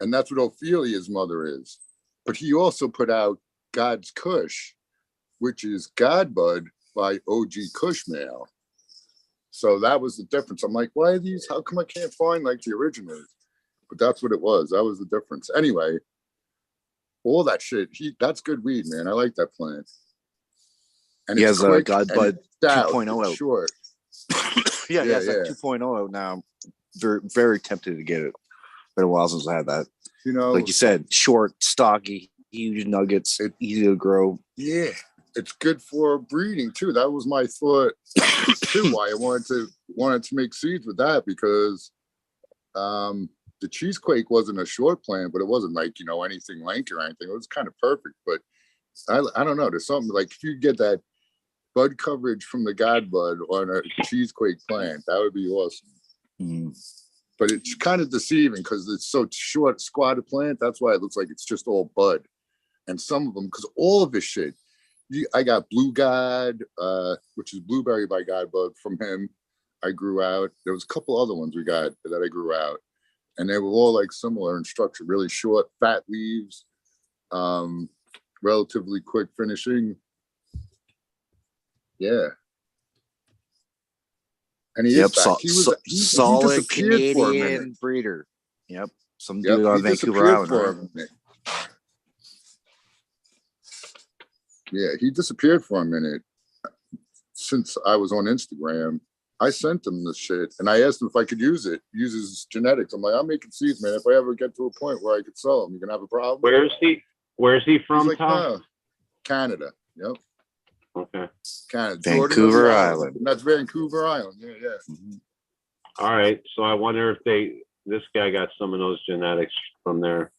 And that's what Ophelia's mother is. But he also put out God's Kush, which is God Bud by OG Kush male. So that was the difference. I'm like, why are these? How come I can't find like the originals? But that's what it was. That was the difference. Anyway, all that shit. That's good weed, man. I like that plant. And he has a God Bud 2.0 out. Sure. Yeah, he has that 2.0 out now. Very, very tempted to get it. Been a while since I had that. You know, like you said, short, stocky, huge nuggets, easy to grow. Yeah. It's good for breeding too. That was my thought too. Why I wanted to make seeds with that, because the cheesequake wasn't a short plant, but it wasn't like, anything lanky or anything. It was kind of perfect. But I don't know. There's something like if you get that bud coverage from the God Bud on a cheesequake plant, that would be awesome. Mm-hmm. But it's kind of deceiving because it's so short, squatted plant. That's why it looks like it's just all bud. And some of them, because all of this shit. I got Blue God, which is Blueberry by God Bud from him. I grew out. There was a couple other ones we got that I grew out, and they were all like similar in structure, really short, fat leaves, relatively quick finishing. Yeah. And he is back. He solid Canadian breeder. Yep. Some dude on Vancouver Island. Yeah, he disappeared for a minute since I was on Instagram. I sent him the shit, and I asked him if I could use his genetics. I'm like, I'm making seeds, man. If I ever get to a point where I could sell them, you gonna have a problem? Where is he? Where is he from, He's like, Tom? no, Canada. Yep. Okay. Canada. Vancouver Jordan, Island. That's Vancouver Island. Yeah, yeah. Mhm. All right. So I wonder if this guy got some of those genetics from there.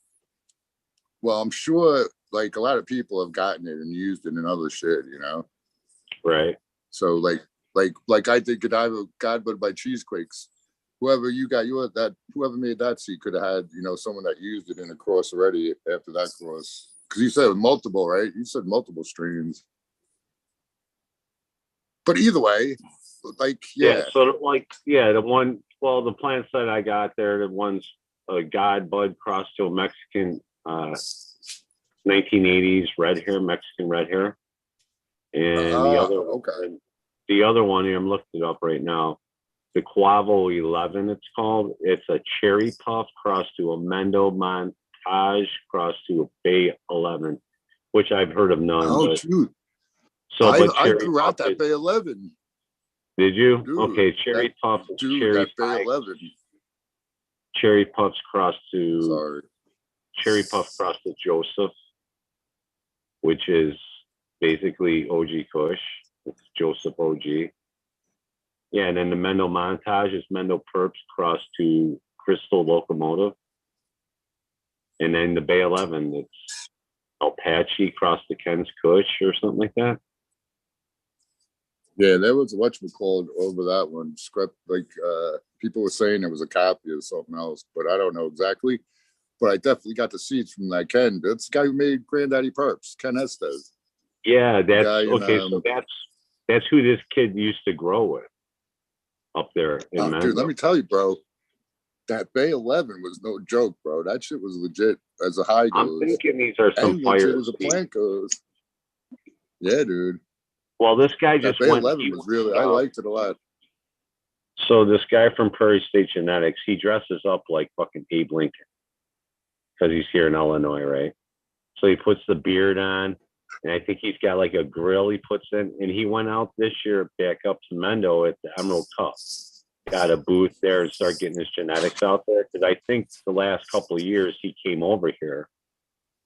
Well, I'm sure like a lot of people have gotten it and used it in other shit, you know. Right. So like I did Godbud by Cheesequakes. Whoever made that seed could have had, you know, someone that used it in a cross already after that cross. Because you said multiple, right? You said multiple strains. But either way, like, yeah. So like, the one, well, the plant site I got there, the one's a Godbud crossed to a Mexican 1980s Mexican red hair. And the other one here, I'm looking it up right now. The Quavo 11, it's called. It's a cherry puff crossed to a Mendo Montage crossed to a Bay 11, which I've heard of none. Oh, but, dude. So, I grew out that Bay 11. Did you? Dude, okay, cherry puff. Cherry Bay 11. Cherry puffs crossed to. Cherry puff crossed to Joseph, which is basically OG Kush. It's Joseph OG. Yeah, and then the Mendo Montage is Mendo Perps crossed to Crystal Locomotive. And then the Bay 11, it's Apache crossed to Ken's Kush or something like that. Yeah, there was whatchamacallit over that one. Script, like people were saying it was a copy of something else, but I don't know exactly. But I definitely got the seeds from that Ken. That's the guy who made Granddaddy Perps, Ken Estes. Yeah, that's guy in, okay. So that's who this kid used to grow with up there in Mendo. Dude, let me tell you, bro. That Bay 11 was no joke, bro. That shit was legit as a high goes. I'm thinking these are some fire as a plant goes. Yeah, dude. Well, this guy that just Bay went. 11 was really. I liked it a lot. So this guy from Prairie State Genetics, he dresses up like fucking Abe Lincoln because he's here in Illinois, right? So he puts the beard on, and I think he's got like a grill he puts in. And he went out this year back up to Mendo at the Emerald Cup. Got a booth there and started getting his genetics out there. Because I think the last couple of years he came over here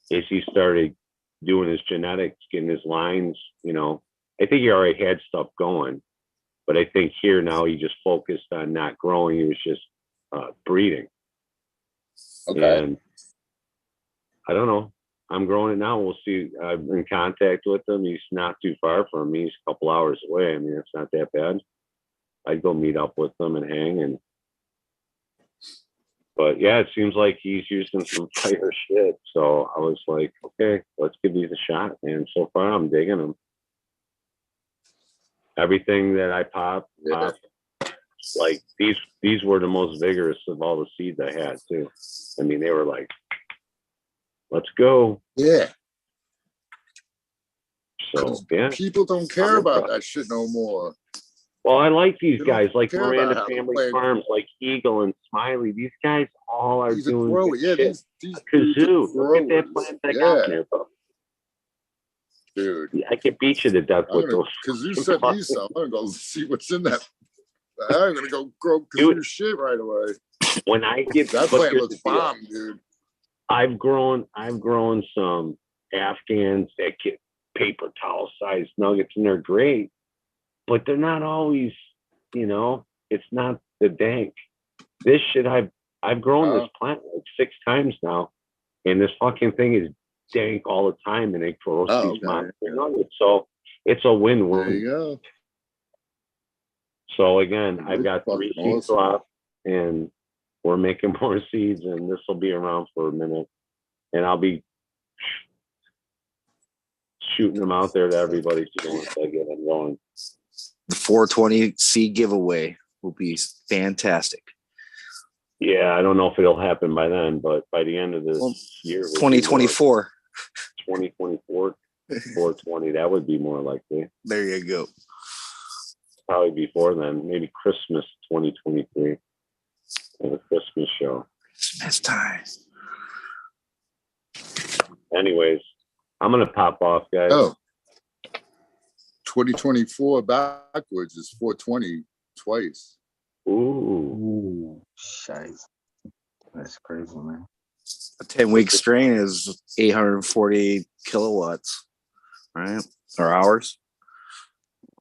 is he started doing his genetics, getting his lines, you know. I think he already had stuff going. But I think here now he just focused on not growing. He was just breeding. Okay. And I don't know. I'm growing it now. We'll see. I'm in contact with him. He's not too far from me. He's a couple hours away. I mean, it's not that bad. I'd go meet up with them and hang. But yeah, it seems like he's using some fire shit. So I was like, okay, let's give these a shot. And so far, I'm digging them. Everything that I popped, like these were the most vigorous of all the seeds I had too. I mean, they were like, let's go. Yeah. So yeah, people don't care about that shit no more. Well, I like these They guys, like care Miranda about how Family they- Farms, like Eagle and Smiley. These guys all are He's a doing grower. good Yeah, shit. these Kazoo, look at that growers. plant I Yeah. got there, bro. Dude, I could beat you to death I'm with gonna, those. because you sent me some. I'm gonna go see what's in that. I'm gonna go grow Kazoo shit right away. When I get that but plant here's looks the deal. bomb, dude. I've grown some Afghans that get paper towel sized nuggets, and they're great, but they're not always, you know, it's not the dank. This shit, I've grown this plant like 6 times now, and this fucking thing is dank all the time, and it grows these monster nuggets. So it's a win-win. There you go. So again, I've got That's 3 fucking seeds left, and we're making more seeds, and this will be around for a minute, and I'll be shooting them out there to everybody once I get them going. The 420 seed giveaway will be fantastic. Yeah, I don't know if it'll happen by then, but by the end of this year, 2024. 2024, 420, that would be more likely. There you go. Probably before then, maybe Christmas 2023, and a Christmas show. Christmas time. Anyways, I'm gonna pop off, guys. Oh, 2024 backwards is 420. twice. Ooh, shite. That's crazy, man. A 10-week strain is 840 kilowatts, right? Or hours.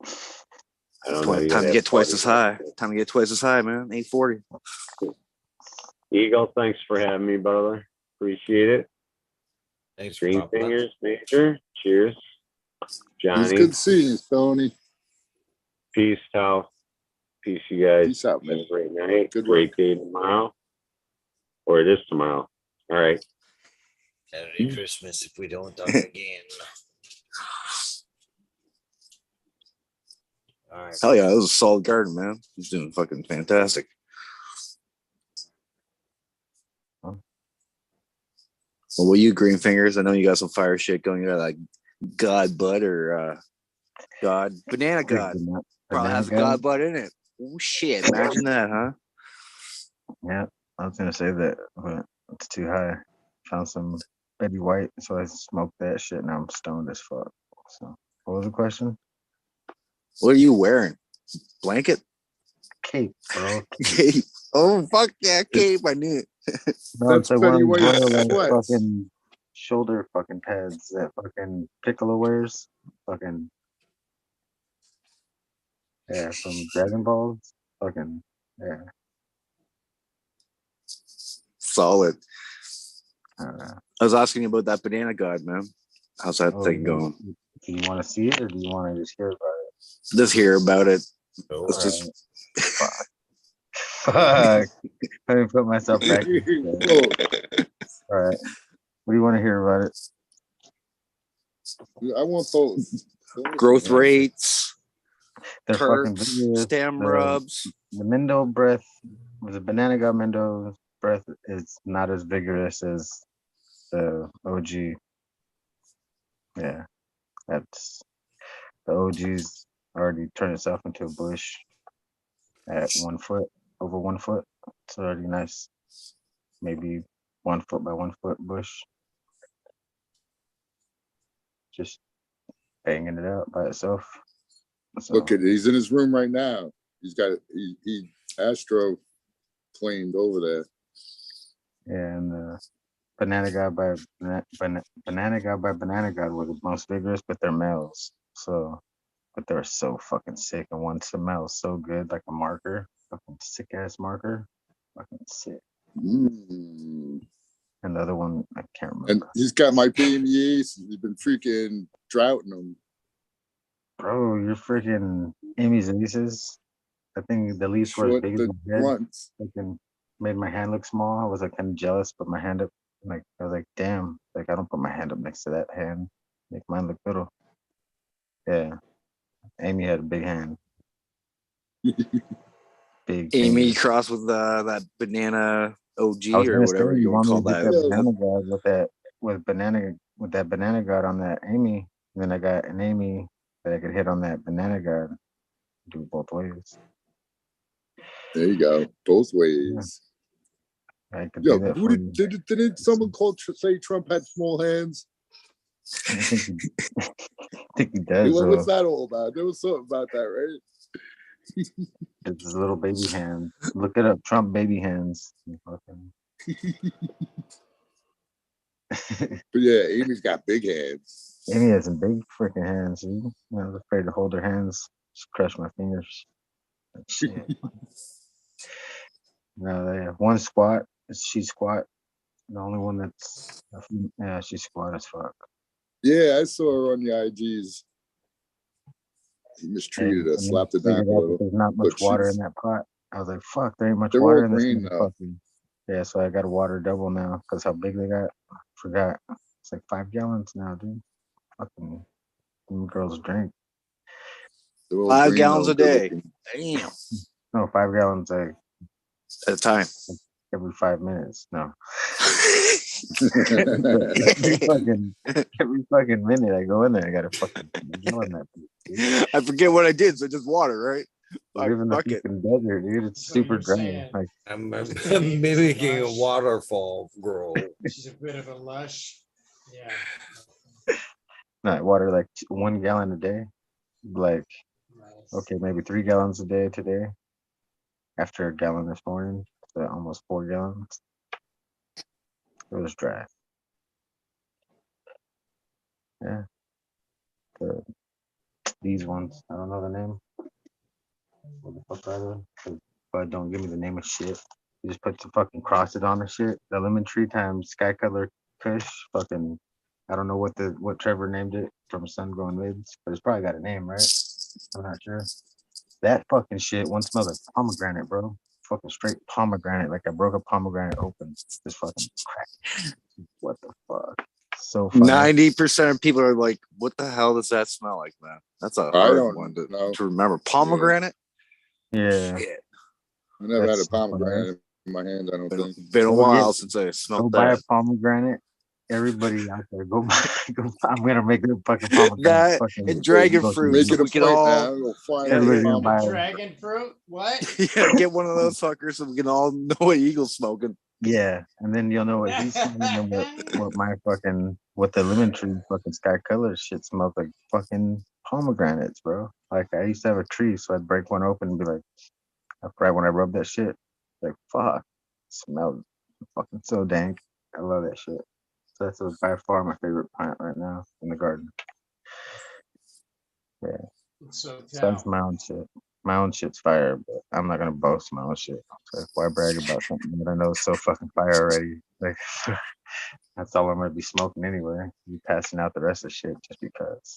I don't know. Time to get twice as high. Time to get twice as high, man. 840. Eagle, thanks for having me, brother. Appreciate it. Thanks for Green popping up. fingers, Major. Cheers. It's Johnny. good seeing you, Tony. Peace, Tal. Peace, you guys. Peace out, man. Have a great night. Good Great day tomorrow. Or it is tomorrow. All right. Saturday Christmas if we don't talk again. All right. Hell yeah, that was a solid garden, man. He's doing fucking fantastic. Well, what you green fingers? I know you got some fire shit going. You got like God Bud or God Banana God. Probably has a God Bud in it. Oh shit! Imagine that, huh? Yeah, I was gonna say that, but it's too high. Found some Betty White, so I smoked that shit. Now I'm stoned as fuck. So, what was the question? What are you wearing? Blanket? Cape, bro. Cape. Oh fuck yeah, cape! I knew it. No, it's like one of Betty those White royal, sweats. fucking shoulder fucking pads that fucking Piccolo wears. Fucking yeah, from Dragon Balls. Fucking yeah. Solid. Uh, I was asking you about that Banana God, man. How's that oh, thing going? do you want to see it or do you want to just hear about it? Just hear about it. Oh, Let's just. Fuck. Let me put myself back. All right. What do you want to hear about it? I want those. Growth rates, They're fucking turps, vigorous. stem rubs. The Mendo breath, the Banana God Mendo breath is not as vigorous as the OG. Yeah, that's the OG's already turned itself into a bush at 1 foot, over 1 foot. It's already nice. Maybe 1 foot by 1 foot bush. Just banging it out by itself. So, Look at it. He's in his room right now. He's got it. He astro planed over there. yeah, and Banana God by Banana God were the most vigorous, but they're males. So, but they're so fucking sick. And one smells so good, like a marker, fucking sick ass marker, fucking sick. Mm. And the other one, I can't remember. And he's got my baby ace. He's been freaking droughting them. Bro, you're freaking Amy's aces. I think the leaves were as Short big as the my head. blunts. Fucking made my hand look small. I was like kind of jealous, but my hand up, like I was like, damn, like I don't put my hand up next to that hand. Make mine look little. Yeah, Amy had a big hand. Big. Amy fingers. crossed with that Banana OG I was or gonna whatever say, you want to call me to that. get that banana god with that banana god on that Amy. And then I got an Amy that I could hit on that banana god. Do it both ways. There you go. Both ways. Yeah. I could Yo, do that who for you. didn't someone say Trump had small hands? I think he does. What's that all about? There was something about that, right? It's his little baby hand. Look it up. Trump baby hands. But yeah, Amy's got big hands. Amy has some big freaking hands. Dude. I was afraid to hold her hands. Just crush my fingers. Shit. No, they have one squat. She squat. The only one that's yeah, she squat as fuck. Yeah, I saw her on the IGs. He mistreated her, slapped her down a little. There's not much But water she's- in that pot. I was like, fuck, there ain't much They're water all in this green, though. motherfucker. Yeah, so I got to water double now because how big they got. Forgot. It's like 5 gallons now, dude. Fucking them girls drink. They're all 5 green, gallons though, a day. good-looking. Damn. No, 5 gallons like At a time. every 5 minutes. No. every fucking minute I go in there, I got to fucking gallon that bitch, dude. I forget what I did, so just water, right? I live in the Fuck it. fucking desert, dude. It's That's what super you're dry. saying. Like, I'm mimicking a waterfall grow. She's a bit of a lush. Yeah. not water like 1 gallon a day. Like, Nice. okay, maybe 3 gallons a day today. after a gallon this morning, so almost 4 gallons. It was dry. Yeah. These ones, I don't know the name. What the fuck are they? But don't give me the name of shit. You just put the fucking crosses on the shit. The lemon tree times sky color kush. Fucking, I don't know what Trevor named it from Sun Grown Mids, but it's probably got a name, right? I'm not sure. That fucking shit one smells like pomegranate, bro. Fucking straight pomegranate, like I broke a pomegranate open. Just fucking crack. What the fuck? So funny. 90% of people are like, "What the hell does that smell like, man?" That's a I hard don't one know. to remember. Pomegranate. Yeah. Shit. I never had That's a so funny. pomegranate in my hand. I don't think. Been a Go while get- since I Go smelled buy a that. pomegranate. Everybody out there, go buy. I'm gonna make a fucking pomegranate. That fucking and dragon go fruit. Make So it a we can point, all man. We'll find Everybody's out gonna buy. Dragon fruit? What? yeah, get one of those fuckers so we can all know what Eagle's smoking. Yeah, and then you'll know what he's smelling and what the lemon tree fucking sky color shit smells like fucking pomegranates, bro. Like I used to have a tree, so I'd break one open and be like, right when I rub that shit, like fuck, it smells fucking so dank. I love that shit. So that's by far my favorite plant right now in the garden. Yeah. So Besides tell. my own shit. My own shit's fire, but I'm not gonna boast my own shit. So why brag about something that I know is so fucking fire already? Like that's all I'm gonna be smoking anyway. You passing out the rest of the shit just because.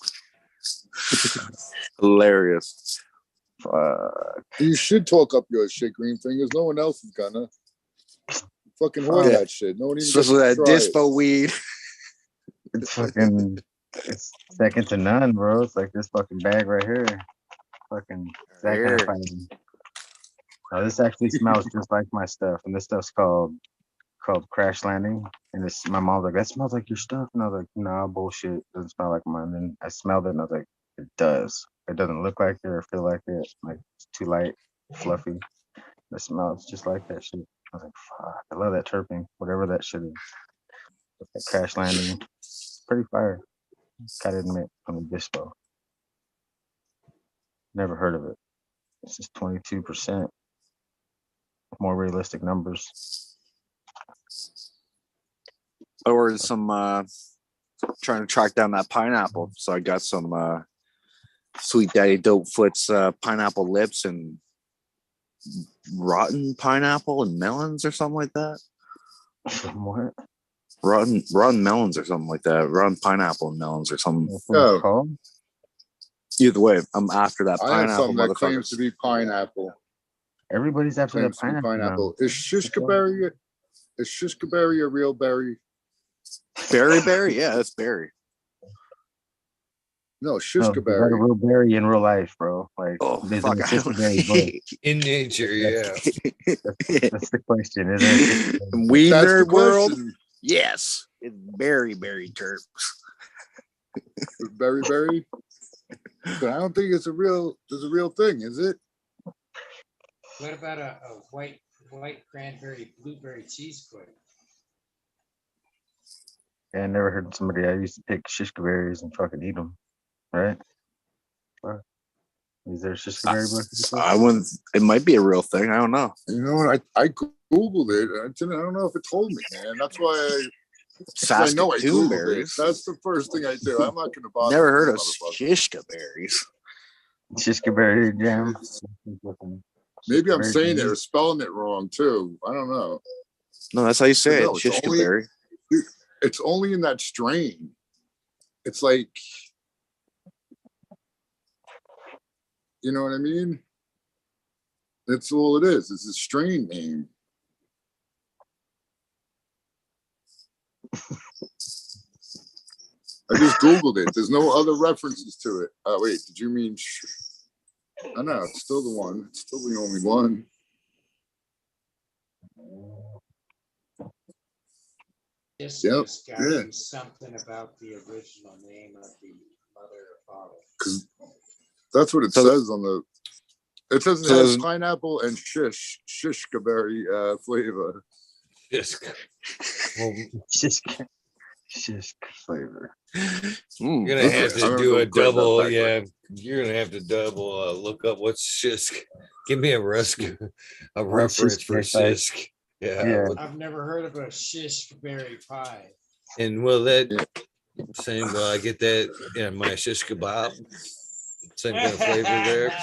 Hilarious. Fuck. You should talk up your shit, Green Fingers. No one else is gonna. Fucking hoard Yeah. that shit. No one even gets Especially to that try it. dispo weed. It's fucking it's second to none, bro. It's like this fucking bag right here. Fucking that kind of Here. fire. Oh, this actually smells just like my stuff, and this stuff's called Crash Landing. And it's my mom's like, that smells like your stuff, and I was like, nah, bullshit, it doesn't smell like mine. And I smelled it, and I was like, it does. It doesn't look like it or feel like it. Like it's too light, fluffy. It smells just like that shit. I was like, fuck, I love that terpene, whatever that shit is. That Crash Landing, pretty fire. Gotta admit, from the dispo. Never heard of it. It's just 22%. More realistic numbers. I ordered some trying to track down that pineapple. So I got some Sweet Daddy Dope Foot's pineapple lips and rotten pineapple and melons or something like that. What? Rotten melons or something like that. Rotten pineapple and melons or something. Oh. Either way, I'm after that I have pineapple, something that claims motherfucker. to be pineapple. Everybody's after that Claims to be pineapple. pineapple. Now. Is shishka berry a real berry? Berry? Yeah, that's berry. No, No, shishka you got a berry. real berry in real life, bro. Like, Oh, there's fuck. a I sister don't berry bush. In nature, yeah. That's the question, isn't it? Weed That's the nerd world? question. Yes. It's berry terps. Berry. But I don't think there's a real thing, is it? What about a white cranberry blueberry cheese cake? Yeah, I never heard somebody. I used to pick shishka berries and fucking eat them, right? What? Is there a shishka berry bush? I wouldn't. It might be a real thing. I don't know. You know what? I googled it. I don't know if it told me, man. That's why I know I Saskatoon googled berries. it. That's the first thing I do. I'm not going to bother. Never heard of this motherfucker. shishka berries. Shishka berry jam. Maybe I'm Berry saying it jam. or spelling it wrong too. I don't know. No, that's how you say No, it. Shishka berry. It's only in that strain. It's like, you know what I mean? That's all it is. It's a strain name. I just Googled it. There's no other references to it. Oh, wait, did you mean? I know, it's still the one. It's still the only one. This Yep, has got to yeah. be something about the original name of the mother or father. Because that's what it So- says on the. It says it So has there's- pineapple and shishka berry flavor. Just Shishka. shish flavor. You're gonna have to do a double, yeah. You're gonna have to double look up what's shisk. Give me a reference for shisk. Yeah. I've never heard of a shish berry pie. And will that same? Will I get that in my shish kebab? Same kind of flavor there.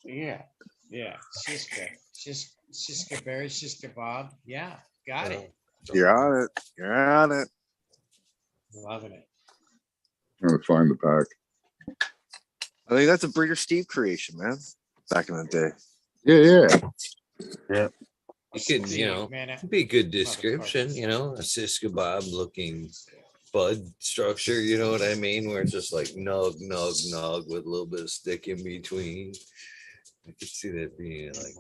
Yeah. Shishka berry, shish kebab. Yeah, got it. You're on it. You're on it. Loving it. I'm gonna find the pack. I think that's a Breeder Steve creation, man. Back in the day. Yeah. You could, be a good description, a shish kebab looking bud structure, you know what I mean? Where it's just like nug with a little bit of stick in between. I could see that being like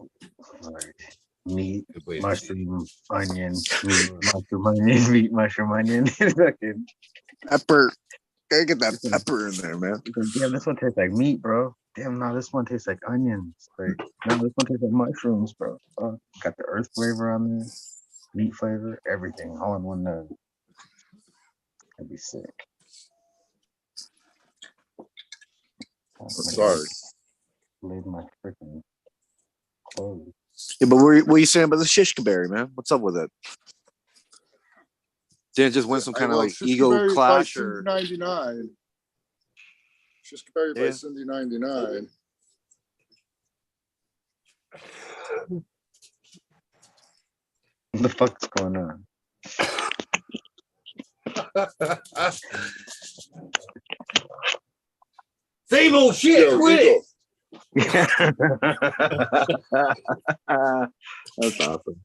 meat, mushroom, onion, meat, mushroom, onion, meat, mushroom, onion. Fucking pepper. Gotta get that pepper in there, man. Damn, this one tastes like meat, bro. Damn, no, this one tastes like onions. Like, no, this one tastes like mushrooms, bro. Got the earth flavor on there, meat flavor, everything, all in one nug. That'd be sick. Sorry. Laid my freaking clothes. Yeah, but what are you saying about the shish berry, man? What's up with it? Did it just win some kind of like ego clash or 99? Shish berry by Cindy 99. What the fuck's going on? Same old shit. Quit it. That's awesome.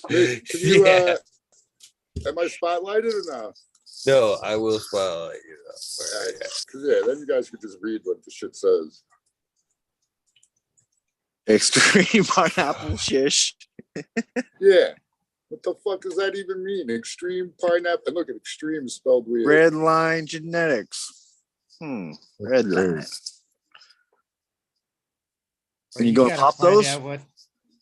Can you, am I spotlighted or not? No, I will spotlight you. Yeah, then you guys could just read what the shit says. Extreme pineapple shish. Yeah. What the fuck does that even mean? Extreme pineapple. And look at extreme spelled weird. Red line genetics. Red line. And you gonna pop those?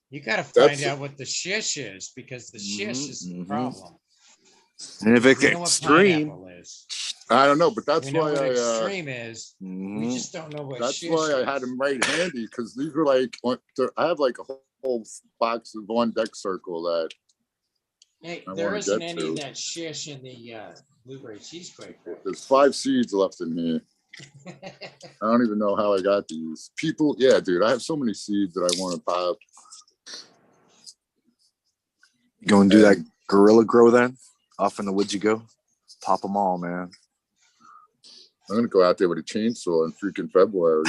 You got to find out what the shish is, because the shish is the problem. And if it's extreme, I don't know, but that's we know why what I extreme is. We just don't know what. That's shish why I is. had them right handy, because these were like I have like a whole box of on deck circle that. Hey, there isn't any of that shish in the blueberry cheesecake. Right? There's 5 seeds left in here. I don't even know how I got these. People, yeah, dude, I have so many seeds that I want to pop. You go and do that gorilla grow then? Off in the woods you go? Pop them all, man. I'm going to go out there with a chainsaw in freaking February.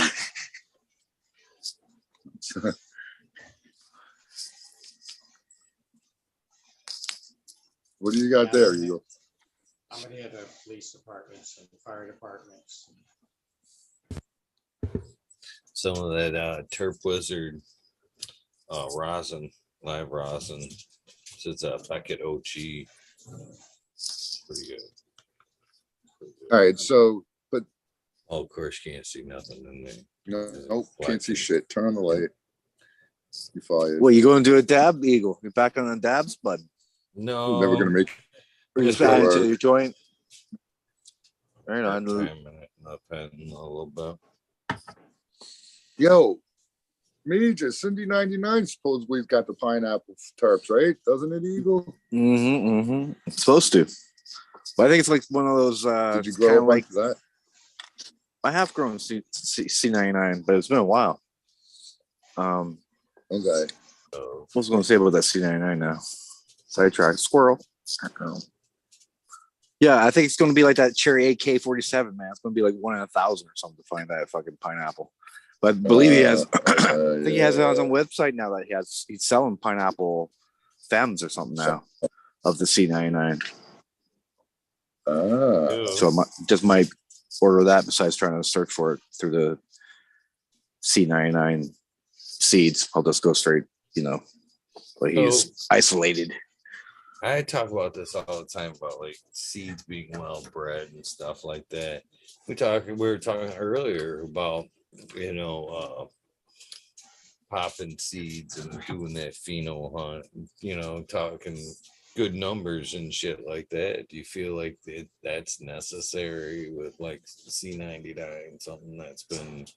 What do you got there, Eagle? I'm going to have the police departments and the fire departments. Some of that Turf Wizard rosin, live rosin. So it's a Beckett OG. Pretty good. All right, so, but. Oh, of course, you can't see nothing in there. Nope, can't see shit. Turn on the light. You fired. Well, you going to do a dab, Eagle? You're back on the dabs, bud? No. You're never going to make We're just adding to your joint. Right on. A little bit. Yo, Major, Cindy 99 supposedly got the pineapple tarps, right? Doesn't it, Eagle? It's supposed to. But I think it's like one of those. Did you grow up like that? I have grown C99, but it's been a while. Okay. What was I going to say about that C99 now? Sidetrack. Squirrel. Yeah, I think it's going to be like that cherry AK-47, man. It's going to be like 1 in 1,000 or something to find that fucking pineapple. But I believe he has. I think he has it on his own website now that he's selling pineapple femmes or something now of the C99. So I just might order that besides trying to search for it through the C99 seeds. I'll just go straight, but he's isolated. I talk about this all the time about like seeds being well bred and stuff like that. We were talking earlier about popping seeds and doing that pheno hunt, talking good numbers and shit like that. Do you feel like that's necessary with like C99, something that's been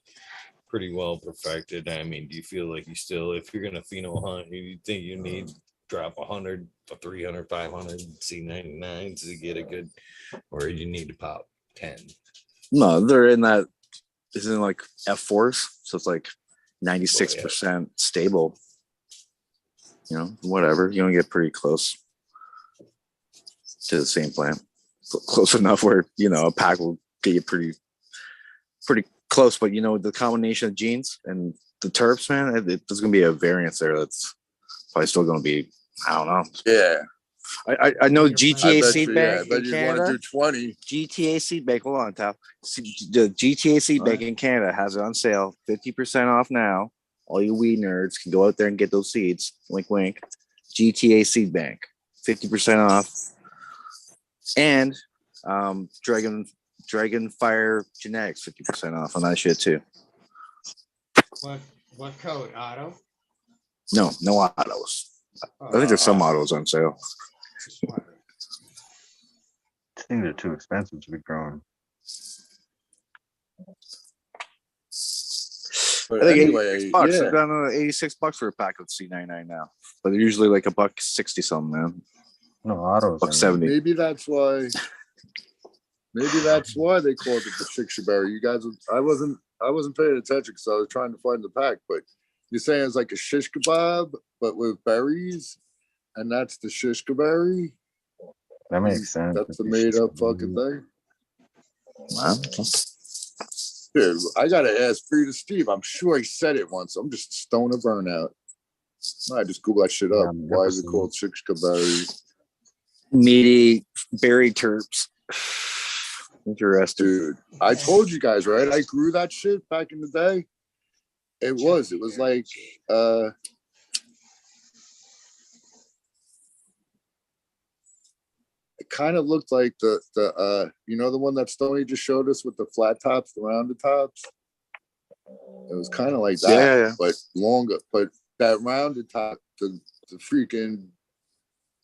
pretty well perfected? I mean, do you feel like you still, if you're gonna pheno hunt, you think you need drop 100, 300, 500 C99s to get a good, or you need to pop 10? No, they're in that. Isn't like F4s, so it's like 96% stable. You know, whatever. You're gonna get pretty close to the same plant. Close enough where, you know, a pack will get you pretty close. But, you know, the combination of genes and the terps, man, there's going to be a variance there that's probably still going to be, I don't know. Yeah. I know GTA Seed I Bank bet in you want to Canada. do 20. GTA Seed Bank, hold on, Tal. The GTA Seed Bank in Canada has it on sale, 50% off now. All you weed nerds can go out there and get those seeds. Wink, wink. GTA Seed Bank, 50% off. And Dragon Fire Genetics, 50% off on that shit too. What code? Auto? No autos. I think there's some autos on sale. I think they're too expensive to be growing. But I think anyway, $86. yeah. They're down to $86 for a pack of C99 now, but they're usually like $1.60 something, man. No autos. $1.70. Maybe that's why. Maybe that's why they called it the shikshberry. You guys, I wasn't paying attention because I was trying to find the pack. But you're saying it's like a shish kebab, but with berries, and that's the shish kebab. That makes sense. That's a made up fucking thing. Wow. Dude, I gotta ask Peter Steve. I'm sure he said it once. I'm just a stoner burnout. I just Google that shit up. Why is it called shish kebab? Meaty berry terps. Interesting. Dude, I told you guys, right? I grew that shit back in the day. It was like it kind of looked like the you know, the one that Stoney just showed us with the flat tops, the rounded tops. It was kind of like that, Yeah. but longer. But that rounded top, the freaking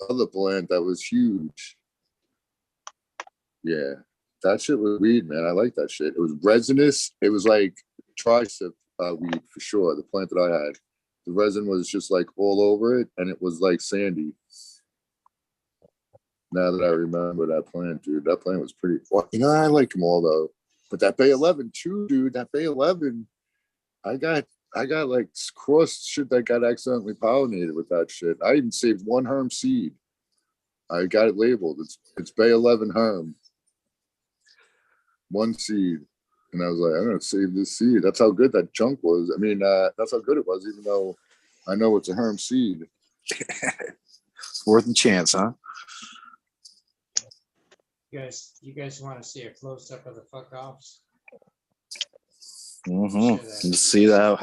other plant that was huge. Yeah, that shit was weed, man. I like that shit. It was resinous. It was like tricep weed for sure. The plant that I had, the resin was just like all over it, and it was like sandy. Now that I remember that plant, dude, that plant was pretty. Well, you know, I like them all though. But that Bay 11 too, dude. That Bay 11, I got like cross shit that got accidentally pollinated with that shit. I even saved one herm seed. I got it labeled. It's Bay 11 herm. One seed. And I was like, I'm gonna save this seed. That's how good that junk was. I mean, that's how good it was, even though I know it's a herm seed. Worth a chance, huh? You guys want to see a close up of the fuck offs? Mm-hmm. And see that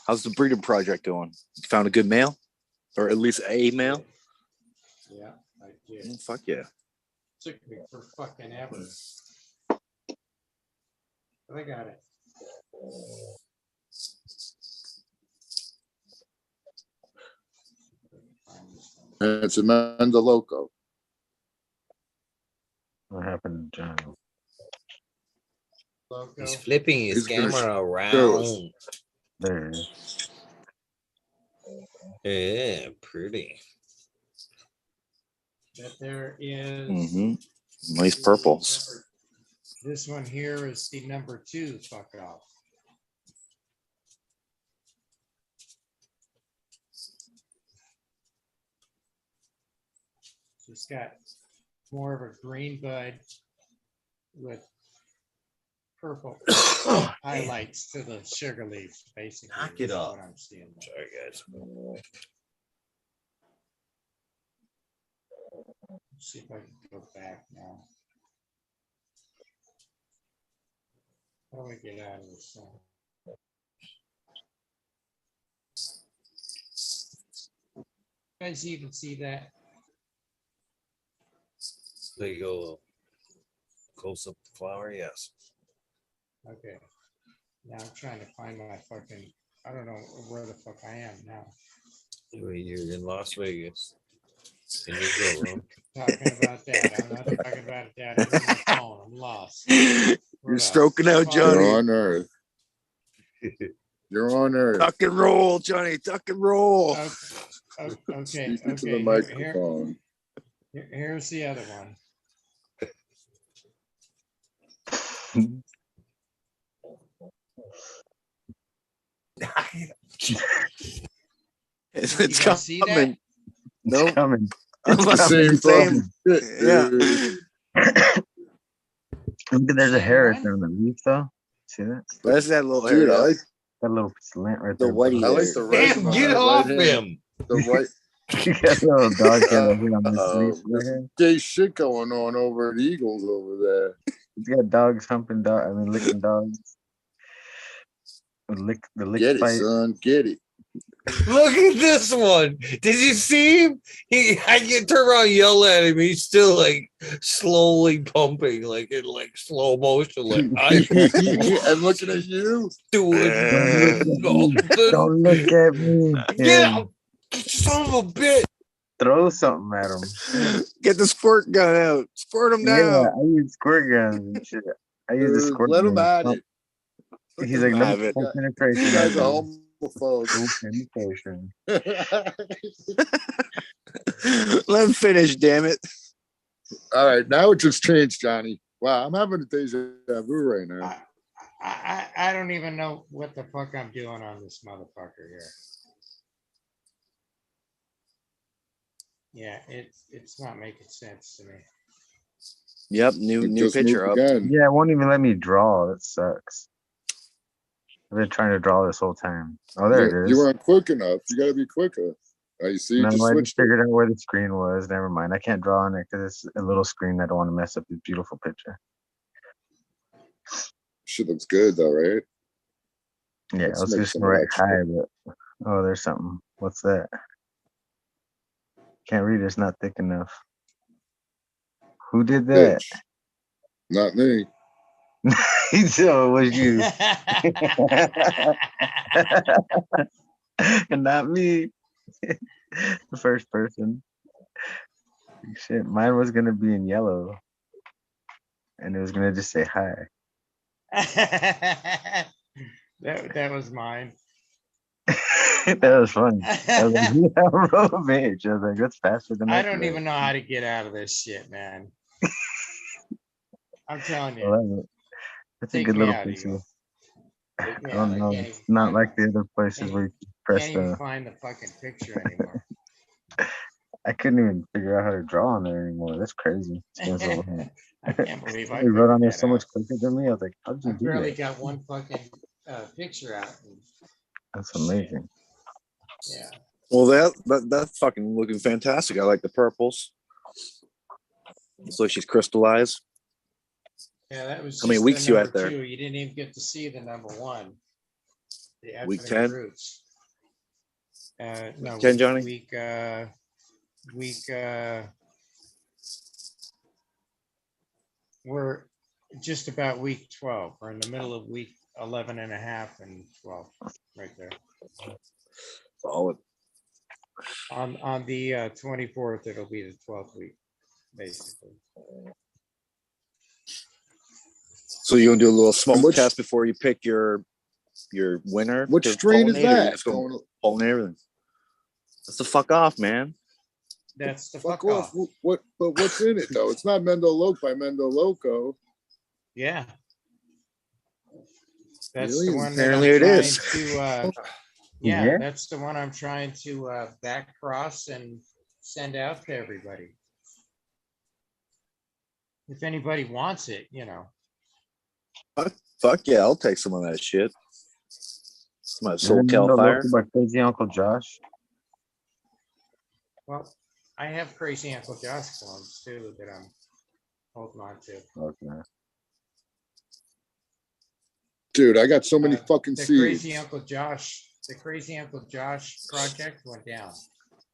how's the breeding project going? You found a good male, or at least a male? Yeah, I did. Fuck yeah! Took me for fucking ever. But I got it. And it's a Mandaloco. What happened to John? He's flipping his camera around. There. Yeah, pretty. That there is. Mm-hmm. Nice purples. This one here is the number 2 fuck off. It's got more of a green bud with purple highlights to the sugar leaves, basically. Knock it off. What I'm seeing there. Sorry, guys. Let's see if I can go back now. How do I get out of this thing? You guys even see that? There you go. Close up the flower, yes. Okay. Now I'm trying to find my fucking, I don't know where the fuck I am now. You're in Las Vegas. In your grill room. Talking about that. I'm not talking about that. I'm on my phone. I'm lost. You're stroking out, You're Johnny. on Earth. You're on Earth. Tuck and roll, Johnny. Tuck and roll. Okay. Speaking to the Okay. microphone. Here's the other one. It's You guys see that? coming. No, It's coming. I'm about to Same say, fucking shit, yeah. dude. Look, there's a Same hair right one? there on the leaf, though. See that? That's that little hair. Dude, I like That little slant right The there. whitey I like the right. Damn, get off him. The right. You got a little dog hair right here on this leaf right There's here. some gay shit going on over at Eagles over there. It's got dogs humping dog. I mean, licking dogs. The lick Get it, fight. son. Get it. Look at this one. Did you see him? I can turn around and yell at him. He's still like slowly pumping, like in like slow motion. Like I'm I'm looking at you. doing Don't look at me. Get out! Get son of a bitch! Throw something at him. Get the squirt gun out. Squirt him Yeah, down. I use squirt guns and shit. I use the squirt Let him gun. at it. He's like, Have no it. penetration. You guys are No homophobes. penetration. Let him finish, damn it. All right, now it just changed, Johnny. Wow, I'm having a deja vu right now. I don't even know what the fuck I'm doing on this motherfucker here. Yeah, it's not making sense to me. Yep, new Just picture moved up. again. Yeah, it won't even let me draw. That sucks. I've been trying to draw this whole time. Oh, there it is. You weren't quick enough. You got to be quicker. Oh, you see, you No, just I just switched it. figured out where the screen was. Never mind. I can't draw on it because it's a little screen. I don't want to mess up this beautiful picture. Shit looks good though, right? Yeah, Let's I was make just some gonna of write that hi, shit. but oh, there's something. What's that? Can't read. It's not thick enough. Who did that? Bitch. Not me. So it was you. And not me. The first person. Shit, mine was gonna be in yellow. And it was gonna just say hi. that was mine. That was funny. I was like, you have a road page. I was like, that's faster than I could don't write. even know how to get out of this shit, man. I'm telling you. Well, that's a Take good me little out, picture. Eagle. Take me I out. don't I know. can't It's even not find like the- the other places where you press Can't even the. find the fucking picture anymore. I couldn't even figure out how to draw on there anymore. That's crazy. It's been so long. I can't believe I You wrote on there figured so that much out. quicker than me. I was like, how did I you do barely that? got one fucking picture out. That's amazing. Yeah. Well, that's fucking looking fantastic. I like the purples. Looks like she's crystallized. Yeah, that was How many just weeks the you number at there? 2. You didn't even get to see the number 1. The Week Ephraim 10? Roots. No, 10, Johnny? We're just about week 12. We're in the middle of week 11 and a half and 12 right there. Solid. On the 24th, it'll be the 12th week, basically. So you're gonna do a little smoke Which- test before you pick your winner? Which to strain is pollinate, or you that? just gonna pollinate everything? That's the fuck off, man. That's the Fuck off. What? But what's in it though? It's not Mendo Loco by Mendo Loco. Yeah. That's Really? the one Apparently that it I'm is. trying to, Yeah. that's the one I'm trying to back cross and send out to everybody. If anybody wants it, you know. Fuck yeah, I'll take some of that shit. My Is soul it cal Mundo fire. Loco by Crazy Uncle Josh? Well, I have Crazy Uncle Josh clones too that I'm holding on to. Okay. Dude, I got so many fucking The seeds. Crazy Uncle Josh project went down.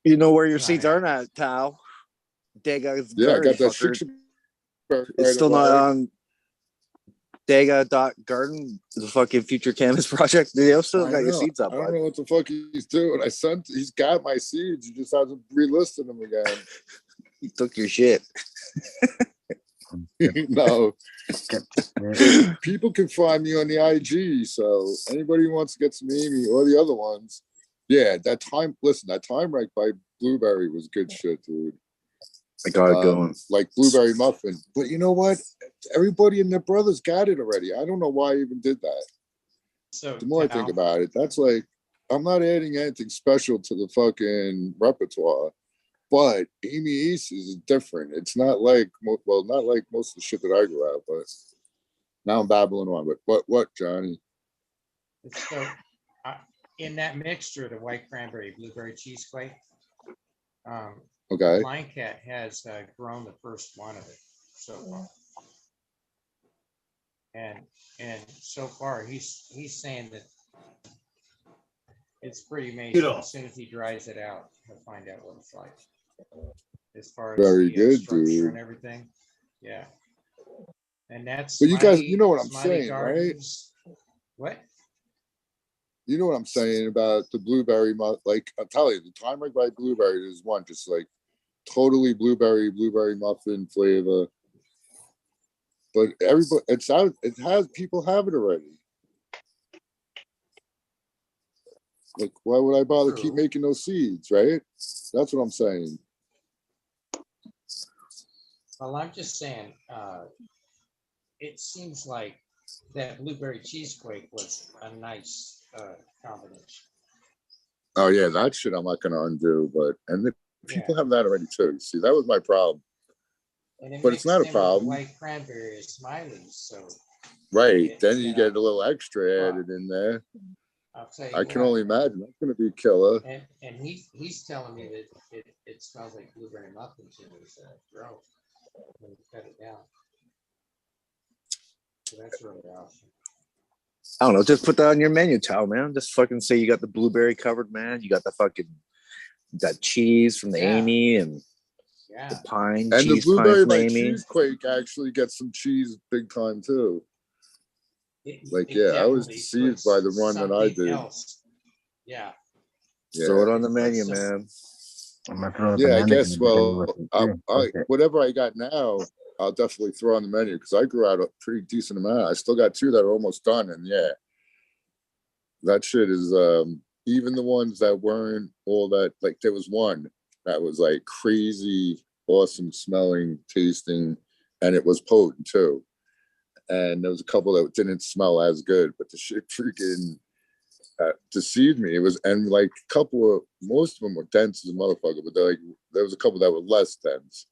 You know where your It's seeds not are not, Tao. Dig out Yeah, I got that fucker. shit. It's still not on. Garden, the fucking Future Canvas project. They still got your seeds up. I don't know what the fuck he's doing. He's got my seeds. He just hasn't relisted them again. He took your shit. No. People can find me on the IG. So anybody who wants to get some Amy or the other ones, yeah, that time right by Blueberry was good shit, dude. I got it going. Like Blueberry Muffin. But you know what? Everybody and their brothers got it already. I don't know why I even did that. So the more I think about it, that's like, I'm not adding anything special to the fucking repertoire. But Amy East is different. It's not like, well, not like most of the shit that I grew out, but now I'm babbling on. But what, Johnny? So, in that mixture, the white cranberry, blueberry cheesequake, okay. Blind Cat has grown the first one of it so far. And so far, he's saying that it's pretty amazing. As soon as he dries it out, he'll find out what it's like. As far as very the good, structure dude. and everything, yeah. And that's. But you guys, you know what I'm saying, Gardens. Right? What? You know what I'm saying about the blueberry, like I'll tell you, the Timer by Blueberry is one just like totally blueberry muffin flavor. But everybody, it's out. It has people have it already. Like, why would I bother keep making those seeds, right? That's what I'm saying. Well, I'm just saying, it seems like that blueberry cheesequake was a nice combination. Oh yeah, that shit I'm not gonna undo, but people have that already too. See, that was my problem. But it's not a problem. White cranberry is Smiley's, so right. Then you get a little extra added in there. I'll tell you I can only imagine that's gonna be killer. And he's telling me that it smells like blueberry muffins in his throat when you cut it down. So that's really awesome. I don't know. Just put that on your menu, Tal, man. Just fucking say you got the blueberry covered, man. You got the fucking that cheese from the Amy and the pine and cheese the blueberry by Amy. Cheesequake actually gets some cheese big time too. I was deceived by the run that I did. Yeah. Throw it on the menu, man. Yeah, I guess. Well, whatever I got now, I'll definitely throw on the menu because I grew out a pretty decent amount. I still got 2 that are almost done, and yeah, that shit is even the ones that weren't all that. Like there was one that was like crazy, awesome smelling, tasting, and it was potent too. And there was a couple that didn't smell as good, but the shit freaking deceived me. It was, and like a couple of, most of them were dense as a motherfucker, but there was a couple that were less dense.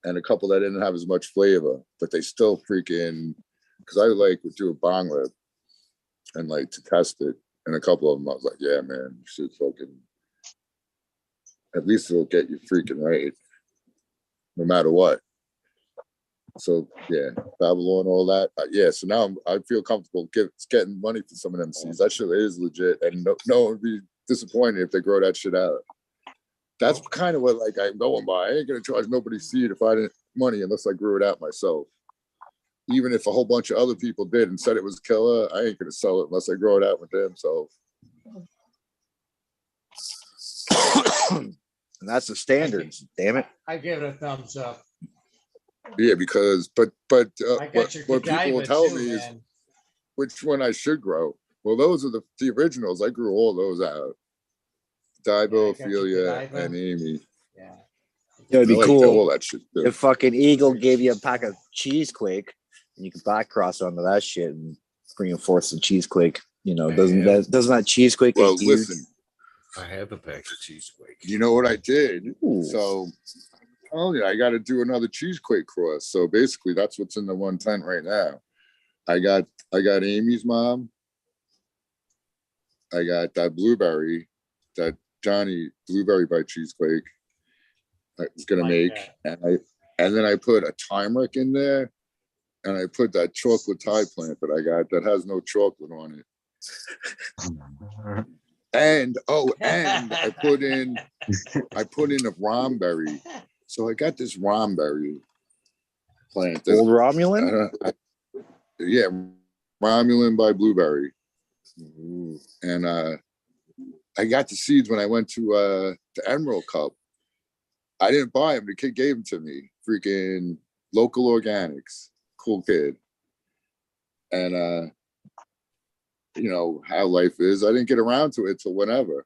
And a couple that didn't have as much flavor, but they still freaking, because I would do a bong rip and like to test it. And a couple of them, I was like, yeah, man, you should fucking, at least it'll get you freaking right, no matter what. So yeah, Babylon, all that. Yeah, so now I feel comfortable getting money for some of them seeds. That shit is legit, and no one would be disappointed if they grow that shit out. That's kind of what like I'm going by. I ain't gonna charge nobody seed if I didn't money unless I grew it out myself. Even if a whole bunch of other people did and said it was killer, I ain't gonna sell it unless I grow it out with them. So, and that's the standards. Damn it! I give it a thumbs up. Yeah, because but what people will tell too, me man. is which one I should grow. Well, those are the originals. I grew all those out. Dibo, Ophelia, and Amy. Yeah. It would be cool all that shit too. if fucking Eagle gave you a pack of Cheesequake and you could back cross onto that shit and bring forth some Cheesequake. You know, doesn't that Cheesequake? Well, listen, I have a pack of Cheesequake. You know what I did? Ooh. So, oh yeah, I got to do another Cheesequake cross. So basically, that's what's in the 110 right now. I got Amy's mom. I got that blueberry, that Johnny blueberry by Cheesequake. I was gonna make, and then I put a Timerick in there, and I put that chocolate Thai plant that I got that has no chocolate on it. And I put in a Romberry. So I got this Romberry plant. Old Romulan? Yeah, Romulan by Blueberry. Ooh. And I got the seeds when I went to the Emerald Cup. I didn't buy them. The kid gave them to me. Freaking local organics. Cool kid. And you know how life is. I didn't get around to it till whenever.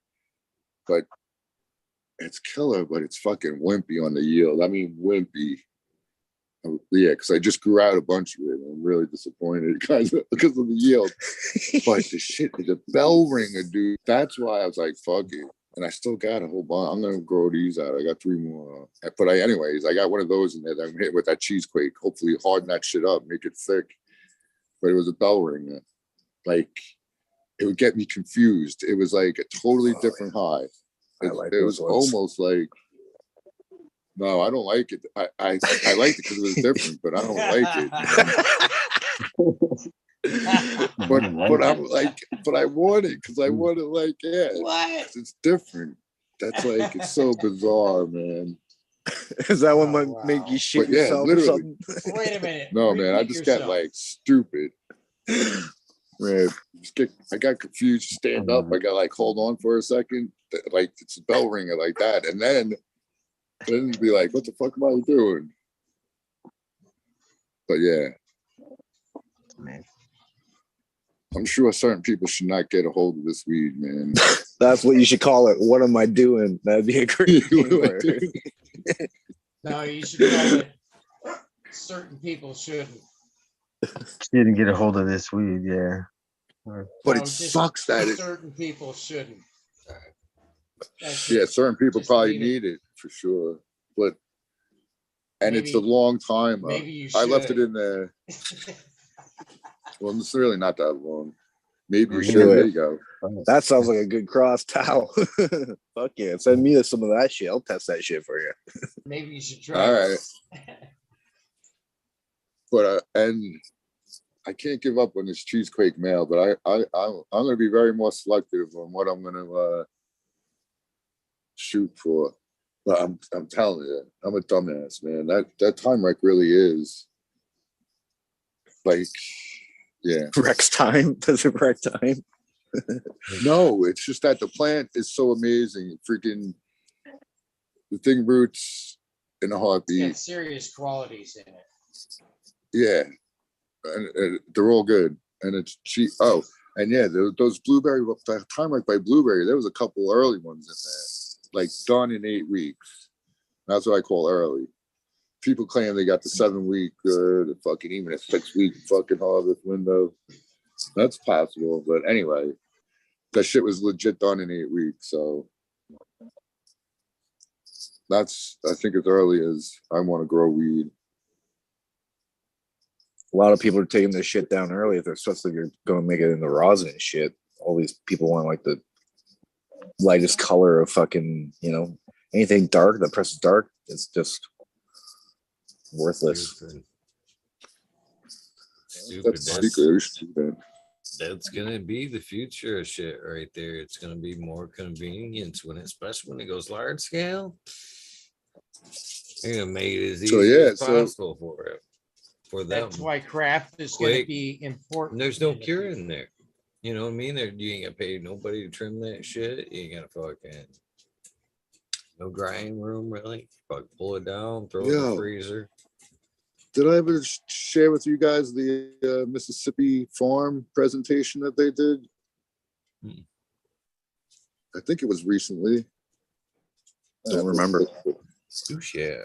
But it's killer, but it's fucking wimpy on the yield. I mean, wimpy. Yeah, because I just grew out a bunch of it. I'm really disappointed because of the yield. But the shit, the bell ringer, dude. That's why I was like, fuck it. And I still got a whole bunch. I'm gonna grow these out. I got 3 more. But anyways, I got one of those in there that I'm hit with that cheesequake. Hopefully harden that shit up, make it thick. But it was a bell ringer. Like, it would get me confused. It was like a totally different high. It was almost like, no, I don't like it. I liked it because it was different, but I don't like it. but I'm like, but I want it because I want it like, yeah, it's different. That's like, it's so bizarre, man. Is that what might make you shit yourself or something? Wait a minute. No, man, I just got like stupid. Man, I got confused. Stand up. I got like hold on for a second. Like it's a bell ringer like that, and then be like, "What the fuck am I doing?" But yeah, I'm sure certain people should not get a hold of this weed, man. That's what you should call it. What am I doing? That'd be a great name. No, you should call it. Certain people shouldn't. She didn't get a hold of this weed, yeah. But it sucks that certain people shouldn't. Yeah, certain people probably need it for sure. But maybe, it's a long time. I left it in there. Well, it's really not that long. Maybe you should. There you go. That sounds like a good cross towel. Fuck yeah. Send me some of that shit. I'll test that shit for you. Maybe you should try. All right. But and I can't give up on this cheesequake mail, but I'm going to be very more selective on what I'm going to shoot for. But I'm telling you, I'm a dumbass, man. That time wreck really is like, yeah. Wrecks time? Does it wreck time? No, it's just that the plant is so amazing. Freaking the thing roots in a heartbeat. It's got serious qualities in it. Yeah, and they're all good, and it's cheap. Oh, and yeah, those blueberry, the time wreck by Blueberry, there was a couple early ones in there, like done in 8 weeks. That's what I call early. People claim they got the 7-week, the fucking even a 6-week fucking harvest window. That's possible, but anyway, that shit was legit done in 8 weeks. So that's, I think, as early as I want to grow weed. A lot of people are taking this shit down early, especially if you're going to make it into rosin and shit. All these people want like the lightest color of fucking, anything dark that presses dark. It's just worthless. Stupid. That's gonna be the future of shit right there. It's gonna be more convenience especially when it goes large scale. They're gonna make it as easy as possible for it. For them. That's why craft is going to be important. And there's no cure in there. You know what I mean? You ain't gonna pay nobody to trim that shit. You ain't gonna fucking no drying room really. Fuck, pull it down, throw it in the freezer. Did I ever share with you guys the Mississippi farm presentation that they did? I think it was recently. I don't remember. Yeah.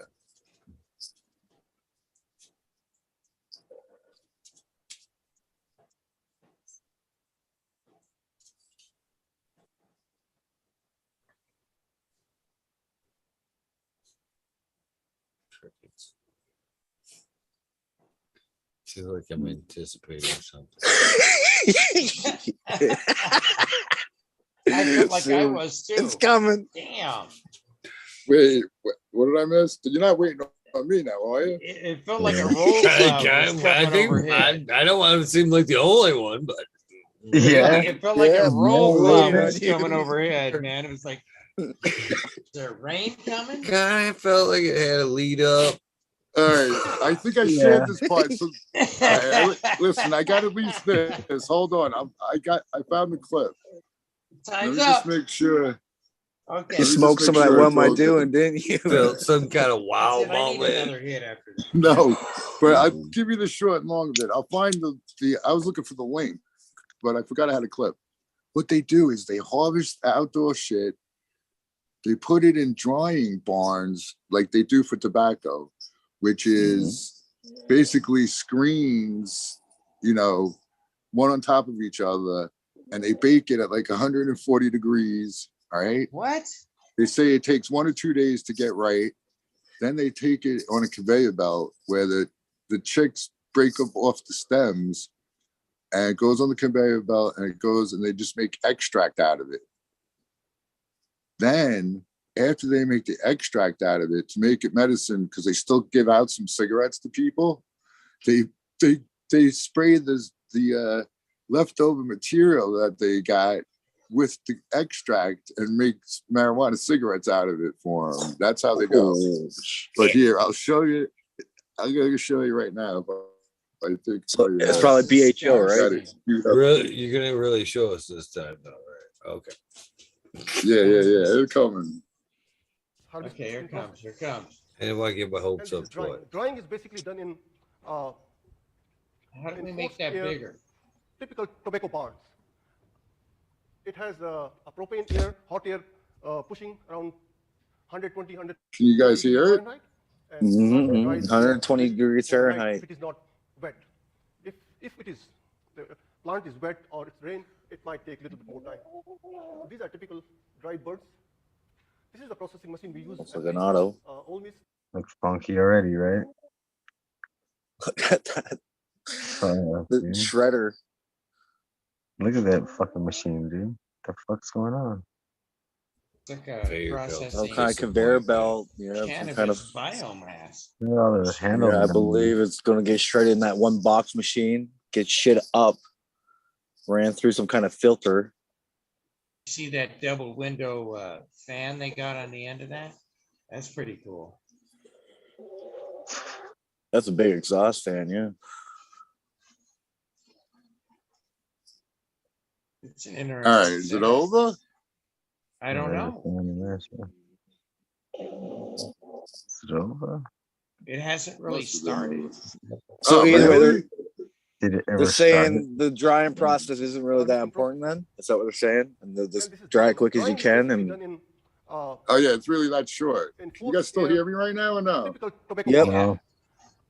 I feel like I'm anticipating something. I felt like I was too. It's coming. Damn. Wait, what did I miss? You're not waiting on me now, are you? It felt like a roll cloud. I don't want to seem like the only one, but yeah, it felt like a roll cloud was coming overhead, man. It was like, is there rain coming? Kind of felt like it had a lead up. All right, I think I shared this part. So, listen, I got at least this. Hold on, I found the clip. Time's Let me just up. make sure. You Okay. Let me smoked just some make of that sure What it's Am I all Doing, good. didn't you? Felt some kind of wow That's it. I need another moment. hit after that. No, but I'll give you the short and long of it. I'll find the. I was looking for the link, but I forgot I had a clip. What they do is they harvest outdoor shit. They put it in drying barns like they do for tobacco, which is basically screens, one on top of each other, and they bake it at like 140 degrees. All right. What? They say it takes 1 or 2 days to get right. Then they take it on a conveyor belt where the chicks break up off the stems, and it goes on the conveyor belt, and it goes, and they just make extract out of it. Then, after they make the extract out of it to make it medicine, because they still give out some cigarettes to people, they spray the leftover material that they got with the extract and make marijuana cigarettes out of it for them. That's how they go. But here, I'll show you. I'm going to show you right now. I think So it's probably BHO, right? Really, you're gonna really show us this time, though, right? Okay. Yeah. They're coming. Okay, here comes. Here comes. I didn't want to get my hopes up to it. Drying is basically done in. How do we make that bigger? Typical tobacco barns. It has a propane air, hot air pushing around 120, 100. Can you guys hear it? 120 degrees Fahrenheit. If it is not wet. If it is, the plant is wet or it's rain, it might take a little bit more time. These are typical dried birds. This is the processing machine we use. Looks like an auto. Always. Looks funky already, right? Look at that. The shredder. Look at that fucking machine, dude. What the fuck's going on? It's like a processing. Some kind of conveyor belt. Yeah, some kind of biomass. Look at all the handles. Yeah, I believe it's going to get shredded in that one box machine. Get shit up. Ran through some kind of filter. See that double window fan they got on the end of that? That's pretty cool. That's a big exhaust fan, yeah. It's an interesting. All right, is it over? I don't know. Is it over? It hasn't really started. So either way, Did it they're ever saying the drying process isn't really that important then? Is that what they're saying? And they'll just dry it quick as you can and Oh yeah, it's really that short. Can you guys still hear me right now or no? Yep. No.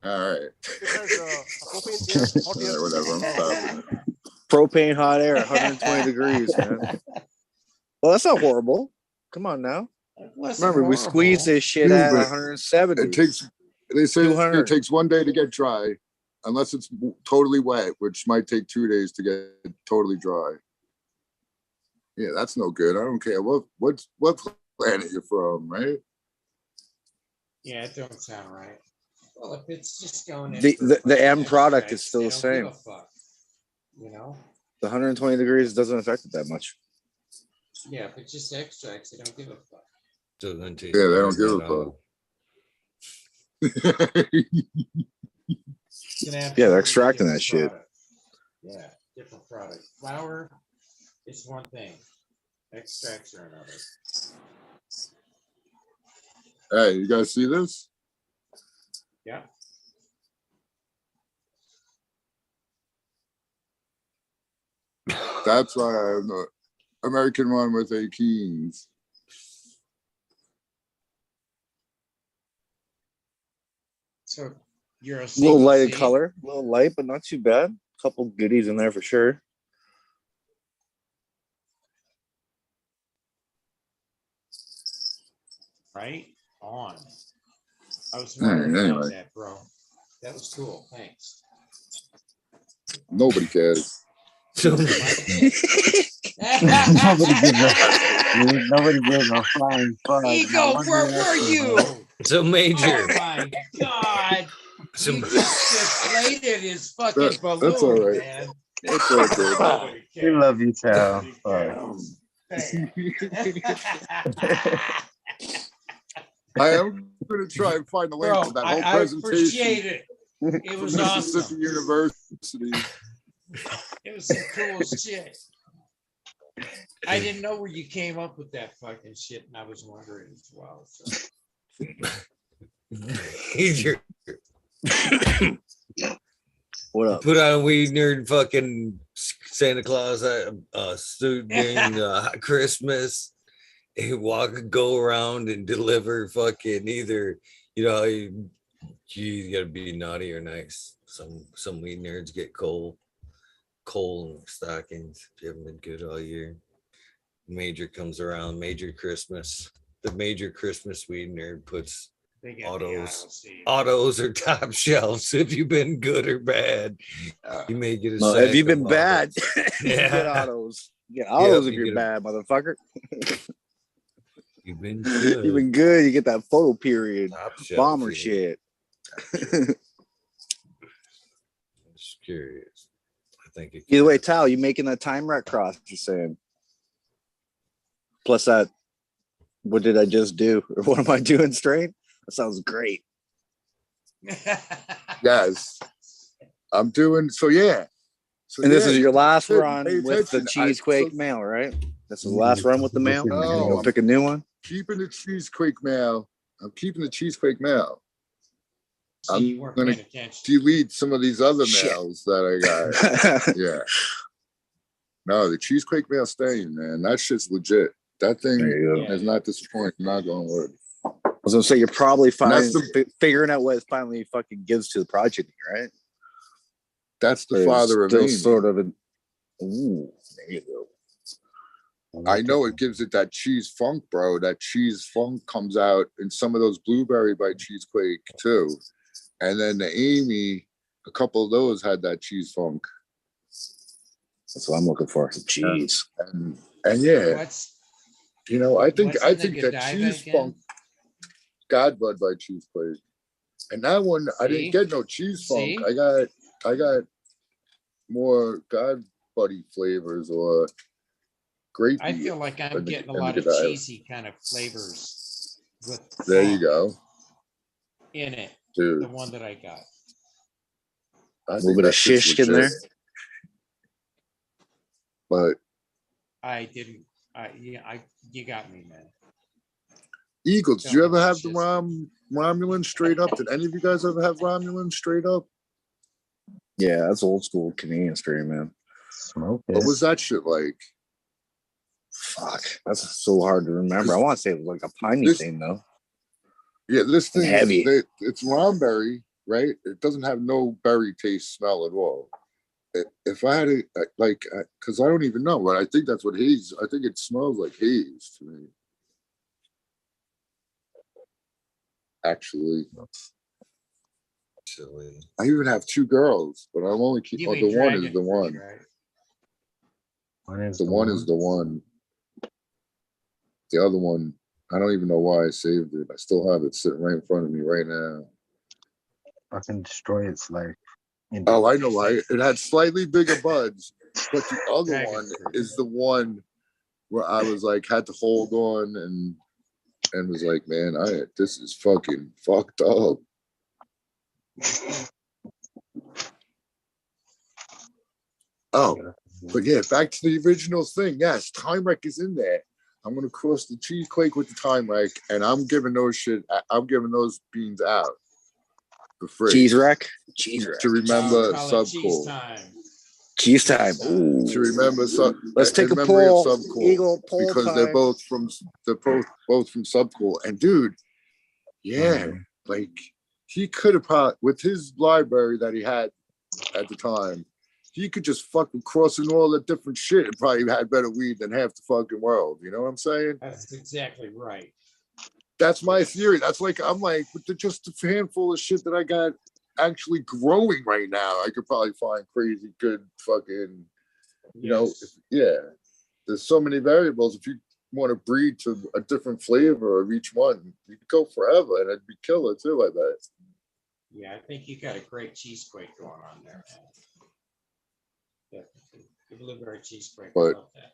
All right. All right, whatever. I'm stopping. Propane hot air, 120 degrees, man. Well, that's not horrible. Come on now. Remember, we squeezed this shit Dude, at but 170. It takes. They say 200. it takes 1 day to get dry, unless it's totally wet, which might take 2 days to get totally dry. Yeah, that's no good. I don't care what planet you're from, right? Yeah, it don't sound right. Well, if it's just going in The end product is still the same. You know? The 120 degrees doesn't affect it that much. Yeah, if it's just extracts, they don't give a fuck. So then Yeah, they don't give a fuck. Yeah, they're extracting that shit. Product. Yeah, different product. Flour is one thing. Extracts are another. Hey, you guys see this? Yeah. That's why I'm the American one with a Kings. So you're a little lighted C? color, a little light, but not too bad. Couple goodies in there for sure. Right on. I was wondering about anyway. that, bro. That was cool. Thanks. Nobody cares. Nobody gives a flying fuck. Ego, where were you? So Major. Oh my God. Some You just deflated his fucking balloon, That's all right. man. It's all good. Nobody We cares. love you, Tal. Nobody cares. I am going to try and find the link Bro, to that whole I presentation appreciate it. It from was Mississippi awesome. University. It was some cool shit. I didn't know where you came up with that fucking shit, and I was wondering as well. So. What up? Put on Weed Nerd fucking Santa Claus suit during Christmas. And go around and deliver fucking either, you gotta be naughty or nice. Some weed nerds get coal stockings if you haven't been good all year. Major comes around, major Christmas. The major Christmas weed nerd puts autos or top shelves if you've been good or bad. You may get a No, sack have you been of bad? autos. You Yeah. get autos. You get autos Yep, if you you're get bad, motherfucker. You've been good. You've been good. You get that photo period Top shelf, bomber yeah. shit. Just curious. I think it Either way, Tal, you making that time rack cross? You're saying. Plus that, what did I just do? Or what am I doing straight? That sounds great. Yes. I'm doing so. Yeah. So, And this yeah, is your last pay run with the attention. Cheesequake mail, right? This is the last run with the mail. No, You'll I'm pick a new one. keeping the cheesequake mail. I'm keeping the cheesequake mail. So I'm you weren't gonna paying attention. delete some of these other Shit. mails that I got. Yeah. No, the cheesequake mail staying, man. That shit's legit. That thing There you go. has not disappointed. Not going to work. I was gonna say you're probably And that's figuring out what it finally fucking gives to the project, right? That's the Or father of still Amy. sort of an. Ooh, there you go. I know it gives it that cheese funk, bro. That cheese funk comes out in some of those blueberry by Cheesequake too. And then the Amy, a couple of those had that cheese funk. That's what I'm looking for. Some cheese. And yeah, What's I think what's in the that Godiva cheese again? funk, Godbud by Cheesequake. And that one, I See? didn't get no cheese funk. See? I got more God Buddy flavors or grapey. I feel like I'm getting a lot of cheesy kind of flavors with There you funk go. in it. Dude. The one that I got. A little bit of shish in there. But I didn't. You got me, man. Eagles, did you ever have the Romulan straight up? Did any of you guys ever have Romulan straight up? Yeah, that's old school Canadian straight, man. Smoke What was that shit like? Fuck, that's so hard to remember. I want to say it was like a piney thing though. Yeah, this thing Heavy. It's ronberry, right? It doesn't have no berry taste, smell at all. If I had it, because I don't even know, but I think that's what haze. I think it smells like haze to me. Actually, I even have two girls, but I'm only keeping. Oh, the one is the one. The one is the one. The other one, I don't even know why I saved it. I still have it sitting right in front of me right now. Fucking destroy its life. Oh, I know why. It had slightly bigger buds, but the other one is the one where I was like, had to hold on and was like, man, this is fucking fucked up. Oh, but yeah, back to the original thing. Yes, Time Wreck is in there. I'm gonna cross the Cheesequake with the Time Wreck, and I'm giving those beans out for free. Cheese wreck? Cheese wreck. To remember Subcool. Cheese time. Ooh. To remember Let's take a poll. poll. Eagle poll because time. they're both from Subcool. And dude, yeah, like he could have probably, with his library that he had at the time, he could just fucking cross in all the different shit and probably had better weed than half the fucking world. You know what I'm saying? That's exactly right. That's my theory. That's like, I'm like, with just a handful of shit that I got actually growing right now, I could probably find crazy good fucking, yeah. There's so many variables. If you want to breed to a different flavor of each one, you could go forever and it'd be killer too, I bet. Yeah, I think you got a great cheesequake going on there, man. Definitely. The blueberry cheesequake. I love that.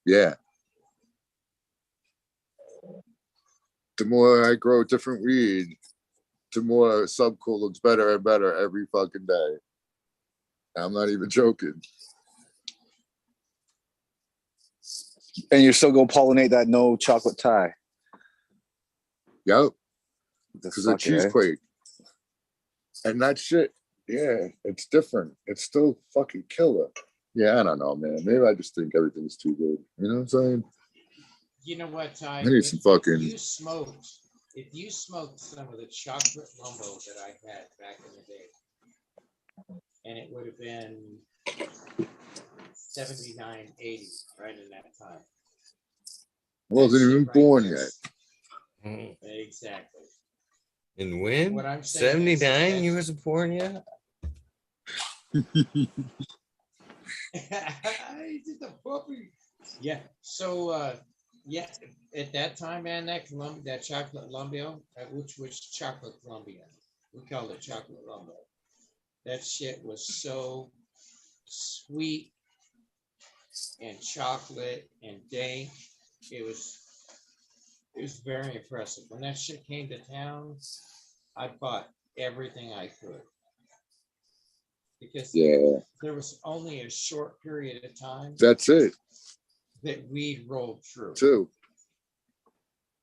Yeah. the more I grow different weed, the more Subcool looks better and better every fucking day. I'm not even joking. And you still go pollinate that no chocolate tie. Yep. The Because of fuck, eh? cheesequake. And that shit, yeah, it's different. It's still fucking killer. Yeah, I don't know, man. Maybe I just think everything's too good. You know what I'm saying? You know what, Ty? I need some fucking. If you smoked some of the chocolate lumbo that I had back in the day, and it would have been 79, 80, right in that time. I wasn't even born yet. Exactly. And when? What I'm saying is 79, you wasn't born yet? He's just a puppy. Yeah. So yeah, at that time, man, that chocolate lumbio, which was chocolate Columbia. We called it chocolate lumbo. That shit was so sweet and chocolate and dank. It was very impressive. When that shit came to town, I bought everything I could. Because there was only a short period of time. That's it. That weed rolled through. Too.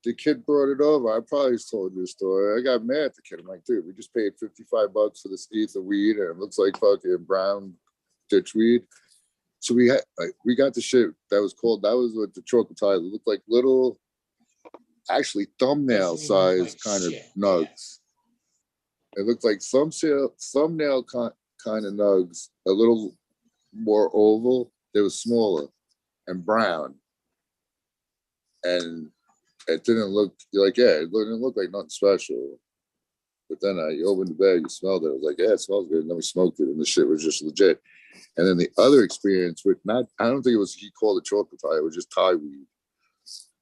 The kid brought it over. I probably told you the story. I got mad at the kid. I'm like, dude, we just paid $55 for this eighth of weed, and it looks like fucking brown ditch weed. So we got the shit that was with the chocolate tie. It looked like little, actually thumbnail size kind of nugs. Yeah. It looked like thumbnail kind of nugs, a little more oval. They were smaller and brown. And it didn't look like, it didn't look like nothing special. But then you opened the bag, you smelled it. I was like, yeah, it smells good. And then we smoked it, and the shit was just legit. And then the other experience with I don't think it was, he called it chocolate tie. It was just tie weed.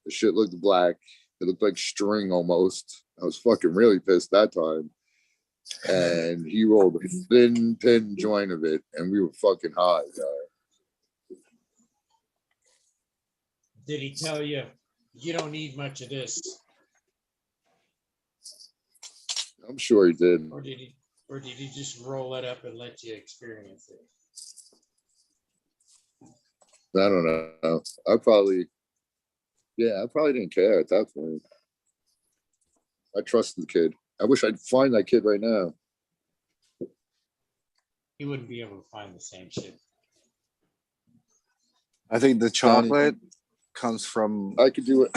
The shit looked black. It looked like string almost. I was fucking really pissed that time. And he rolled a thin joint of it, and we were fucking high, guy. Did he tell you, you don't need much of this? I'm sure he did. Or did he just roll it up and let you experience it? I don't know. I probably didn't care at that point. I trusted the kid. I wish I'd find that kid right now. He wouldn't be able to find the same shit. I think the chocolate comes from. I could do it.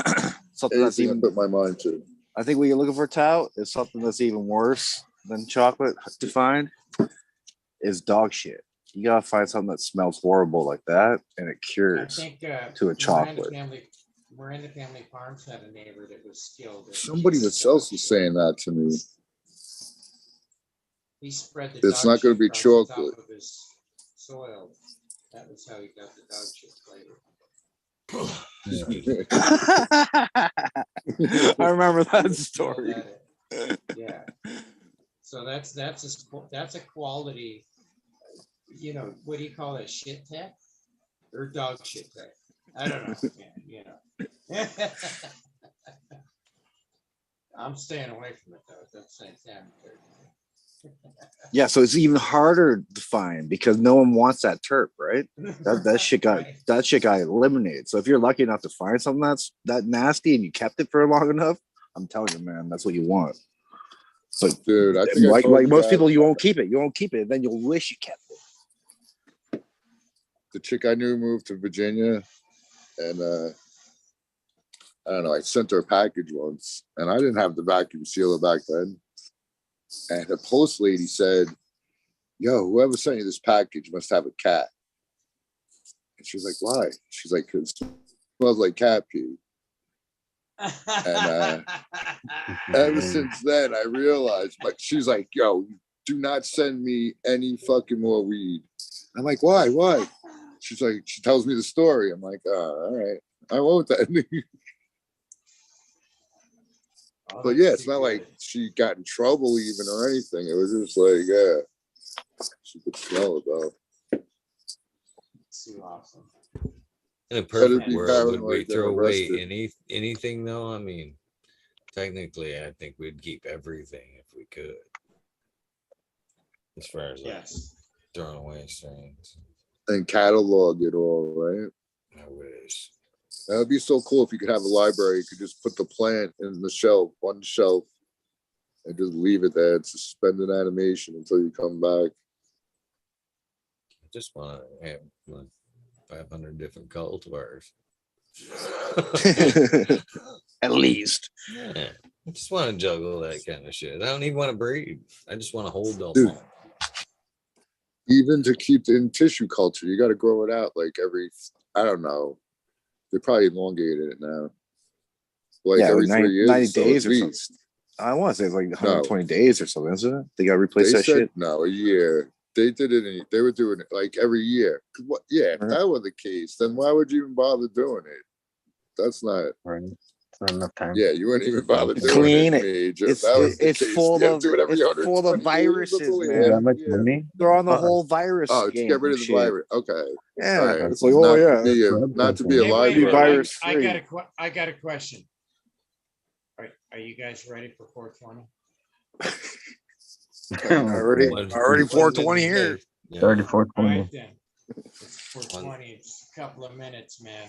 Something that's even put my mind to. I think what you're looking for, Tao, is something that's even worse than chocolate to find. Is dog shit. You gotta find something that smells horrible like that, and it cures to a chocolate. Miranda Family Farms had a neighbor that was skilled. Somebody else was saying that to me. He spread the it's not going to be chocolate. Of his soil. That was how he got the dog shit flavor. I remember that story. Yeah. So that's a quality. You know, what do you call it? Shit tech or dog shit tech? I don't know. You know. I'm staying away from it though. That's sanitary. Yeah, so it's even harder to find because no one wants that terp, right? That shit got eliminated. So if you're lucky enough to find something that's that nasty and you kept it for long enough, I'm telling you, man, that's what you want. But dude, I think like most people, you won't keep it. You won't keep it, and then you'll wish you kept it. The chick I knew moved to Virginia, and I don't know. I sent her a package once, and I didn't have the vacuum sealer back then. And the post lady said, "Yo, whoever sent you this package must have a cat." And she was like, "Why?" She's like, "'Cause it smells like cat pee." And ever since then, I realized. But she's like, "Yo, do not send me any fucking more weed." I'm like, "Why? Why?" She's like, she tells me the story. I'm like, "Oh, all right, I won't then." But yeah, it's not like she got in trouble even or anything. It was just like, yeah, she could smell it though. Too awesome. In a perfect world, would we throw away anything though? I mean, technically, I think we'd keep everything if we could. As far as like throwing away strains. And catalog it all, right? I wish. That would be so cool if you could have a library. You could just put the plant in the shelf, one shelf, and just leave it there. It's suspended animation until you come back. I just want to have like 500 different cultivars. At least. Yeah. I just want to juggle that kind of shit. I don't even want to breed. I just want to hold them. Dude, even to keep in tissue culture, you got to grow it out like every, I don't know. They probably elongated it now. Like yeah, every 90, 3 years 90 or so, days at or least. something. I want to say it's like 120 days or something, isn't it? They got to replace They that said, shit. no, a year. They did it. They were doing it like every year. What? Yeah, if that were the case, then why would you even bother doing it? That's not. Right. It's not enough time. Yeah, you wouldn't even bother doing Clean it. it. Major. It's That was the it's case. full You gotta of do it every it's full of 120 days. That's viruses, all we man. have. much Yeah. money? They're on the whole virus. Oh, to game get rid of and the shit. virus. Okay. Yeah, All right. it's like, oh yeah, Not to be a Hey, wait, library. wait, virus I free. got a question. Are you guys ready for 420? already 420 here. Yeah. 3420. All right then. It's 420. It's a couple of minutes, man.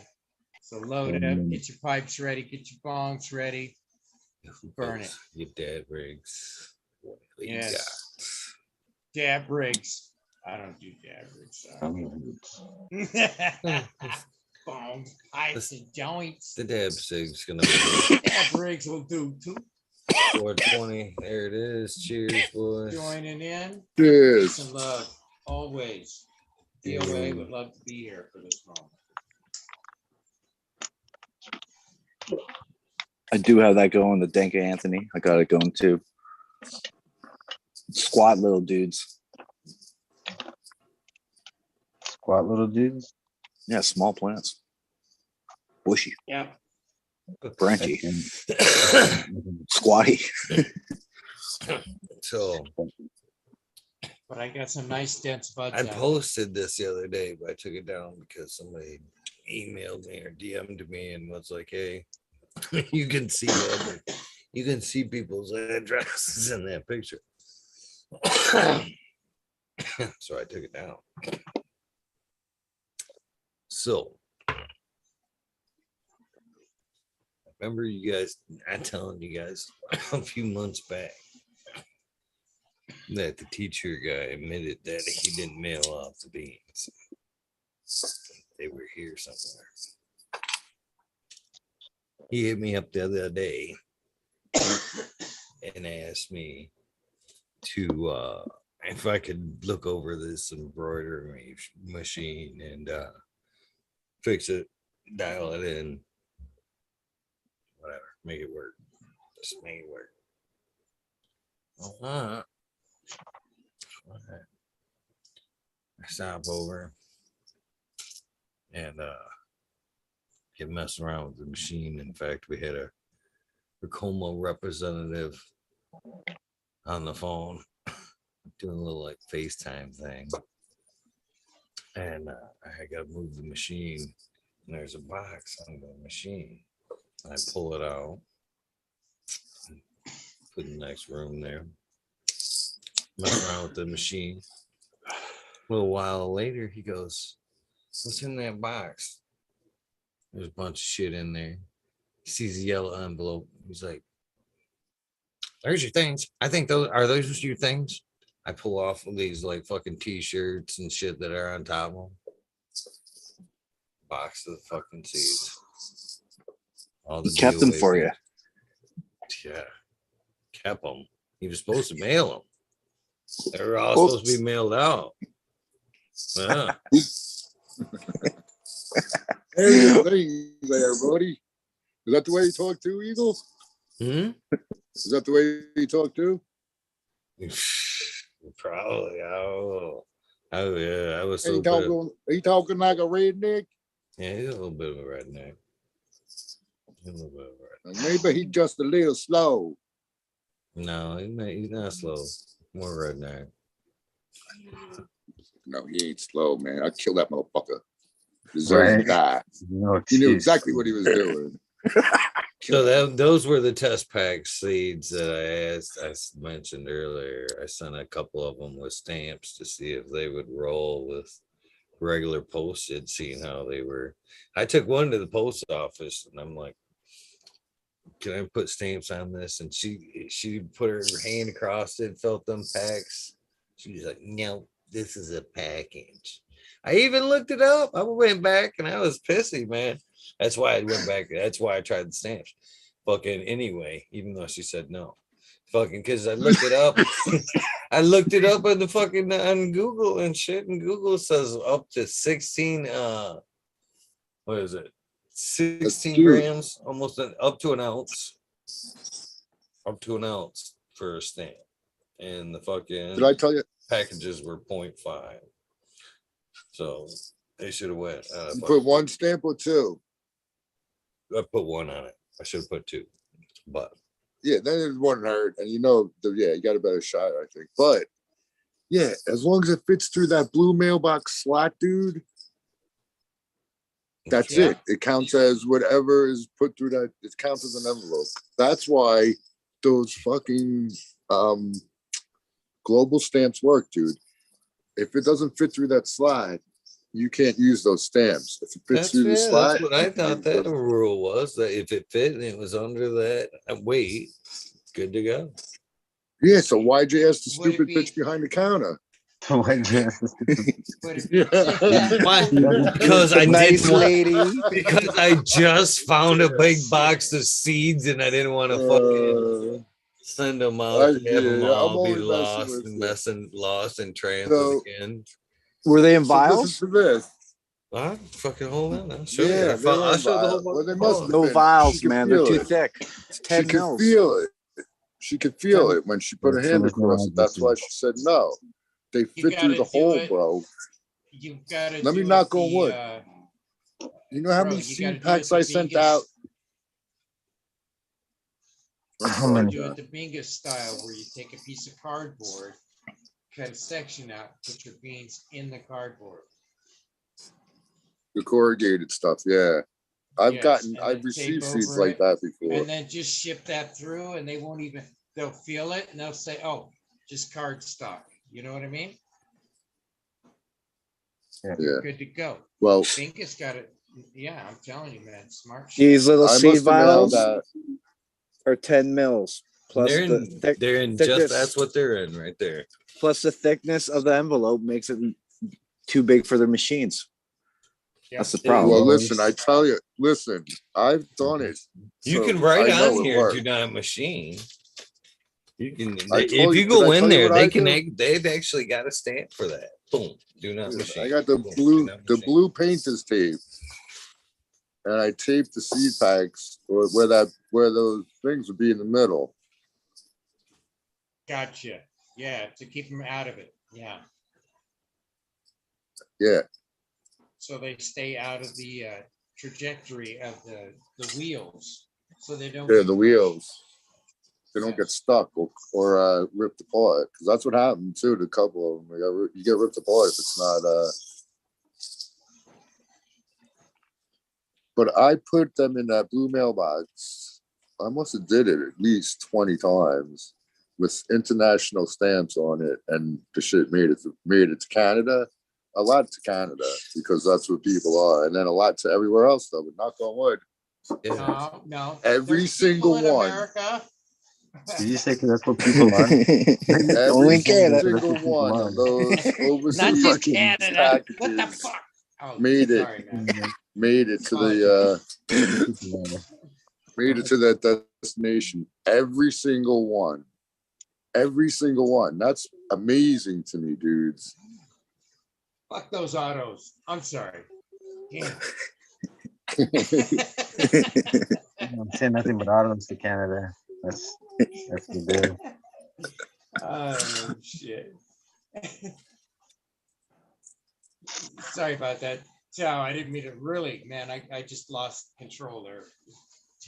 So load it up. Get your pipes ready. Get your bongs ready. Burn it. Your dad rigs. What do you Yes. Dab rigs. I don't do dab rigs. Bongs, pipes, and joints. The dab sig's gonna be Dab rigs will do too. 420. There it is. Cheers, boys. Joining in. Cheers. Peace and love. Always. DOA would love to be here for this moment. I do have that going. The Dank Anthony. I got it going too. Squat little dudes. Squat little dudes. Yeah, small plants. Bushy. Yeah. Branchy. Squatty. So But I got some nice dense buds. I out. posted this the other day, but I took it down because somebody emailed me or DM'd me and was like, "Hey, you can see that. You can see people's addresses in that picture." So I took it down. So remember you guys, I'm telling you guys a few months back that the teacher guy admitted that he didn't mail off the beans. They were here somewhere. He hit me up the other day and asked me to if I could look over this embroidery machine and fix it, dial it in, whatever, make it work. Just make it work. All right. I stop over and get messing around with the machine. In fact, we had a Racoma representative on the phone doing a little like FaceTime thing. And I got to move the machine. And there's a box on the machine. I pull it out, put in the next room there, mess around with the machine. A little while later, he goes, "What's in that box?" There's a bunch of shit in there. He sees a yellow envelope. He's like, "There's your things. I think those your things?" I pull off of these like fucking t-shirts and shit that are on top of them. Box of the fucking seeds. All the He kept them DOA for you. Yeah. Kept them. He was supposed to mail them. They were all supposed to be mailed out. Yeah. There's the thing there, buddy. Is that the way you talk to, Eagle? Hmm? Is that the way you talk to? Probably. Oh yeah. I was so He talking like a redneck? Yeah, he's a little bit of a redneck. Maybe he's just a little slow. No, he's not slow. More redneck. No, he ain't slow, man. I'd kill that motherfucker. Deserves to die. No, He knew exactly what he was doing. So those were the test pack seeds that I mentioned earlier. I sent a couple of them with stamps to see if they would roll with regular postage, seeing how they were. I took one to the post office and I'm like, can I put stamps on this? And she put her hand across it, felt them packs. She was like, no, this is a package. I even looked it up. I went back and I was pissy, man. That's why I went back. That's why I tried the stamps. Fucking anyway, even though she said no. Fucking because I looked it up. I looked it up on the fucking on Google and shit. And Google says up to 16 what is it? 16 grams, almost up to an ounce. Up to an ounce for a stamp. And the fucking Did I tell you packages were 0.5. So they should have went. You put one stamp or two? I put one on it. I should have put two, but yeah, then it wouldn't hurt, and you got a better shot, I think. But yeah, as long as it fits through that blue mailbox slot, dude, that's it. It counts as whatever is put through that. It counts as an envelope. That's why those fucking global stamps work, dude. If it doesn't fit through that slot, you can't use those stamps. If it fits through the slot, that's what I thought that rule was, that if it fit and it was under that weight, good to go. Yeah, so why'd you ask the stupid bitch behind the counter? Because I didn't want, because I just found a big box of seeds and I didn't want to fucking send them out to have them all be lost and transit again. Were they in So vials? listen to this. What? Fucking hold on. I'll show you. Yeah, I'll show the whole well, they must have No been. vials, She could man. They're feel too it. thick. It's 10 She could mils. feel it. She could feel it when she put her hand across it. That's why she said no. They fit through the hole, bro. You gotta. Let me knock on wood. You know how many seed packs I sent out? How many? Do it the Bingo style, where you take a piece of cardboard, cut a section out, put your beans in the cardboard. The corrugated stuff, yeah. I've Yes, received tape seeds over like it, that before. and then just ship that through, and they won't even. They'll feel it, and they'll say, "Oh, just card stock." You know what I mean? Yeah. Good to go. Well, Bingo's got it. Yeah, I'm telling you, man, smart. These little I seed must have mailed vials that. are 10 mils. Plus They're the in, they're in just thickness, that's what they're in right there. plus the thickness of the envelope makes it too big for their machines. That's the problem. Well, listen, I tell you, I've done it. You so can write I know on it here, works. do not machine. You can, I if told you you- go did I in tell you there, what I they can. do? They've actually got a stamp for that. Boom, do not machine. I got the Boom, blue, do not the machine. blue painter's tape, and I taped the seed packs where those things would be in the middle. Gotcha. Yeah, to keep them out of it. Yeah, Yeah, so they stay out of the trajectory of the wheels, so they don't. yeah, get the wheels. They don't get stuck or ripped apart, because that's what happened too to a couple of them. You get ripped apart if it's not. But I put them in that blue mailbox. I must have did it at least 20 times with international stamps on it, and the shit made it to Canada. A lot to Canada, because that's what people are, and then a lot to everywhere else though. But knock on wood. No. Every There's single people in one. America. Did you say 'cause that's what people are? Every single one of those overseas Not just fucking Canada. packages What the fuck? Oh, made it sorry, man. made it to the made it to that destination. Every single one. That's amazing to me, dudes. Fuck those autos. I'm sorry. Damn. I'm saying nothing but autos to Canada. That's the deal. Oh shit. Sorry about that. Chow, I didn't mean to really, man. I just lost control there.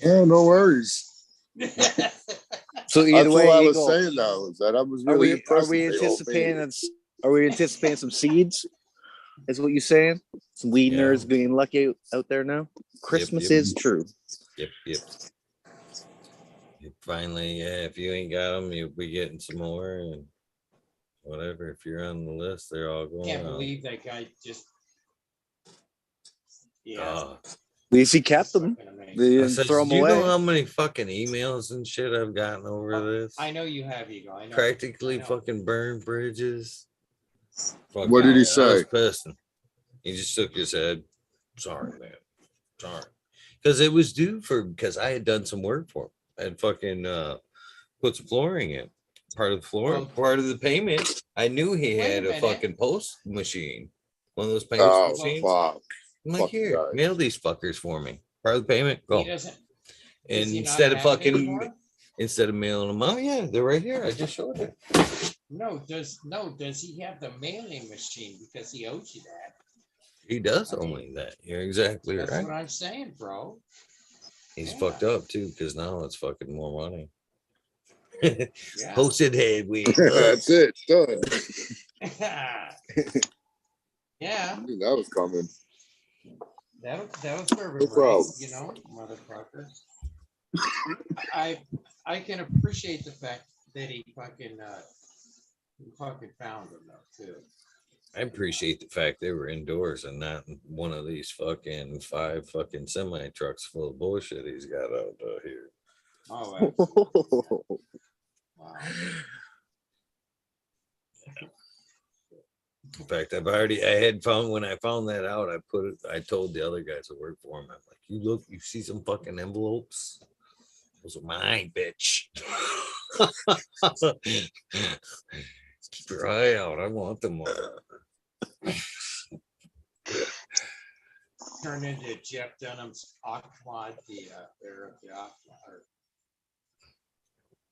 Yeah, no worries. So That's either way, what I was Eagle, saying though, is that I was are really we impressed. with the whole are we anticipating some seeds? Is what you saying? Some weed nerds being lucky out there now. Christmas yep. is true. Yep. Finally, yeah, if you ain't got them, you'll be getting some more and whatever. If you're on the list, they're all going Can't out. believe that guy just. Yeah. At least he kept them. They I didn't said, throw do them you away. know how many fucking emails and shit I've gotten over this? I know you have, Eagle. I know. Practically fucking burned bridges. Fuck What did he I was say? pissed. He just shook his head. Sorry, man. Sorry. Because it was due because I had done some work for him. I had fucking put some flooring in. Part of the flooring, part of the payment. I knew he had a fucking post machine. One of those post machines. Fuck. I'm like, Fucking here, guy. mail these fuckers for me. Part of the payment, go. He doesn't. And does he not instead of have it fucking, anymore? instead of mailing them out, yeah, they're right here. I just showed you. Does he have the mailing machine because he owes you that? He does only that. You're exactly That's right. what I'm saying, bro. He's fucked up too, because now it's fucking more money. Yeah. Posted head week. That's it. Done. Yeah. I knew that was coming. That was for No problem. you know, motherfucker. I can appreciate the fact that he fucking found them though too. I appreciate the fact they were indoors and not one of these fucking 5 fucking semi trucks full of bullshit he's got out here. Oh, wow. In fact, I had found when I found that out, I told the other guys that work for him, I'm like, you see some fucking envelopes? Those are mine, bitch. Keep your eye out. I want them all. Turned into Jeff Dunham's Ahmad, the heir of the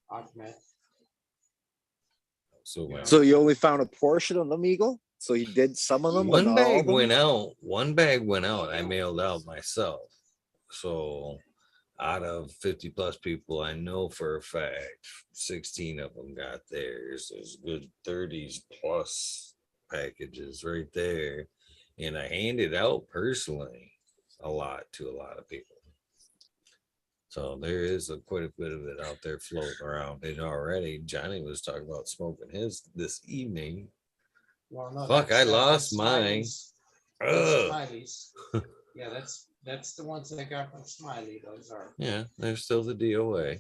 Ahmed. So you only found a portion of them, Eagle? So he did some of them? but One not all bag of them? went out. One bag went out. I mailed out myself. So out of 50 plus people, I know for a fact 16 of them got theirs. There's good 30s plus packages right there. And I handed out personally a lot to a lot of people. So there is quite a bit of it out there floating around. And already Johnny was talking about smoking his this evening. Well, no, Fuck, I lost that's mine. Smiley's. Ugh. Smiley's. Yeah, that's the ones that I got from Smiley. Those are. Yeah, there's still the DOA.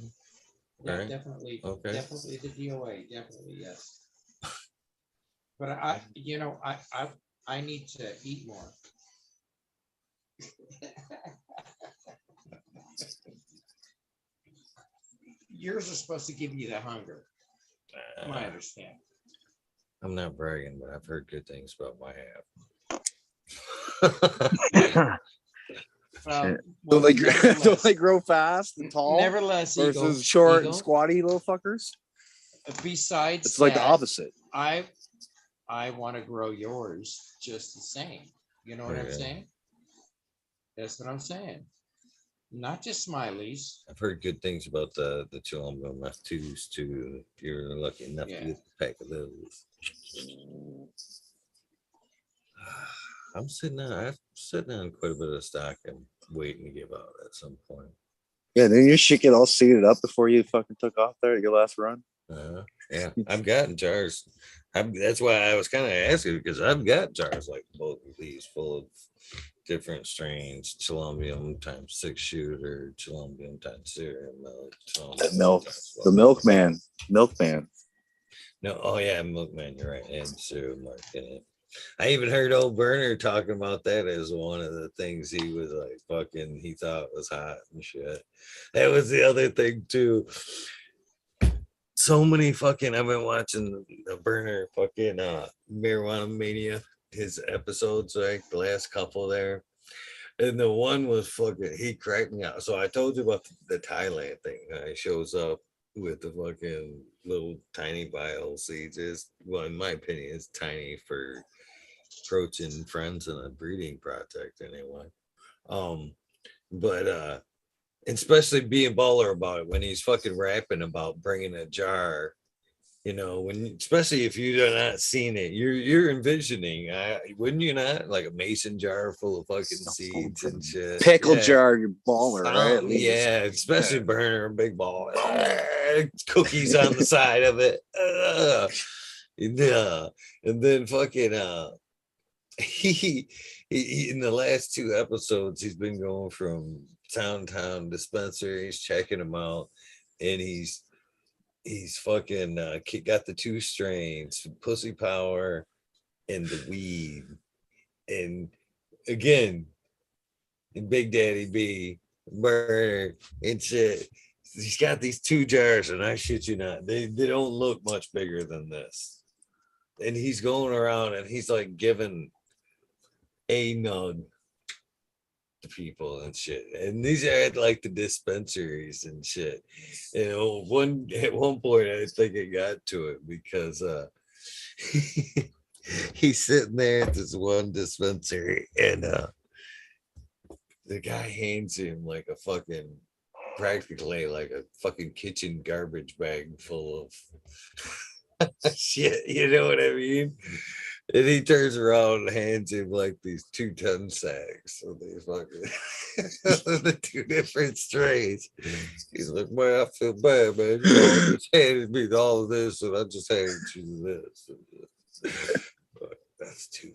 Yeah, right? definitely. Okay. Definitely the DOA. Definitely, yes. But I need to eat more. Yours are supposed to give you the hunger. I understand. I'm not bragging, but I've heard good things about my half. Don't they grow fast and tall? Nevertheless, versus Eagle, short Eagle, and squatty little fuckers. Besides, It's like the that, opposite. I want to grow yours just the same. You know what I'm Okay. saying? That's what I'm saying. Not just Smiley's. I've heard good things about the Chilombo F2s too. If you're lucky enough to get a pack of those. I'm sitting on quite a bit of stock and waiting to give out at some point. Yeah, then your shit get all seated up before you fucking took off there at your last run. Yeah, I've gotten jars. That's why I was kind of asking, because I've got jars like both of these full of different strains: Colombian times 6 shooter, Colombian times cereal milk, The milkman. No, oh yeah, milkman. You're right, and cereal milk in it. I even heard old Burner talking about that as one of the things he was like fucking. He thought was hot and shit. That was the other thing too. So many fucking. I've been watching the Burner fucking Marijuana Mania, his episodes, like the last couple there, and the one was fucking. He cracked me out. So I told you about the Thailand thing. He shows up with the fucking little tiny vial seeds. Well, in my opinion, it's tiny for approaching friends in a breeding project anyway. But especially being baller about it when he's fucking rapping about bringing a jar You know, when especially if you've not seen it, you're envisioning, wouldn't you not? Like a mason jar full of fucking seeds and shit. Pickle Yeah. jar, you baller, right? At least. Yeah, especially burner a big ball. Cookies on the side of it. Yeah. And then fucking he in the last 2 episodes, he's been going from town to town dispensaries, checking them out, and he's fucking got the 2 strains, Pussy Power and the weed. And again, and Big Daddy B, Burner and shit. He's got these 2 jars, and I shit you not, they don't look much bigger than this. And he's going around and he's like giving a nug to people and shit. And these are at like the dispensaries and shit. And at one point I think it got to it because he's sitting there at this one dispensary and the guy hands him like a fucking, practically like a fucking kitchen garbage bag full of shit, you know what I mean? And he turns around and hands him like these 2 ton sacks of these fucking the 2 different strains. He's like, man, I feel bad, man. You know, just handed me all of this, and I just handed you this. But that's too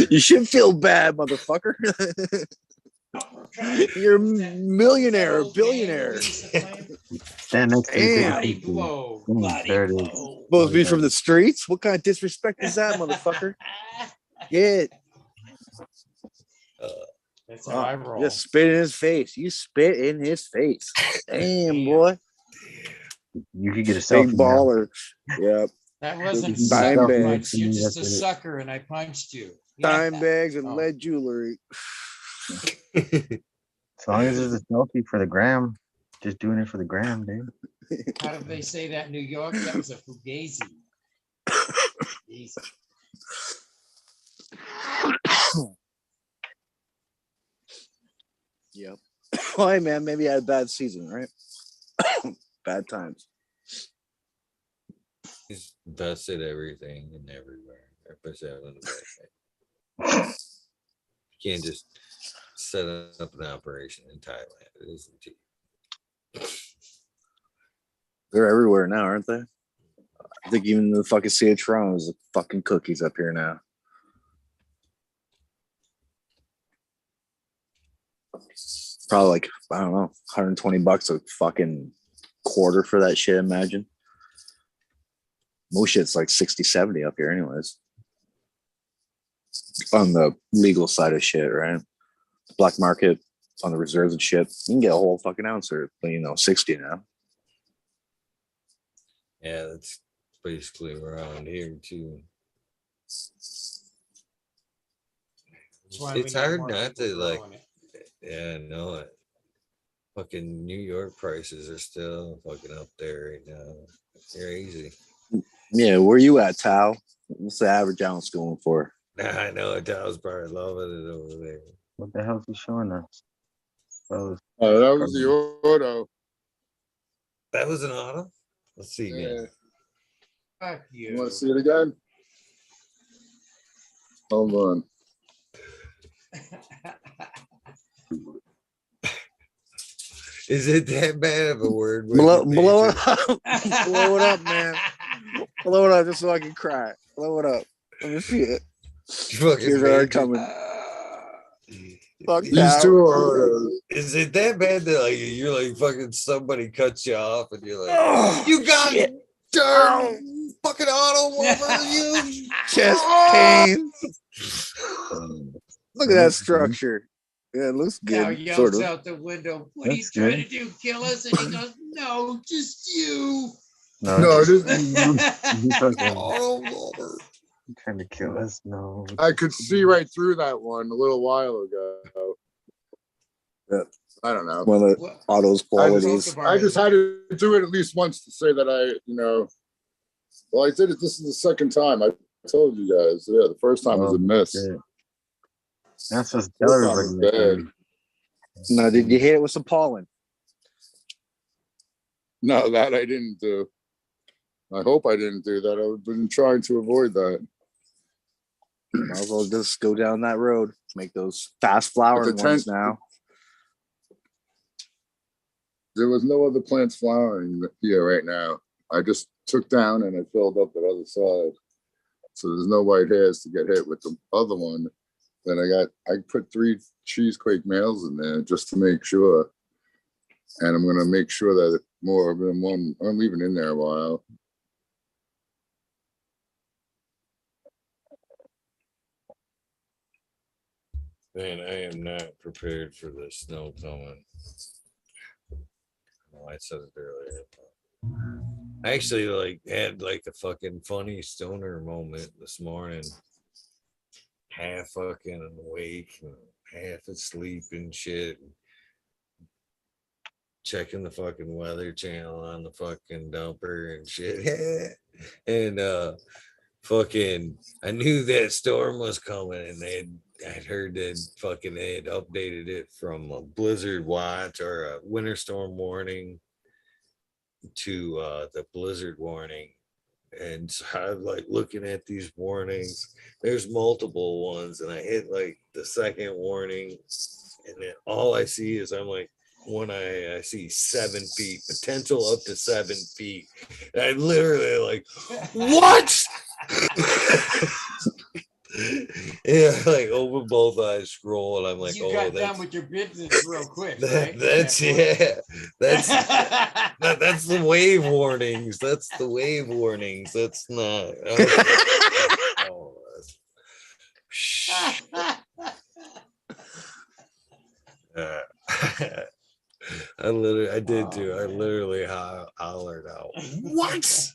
You should feel bad, motherfucker. You're a millionaire or billionaire. Stand next to Damn. There it is. Supposed to be from the streets? What kind of disrespect is that, motherfucker? Get That's how I roll. Just spit in his face. You spit in his face. Damn, boy. You could get a selfie. Big baller. Yep. That wasn't dime sucker bags. punch. You're just a sucker, and I punched you. Dime bags and lead jewelry. As long as it's a selfie for the gram, just doing it for the gram, dude. How did they say that in New York? That was a fugazi. Yep. Well, hey, man, maybe I had a bad season, right? Bad times. He's best at everything and everywhere. Especially out on the back. You can't just set up an operation in Thailand. It isn't cheap. They're everywhere now, aren't they? I think even the fucking Sea of Toronto is fucking cookies up here now. Probably like, I don't know, $120 a fucking quarter for that shit, imagine. Most shit's like 60, 70 up here anyways. On the legal side of shit, right? Black market, on the reserves and shit. You can get a whole fucking ounce for, 60 now. Yeah, that's basically around here too. It's hard not to like. Yeah, I know it. Fucking New York prices are still fucking up there right now. They're easy. Yeah, where you at, Tao? What's the average ounce going for? I know Tao's probably loving it over there. What the hell is he showing us? Oh, that was the auto. That was an auto? Let's see again. Fuck you. You want to see it again? Hold on. Is it that bad of a word? Blow it up. Blow it up, man. Blow it up just so I can cry. Blow it up. Let me see it. Tears are coming. Fuck These 2 are. Is it that bad that like you're like fucking somebody cuts you off and you're like, you got darn fucking auto over you chest pains. Look at that structure. Yeah, it looks good. Now yells sort of. out the window, what are you trying to do? Kill us? And he goes, no, just you. No, it isn't. Trying to kill us? No. I could see right through that one a little while ago. Yeah. I don't know. One of the auto's qualities. I just had to do it at least once to say that well, I did it. This is the second time. I told you guys. Yeah, the first time was a miss. Yeah. That's just bad. No, did you hit it with some pollen? No, that I didn't do. I hope I didn't do that. I've been trying to avoid that. Might as well just go down that road. Make those fast But flowering the ones tent, now. there was no other plants flowering here right now. I just took down and I filled up the other side. So there's no white hairs to get hit with the other one. Then I put 3 cheesequake males in there just to make sure. And I'm gonna make sure that more of them I'm leaving in there a while. Man, I am not prepared for the snow coming. Oh, I said it earlier. I actually had a fucking funny stoner moment this morning. Half fucking awake, half asleep and shit. Checking the fucking weather channel on the fucking dumper and shit. And fucking I knew that storm was coming, and I'd heard that fucking they had updated it from a blizzard watch or a winter storm warning to the blizzard warning. And so I'm looking at these warnings. There's multiple ones, and I hit the second warning, and then all I see is I see 7 feet, potential up to 7 feet. And I literally what? Yeah, open both eyes, scroll, and I'm like, you got done with your business real quick. Right? That's that's the wave warnings. That's the wave warnings. That's not. Oh, I did too. I literally hollered out, "What?"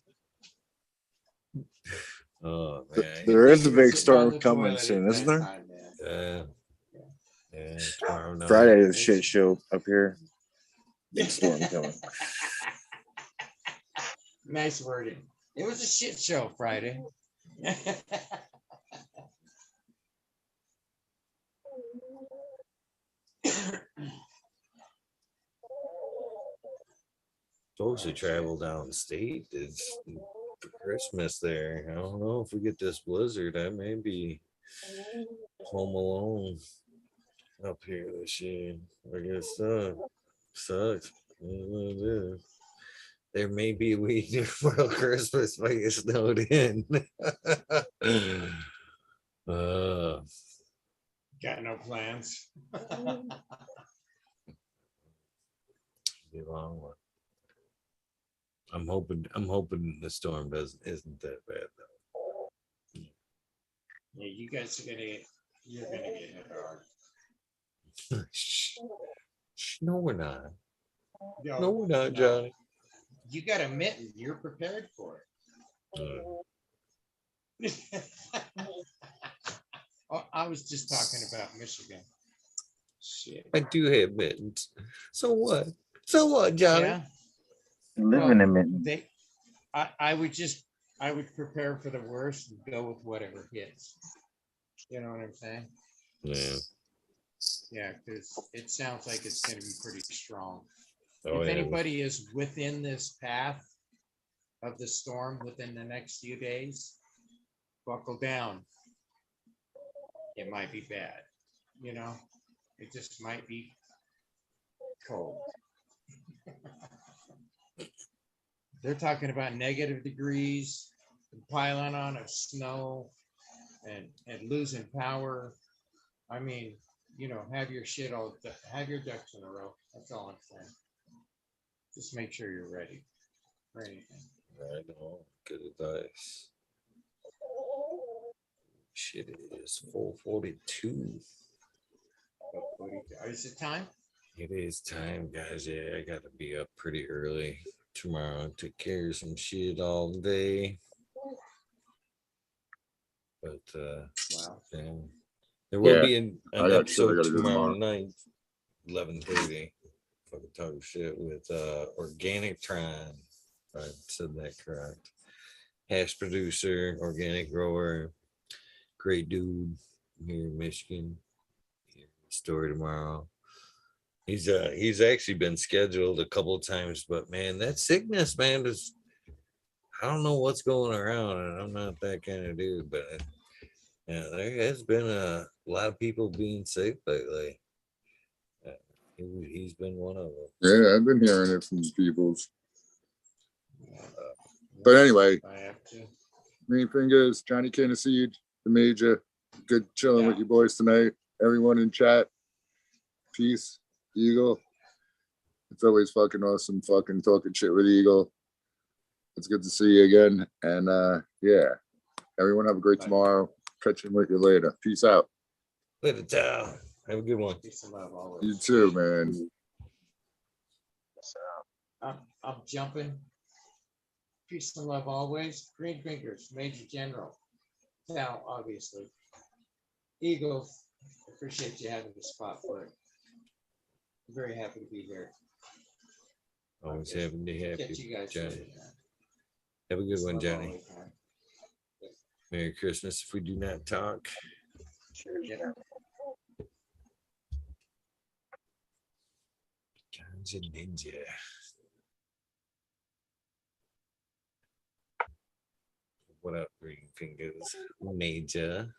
Oh man, There is a big storm coming soon, isn't there? Yeah, tomorrow night. Friday is a shit show up here. Big storm coming. Nice wording. It was a shit show Friday. Supposed to travel downstate. It's for Christmas there. I don't know if we get this blizzard. I may be home alone up here this year. I guess sucks. There may be a WEedNerdWorld Christmas if I get snowed in. Got no plans. Be a long one. I'm hoping the storm isn't that bad though. Yeah, you guys you're gonna get hit hard. No, we're not. Yo, No, we're not, Johnny. You got a mitten. You're prepared for it. Oh, I was just talking about Michigan. Shit. I do have mittens. So what? So what, Johnny? Yeah. Living in mittens. I would prepare for the worst and go with whatever hits. You know what I'm saying? Yeah. Yeah, because it sounds like it's going to be pretty strong. Oh, if yeah. anybody is within this path of the storm within the next few days, buckle down. It might be bad. You know, it just might be cold. They're talking about negative degrees, piling on of snow, and losing power. I mean, you know, have your ducks in a row. That's all I'm saying. Just make sure you're ready for anything. I know. Good advice. Shit, it is 4:42. Is it time? It is time, guys. Yeah, I gotta be up pretty early tomorrow. Take care of some shit all day. But wow. Yeah. There will Yeah, be an I got shit I episode gotta do tomorrow tomorrow. night, 11:30. Fucking talk shit with Organic Tron. If I said that correct. Hash producer, organic grower, great dude here in Michigan. Story tomorrow. He's actually been scheduled a couple of times, but man, that sickness, man, is I don't know what's going around, and I'm not that kind of dude, but yeah, there has been a lot of people being sick lately. He's been one of them. Yeah, I've been hearing it from people. But anyway, I have to. Green Fingers, Johnny Seed, the Major. Good chilling with you boys tonight. Everyone in chat. Peace, Eagle. It's always fucking awesome fucking talking shit with Eagle. It's good to see you again. And yeah, everyone have a great tomorrow. Catch you with you later. Peace out. Later, ciao. Have a good one. You too, man. I'm jumping. Peace and love always. Green Fingers, Major General. Sal, obviously. Eagle, appreciate you having the spot for it. I'm very happy to be here. Always happy to have Catch you guys Johnny. later. Have a good one, Love Johnny. always, man. Merry Christmas if we do not talk. Yeah. Ganja Ninja. What up, Green Fingers? Major.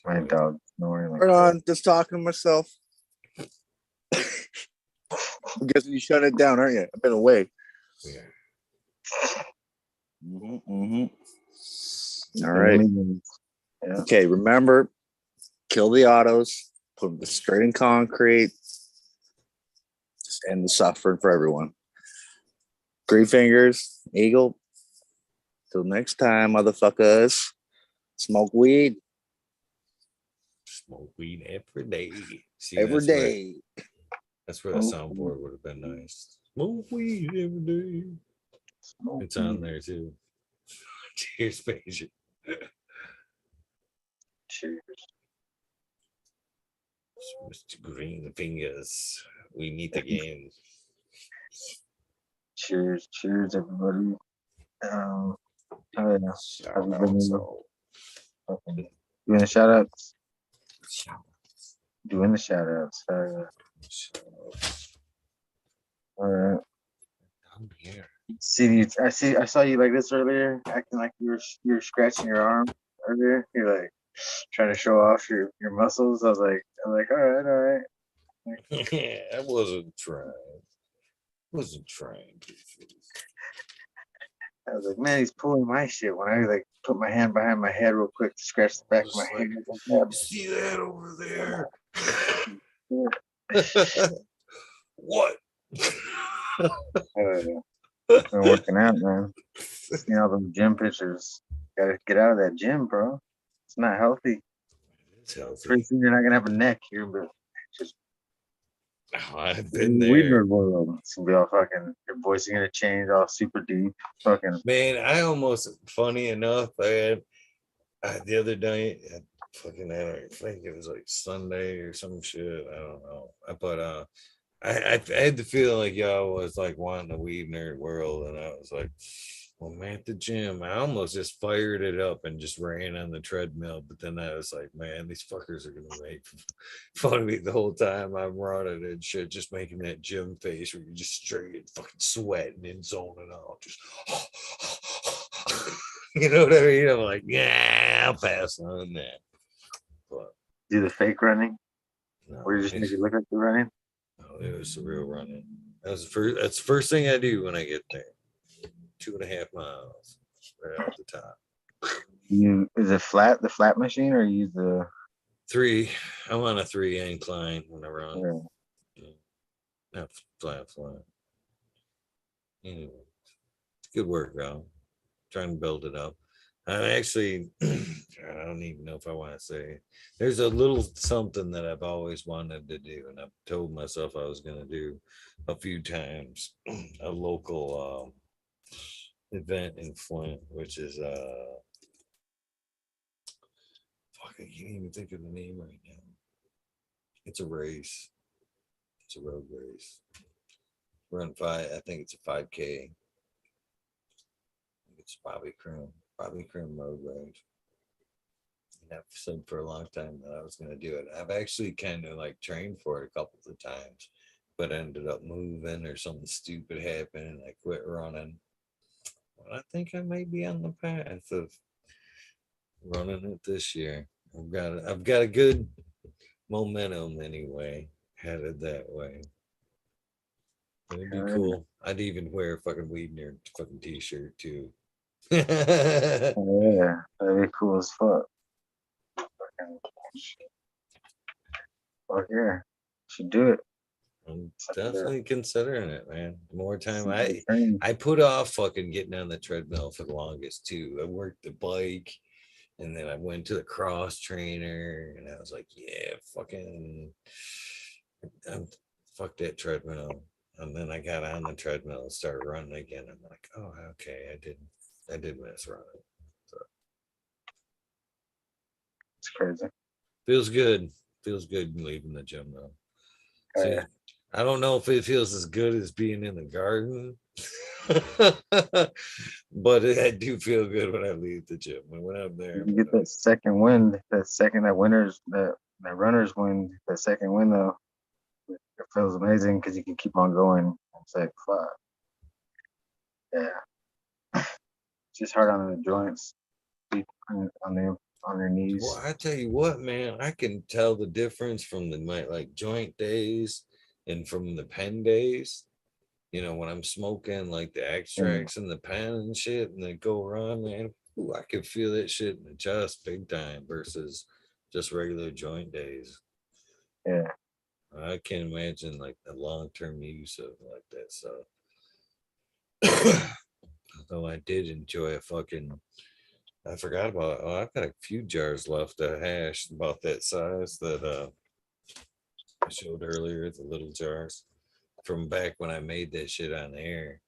My dog snoring. Right on, just talking to myself. I'm guessing you shut it down, aren't you? I've been away. Yeah. All right. Yeah. Okay, remember, kill the autos, put them straight in concrete, just end the suffering for everyone. Green Fingers, Eagle. Till next time, motherfuckers. Smoke weed. Smoke weed every day. See, Every day. That's where the soundboard would have been nice. Smoke weed every day. It's on there too. Cheers, Major. Cheers. Mr. Green Fingers. We meet again. Cheers, cheers, everybody. Oh yeah. Shout out. Okay. Doing the shout outs. Doing the shout outs. All right. I'm here. I saw you like this earlier, acting like you were scratching your arm earlier. You're like trying to show off your muscles. I was like, all right. I wasn't trying. I was like, man, he's pulling my shit when I like put my hand behind my head real quick to scratch the back of my head. See that over there? Yeah. What? Been working out, man. You know those gym pictures. Gotta get out of that gym, bro. It's not healthy. It's healthy. Pretty soon you're not gonna have a neck here, but just I've been there. WEedNerdWorld. It's gonna be all fucking. Your voice is gonna change, all super deep. Fucking Man, I almost, funny enough, the other day, I think it was like Sunday or some shit. I don't know. But I had the feeling like y'all was like wanting the Weed Nerd World, and I was like, well, I'm at the gym. I almost just fired it up and just ran on the treadmill, but then I was like, man, these fuckers are gonna make fun of me the whole time I'm running and shit, just making that gym face where you're just straight fucking sweating and zoning out, just you know what I mean? I'm like, yeah, I'll pass on that. But do the fake running, no, where you just make it look like you're running. no, it was the real running. That's the first thing I do when I get there. 2.5 miles right off the top. Is it flat, the flat machine, or you use the 3? I'm on a 3 incline when I run. Yeah. Not flat. Anyway, it's good work, though. Trying to build it up. I'm actually, I don't even know if I want to say. There's a little something that I've always wanted to do, and I've told myself I was going to do a few times. A local event in Flint, which is fuck, I can't even think of the name right now. It's a race. It's a road race. Run 5. I think it's a 5K. It's Bobby Crim Road Race. I've said for a long time that I was going to do it. I've actually kind of like trained for it a couple of times, but ended up moving or something stupid happened and I quit running. But I think I may be on the path of running it this year. I've got a good momentum anyway, headed that way. It'd be cool. I'd even wear a fucking Weed Nerd fucking t-shirt too. Yeah, that'd be cool as fuck. Fuck yeah, should do it. I'm definitely considering it, man. More time. Somebody I train. I put off fucking getting on the treadmill for the longest too. I worked the bike and then I went to the cross trainer and I was like, yeah, fucking fuck that treadmill. And then I got on the treadmill and started running again. I'm like, oh, okay, I did miss running. So It's crazy. feels good. Feels good leaving the gym though. See, I don't know if it feels as good as being in the garden, but I do feel good when I leave the gym. When I'm there, You get that second wind, that runner's wind, that second wind though. It feels amazing because you can keep on going. It's like fuck. Yeah. It's just hard on the joints, on their knees. well, I tell you what, man, I can tell the difference from my like joint days and from the pen days. You know, when I'm smoking like the extracts and the pen and shit, and they go run, man, ooh, I can feel that shit in the chest big time versus just regular joint days. Yeah. I can't imagine like the long-term use of like that stuff. Although I did enjoy a fucking, I forgot about, oh, I've got a few jars left of hash about that size that I showed earlier, the little jars from back when I made that shit on air.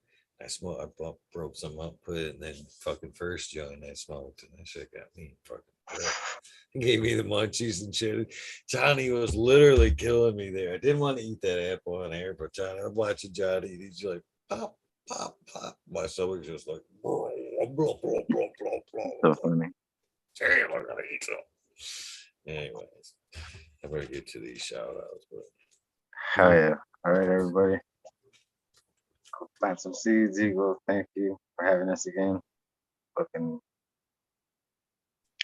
Broke some up, put it in that fucking first joint I smoked, and that shit got me fucking gave me the munchies and shit. Johnny was literally killing me there. I didn't want to eat that apple on air, but Johnny, I'm watching Johnny, and he's like, pop, pop, pop. My stomach's just like, blah, blah, blah, blah, blah, blah. So funny. Damn, I gotta eat some. Anyways, I better get to these shout outs, but Hell yeah. All right, everybody. Go plant some seeds, Eagle. Thank you for having us again. Fucking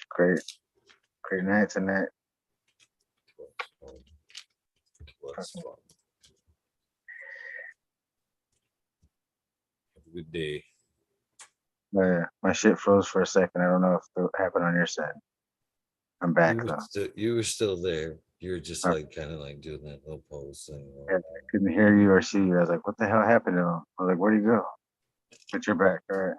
great night tonight. was fun. Have a good day. My shit froze for a second. I don't know if it happened on your side. I'm back though. You were still there. You were just like kind of like doing that little pose thing. I couldn't hear you or see you. I was like, what the hell happened to him? I was like, where'd he go? But you're back. All right.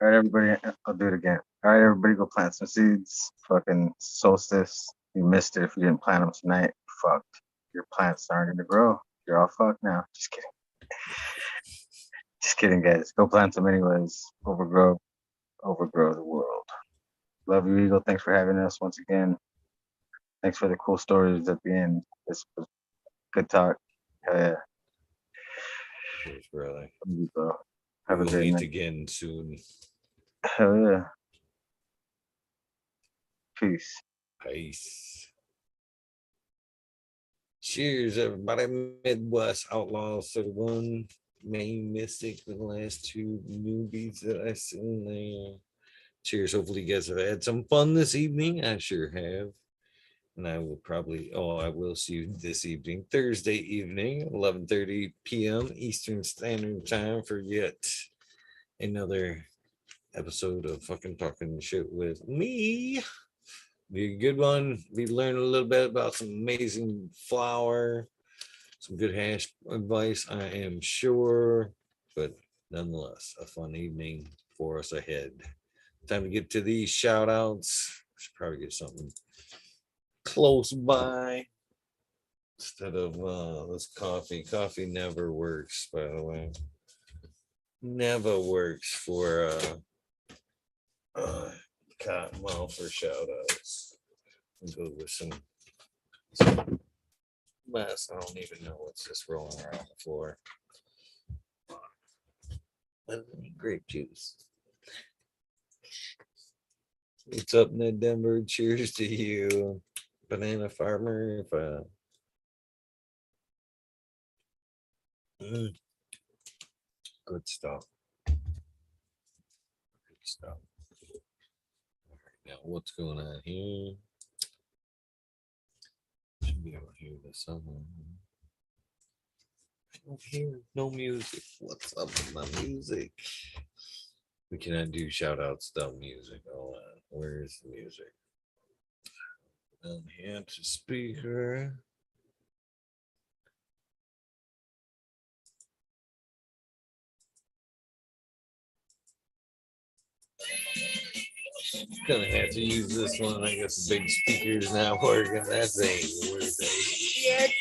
All right, everybody. I'll do it again. All right, everybody, go plant some seeds. Fucking solstice. You missed it if you didn't plant them tonight. Fucked. Your plant's starting to grow. You're all fucked now. Just kidding. Just kidding, guys. Go plant them anyways. Overgrow the world. Love you, Eagle. Thanks for having us once again. Thanks for the cool stories at the end. This was good talk. Hell yeah. Cheers, brother. Have a we'll great meet night. again soon. Hell yeah. Peace. Peace. Cheers, everybody. Midwest Outlaws 31. Main Mystic for the last two movies that I seen there. Cheers. Hopefully you guys have had some fun this evening. I sure have. And I will see you this evening, Thursday evening, 11:30 p.m. Eastern Standard Time for yet another episode of fucking talking shit with me. Be a good one. We learn a little bit about some amazing flour, some good hash advice, I am sure, but nonetheless, a fun evening for us ahead. Time to get to these shout outs. Should probably get something close by instead of this coffee. Coffee never works, by the way. Never works for Cottonmouth for shout outs. Go with some mess. I don't even know what's just rolling around the floor. Grape juice. What's up, Ned Denver? Cheers to you, banana farmer. Good stuff. Good stuff. All right, now what's going on here? Should be able to hear this somewhere. I don't hear no music. What's up with my music? We cannot do shout out stuff music. Hold on. Where is the music? Down here to speaker. Gonna have to use this one. I guess the big speaker's not working. That's ain't worth it. Shit.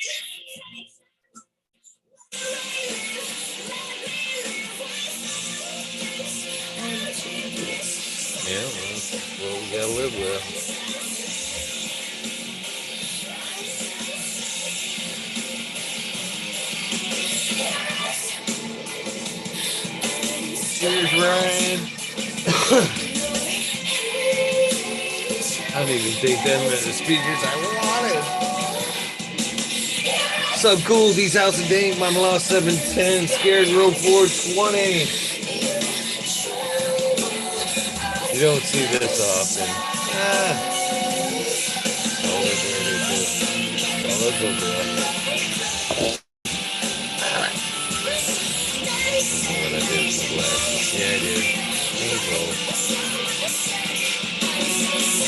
Yeah, well, we gotta live with. Cheers, Ryan. I didn't even take them as the speakers I wanted. What's up, cool? These House of Dame, Mama Lost 710, Scared Road 420. You don't see this often. Oh, that's over there. What I did with the glasses. Yeah, I did.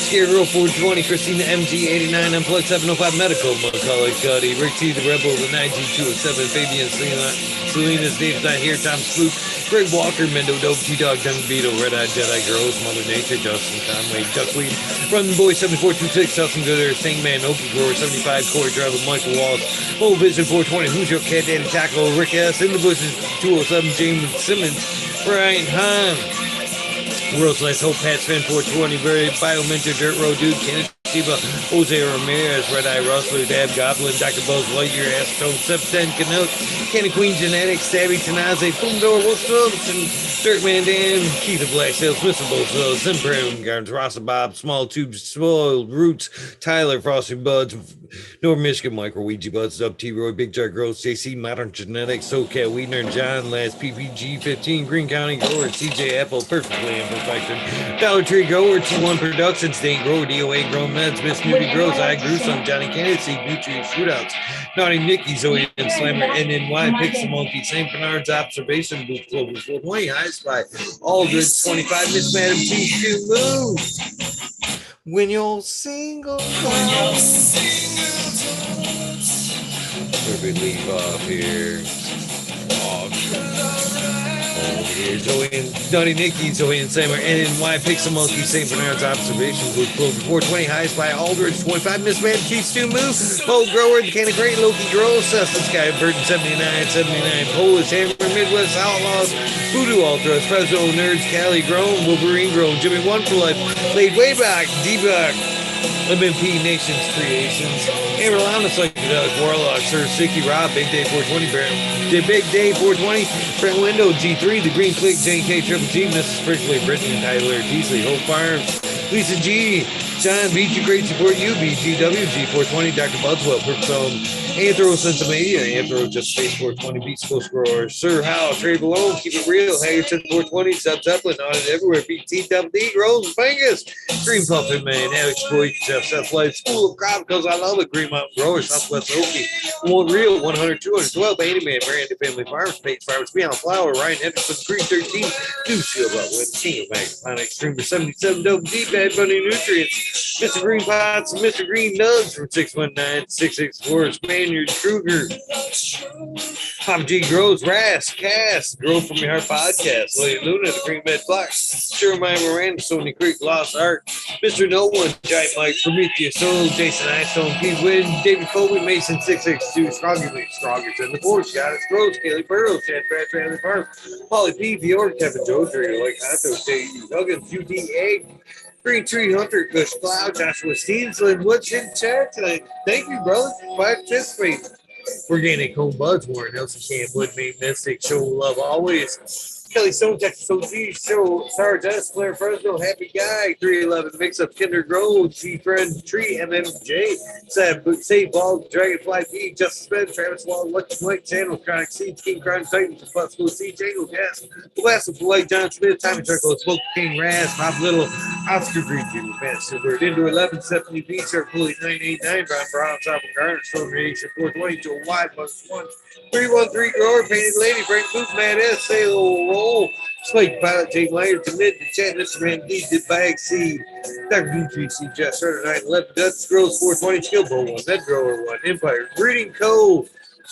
Scared Road 420, Christina MG89, Unplugged 705 Medical, Macaulay Cuddy, Rick T, the Rebel, the 9G207, Fabian Selena's Dave's Not Here, Tom Spook, Greg Walker, Mendo, Dope, T-Dog, Duncan Beetle, Red Eye Jedi Girls, Mother Nature, Justin Conway, Duckweed, Run the Boy 7426, Justin Gooder, Singman, Okie Grower 75, Corey Driver, Michael Walsh, Old Vision 420, Who's Your Cat Daddy Taco, Rick S, In the Bushes 207, James Simmons, Ryan Hahn, World's Last Hope, Pats Fan 420, Very Biomentor, Dirt Road Dude, Kenneth Shiva, Jose Ramirez, Red Eye Rustler, Dab Goblin, Dr. Buzz Lightyear, Acetone, 710, Canuck, Kenny Queen Genetics, Stabby Tanaze, Boomdoor, Wolf Phillips, Dirkman Dan, Keith of Black Sales, Mr. Bozell, Simpram, Gardens, Rasa Bob, Small Tubes, Spoiled Roots, Tyler, Frosty Buds, North Michigan, Micro Ouija Buds, Up T Roy, Big Jar Gross, JC, Modern Genetics, SoCal, Weedner, John, Last PPG 15, Green County Grower, CJ Apple, Perfectly Imperfection, Dollar Tree Grower, T1 Productions, Dane Grower, DOA Grown Meds, Miss Nudie Grows, I Grew Some, Johnny Kennedy, Seed Nutrient Shootouts, Naughty Nicky, Zoe and Slammer, NNY, Pixel Monkey, St. Bernard's Observation Booth, Global 420, High Spy, Aldridge 25, Miss Madam T, Move. When you're single, where we leave off here. Over here, Zoe and Naughty Nicky, Zoe and Samer, NNY, Pixel Monkey, St. Bernard's Observation Booth, Clover 420, Highest by Aldridge 25, Miss Man, Chief Stu Move, Mo Grower, The Can of Great, Loki Grow, Cessna Sky, Burton 79, Polish Hammer, Midwest Outlaws, Voodoo Ultras, Fresno Nerds, Cali Grown, Wolverine Grown, Jimmy One for Life, Laid Way Back, D-Buck, MMP Nations Creations, Amerlana Psychedelic Warlock, Sir Sicky Rob, Big Day 420, Big Day 420, Brent Window, G3, The Green Click, JK Triple G, Mrs. Sprinkley, Brittany, Tyler, Teasley, Hope Farms, Lisa G, John, BG Great Support You, BGW, G420, Dr. Budswell, Purpose Anthro Sensimedia, Anthro Just Space 420, Beast Coast Grower, Sir Howe, Trade Below, Keep It Real, Hagerton 420, Sub Zeppelin, On It Everywhere, BT Double D, Rose and Fungus, Green Pumpkin Man, Alex Boy, Jeff Seth Life, School of Crop, Because I Love It, Green Mountain Grower, Southwest Okie, One Real, 100, 212, Andy Man, Miranda Family Farms, Page Farms, Beyond Flower, Ryan Henderson, Green 13, New Shield Up with King of Magazine, Extreme 77, Double D, Bad Bunny Nutrients, Mr. Green Pots, and Mr. Green Nugs from 619-664, Spaniard, Kruger, Papa G Grows, Ras, Cass, Grow From Your Heart Podcast, Lady Luna, The Green Bed Fox, Sherman Miranda, Stony Creek, Lost Art, Mr. No One, Giant Mike, Prometheus Soul, Jason Eyestone, Pete Wynn, David Colby, Mason 662, Stronger than the Force, Goddess Grows, Kaylee Burrow, Chad Brad Family Farm, Polly P, Fiora, Kevin Joder, Like Hato, J. Huggins, UTA, Green Tree Hunter, Kush Cloud, Joshua Stevenson, what's in chat tonight? Thank you, brother, for participating. Organic Home Buds, Warren Nelson, Cam Woodman, Mystic, Show Love Always. Kelly Stone, Texas OG, Show, Sarge S, Blair Fresno, Happy Guy, 311, Mix Up, Kinder Grove, G Friend, Tree, MMJ, Sad, Say Ball, Dragonfly B, Justice Ben, Travis Wall, Lucky Mike, Channel, Chronic Seeds, King Crown Titan, Possible C, Jangle Gas, Blast of Light, John Smith, Tommy Turkle, Smoke King Raz, Bob Little, Oscar Green, Jimmy Master, Word into 1170 B, Sir Pulley 989, Brown Brown, Top of Garner, Storm Reaction 420, Joe Wide, plus 1, 313 Grower, Painted Lady, Frank Luke, Mad S, Sail Roll, Spike Pilot, Jay Myers, to mid, the chat, Mr. Randy, the Bag Seed, Dr. DGC, Jeff Starter 911, Dutch Grows 420, Skill Bowl 1, Med Grower 1, Empire, Breeding Cove,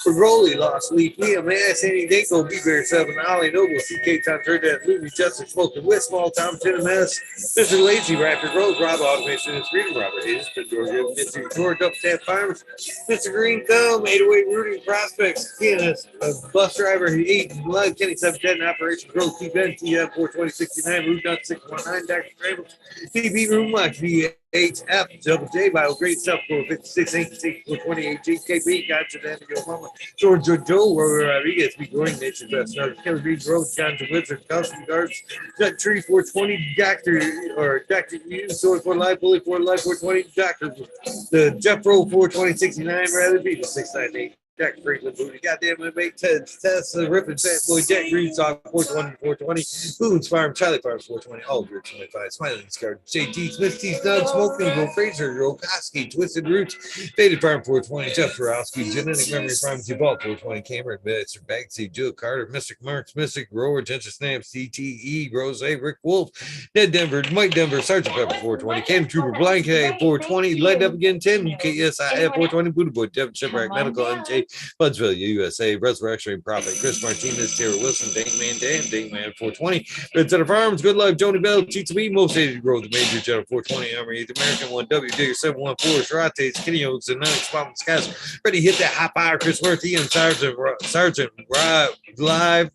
Fergoli, Lost Leaf, Liam Ass, Andy Dinko, B Bear 7, Ollie Noble, CK Tom Turdat, Louie Justice, Smoking With, Small Tom, Tim S, Mr. Lazy, Raptor Rose, Rob Automation, and Freedom Robert Hayes, Mr. George Up Tap Farmers, Mr. Green Thumb, 808 Rooting Prospects, Pianist, Bus Driver, 8 Blood, Kenny 710, Operation Growth, TBN, TF 42069, Root Nut 619, Dr. Travels, TB Room Watch, VHF, Double J, Bio Great Stuff, 456, 86, 428, JKB, Gotcha, Daniel Mama, George Joe, Rodriguez, B. Growing Nation, Best Nerd, Kelly Reed, Rose, Ganja Wizard, Custom Guards, Nut Tree 420, Dr. U, Sword for Life, Bully for Life 420, Dr. The Jeff Rowe 42069, rather be the 698. Jack Franklin Booty, goddamn MMA, Ted's Tesla, Rippin' Fat Boy, Jack Green Sock, 420, Boone's Farm, Charlie Farm, 420, all groups 25, Smiling Scar, JT, Smith, Teeth, Doug, Smoking, Go Fraser, Rokoski, Twisted Roots, Faded Farm, 420, Jeff Farowski, Genetic Memory Farm, T-Ball, 420, Cameron, Mr. Bagsy, Jill Carter, Mystic Marks, Mystic Grower, Ginger Snap, CTE, Rose, Rick Wolf, Ned Denver, Mike Denver, Sergeant Pepper, 420, Cam Trooper, Blind K, 420, Light Up Again, 10, UKSIF, 420, Buddha Boy, Devin Shipwreck, Medical, MJ, Budsville, USA, Resurrection Prophet, Chris Martinez, Taylor Wilson, Dankman Dan, Dankman 420, Red Center Farms, Good Life, Joni Bell, Cheats Me, Most Hated Growth, the Major General 420, Armory, the American 1W, Digger 714, Sharates, Kenny Oaks, and Nine Spot Scats. Ready hit that hot fire, Chris Murphy, and Sergeant Live.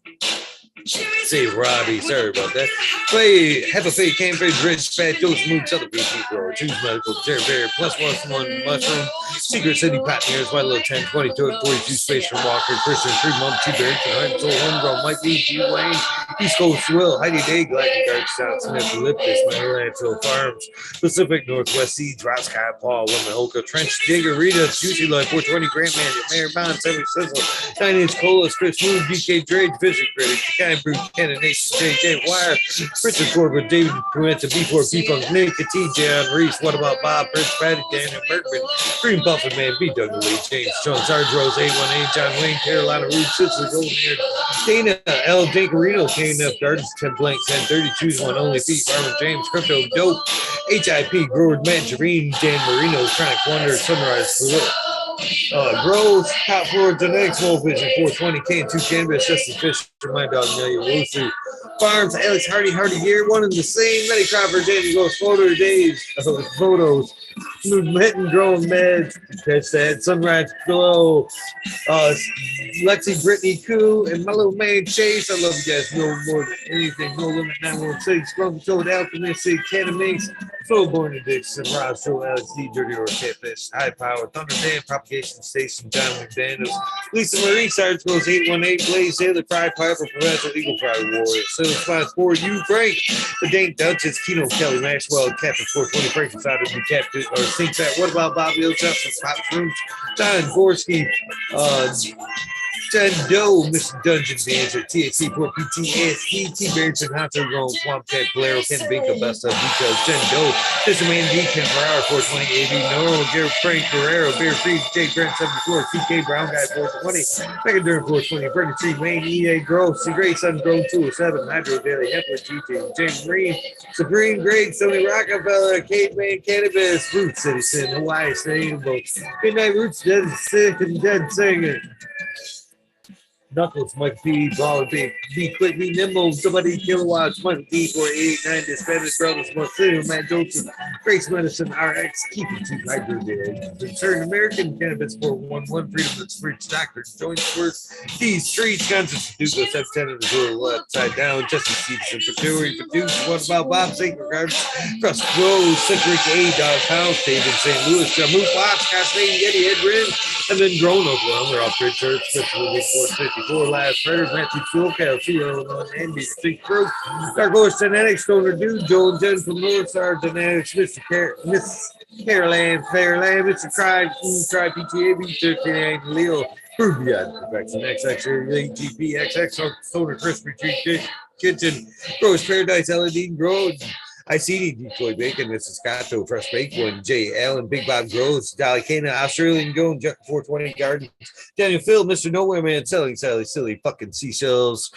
Say Robbie, sorry about that. Play Have a Fake Campaign, Rich, Fat Joe, Smooth, Southern BT Grower, Choose Medical, Jerry Bear, Plus One Mushroom, Secret City Pioneers, My Little 10, 22, 42 Space from Walker, Christian, 3 Mom, 2 Bears, and I'm so homegrown, Mike B, G Wayne, East Coast Will, Heidi Day, Black Guard, South Smith, Elliptis, Landfill Farms, Pacific Northwest Seeds, Roscott, Paul, Wimahoka, Trench, Digger, Rita, Juicy Life, 420, Grant Man, Mayor Bond, 70 Sizzle, 9 Inch Colas, Chris Moon, BK Drake, Fishing Critic, Kind Brew, Cannon Nation, JJ Wire, Richard Corbett, David Pruitt, B4 P-Funk, Nick, TJ on Reese, What About Bob, Prince Patty, Daniel Bergman, Green Buffett Man, B. Doug Lee, James Jones, Sarge Rose, 818, John Wayne, Carolina Root, Sister Golden Hair, Dana, L. Dankarino, KNF Gardens, 10 Blank, 1030, Choose One Only, Pete, Farmer James, Crypto, Dope, HIP, Groward, Matt, Jareen, Dan Marino, Chronic Wonder, Sunrise, Grows, Top Floor, Genetics, Small Vision, 420, K2 Canvas, Justin Fisher, My Dog, Million, Lucy, Farms, Alex Hardy, Year, one and the same, Betty Crawford, Danny Goes, Photo Days, Photos, Mitten, Growing Meds, catch that, Sunrise Glow, Lexi, Brittany, Koo, and my little man Chase. I love you guys no more than anything. No Limit 916, Scrum Toad, Alchemist, Cannon Minx, Flow Born Addiction, Rob Show, LSD, Dirty or Catfish, High Power, Thunder Dan, Propagation Station, John McDaniels, Lisa Marie, Sarge Rose, 818, Blaze, Taylor, Fry Piper, Professor, Eagle Fry Warrior, Silver Spots for you, Frank, the Dank Duchess, Keno, Kelly, Maxwell, Captain 420, Frank inside of the Captain, or Think That, What About Bobby O. Justice, Pop Shrooms, Don Gorski, Jen Doe, Mr. Dungeon Dancer, THC 4 PTSD, T. Barrington, Hunter, Rome, Swamp Cat, Valero, Ken Binka, Best of Details, Jen Doe, Mr. Man D, Ken Ferrara, 420, AV, Normal, Gary Frank, Guerrero, Bear Free, J. Grant, 74, CK, Brown Guy, 420, Megan Durham, 420, Bernie Tree, Wayne, EA, Grove, C. Gray, Sun, Grove, 207, Hydro Daily, Hepler, GT, James Green, Supreme, Greg, Sony Rockafeller, Caveman, Cannabis, Root Citizen, Hawaii, Sustainable, Midnight Roots, Dead Sick, and Dead Singer. Knuckles, Mike B, Ball, Be Quick, Be Nimble, Somebody Kilowatts, Mike D, 489, Spanish Brothers, Marcelo, Matt Joseph, Grace Medicine, RX, Keep It Cheap, Hydro Day, Concerned American, Cannabis 411, Freedom of Speech, Doctor, Joint Worth, These Streets, Guns, Dugo, 710 of the World, Upside Down, Justin Stevenson, Produced, What About Bob, St. Regards, Crust Rose, Citric A, Dog House, David St. Louis, Jamu Fox, Costain, Yeti, Ed Rin, and then Grown Oklahoma, Off Grid Church, Special Week 450. 4 Last Predators, Matthew Fulcal, CEO, Andy, Six Crew, Dark Horse Genetics, Stoner Dude, Joel Jen from North Star Genetics, Miss Caroline, Fairland, Mr. Cry, Try PTA, B39, Leo, Rubian, Perfection, XX, ATP, XX, Stoner Crispy Treat Kitchen, Gross Paradise, LED, Grow. ICD, Detroit Bacon, Mrs. Scotto, Fresh Baked One, J. Allen, Big Bob Gross, Dolly Cana, Australian Going, Jet 420 Garden, Daniel Phil, Mr. Nowhere Man, Selling Sally, Silly Fucking Seashells,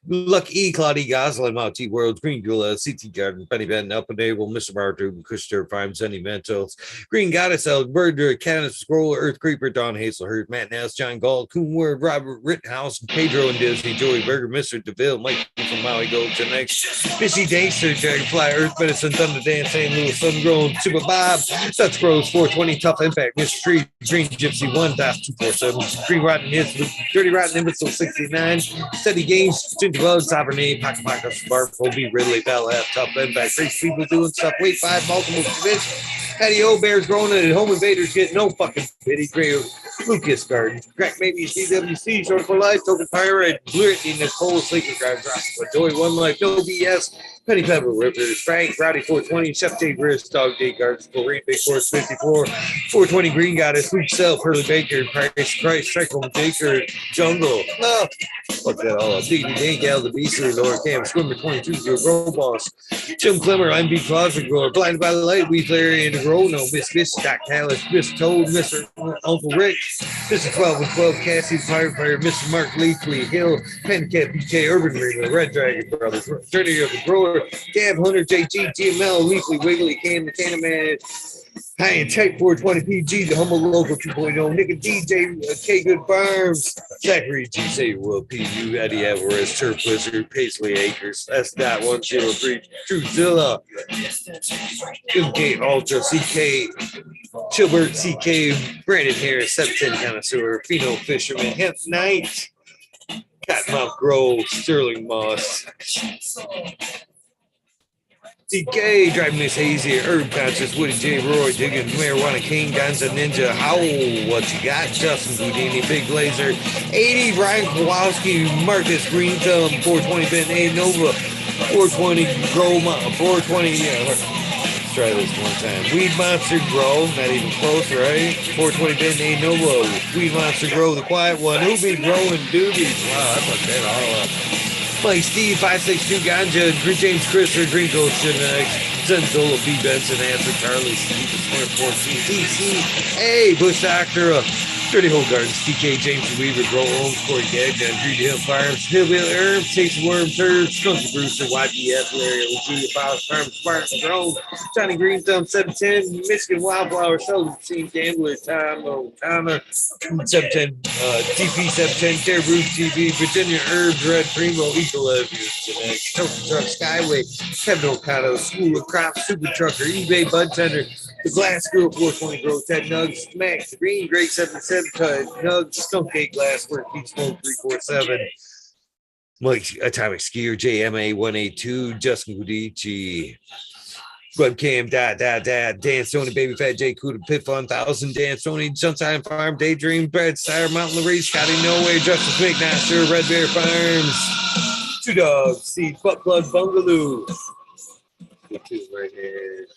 Lucky E, Claudie Goslin, Mount T World, Green Gula, CT Garden, Penny Ben, Up and Able, Mr. Martin, Kushner, Prime, Zenny Mentals, Green Goddess, Bird, Candace Scroller, Earth Creeper, Don Hazelhurst, Matt Ness, John Gall, Coon Word, Robert Rittenhouse, Pedro and Disney, Joey Berger, Mr. DeVille, Mike from Maui Gold, next, Missy Danger, Dragonfly, Earth Medicine, Thunder Dance, St. Louis, Sungrown, Super Bob, Such Grows, 420, Tough Impact, Mr. Tree, Green Gypsy, 1.247, Green Rotten Hits, Dirty Rotten Imbecile, 69, Steady Games, Ginger Bug, Sovereignty, Pocket Pocket, Sparkle, B. Ridley, Bell, F, Tough Impact, Crazy People Doing Stuff, Weight 5, Multiple Fish, Patio Bears growing and Home Invaders get no fucking pity. Gray Lucas Garden, Crack Maybe CWC, Short for Life, Token Pirate, Blurity, Nicole, Sleeper Drive, Joy One Life, No BS, Penny Pebble Rippers, Frank, Rowdy 420, Chef J. Briss, Dog Day Gardens, Green Big Force 54, 420 Green Goddess, Luke Self, Hurley Baker, Christ, Cyclone Baker, Jungle, no, fuck that all up. Diggity Dink, Al the Beastly, Lower Cam, Swimmer 22, your Grow Boss, Jim Clemmer, MB Closet Grower, Blinded by the Light, Weed Larry, and the Grow, no, Miss Fish, Doc Tallis, Miss Toad, Mr. Uncle Rick, Mr. 12 with 12, Cassie, Firefighter, Mr. Mark Leafley, Hill, Pencat, BK, Urban Ringer, Red Dragon Brothers, Journey of the Grower, Gab Hunter, JG, GML, Leafly, Wiggly, Cam, the Cannon High and Tech 420 PG, the Humble Local 2.0, Nick and DJ, K Good Farms, Zachary G, Say Will, PU, Eddie Alvarez, Turf Blizzard, Paisley Acres, S.103, Truezilla, Gate Ultra, CK, Chilbert, CK, Brandon Harris, 710 Connoisseur, Pheno Fisherman, Hemp Knight, Cottonmouth Grove, Sterling Moss, DK, Driving Miss Hazy, Herb Conscious, Woody J. Roy, Digging, Marijuana King, Gonza Ninja, Howl, What You Got, Justin Houdini, Big Laser, 80, Brian Kowalski, Marcus Green Thumb, 420 Ben A. Nova, 420 Groma, 420, yeah, let's try this one time. Weed Monster Grow, not even close, right? 420 Ben A. Nova, Weed Monster Grow, the quiet one, Ubi Growing Doobies. Wow, I fucked that all up. Mike Steve, 562 Ganja, James Chrysler, Green Coast Genetics, Zenzola, B. Benson, Answer, Charlie, Steve, Smart 14, DC, hey, Bush Doctor, Dirty Hole Gardens, TK, James Weaver, Grow Homes, Corey Gagg, and Green Hill Farms, Hillbilly Herbs, Tasty Worm, Turds, Skunky Brewster, YBF, Larry, Julia Fowles, Farms, Spartan, Drone, Johnny Green Thumb, 710, Michigan Wildflower, Sullivan Scene, Gambler, Tom, O'Connor, 710, TP 710, Caribou TV, Virginia Herbs, Red Primo, Equal Evidence, Token Truck, Skyway, Kevin O'Connor, School of Crops, Super Trucker, eBay, Bud Tender, The Glass School, 420 Grow, Ted Nugs, Max, Green, Great 77, Nugs, Stone Cake Glass, Work, Heat Smoke, 347, Mike, Atomic Skier, JMA 182, Justin Gudici, Webcam, Dan Stoney, Baby Fat, J. Cuda, Pit Fun, 1000, Dan Stoney, Sunshine Farm, Daydream, Brad Sire, Mountain Larry, Scotty Nowhere, Justice McNaster, Red Bear Farms, Two Dogs, Seed, Butt Plug, Bungaloo. Right here.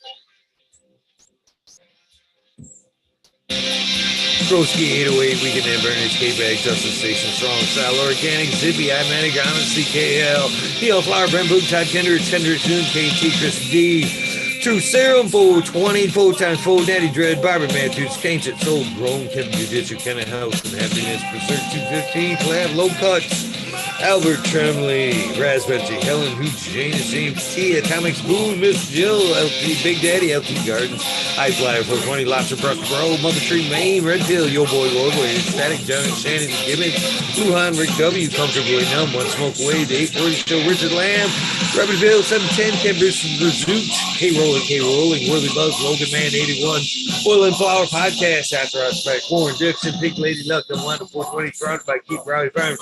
Broski 808, Weekend and Burners, K-Bag, Justice Station, Strong Style, Organic, Zippy, I-Manic, Honestly, KL, Neil Flower, Brent Book, Todd Kendrick, Noon, KT, Chris D, True Serum, 420, 4 times 4, Natty Dread, Barbara Matthews, Ancient Soul, Grown, Kevin Judicial, Kenneth House, and Happiness, Berserk 215, Lab, Low Cuts, Albert Tremley, Raspberry, Helen Hooch, James James T, Atomics Boone, Miss Jill, LT, Big Daddy, LT Gardens, High Flyer 420, Lobster Brush Bro, Mother Tree Maine, Red Pill, Yo Boy Lordway, Static Giant, Shannon Gibbons, Luhan, Rick W, Comfortably Numb, One Smoke Away, the 840 Show, Richard Lamb, Rabbittville 710, Ken Zoot, K Rolling, Willie Buzz, Logan Man 81, Oil and Flower Podcast, After Us Back, Warren Dixon, Pink Lady Luck, and 1 420, surrounded by Keep Rowdy Farms.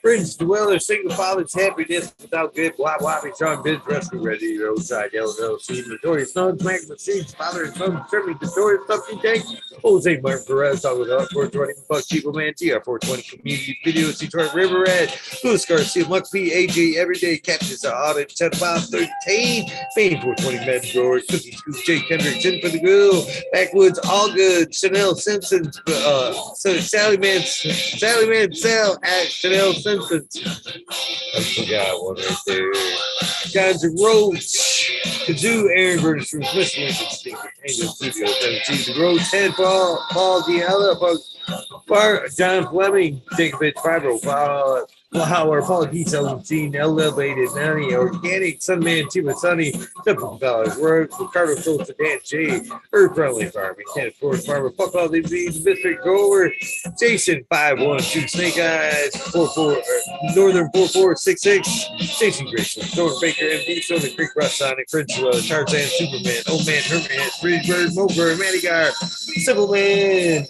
Brings dweller, single father's happiness without good blah blah. Sean Biz rescue ready roadside LLC. Notorious sons, Magma Seeds, father and son, serving Notorious something tank. Jose Martin Perez, talking about 420 Fuck Chico Man, TR420 Community Videos, Detroit River Red, Louis Garcia, Muck P, AJ, Everyday Captains of Audit, 10 Bob 13, Fame 420 Med Drawer, Cookie Scoop, Jay Kendrick, Chin for the Grill, Backwoods, All Good, Chanel Simpsons, Sally Man Sal at Chanel Simpsons. I forgot one right there. Guys of Roach, Kazoo, Aaron Burns from Smith Lincoln Stinker, Angel Studio, 17, The Roach, Head Paul Diallo, John Fleming, Jacob Fitch, Fibro, Flower, Paul Keith, 17, Elevated, Nanny, Organic, Sunman, Chiba Sunny, Simple Dollars, Ricardo Sosa, Dan J, Earth Friendly Farming, Kenneth Forest Farmer, Fuck All These Beans, Mr. Grower, Jason 512, Snake Eyes, 44, Northern 4466, Station Graceland, North Baker, MD, Soda Creek, Russ Sonic, French Tarzan, Superman, Old Man, Herman, Bridgebird, Moberg, Manigar, Simple Man.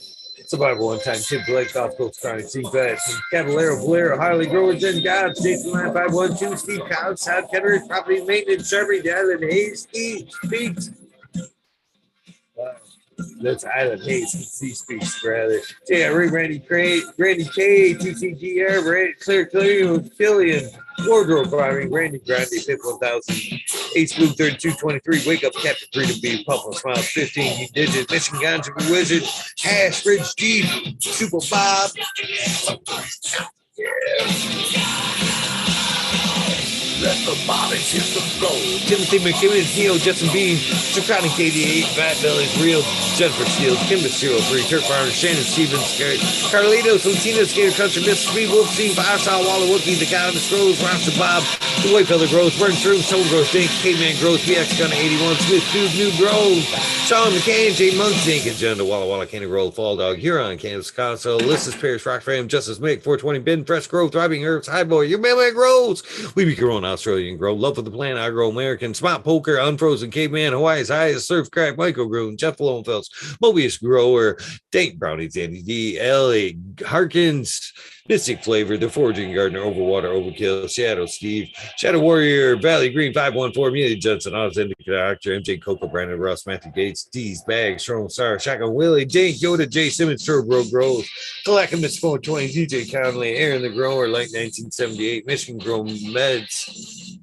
Survival One Time, Tim Blake, Golf Coast Chronic, Steve Bad, Caballero, Blair, Harley Growers, and Gods, Jason 9512, Steve Cows, South Kettering, Property Maintenance, Sherby, Island Hayes, Steve Speaks. That's Island Hayes, Steve Speaks, rather. Yeah, Randy K, TCGR, Clear, Killian, Wardrobe Farming, Randy Grande, 51,000, Ace Blue 3223, Wake Up Captain Freedom B, Puffle Smiles 15, You Digit, Michigan Ganja Wizard, Hash Ridge Jeep, Super Bob. Let the body hit the floor. Timothy McKibben, Neo, Justin Bean, Chicago KD8, Fat Bellies, Real, Jennifer Steele, Kimber 03, Turk Farmer, Shannon Stevens, Carlitos, Latino, Skater Country, Mr. Speed, Wolf Scene, Firestar, Waller, Wookie, The Guy on the Scrolls, Roster Bob, The Whitefeller Grows, Burn Through, Soul Growth, Dink, Caveman Grows, BX Gunner 81, Smith Dude, New Grove, Sean McCain, Jay Monk, Dink, and John, the Walla Walla, Candy Roll, Fall Dog, Huron, Kansas Console, Ulysses Parrish, Rock Frame, Justice Mick, 420, Ben, Fresh Growth, Thriving Herbs, High Boy, Your Mailman Grows, We Be Corona, Australian Grow, Love for the Plant, Agro American, Spot Poker, Unfrozen Caveman, Hawaii's Highest, Surf Crack, Michael Groom, Jeff Lowenfels, Mobius Grower, Date Brownies, Andy D, Ellie, Harkins, Mystic Flavor, The Foraging Gardener, Overwater, Overkill, Shadow Steve, Shadow Warrior, Valley Green 514, Amelia Johnson, Oz Doctor, MJ Coco, Brandon Ross, Matthew Gates, D's Bags, Sherman Star, Shotgun Willie, Jane Yoda, Jay Simmons, Turbo Grows, Clackamas 420, DJ Conley, Aaron the Grower, like 1978, Michigan Grown Meds.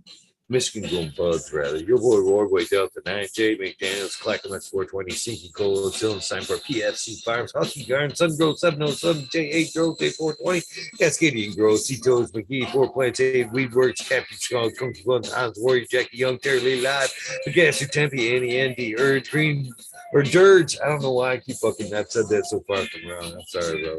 Michigan Grown Buds, rather. Your boy Roadway Delta 9, J McDaniels, Clackamas 420, Sinky Colo, Silverstein for PFC Farms, Husky Garden, Sun Grove 707, J8 Grove, J420, Cascadian Grove, Cetos, McGee, 4 Plants, Weedworks, Captain Skull, Kung Fu Guns, Hans Warrior, Jackie Young, Terry Lee Live, Magaster Tempe, Annie Andy, Urge, Green, or Dirge. I don't know why I keep fucking, I've said that so far from wrong. I'm sorry, bro.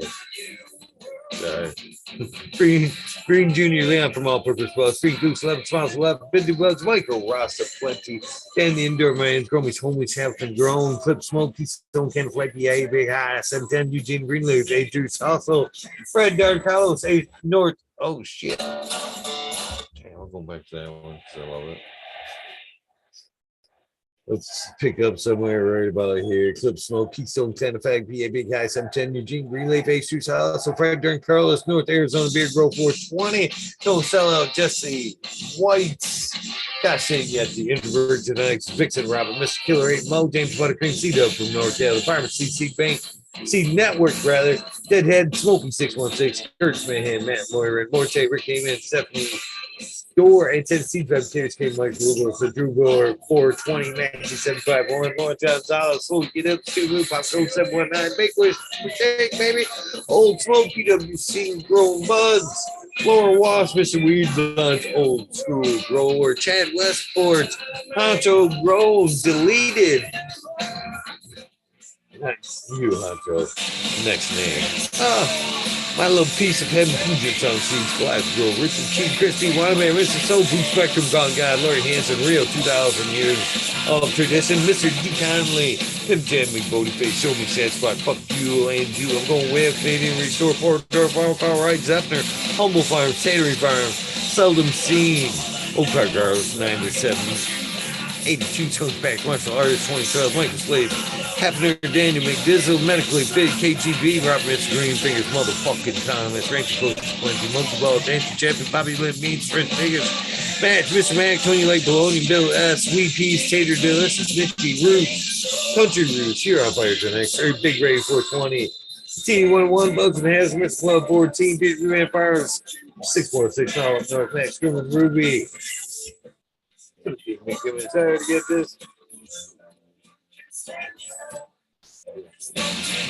Green Junior Leon from All Purpose Plus, Green Goose 11 Smiles 11, 50 Buds, Michael Rasta Plenty, Dan the Indoor Man, Gromies, Homies, Hamilton Grown, Flip Smoke, Stone Can Flight, BA, Big High, 710, Eugene Greenleaf, A Juice, also Fred Dark Carlos, 8 North. Oh shit. Okay, I'll go back to that one because I love it. Let's pick up somewhere right about here. Clip Smoke, Keystone 10, Effect, PA, Big High, 710, Eugene, Greenleaf, H2 House, so Fred Durn, Carlos, North Arizona, Beard Grove, 420. Don't sell out, Jesse White. Gosh dang yet, the Introvert Genetics, Vixen, Robert, Mr. Killer 8, Mo, James Buttercream, C-Dub from North Dale, Pharmacy, C Bank, C Network, rather, Deadhead, Smoky 616, Kurt Smahan, Matt Moira, Morte, Rick Heyman, Stephanie. Door and Tennessee Vegetarians came Mike Google, so Drew Gore 420, Maxi 751, Lawrence Gonzalez, Slow Get Up, Stu Loop, Pop 719, Make Wish, Mistake, baby, Old Smoke, PWC, Grown Buds, Laura Wasp, Mr. Weed Blunt, Old School Grower, Chad Westport, Honcho Grown, Deleted. Nice, you Honcho. Next name. My little piece of heaven Puget on seeds, Glass Girl, Richard Cheek, Christy, Wanaman, Mr. Soul Food Spectrum, Gone God, Lori Hanson, Real 2,000 years of tradition, Mr. D. Conley, Tim Jammy, Bodie Face, Show Me Sad Spot, Fuck You, and You, I'm going with Canadian Restore, Port Door, Farm, Right, Zephyr, Humble Farm, Tannery Farm, Seldom Seen, Oak Park Girls, 97. 82 tones back, martial artist, 2012, Michael Slade, Happener, Daniel McDizzle, medically fit, KGB, Robert Mr. Green Fingers, motherfucking Thomas, Rancher Coach, Plenty, Monkey Ball, Dancing Champion, Bobby Lynn, Means, French Fingers, Match, Mr. Mac, Tony Lake, Bologna, Bill S, Sweet Peas, Tater, Delicious, Mitchy, Roots, Country Roots, here on Fire Next, Big Ray 420, T11, Bugs and Hazards, Club 14, Beat Man Fires, 646 North Max, Screaming Ruby. Give me time to get this.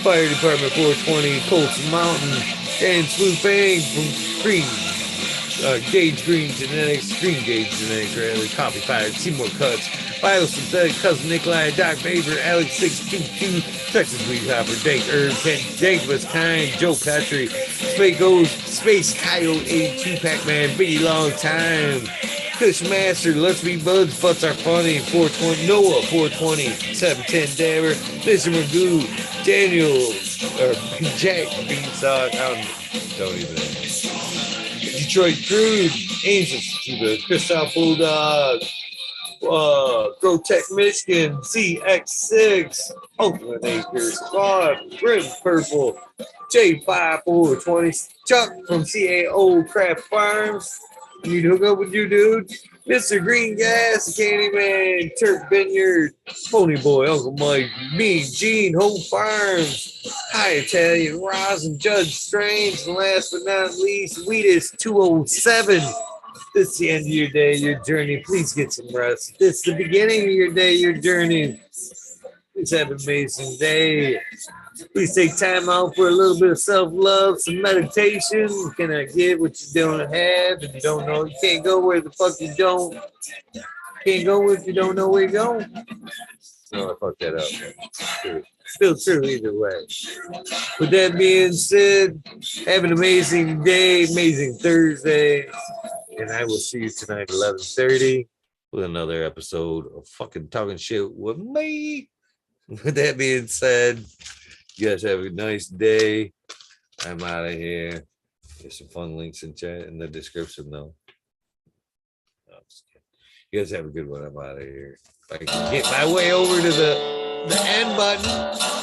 Fire Department 420, Colts Mountain, and Swoop Bang from Green. Gauge Green Genetics, Green Gauge Genetics, rather, Coffee Fire, Seymour Cuts, Biosynthetic, Cousin Nikolai, Doc Baber, Alex 622, Texas Weed Hopper, Dank Herb, Dankmas Kind, Joe Petrie, Space Coyote 82, Pac-Man, Biggie Long Time, Kush Master, Let's Be Buds, Butts Are Funny, 420, Noah 420, 710 Dabber, Mr. Magoo, Daniel, or Jack Beanstalk, don't even know. Detroit Crude, Angels, Crystal Bulldog, Grotech Michigan, ZX6, Oakland Acres, Claude, Grim Purple, J5420, Chuck from CAO Craft Farms. Need to hook up with you, dude. Mr. Green Gas, Candyman, Turk Vineyard, Pony Boy, Uncle Mike, me, Gene, Home Farms, High Italian, Rosin, Judge Strange, and last but not least, Weedus 207. This is the end of your day, your journey. Please get some rest. This is the beginning of your day, your journey. Please have an amazing day. Please take time out for a little bit of self-love, some meditation. You cannot get what you don't have. If you don't know, you can't go where the fuck you don't. Can't go if you don't know where you're going. No, I fucked that up. True. Still true either way. With that being said, have an amazing day, amazing Thursday. And I will see you tonight at 11:30 with another episode of fucking Talking Shit with me. With that being said, you guys have a nice day. I'm out of here. There's some fun links in chat in the description, though. No, I'm just kidding. You guys have a good one. I'm out of here. If I can get my way over to the end button.